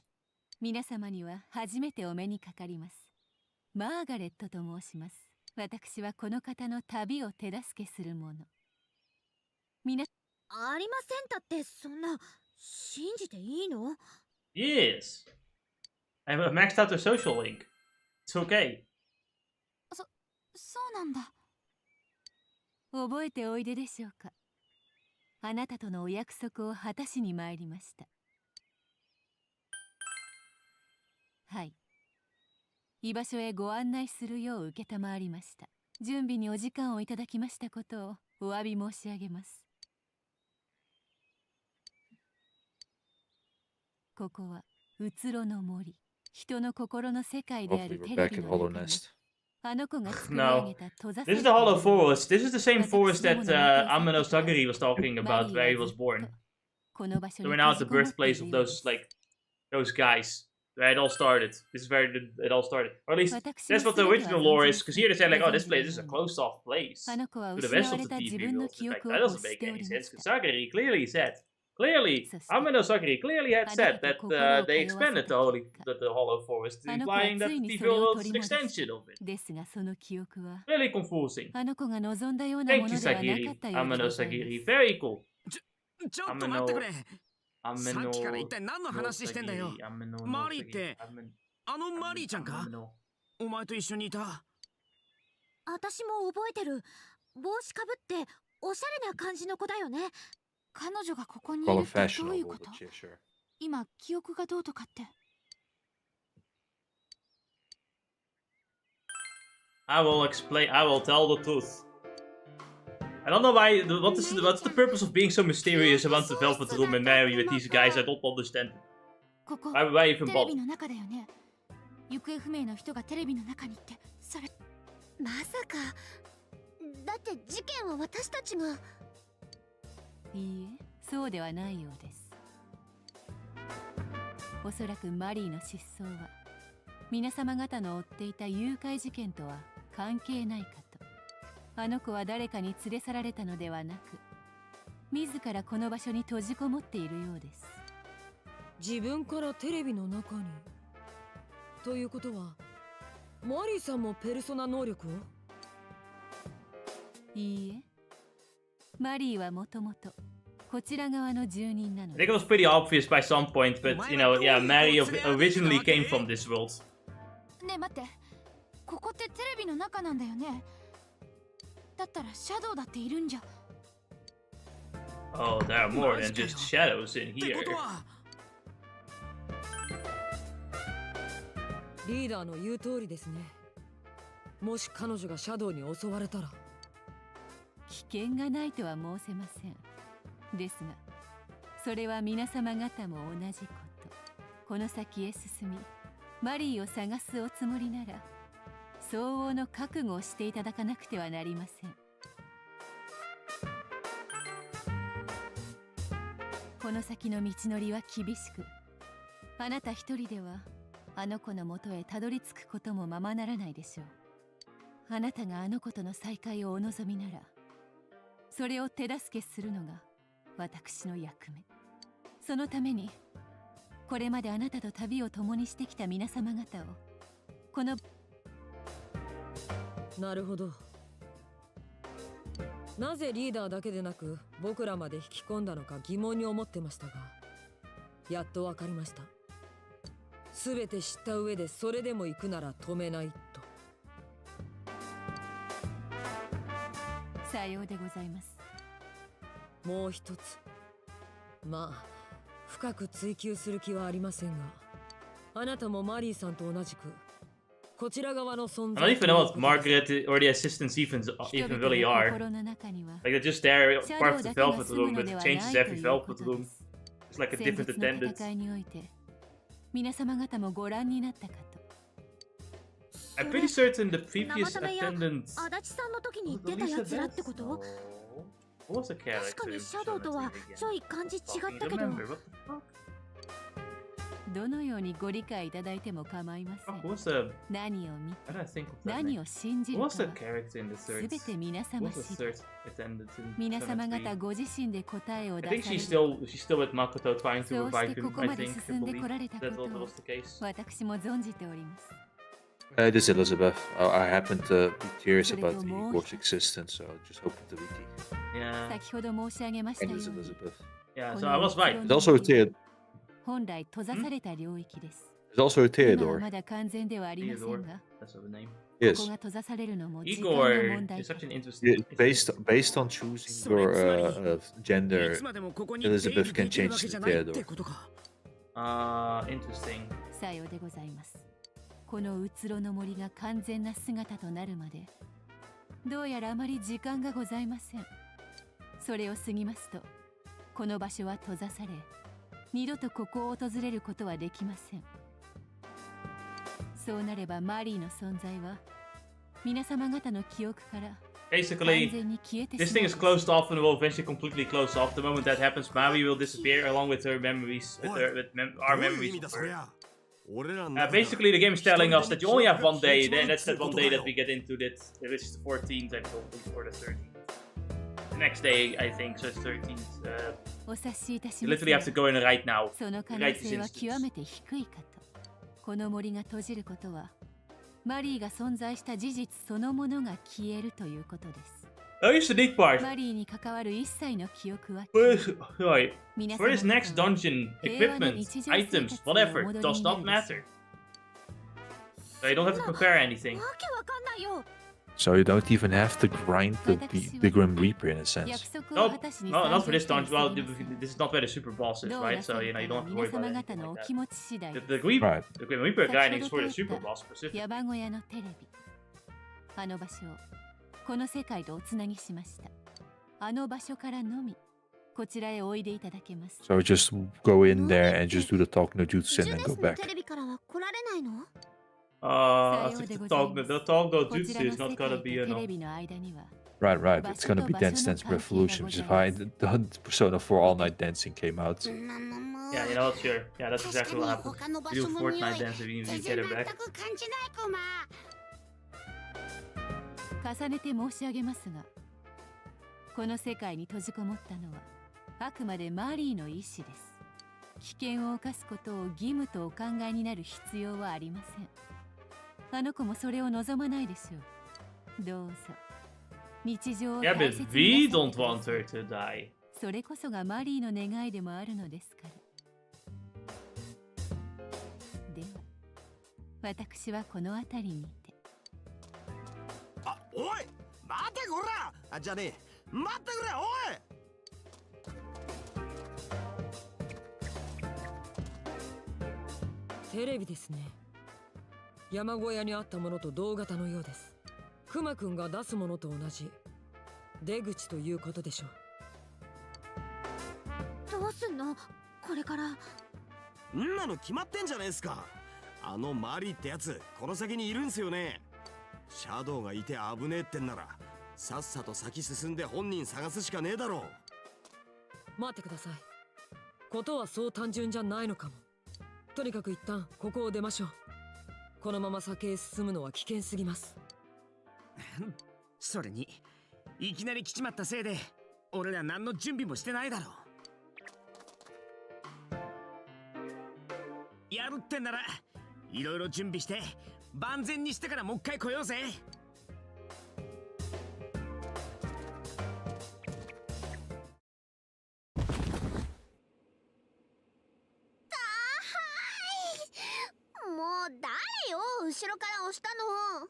皆様には初めてお目にかかります。マーガレットと申します。私はこの方の旅を手助けする者。皆ありませんだってそんな信じていいの？ Yes. I have maxed out the social link. It's okay. そうなんだ。覚えておいででしょうか。あなたとのお約束を果たしに参りました。はい。居場所へご案内するよう承りました。準備にお時間をいただきましたことをお詫び申し上げます。ここはうつろの森、人の心の世界であるテレビの中にあの子が作り上げた閉ざされた This is the Hollow Forest. This is the same forest that Ameno-Sagiri was talking about where he was born. So we're now at the birthplace of those guys. Where it all started. This is where it all started. Or at least that's what the original lore is. Because here they say like, oh, this is a closed off place to the rest of the TV world. Like, that doesn't make any sense. Because Sagiri clearly said, Ameno-Sagiri clearly had said that they expanded the Hollow Forest, implying that the TV world is an extension of it. Really confusing. Thank you, Sagiri. Ameno-Sagiri. Very cool. ちょっと待ってくれ。さっきから一体何の話してんだよ。マリーってマリーちゃんか？お前と一緒にいた。私も覚えてる。帽子かぶっておしゃれな感じの子だよね。彼女がここにいるってどういうこと？今記憶がどうとかって。I will explain. I will tell the truth. I don't know why. What's the purpose of being so mysterious about the Velvet Room and marry with these guys? I don't understand. Why even bother? 行方不明の人がテレビの中にってそれまさかだって事件は私たちが。いいえ、そうではないようです。おそらくマリーの失踪は皆様方の追っていた誘拐事件とは関係ないかと。あの子は誰かに連れ去られたのではなく、自らこの場所に閉じこもっているようです。自分からテレビの中にということは、マリーさんもペルソナ能力を？いいえ、マリーはもともとこちら側の住人なの I think it was pretty obvious by some point, but you know, yeah, Mary originally came from this world. ねえ待って、ここってテレビの中なんだよね。だったらシャドウだっているんじゃ。Oh, there are more than just shadows in here. リーダーの言う通りですね。もし彼女がシャドウに襲われたら。危険がないとは申せません。ですが、それは皆様方も同じこと。この先へ進み、マリーを探すおつもりなら、相応の覚悟をしていただかなくてはなりません。この先の道のりは厳しく、あなた一人ではあの子のもとへたどり着くこともままならないでしょう。あなたがあの子との再会をお望みなら、それを手助けするのが私の役目。そのために、これまであなたと旅を共にしてきた皆様方をこのなるほど。なぜリーダーだけでなく僕らまで引き込んだのか疑問に思ってましたが、やっとわかりました。すべて知った上でそれでも行くなら止めないと。さようでございます。もう一つ、まあ深く追求する気はありませんが、あなたもマリーさんと同じくこちら側の存在。I don't even know what Margaret or the assistants even really are. Like they're just there, part of the Velvet Room, but it changes every Velvet Room. It's like a different attendant. 皆様方もご覧になったかと。I'm pretty certain the previous attendants. 足立さんの時に言ってたやつらってこと？ What was the character? 確かにシャドウとはちょい感じ違ったけど。どのようにご理解いただいても構いません。What's the... 何を見て、 I don't think of that 何 name. を信じる What's か the は character in the す third? べて皆様 What's the 次第。 third attendant in 皆様 Persona 方 3? ご自身で答えを I 出 think され she's る。 still with Makoto trying to そうし revive てこ him, こ I まで think. I 進んでこ believe られたこ that と also を was the case. 私も存じております。 It is Elizabeth. I happen to be curious But about the more- Igor's existence, so just hoping to read it. Yeah. 先ほど申し上げました And よ it's うに、 Elizabeth. Yeah, こ so I の was right. う There's つろ also の a Theodore. 本来閉ざされた領域です。 There's also a 今は Theodore. まだ完全ではありませ Theodore. んが、 That's the name. こ Yes. こが閉ざされるのも時間の Igor 問題 is か such an と。 interesting... Based on choosing your gender, いつまでもここに Elizabeth 出入り can できる change わけじ to ゃないって Theodore. ことか。Interesting. さようでございます。このうつろの森が完全な姿となるまで、どうやらあまり時間がございません。それを過ぎますと、この場所は閉ざされ、二度とここを訪れることはできません。そうなればマリーの存在は、皆様方の記憶から完 Basically, 全に消えて this しま thing う is でしょう。 closed off and will eventually completely close off. The moment that happens, Mari will disappear along with her memories, with our どういう memories 意味だ of そり her. ゃ。俺らの中 Basically, the game is telling us that you only have one day, then that's that one day that we get into that, which is the 14th, I believe, or the 13th. The next day, I think, so it's 13th. お察しいたし You ます literally have to が、 go in right now. その可能 Right this 性は instant. 極めて低いかと。この森が閉じることは、マリーが存在した事実そのものが消えるということです。 Oh, here's the neat part. マリーに関わる一切の記憶は、 Right. 皆 For 様 this next 方は dungeon, 平和な equipment, 日常生 items, 活にお whatever, 戻り does にな not るでしょう。 matter. So you don't have to prepare anything. わけわかんないよ。 So you don't even have to grind the Grim Reaper in a 約 sense. 束を Nope. 果たしに No, 参 not for 上 this したに dungeon. 過 Well, ぎません。 this is not where the super boss is, どう right? な So, さ you る know, you か don't は have to worry 皆 about 様 anything 方 like のお that. 気持ち次第 The, です。 the Right. Grim Reaper grinding is 先 for ほ the ど super 通った boss specifically. 山小屋のテレビ。あの場所をこの世界とおつなぎしました。あの場所からのみこちらへおいでいただけます。 So just go in there and just do the talk no jutsu ジ and ュ then ネ go スの back. テレビからは来られないの？ The talk no こち jutsu らの is 世 not 界 gonna と be, テ you know. レビの間には Right, right. It's gonna be Dance Dance Revolution, which is why the Persona 4 All Night Dancing came out. Yeah, you know, sure. Yeah, that's 確か exactly に what happened. 他の場 We do 所の匂い Fortnite dance if you 全 get 然 it 全 back. く感じないクマ。重ねて申し上げますが、この世界に閉じこもったのはあくまでマリーの意志です。危険を冒すことを義務とお考えになる必要はありません。あの子もそれを望まないでしょう。どうぞ日常を Yeah, 大 but 切 we になさっ don't てくだ want さい。 her to die. それこそがマリーの願いでもあるのですから。では私はこの辺りにて。あ、おい待てこらあ、じゃねえ待ってくれおいテレビですね。山小屋にあったものと同型のようです。クマくんが出すものと同じ出口ということでしょう。どうすんの？これから。んなの決まってんじゃねえすか。あのマリーってやつこの先にいるんすよね。シャドウがいて危ねえってんならさっさと先進んで本人探すしかねえだろう。待ってください。ことはそう単純じゃないのかも。とにかく一旦ここを出ましょう。このまま先へ進むのは危険すぎます。それにいきなり来ちまったせいで俺ら何の準備もしてないだろう。やるってんならいろいろ準備して万全にしてからもう一回来ようぜ。もう誰よ後ろから押したの。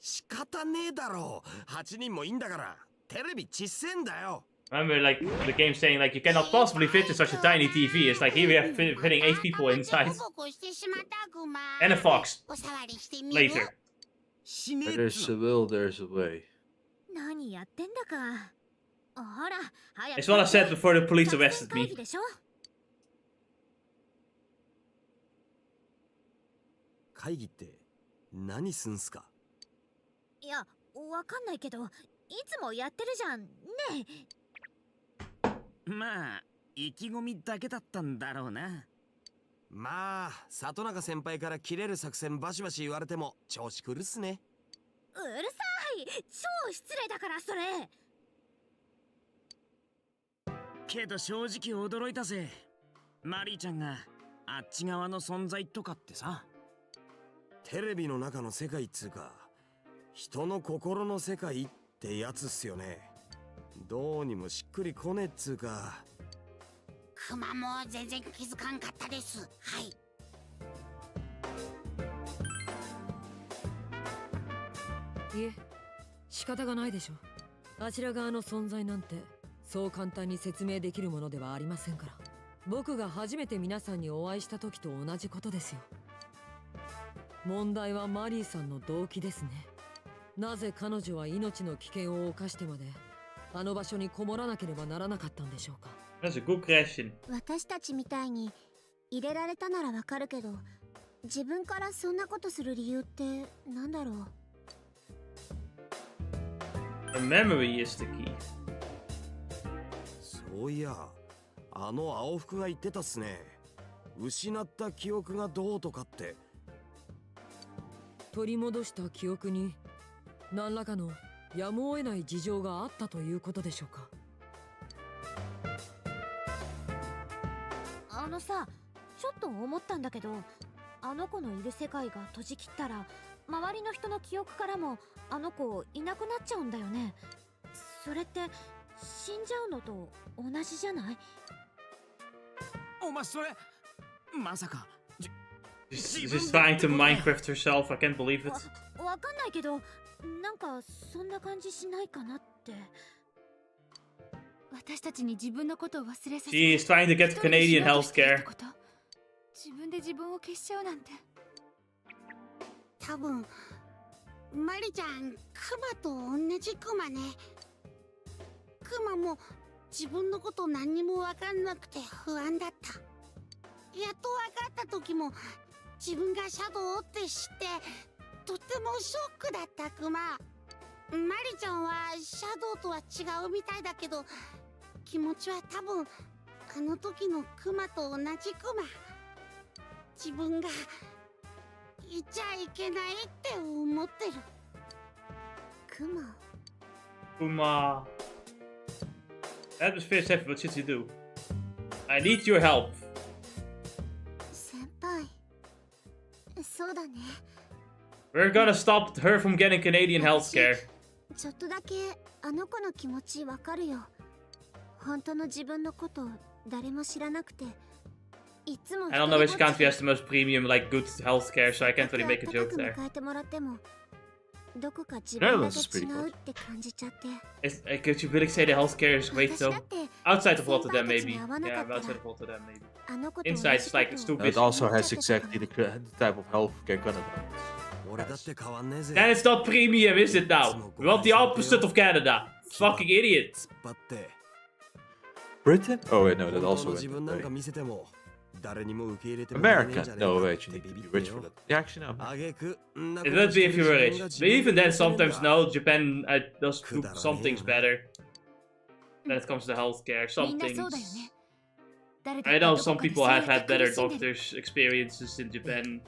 仕方ねえだろう。8人もいいんだからテレビちっせえんだよ。 Remember, like, the game saying, like, you cannot possibly fit in such a tiny TV. It's like, here we have fitting 8 people inside. And a fox. Later. Where there's a will, there's a way. 何やってんだか。ほら、早く。 It's what I said before the police arrested me. 会議って何すんすか。いや、わかんないけど、いつもやってるじゃん。ねまあ意気込みだけだったんだろうな。まあ里中先輩から切れる作戦バシバシ言われても調子狂うっすね。うるさい、超失礼だからそれ。けど正直驚いたぜ。マリーちゃんがあっち側の存在とかってさ。テレビの中の世界っつうか、人の心の世界ってやつっすよね。どうにもしっくりこねっつうか。クマも全然気づかんかったです。はい。いえ、仕方がないでしょ。あちら側の存在なんてそう簡単に説明できるものではありませんから。僕が初めて皆さんにお会いした時と同じことですよ。問題はマリーさんの動機ですね。なぜ彼女は命の危険を冒してまであの場所にこもらなければならなかったんでしょうか。That's a good question. 私たちみたいに入れられたならわかるけど、自分からそんなことする理由ってなんだろう。The memory is the key. そういや、あの青服が言ってたっすね。失った記憶がどうとかって。取り戻した記憶に何らかのやむを得ない事情があったということでしょうか。あのさ、ちょっと思ったんだけど、あの子のいる世界が閉じきったら周りの人の記憶からもあの子いなくなっちゃうんだよね。それって死んじゃうのと同じじゃない？お前それまさか。She's trying to Minecraft herself. I can't believe it. わかんないけど、なんかそんな感じしないかなって。私たちに自分のことを忘れさせて。 She is trying to get Canadian healthcare. 自分で自分を消しちゃうなんて。多分マリちゃんクマと同じクマね。クマも自分のこと何にも分かんなくて不安だった。やっと分かった時も自分がシャドウって知ってとってもショックだったクマ。マリちゃんはシャドウとは違うみたいだけど、気持ちは多分あの時のクマと同じクマ。自分がいちゃいけないって思ってる。クマ。Kuma. Atmosphere 7, what should you do? I need your help. 先輩。そうだね。We're gonna stop her from getting Canadian healthcare. ちょっとだけあの子の気持ちわかるよ。本当の自分のこと誰も知らなくて、いつも I don't know which country has the most premium, like, good healthcare, so I can't really make a joke there. 迎えてもらってもどこか自分だけ違うって感じちゃって。Could you really say the healthcare is great though? Outside of Rotterdam, maybe. Yeah, outside of Rotterdam, maybe. Inside, it's like it's too busy. It also has exactly the type of healthcare Canada has. Then it's not premium, is it now? We want the opposite of Canada. Fucking idiot. Britain? Oh wait, no, that also went away. America? No, wait, you need to be rich for that. Yeah, actually, no. It would be if you were rich. But even then, sometimes no, Japan does do some things better. When it comes to healthcare, some things. I know some people have had better doctors' experiences in Japan.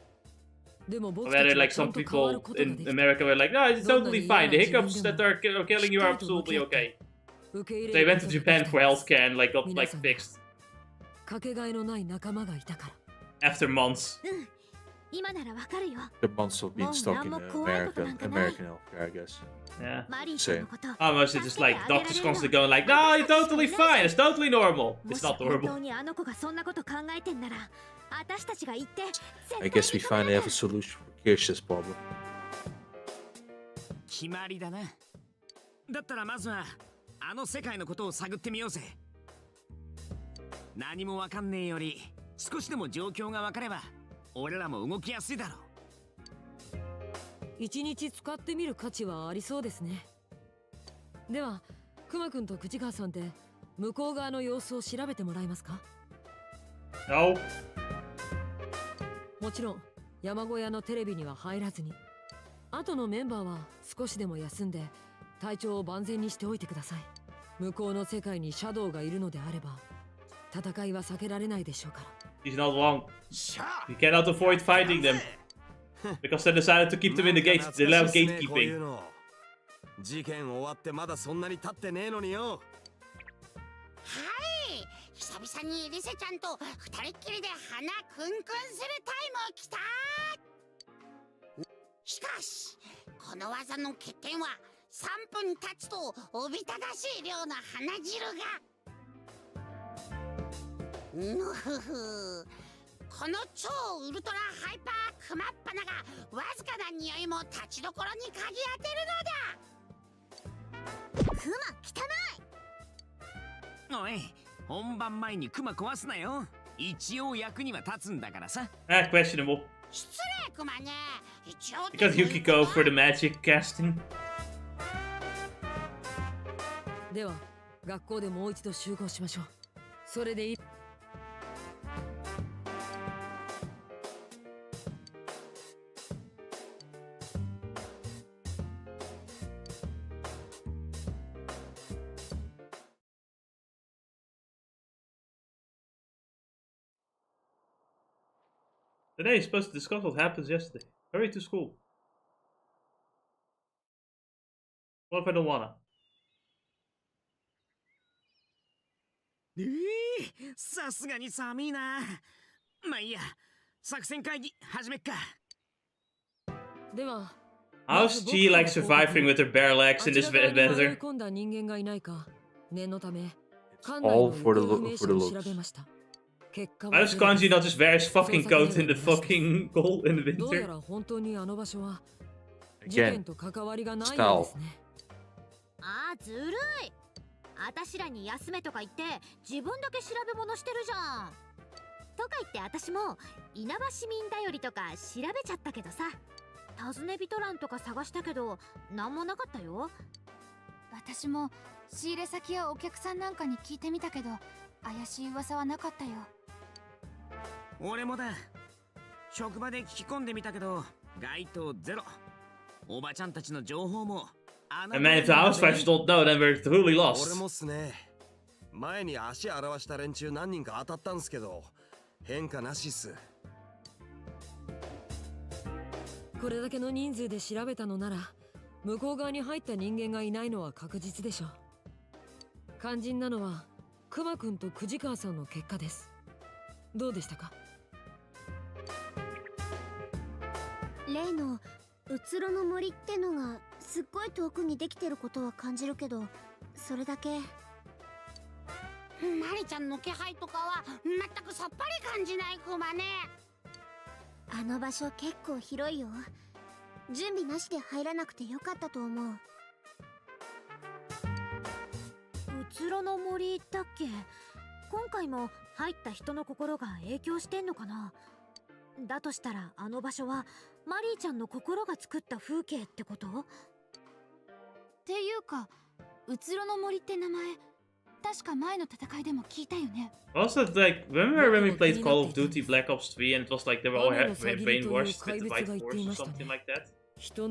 Whether like some people in America were like, no, it's totally fine. The hiccups that are killing you are absolutely okay. They went to Japan for healthcare and like got like fixed. After months. The months of being stuck in American healthcare, I guess. Yeah. Same. Almost it's just like doctors constantly going like, no, you're totally fine. It's totally normal. It's not normal. I guess we finally have a solution for Kirsch's problem. 決まりだな。だったらまずはあの世界のことを探ってみようぜ。何もわかんねえより少しでも状況がわかれば俺らも動きやすいだろう。一日使ってみる価値はありそうですね。ではクマくんと口川さんで向こう側の様子を調べてもらえますか？ No. もちろん山小屋のテレビには入らずに、後のメンバーは少しでも休んで体調を万全にしておいてください。向こうの世界にシャドウがいるのであれば戦いは避けられないでしょうから。 He's not wrong. You cannot avoid fighting them. Because they decided to keep them in the gates. They love gatekeeping. 事件終わってまだそんなに経ってねえのによ。はい、久々にリセちゃんと二人っきりで鼻クンクンするタイムきた。しかしこの技の欠点は3分経つとおびただしい量の鼻汁が。ぬふふ。この超ウルトラハイパークマッパナがわずかな匂いも立ちどころに嗅ぎ当てるのだ。クマ汚い。おい、本番前にクマ壊すなよ。一応役には立つんだからさ。Questionable. 失礼クマね。一応 Because Yukiko for the magic casting. では学校でもう一度集合しましょう。それでいい。 Today is supposed to discuss what happened yesterday. Hurry to school. What if I don't wanna? さすがに寒いな。まあいいや、作戦会議始めっか。では How's G like surviving with her bare legs in this adventure? All for the looks. How does Kanji not just wear his fucking coat in the fucking cold in the winter? Again, style. あーずるい。あたしらに休めとか言って自分だけ調べ物してるじゃん。とか言って私も稲葉市民だよりとか調べちゃったけどさ。尋ね人欄とか探したけどなんもなかったよ。私も仕入れ先やお客さんなんかに聞いてみたけど怪しい噂はなかったよ。俺もだ。職場で聞き込んでみたけど該当ゼロ。おばちゃんたちの情報も And man, if the housewives don't know, then we're truly lost. 俺もっすね。前に足表した連中何人か当たったんすけど変化なしっす。これだけの人数で調べたのなら向こう側に入った人間がいないのは確実でしょう。肝心なのはクマくんと藤川さんの結果です。どうでしたか？例のうつろの森ってのがすっごい遠くにできてることは感じるけど、それだけ。マリちゃんの気配とかは全くさっぱり感じないクマね。あの場所結構広いよ。準備なしで入らなくてよかったと思う。うつろの森だっけ？今回も入った人の心が影響してんのかな？だとしたらあの場所はマリーちゃんの心が作った風景ってこと？っていうか、うつろの森って名前確か前の戦いでも聞いたよね。Also, like, remember when we played Call of Duty Black Ops 3 and it was like they were all brainwashed with the White Force or something like that? They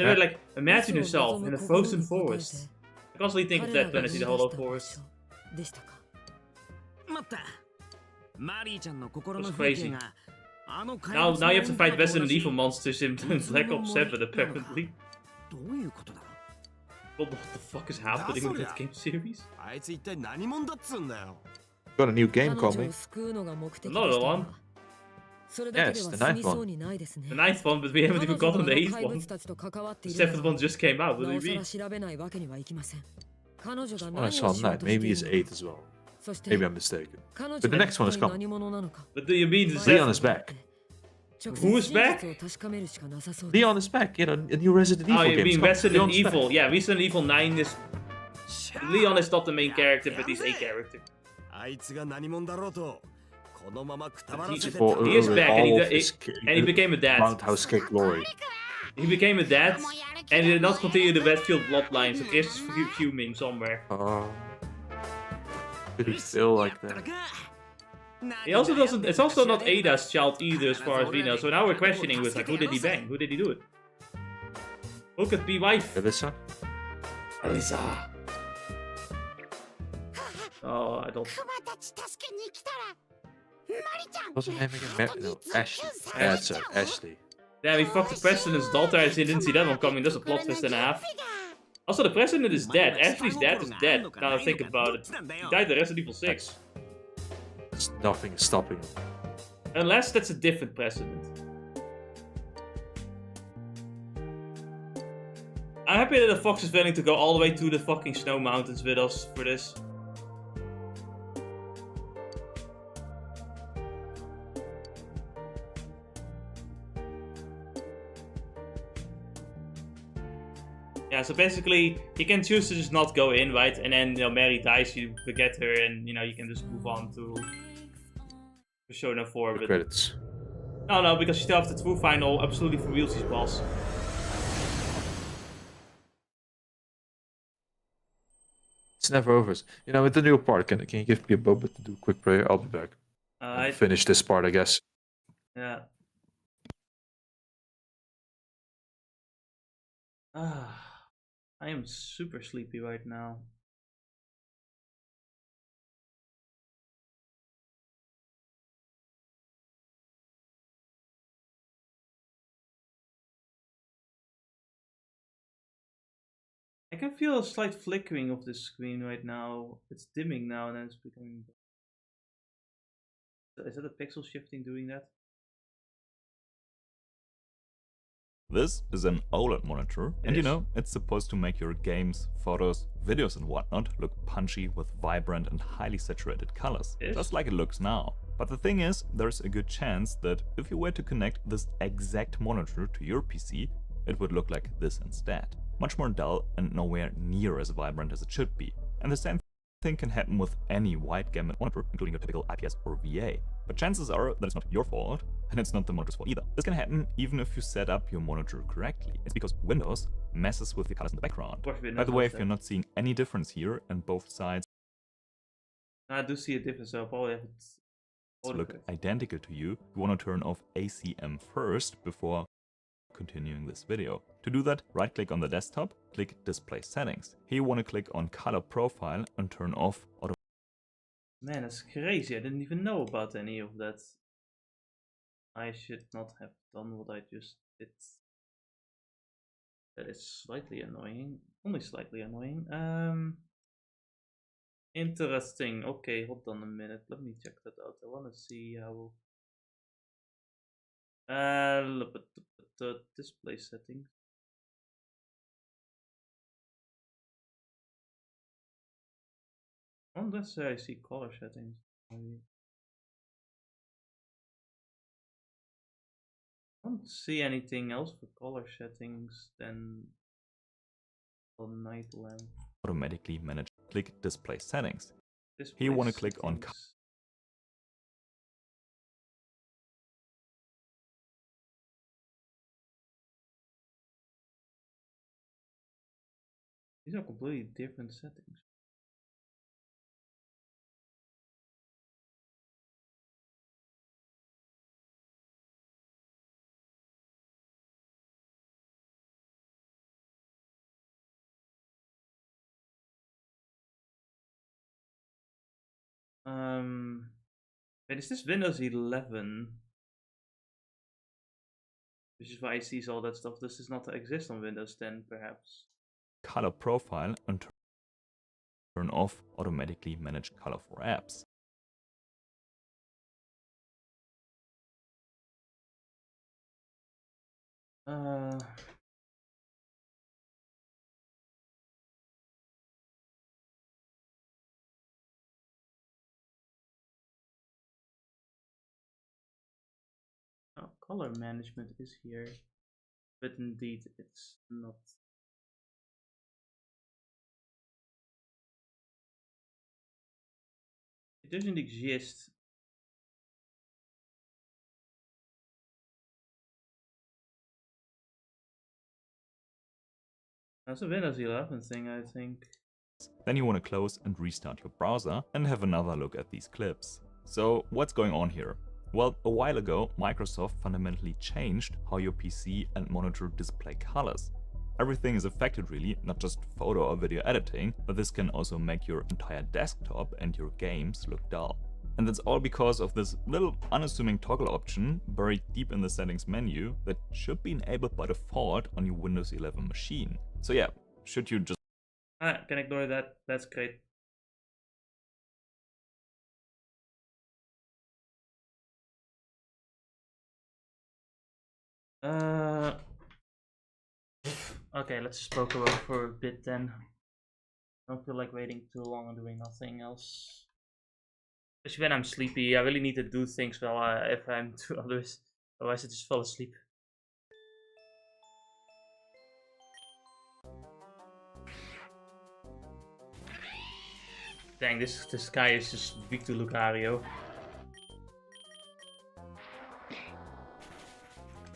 were like, imagine yourself in a frozen forest. I constantly think of that when I see the Hollow Forest. 待った。マリーちゃんの心の That's 風景 crazy. があの Now you have to fight Resident Evil monsters in Black Ops 7 apparently. どういうことだ? What the fuck is happening with that game series? あいつ一体何者だっつうんだよ。Got a new game coming. Another one? Yes, the ninth one. The ninth one, but we haven't even gotten the eighth one. The seventh one just came out, what do you mean? When I saw 9, maybe it's 8 as well. Maybe I'm mistaken. But the next one is coming. What do you mean? Leon is back. Who is back? Leon is back, you know, a new Resident Evil Oh, game. you mean Leon's Resident back. Evil? Yeah, Resident Evil 9 is... Leon is not the main character, but he's a character. あいつが何者だろうとこのままくたばらせて He is back and All of he became a dad. Roundhouse kick glory. He became a dad and he did not continue the Redfield bloodline, so he's just fuming somewhere. Did he feel like that? He also doesn't. It's also not Ada's child either, as far as we know. So now we're questioning with like, who did he bang? Who did he do it? Who could be wife? Alyssa? Alyssa. Oh, I don't. クマたち助けに来たらマリちゃん What's her name again? No, Ashley. That's it, Ashley. Damn, he fucked the president's daughter. I didn't see that one coming. That's a plot twist and a half. Also, the president is dead. Ashley's dad is dead. Now I think about it. He died in Resident Evil 6. Nothing is stopping him. Unless that's a different president. I'm happy that the Fox is willing to go all the way to the fucking snow mountains with us for this. Yeah, so basically, you can choose to just not go in, right? And then, you know, Mary dies, you forget her, and, you know, you can just move on to Persona 4. The but credits. No, because you still have the true final, absolutely for realsies boss. It's never over. You know, with the new part, can you give me a moment to do a quick prayer? I'll be back. Finish this part, I guess. Yeah. I am super sleepy right now. I can feel a slight flickering of the screen right now. It's dimming now and then it's becoming... Is that a pixel shifting doing that? This is an OLED monitor, and you know, it's supposed to make your games, photos, videos and whatnot look punchy with vibrant and highly saturated colors, just like it looks now. But the thing is, there's a good chance that if you were to connect this exact monitor to your PC, it would look like this instead. Much more dull and nowhere near as vibrant as it should be. And the same thing can happen with any wide gamut monitor, including your typical IPS or VA. But chances are that it's not your fault, and it's not the monitor's fault either. This can happen even if you set up your monitor correctly. It's because Windows messes with the colors in the background. By the way, if you're not seeing any difference here, and both sides I do see a difference, so I'll probably have it look identical to you, you want to turn off ACM first before continuing this video. To do that, right-click on the desktop, click Display Settings. Here you want to click on Color Profile and turn off Auto. Man, that's crazy. I didn't even know about any of that. I should not have done what I just did. That is slightly annoying. Only slightly annoying. Interesting. Okay, hold on a minute. Let me check that out. I want to see how... look at the display settings. I don't necessarily see color settings. I don't see anything else for color settings than on night lamp. Automatically manage. Click Display Settings. Display Here you want to click on settings. These are completely different settings. Wait, is this Windows 11? Which is why it sees all that stuff. Does this not exist on Windows 10, perhaps? Color Profile and turn off Automatically Manage Color for Apps. Oh, color management is here, but indeed it's not. It doesn't exist. That's a Windows 11 thing, I think. Then you want to close and restart your browser and have another look at these clips. So what's going on here? Well, a while ago, Microsoft fundamentally changed how your PC and monitor display colors. everything is affected really, not just photo or video editing, but this can also make your entire desktop and your games look dull. And that's all because of this little unassuming toggle option buried deep in the settings menu that should be enabled by default on your Windows 11 machine. So yeah, should you just... Can ignore that, that's great. Okay, let's just poke around for a bit then. I don't feel like waiting too long and doing nothing else. Especially when I'm sleepy, I really need to do things while if I'm to others. Otherwise I just fall asleep. Dang, this guy is just weak to Lucario.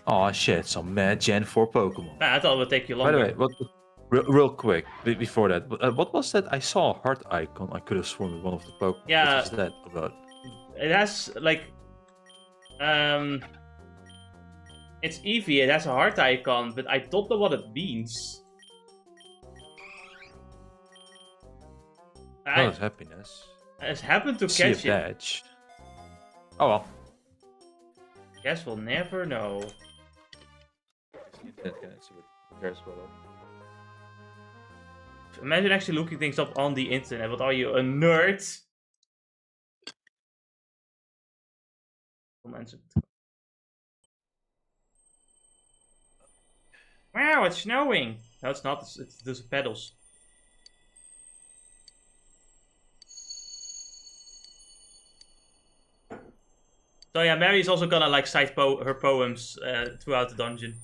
Oh shit, some mad Gen 4 Pokemon. I thought it would take you longer. By the way, real quick, before that, what was that? I saw a heart icon. I could have sworn with one of the Pokemon. Yeah. What is that about? It has, like... It's Eevee, it has a heart icon, but I don't know what it means. Oh, it's happiness. I just happened to See a catch it. badge. Oh well. Guess we'll never know. Imagine actually looking things up on the internet. What are you, a nerd? Wow, it's snowing. No, it's not. It's those pedals. So yeah, Mary's also gonna like cite her poems throughout the dungeon.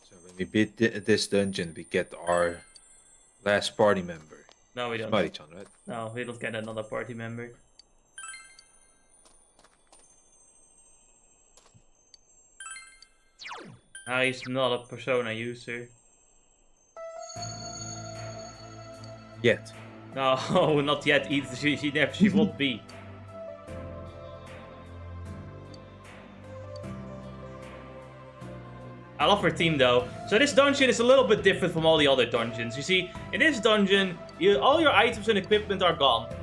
So when we beat this dungeon, we get our last party member. No, we don't. Smiley-chan, right? No, we don't get another party member. He's not a Persona user. Yet. No, not yet. She won't be. I love her team though. So this dungeon is a little bit different from all the other dungeons. You see, in this dungeon, all your items and equipment are gone.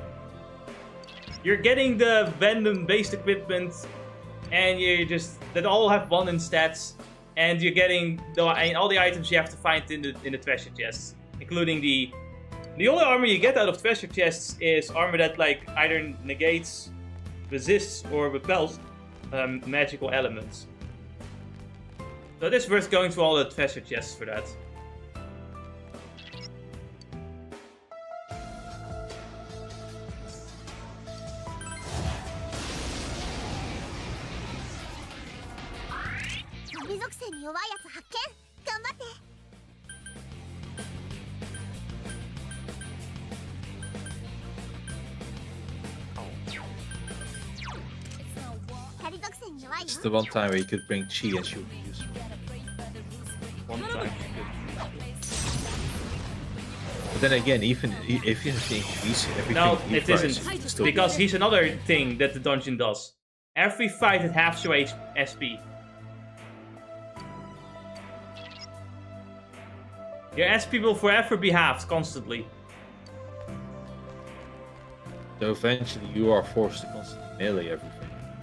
You're getting the Venom-based equipment, and that all have 1 in stats, and you're getting all the items you have to find in the treasure chests, including the only armor you get out of treasure chests is armor that like either negates, resists, or repels magical elements. So it is worth going through all the treasure chests for that. It's the one time where you could bring Chi and she would be useful. One time. But then again, even if you increase everything, No, it isn't. Because he's another thing that the dungeon does. Every fight it halves your SP. Your SP will forever be halved, constantly. So eventually you are forced to constantly melee everything.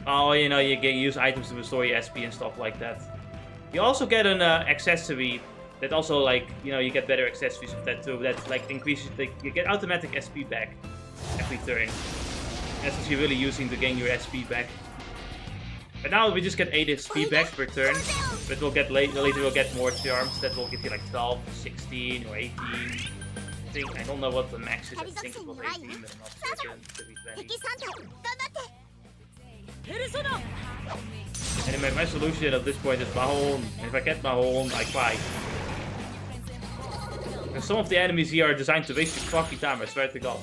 Oh, you know, you use items to restore your SP and stuff like that. You also get an accessory that also, like, you know, you get better accessories with that too. That, like, increases, you get automatic SP back every turn. That's what you're really using to gain your SP back. But now we just get 8 SP back per turn. But we'll get later we'll get more charms that will give you like 12, 16, or 18. I don't know what the max is. I think it was 18, but I'm not certain. Could be 20. Anyway, my solution at this point is Mahon. And if I get Mahon, I cry. And some of the enemies here are designed to waste your fucking time, I swear to God.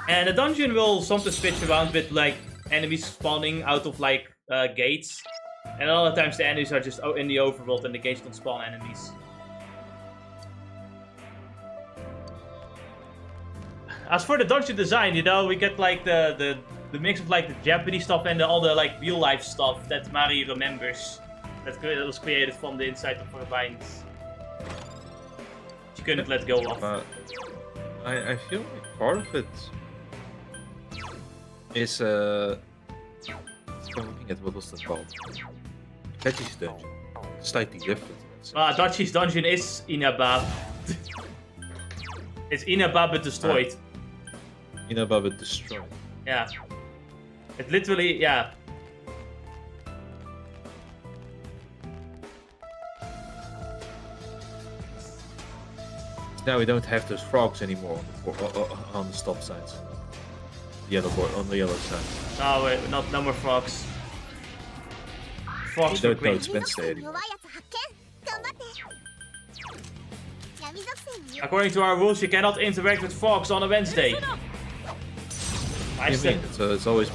And the dungeon will sometimes switch around with like enemies spawning out of like gates. And a lot of times the enemies are just in the overworld and the gates don't spawn enemies. As for the dungeon design, you know, we get like the mix of like the Japanese stuff and all the like real life stuff that Mari remembers. That was created from the inside of her mind. She couldn't let go of. I feel like part of it is I'm looking at what was that called? Adachi's dungeon. Slightly different. Adachi's dungeon is Inaba. It's Inaba but destroyed. Inaba but destroyed. Yeah. It literally, yeah. Now we don't have those frogs anymore on the stop signs. Yellow board on the yellow side. No, wait, no more frogs. Frogs we were don't know great. it's Wednesday anymore. According to our rules, you cannot interact with frogs on a Wednesday. What do you mean? So it's always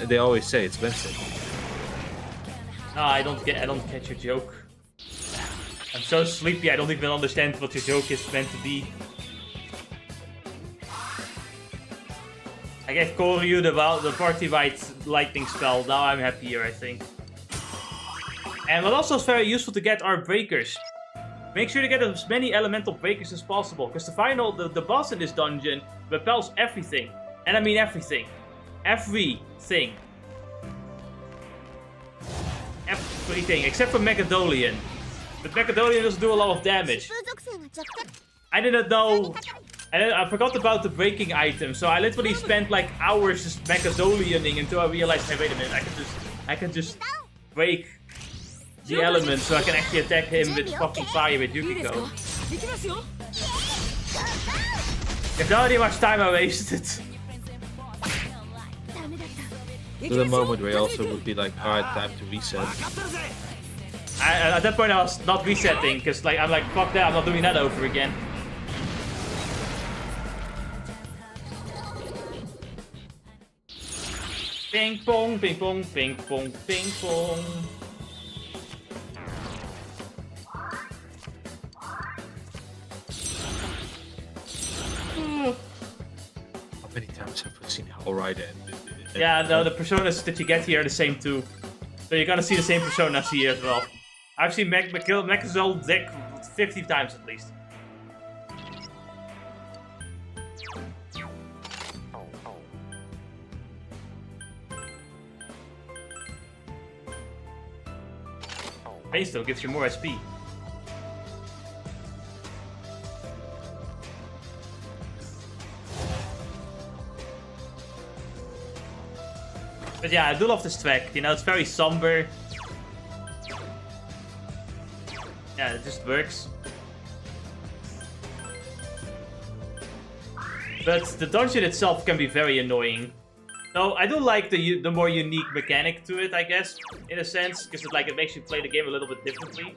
they always say it's Wednesday. No, I don't catch your joke. I'm so sleepy, I don't even understand what your joke is meant to be. I gave Koryu the party right lightning spell. Now I'm happier, I think. And what also is very useful to get are breakers. Make sure to get as many elemental breakers as possible, because the boss in this dungeon repels everything. And I mean everything. Everything. Everything, except for Megadolian. But Megadolian doesn't do a lot of damage. I didn't know... I forgot about the breaking item, so I literally spent like hours just Megadolianing until I realized, hey, wait a minute, I can just break the element so I can actually attack him with fucking fire with Yukiko. You have no idea how much time I wasted. To the moment where I also would be like, alright, time to reset. At that point I was not resetting, because like, I'm like, fuck that, I'm not doing that over again. Ping pong, ping pong, ping pong, ping pong. How many times have we seen Hellrider and yeah, no, the personas that you get here are the same too. So you're gonna see the same personas here as well. I've seen Mechazol deck 50 times at least. Pain still gives you more SP. But yeah, I do love this track, you know, it's very somber. Yeah, it just works. But the dungeon itself can be very annoying. So I do like the more unique mechanic to it, I guess, in a sense, because it makes you play the game a little bit differently.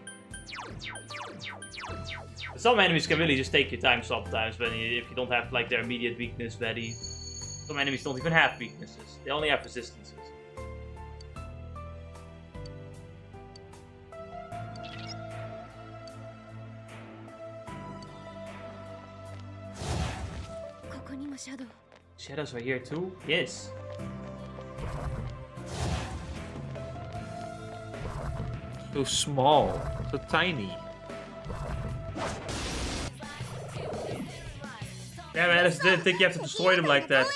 Some enemies can really just take your time sometimes if you don't have like their immediate weakness ready. Some enemies don't even have weaknesses; they only have resistances. Shadows are here too? Yes. So small, so tiny. Yeah, man, I just didn't think you have to destroy them like that.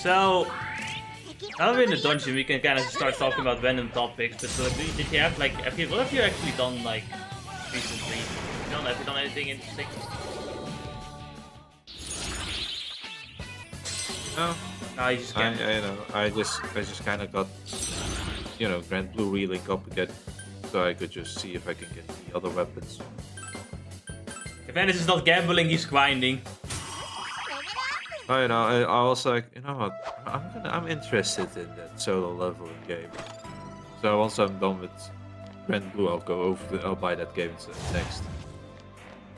So, now that we're in the dungeon, we can kind of start talking about random topics. But did you have like, what have you actually done like recently? Have you done anything interesting? No, you just can't. I just kind of got, Grand Blue Relink up again, so I could just see if I can get the other weapons. If Ennis is not gambling, he's grinding. I also like, I'm interested in that solo leveling game. So once I'm done with Red and Blue, I'll buy that game next.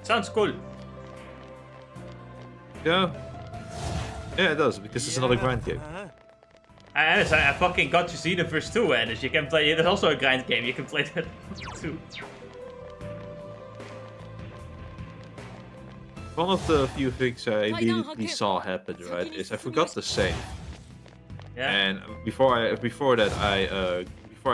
Sounds cool. Yeah. Yeah, it does, because it's another grind game. I fucking got to see the first two, and you can play. There's also a grind game. You can play that too. One of the few things I immediately saw happen, right, is I forgot to save. Yeah. And before I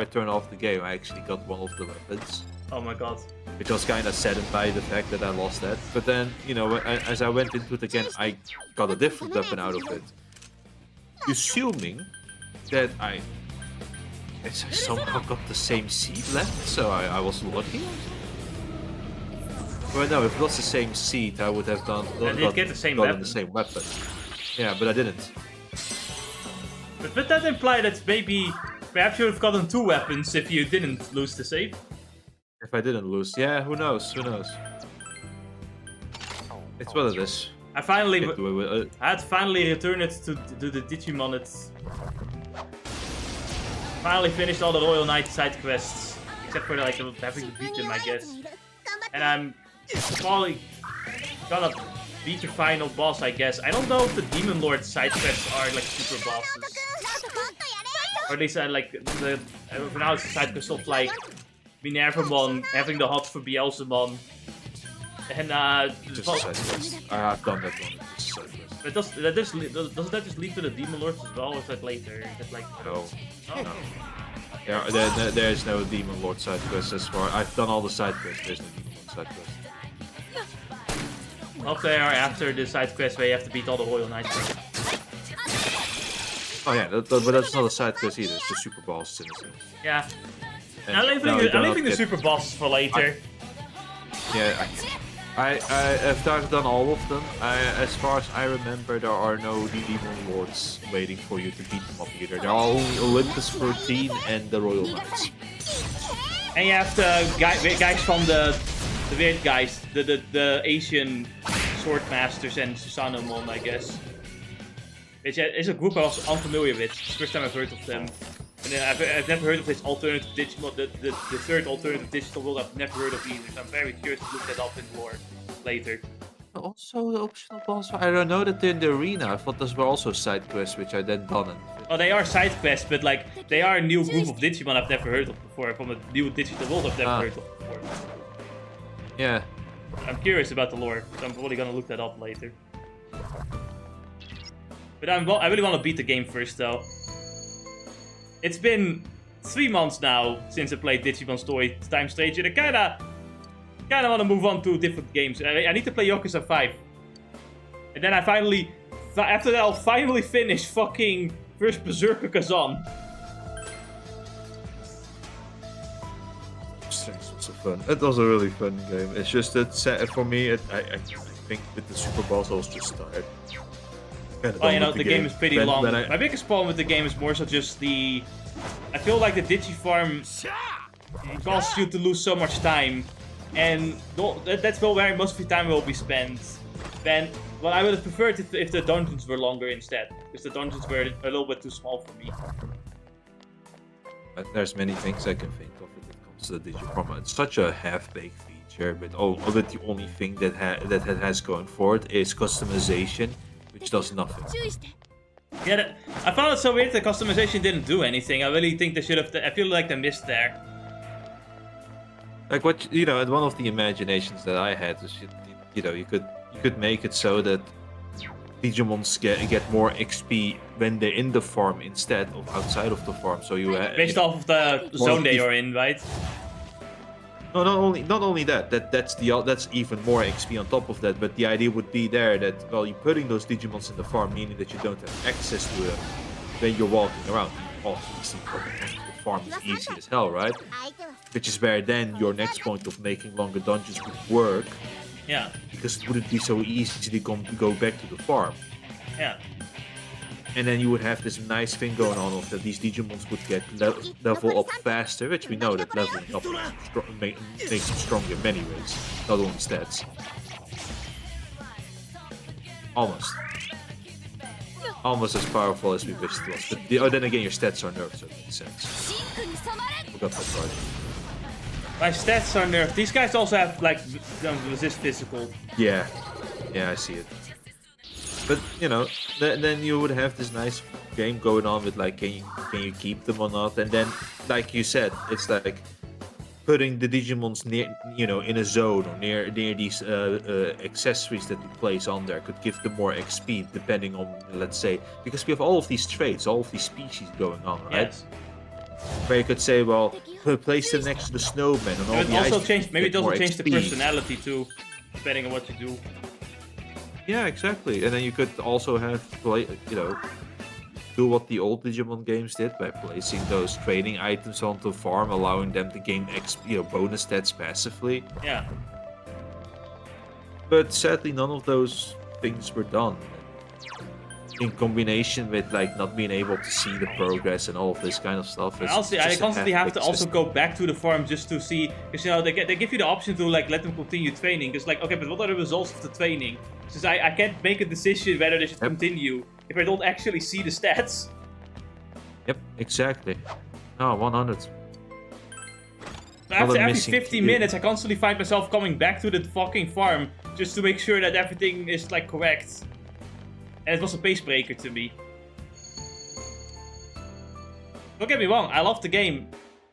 turned off the game, I actually got one of the weapons. Oh my god. Which was kind of saddened by the fact that I lost that. But then, you know, as I went into it again, I got a different weapon out of it. Assuming that I somehow got the same seed left, so I was lucky. Well, no, if it was the same seed, I would have get the same weapon. The same weapon. Yeah, but I didn't. But would that imply that maybe perhaps you would have gotten 2 weapons if you didn't lose the save? If I didn't lose, yeah, who knows? Who knows? It's what it is. I had finally returned it to the Digimon. Finally finished all the Royal Knight side quests, except for like having to beat them, I guess. And I'm probably gonna beat the final boss, I guess. I don't know if the Demon Lord side quests are like super bosses, or at least for now it's a side quest of like Minervamon having the hot for Beelzemon. And just a side quest. I have done that one. Just a side quest. But doesn't that just lead to the Demon Lords as well, or is that later? Is that like no? Oh. No. There's no Demon Lord side quest as far. I've done all the side quests. There's no Demon Lord side quest. Up there after the side quest where you have to beat all the Royal Knights. Oh yeah, but that's not a side quest either. It's just super bosses in a sense. Yeah. And I'm leaving the super bosses for later. I've done all of them. As far as I remember, there are no Demon Lords waiting for you to beat them up either. There are only Olympus 13 and the Royal Knights. And you have the guys from the weird guys, the Asian Sword Masters and Susanomon, I guess. Which is a group I was unfamiliar with. It's the first time I've heard of them. And then I've never heard of this alternative Digimon, the third alternative digital world I've never heard of either. So I'm very curious to look that up in lore later. Also, the optional boss. I don't know that they're in the arena. I thought those were also side quests, which I then done. Oh, they are side quests, but like they are a new group of Digimon I've never heard of before, from a new digital world I've never heard of before. Yeah. I'm curious about the lore, so I'm probably gonna look that up later. But I really want to beat the game first, though. It's been 3 months now since I played Digimon Story Time Stage, and I kinda want to move on to different games. I need to play Yakuza 5. And then after that, I'll finally finish fucking first Berserker Kazan. Was fun. It was a really fun game. It's just that for me, I think with the super boss I was just tired. Oh, you know, the game is pretty long. My biggest problem with the game is more so just I feel like the Digifarm causes you to lose so much time, and that's where most of your time will be spent. Then, well, I would have preferred if the dungeons were longer instead, because the dungeons were a little bit too small for me. There's many things I can think of when it comes to the Digifarm. It's such a half-baked feature, but the only thing that has going for it is customization, which does nothing. Yeah, I found it so weird that customization didn't do anything. I really think they should have. I feel like they missed there. Like what one of the imaginations that I had was, you could make it so that Digimons get more XP when they're in the farm instead of outside of the farm. So you based off of the zone they are in, right? No, not only that. That's even more XP on top of that. But the idea would be there that, well, you're putting those Digimons in the farm, meaning that you don't have access to them when you're walking around. Obviously, the farm is easy as hell, right? Which is where then your next point of making longer dungeons would work. Yeah. Because it wouldn't be so easy to go back to the farm. Yeah. And then you would have this nice thing going on of that these Digimons would get level up faster, which we know that leveling up makes them stronger in many ways, not only stats. Almost as powerful as we wished it was. But then again, your stats are nerfed, so it makes sense. got that right. My stats are nerfed. These guys also have, like, resist physical. Yeah. Yeah, I see it. But, you know, then you would have this nice game going on with, like, can you keep them or not? And then, like you said, it's like putting the Digimons near, you know, in a zone or near these accessories that we place on there could give them more XP depending on, let's say, because we have all of these traits, all of these species going on, right? Yes. Where you could say, well, place them next to the snowman and all Maybe the it also ice change. Maybe it also more change the XP. personality too, depending on what you do. Yeah, exactly. And then you could also have do what the old Digimon games did by placing those training items onto farm, allowing them to gain XP, bonus stats passively. Yeah. But sadly, none of those things were done. In combination with like not being able to see the progress and all of this kind of stuff. I constantly have to also go back to the farm just to see, because you know they give you the option to like let them continue training. Because like, okay, but what are the results of the training? Because I can't make a decision whether they should continue if I don't actually see the stats. Yep, exactly. Oh, 100. After every 50 minutes, I constantly find myself coming back to the fucking farm just to make sure that everything is like correct. And it was a pace breaker to me. Don't get me wrong, I love the game.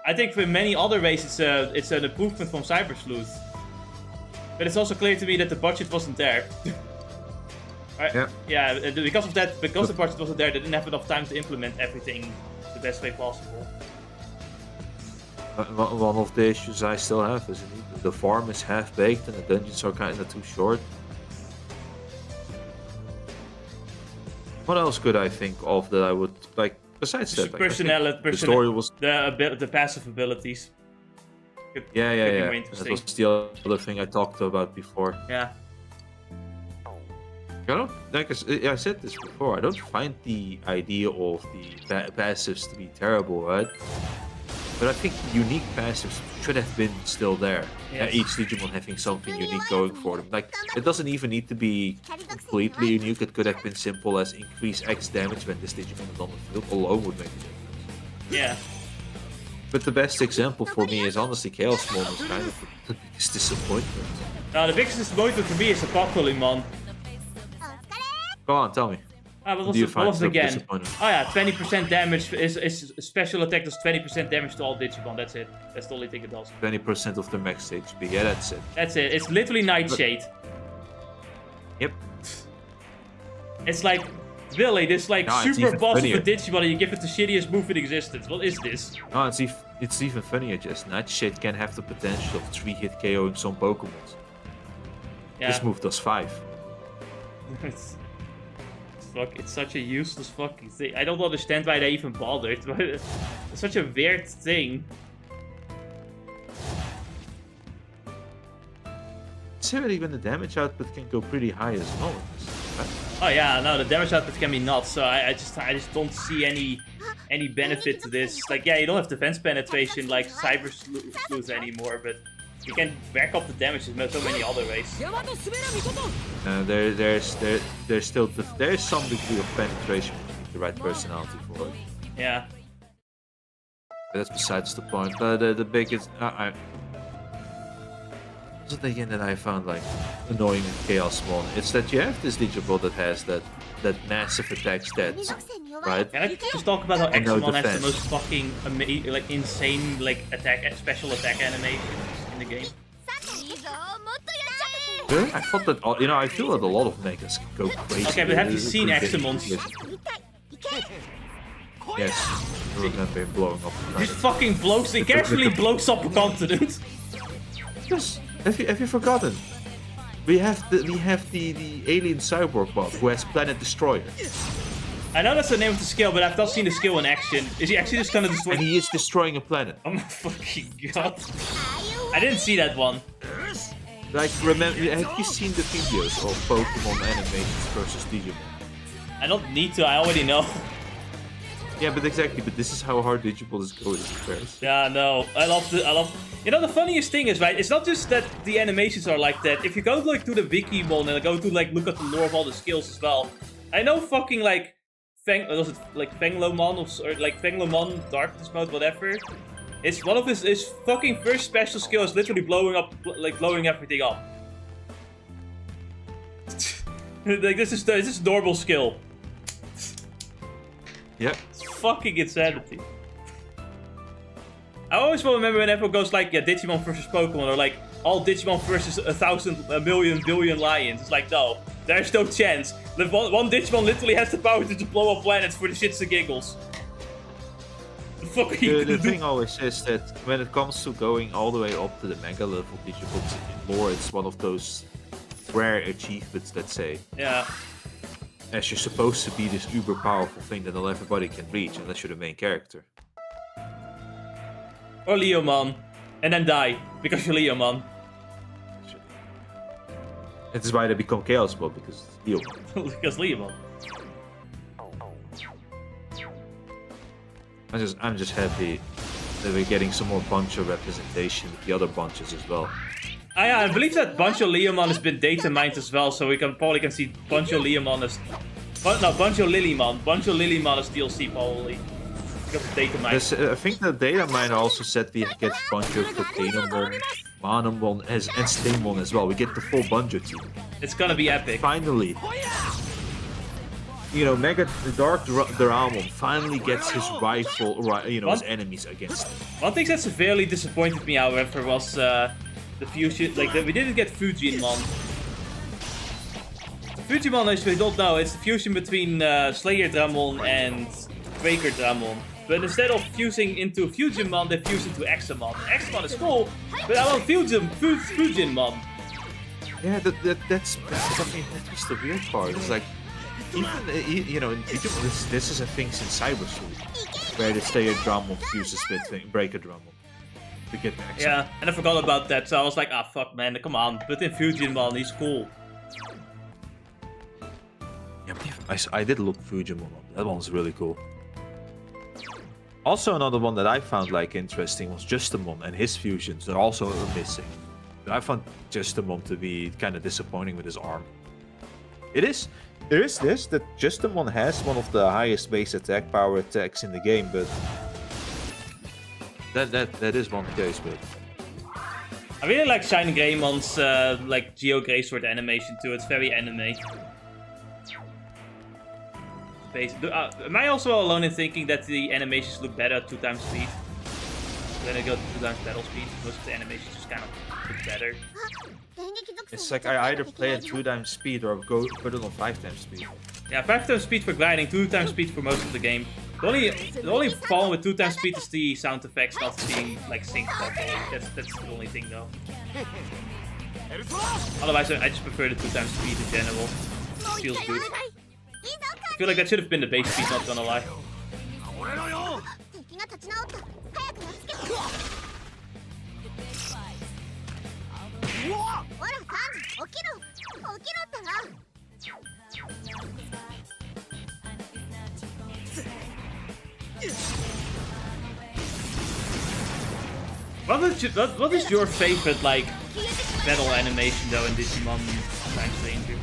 I think for many other ways it's an improvement from Cyber Sleuth. But it's also clear to me that the budget wasn't there. Right? Yeah, because of that, because the budget wasn't there, they didn't have enough time to implement everything the best way possible. One of the issues I still have is the farm is half-baked and the dungeons are kind of too short. What else could I think of that I would like besides that? Personality, the story was the passive abilities. Yeah. That was the other thing I talked about before. Yeah. I don't like I said this before. I don't find the idea of the passives to be terrible, right? But I think unique passives should have been still there. Yes. Each Digimon having something unique going for them. Like, it doesn't even need to be completely unique. It could have been simple as increase X damage when this Digimon is on the field. Alone would make a difference. Yeah. But the best example for me is honestly Chaosmon is kind of the biggest disappointment. Now, the biggest disappointment for me is Apocalypse. Go on, tell me. What was it again? Oh yeah, 20% damage is special attack does 20% damage to all Digimon. That's it. That's the only thing it does. 20% of the max HP. Yeah, that's it. That's it. It's literally Nightshade. Yep. It's like, really, this like No, super boss of a Digimon and you give it the shittiest move in existence. What is this? No, it's even funnier, just Nightshade can have the potential of 3-hit KOing some Pokemon. Yeah. This move does 5. It's such a useless fucking thing. I don't understand why they even bothered, but it's such a weird thing. Considering even the damage output can go pretty high as well. Right? Oh yeah, no, the damage output can be nuts, so I just don't see any benefit to this. Like, yeah, you don't have defense penetration like Cyber Sleuth anymore, but you can back up the damage in so many other ways. There's still there's some degree of penetration with the right personality for it. Yeah. But that's besides the point. The biggest again that I found like annoying in Chaosmon. It's that you have this Digimon that has that massive attack stats, right? Can I just talk about how Examon has the most fucking like insane like special attack animations in the game? Really? I thought that I feel that a lot of megas can go crazy. Okay, but have you seen Examons? Yes, I remember him blowing up. This fucking blows. It actually blows up a continent. Yes. Have you forgotten? We have the alien cyborg mob who has Planet Destroyer. I know that's the name of the skill, but I've not seen the skill in action. Is he actually just gonna destroy? And he is destroying a planet. Oh my fucking god! I didn't see that one. Like, remember? Have you seen the videos of Pokemon animations versus Digimon? I don't need to. I already know. Yeah, but exactly. But this is how hard Digimon is going in comparison. Yeah, no. I love. You know, the funniest thing is, right? It's not just that the animations are like that. If you go like to the Wikimon and go to like look at the lore of all the skills as well, I know fucking like Fenglomon or like Fenglomon Darkness Mode, whatever. It's one of his fucking first special skill is literally blowing everything up. Like this is normal skill. Yeah. It's fucking insanity. I always will remember when everyone goes like, yeah, Digimon versus Pokemon, or like, all Digimon versus 1,000, a million, billion lions. It's like, no, there's no chance. One Digimon literally has the power to just blow up planets for the shits and giggles. The thing always is that when it comes to going all the way up to the mega level Digimon in lore, it's one of those rare achievements, let's say. Yeah. As you're supposed to be this uber powerful thing that not everybody can reach unless you're the main character. Or Leomon. And then die, because you're Leomon. This is why they become Chaos Mode, because Leomon. Because Leomon. I'm just happy that we're getting some more Buncho representation with the other bunches as well. Yeah, I believe that Buncho Leomon has been data mined as well, so we probably can see Buncho Leomon as... No, Buncho Lilymon. Buncho Lilymon as DLC probably. Because of data mine. I think the data miner also said we get Buncho, Cocainamon, Manamon, and Stingmon as well. We get the full Buncho team. It's gonna be epic. Finally. You know, Dark Doraemon finally gets his rival, his enemies against him. One thing that severely disappointed me, however, was the fusion. Like, we didn't get Fujinmon. Fujinmon, as we don't know, it's the fusion between Slayer Dramon and Breaker Dramon. But instead of fusing into Fujinmon, they fuse into Examon. Examon is cool, but I want Fujinmon. Yeah, that's the weird part. It's like, even, you know, this is a thing since Cyber Sleuth, where the Slayer Dramon fuses with Breaker Dramon to get the Examon. Yeah, and I forgot about that, so I was like, ah, fuck, man, come on, put in Fujinmon, he's cool. Yeah, but I did look Fujinmon up. That one's really cool. Also, another one that I found like interesting was Justamon, and his fusions are also missing. But I found Justamon to be kind of disappointing with his arm. There is this that Justamon has one of the highest base attack power attacks in the game, but that is one case. But I really like Shine Greymon's like Geo Greysword animation too. It's very anime. Am I also alone in thinking that the animations look better at 2x speed? When I go to 2x battle speed, most of the animations just kind of look better. It's like I either play at 2x speed or put it on 5x speed. Yeah, 5x speed for grinding, 2x speed for most of the game. The only problem with 2x speed is the sound effects not being like synced properly. That's the only thing though. Otherwise, I just prefer the 2x speed in general. It feels good. I feel like that should have been the base speed, not gonna lie. What is your favorite like battle animation though in Digimon Time Stranger?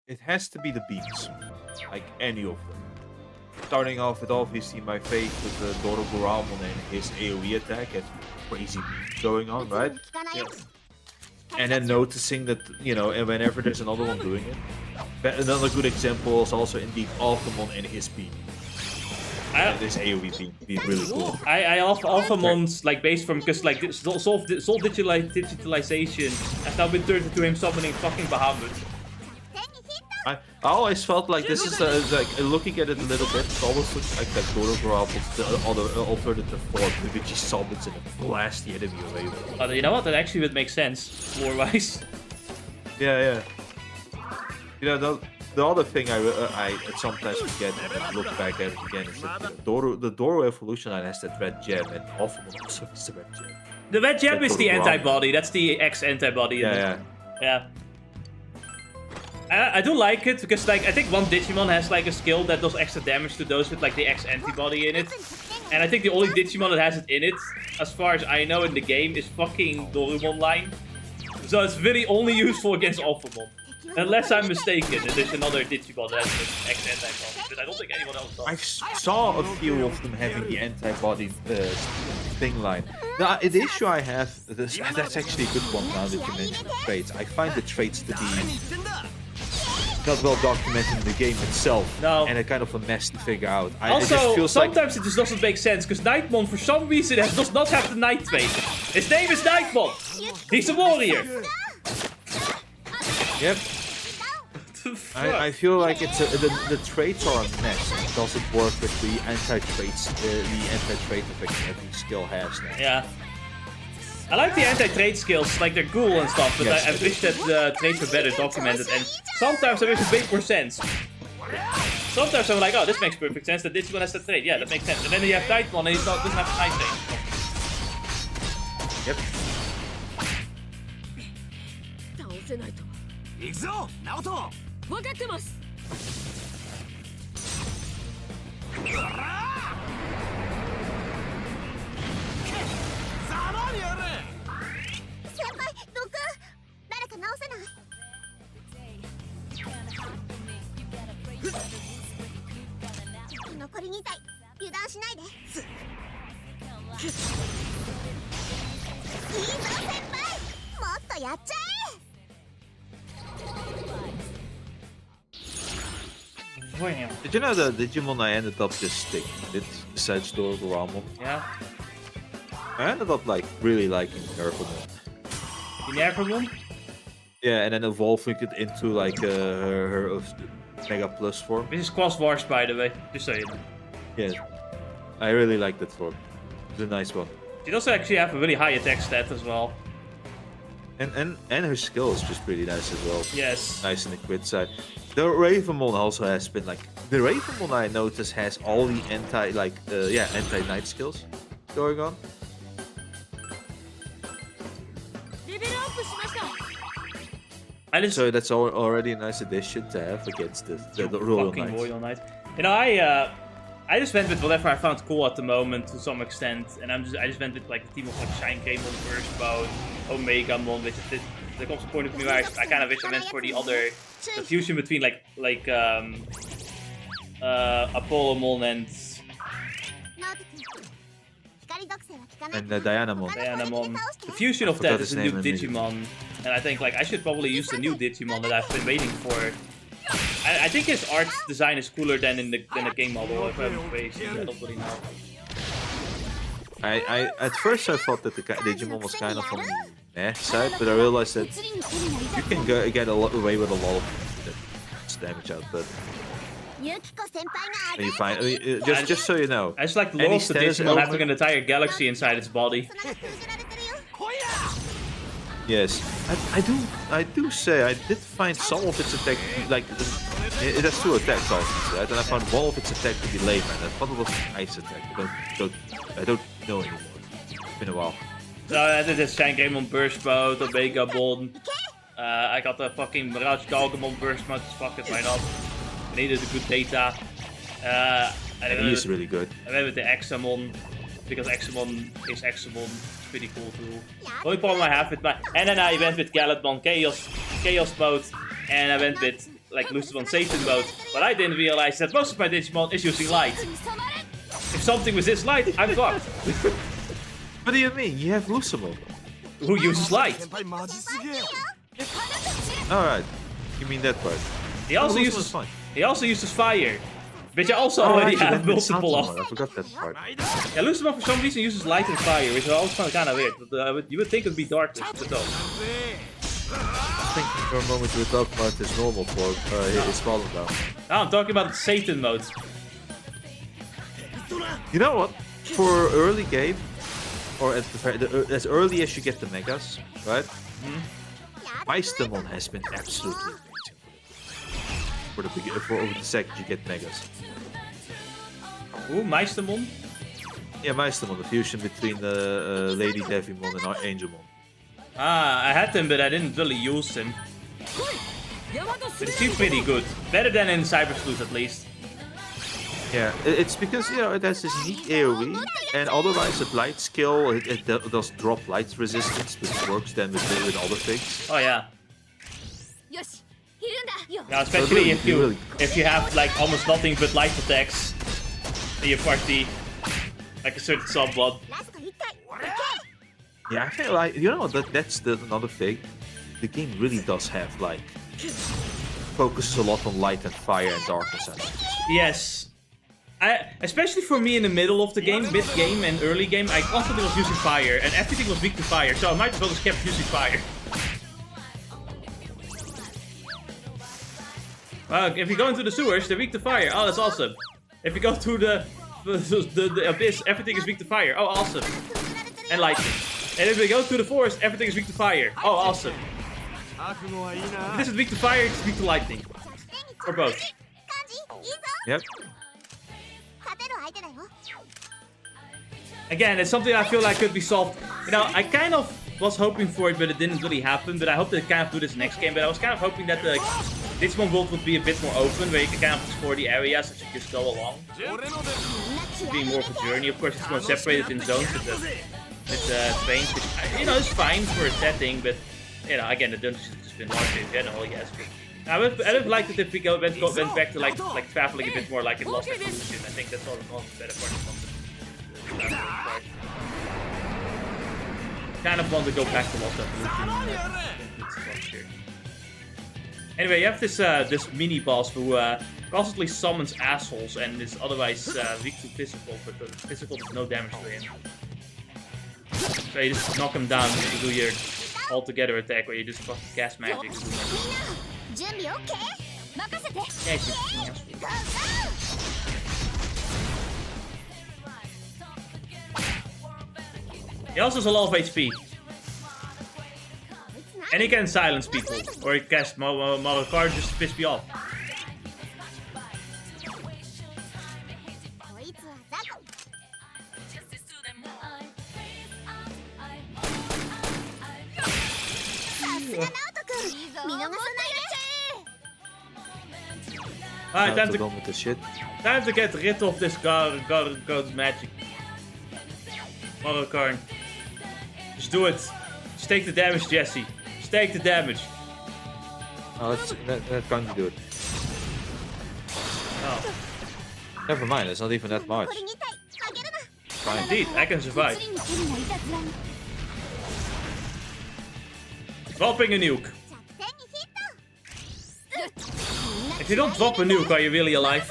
It has to be the beams, like any of them. Starting off with obviously my favorite Dorogoramon and his AoE attack, has crazy beams going on, right? Yes. And then noticing that, you know, and whenever there's another one doing it. But another good example is also indeed Alphamon and his beam. This AoE beam be really cool. I love Alphamon's like base form because like Soul digitalization has now been turned into him summoning fucking Bahamut. I always felt like this is like looking at it a little bit, it almost looks like that Dorogoramon's the other alternative form in which he summons and blasts the enemy away with. Oh, you know what? That actually would make sense, lore-wise. Yeah. You know, the other thing I sometimes forget and I look back at it again is that the Doro evolution line has that red gem, and Alphamon also has the red gem. The red gem is the antibody. That's the X antibody. Yeah. I do like it because like I think one Digimon has like a skill that does extra damage to those with like the X antibody in it. And I think the only Digimon that has it in it, as far as I know in the game, is fucking Dorumon line. So it's really only useful against Alphamon. Unless I'm mistaken, and there's another Digimon that has an anti-body, but I don't think anyone else does. I saw a few of them having the antibody thing line. Now, the issue I have, that's actually a good one now that you mentioned the traits. I find the traits to be not well documented in the game itself. No. And a kind of a mess to figure out. Also, sometimes it just doesn't make sense, because Nightmon, for some reason, does not have the Night trait. His name is Nightmon! He's a warrior! Yep. I feel like it's the traits are a mess. It doesn't work with the anti-traits, the anti-trait effect that he skill has now. Yeah. I like the anti-trait skills, like they're cool and stuff, but Yes. I wish that the traits were better documented, and sometimes they make a bit more sense. Sometimes I'm like, oh, this makes perfect sense, that Digimon has that trait, yeah, that makes sense. And then you have Nightmon, and he doesn't have the Night trait. Yep. 倒せないと。行くぞナオト。分かってます。ざまにやれ。先輩毒誰か直せない？残り2体油断しないで。いいぞ先輩、もっとやっちゃえ。 Did you know that Digimon I ended up just sticking with besides Doraemon? Yeah. I ended up like really liking Nerfamon. The Nerfamon? Yeah, and then evolving it into like her Mega Plus form. This is Cross Wars, by the way, just so you know. Yeah, I really like that form. It's a nice one. She does actually have a really high attack stat as well. And her skill is just pretty nice as well. Yes. Nice in the crit side. The Ravenmon also has been like the Ravenmon I noticed has all the anti-night skills going on. So that's already a nice addition to have against the Royal Fucking Knights. Royal Knight. You know, I just went with whatever I found cool at the moment to some extent, and I just went with like a team of like Shine Greymon, Burstbound, Omegamon, which is there comes a point of me where I kind of wish I went for the fusion between like Apollomon and Dianamon. The fusion of that is a new Digimon, and I think like I should probably use the new Digimon that I've been waiting for. I think his art design is cooler than in the game model. If I'm crazy, I don't really know. I at first I thought that the Digimon was kind of on the meh side, but I realized that you can get away with a lot of damage output. And you find just so you know, I just like the lore of the Digimon having an entire galaxy inside its body. Yes, I do say I did find some of its attack like it has 2 attack items, right? And I found one of its attack to be lame, and I thought it was an ice attack. I don't know anymore. It's been a while. So I did this Shine Greymon Burst Mode, Omegamon. I got the fucking Mirage Galgamon Burst Mode. Fuck it, why not? I needed the good data. He's really good. I went with the Examon because Examon is Examon. It's pretty cool too. The only problem I have with and then I went with Galadmon Chaos mode, and I went with like Lucifon Satan mode. But I didn't realize that most of my Digimon is using light. If something was this light, I'm fucked. What do you mean? You have Lucifon. Who uses light? Alright, you mean that part. He also uses fire, which I also already have multiple of. I forgot that part. Yeah, Lucifon for some reason uses light and fire, which I always found kind of weird. But, you would think it would be darkness, but no. I think for a moment we were talking about his normal form, his fallen down. No, I'm talking about Satan mode. You know what? For early game, or as early as you get the megas, right? Meistemon has been absolutely amazing for over the second you get megas. Ooh, Meistemon? Yeah, Meistemon, the fusion between Lady Devimon and Angelmon. Ah, I had him, but I didn't really use him. But he seems pretty good. Better than in Cyber Sleuth, at least. Yeah, it's because, you know, it has this neat AoE, and otherwise at light skill, it does drop light resistance, which works then with other things. Oh yeah. Yeah, especially if you have like almost nothing but light attacks in your party, like a certain someone. Yeah, I feel like, you know, that's another thing. The game really does have, like, focuses a lot on light and fire and darkness. Yes. Especially for me in the middle of the game, mid-game and early game, I constantly was using fire, and everything was weak to fire, so I might as well just kept using fire. If you go into the sewers, they're weak to fire. Oh, that's awesome. If you go to the abyss, everything is weak to fire. Oh, awesome. And lightning. And if we go to the forest, everything is weak to fire. Oh, awesome. If this is weak to fire, it's weak to lightning. Or both. Yep. Again, it's something I feel like could be solved. You know, I kind of was hoping for it, but it didn't really happen. But I hope they kind of do this next game. But I was kind of hoping that this one world would be a bit more open, where you can kind of explore the areas as you just go along. Being more of a journey. Of course, it's more separated in zones with the trains, which, you know, is fine for a setting. But, you know, again, the dungeons have just been larger in general, yes. But I would have liked it if we went back to like traveling a bit more like in Lost Evolution. I think that's all the better part of it. Kind of want to go back to Lost Evolution. Anyway, you have this mini boss who constantly summons assholes and is otherwise weak to physical, but the physical does no damage to him. So you just knock him down to do your all-together attack, where you just fucking cast magic. He also has a lot of HP. And he can silence people. Or he cast Mother Card just to piss me off. Alright, time to get rid of this God's magic. Mother Karn. Just do it. Just take the damage, Jesse. Just take the damage. Oh, that can't do it. Oh. Never mind, it's not even that much. Fine. Indeed, I can survive. Dropping a nuke. If you don't drop a nuke, are you really alive?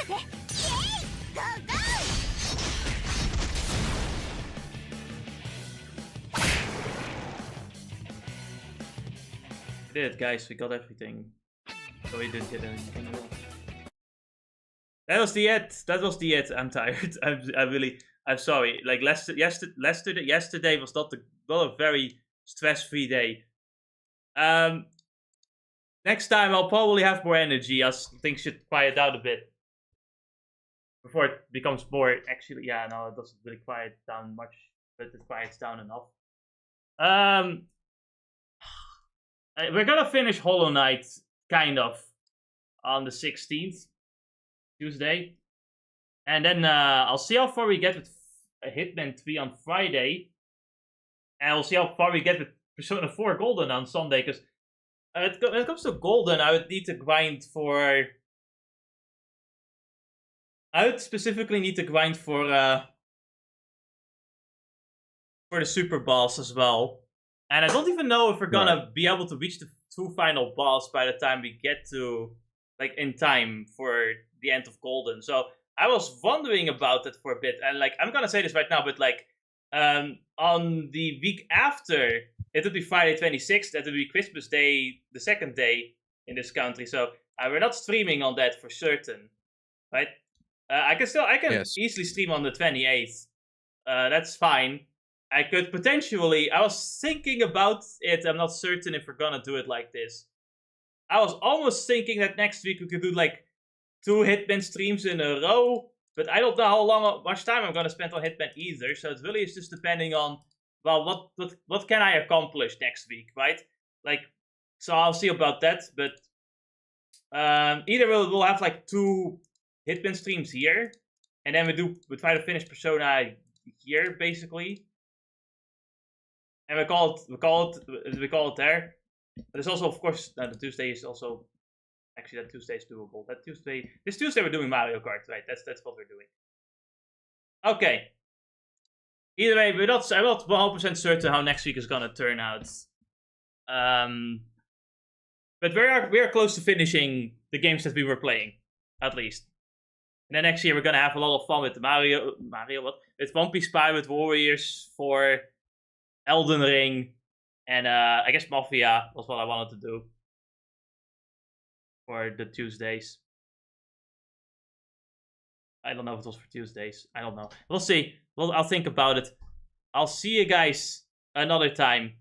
We did it, guys. We got everything. So we didn't get anything at all. That was the end. That was the end. I'm tired. I'm sorry. Like yesterday was not a very stress-free day. Next time I'll probably have more energy as things should quiet down a bit. Before it becomes more, actually, yeah, no, it doesn't really quiet down much, but it quiets down enough. We're gonna finish Hollow Knight, kind of, on the 16th, Tuesday. And then I'll see how far we get with Hitman 3 on Friday. And we'll see how far we get with Persona 4 Golden on Sunday, because when it comes to Golden, I would need to grind for... I would specifically need to grind for the super boss as well. And I don't even know if we're gonna be able to reach the 2 final boss by the time we get to, like, in time for the end of Golden. So I was wondering about it for a bit, and like, I'm gonna say this right now, but like, on the week after, it would be Friday 26th, that would be Christmas Day, the 2nd day in this country. So we're not streaming on that for certain, right? I can easily stream on the 28th. That's fine. I could potentially, I was thinking about it, I'm not certain if we're gonna do it like this. I was almost thinking that next week we could do like 2 Hitman streams in a row, but I don't know how much time I'm gonna spend on Hitman either, so it really is just depending on, well, what can I accomplish next week, right? Like, so I'll see about that, but either we'll have like 2 Hitman streams here, And then we try to finish Persona here, basically. And we call it there. But there's also, of course, the Tuesday is also, actually that Tuesday is doable. This Tuesday we're doing Mario Kart, right? That's what we're doing. Okay. Either way, I'm not 100% certain how next week is gonna turn out. But we are close to finishing the games that we were playing, at least. And then next year we're gonna have a lot of fun with with One Piece Pirate Warriors 4, Elden Ring, and I guess Mafia was what I wanted to do for the Tuesdays. I don't know if it was for Tuesdays. I don't know. We'll see. I'll think about it. I'll see you guys another time.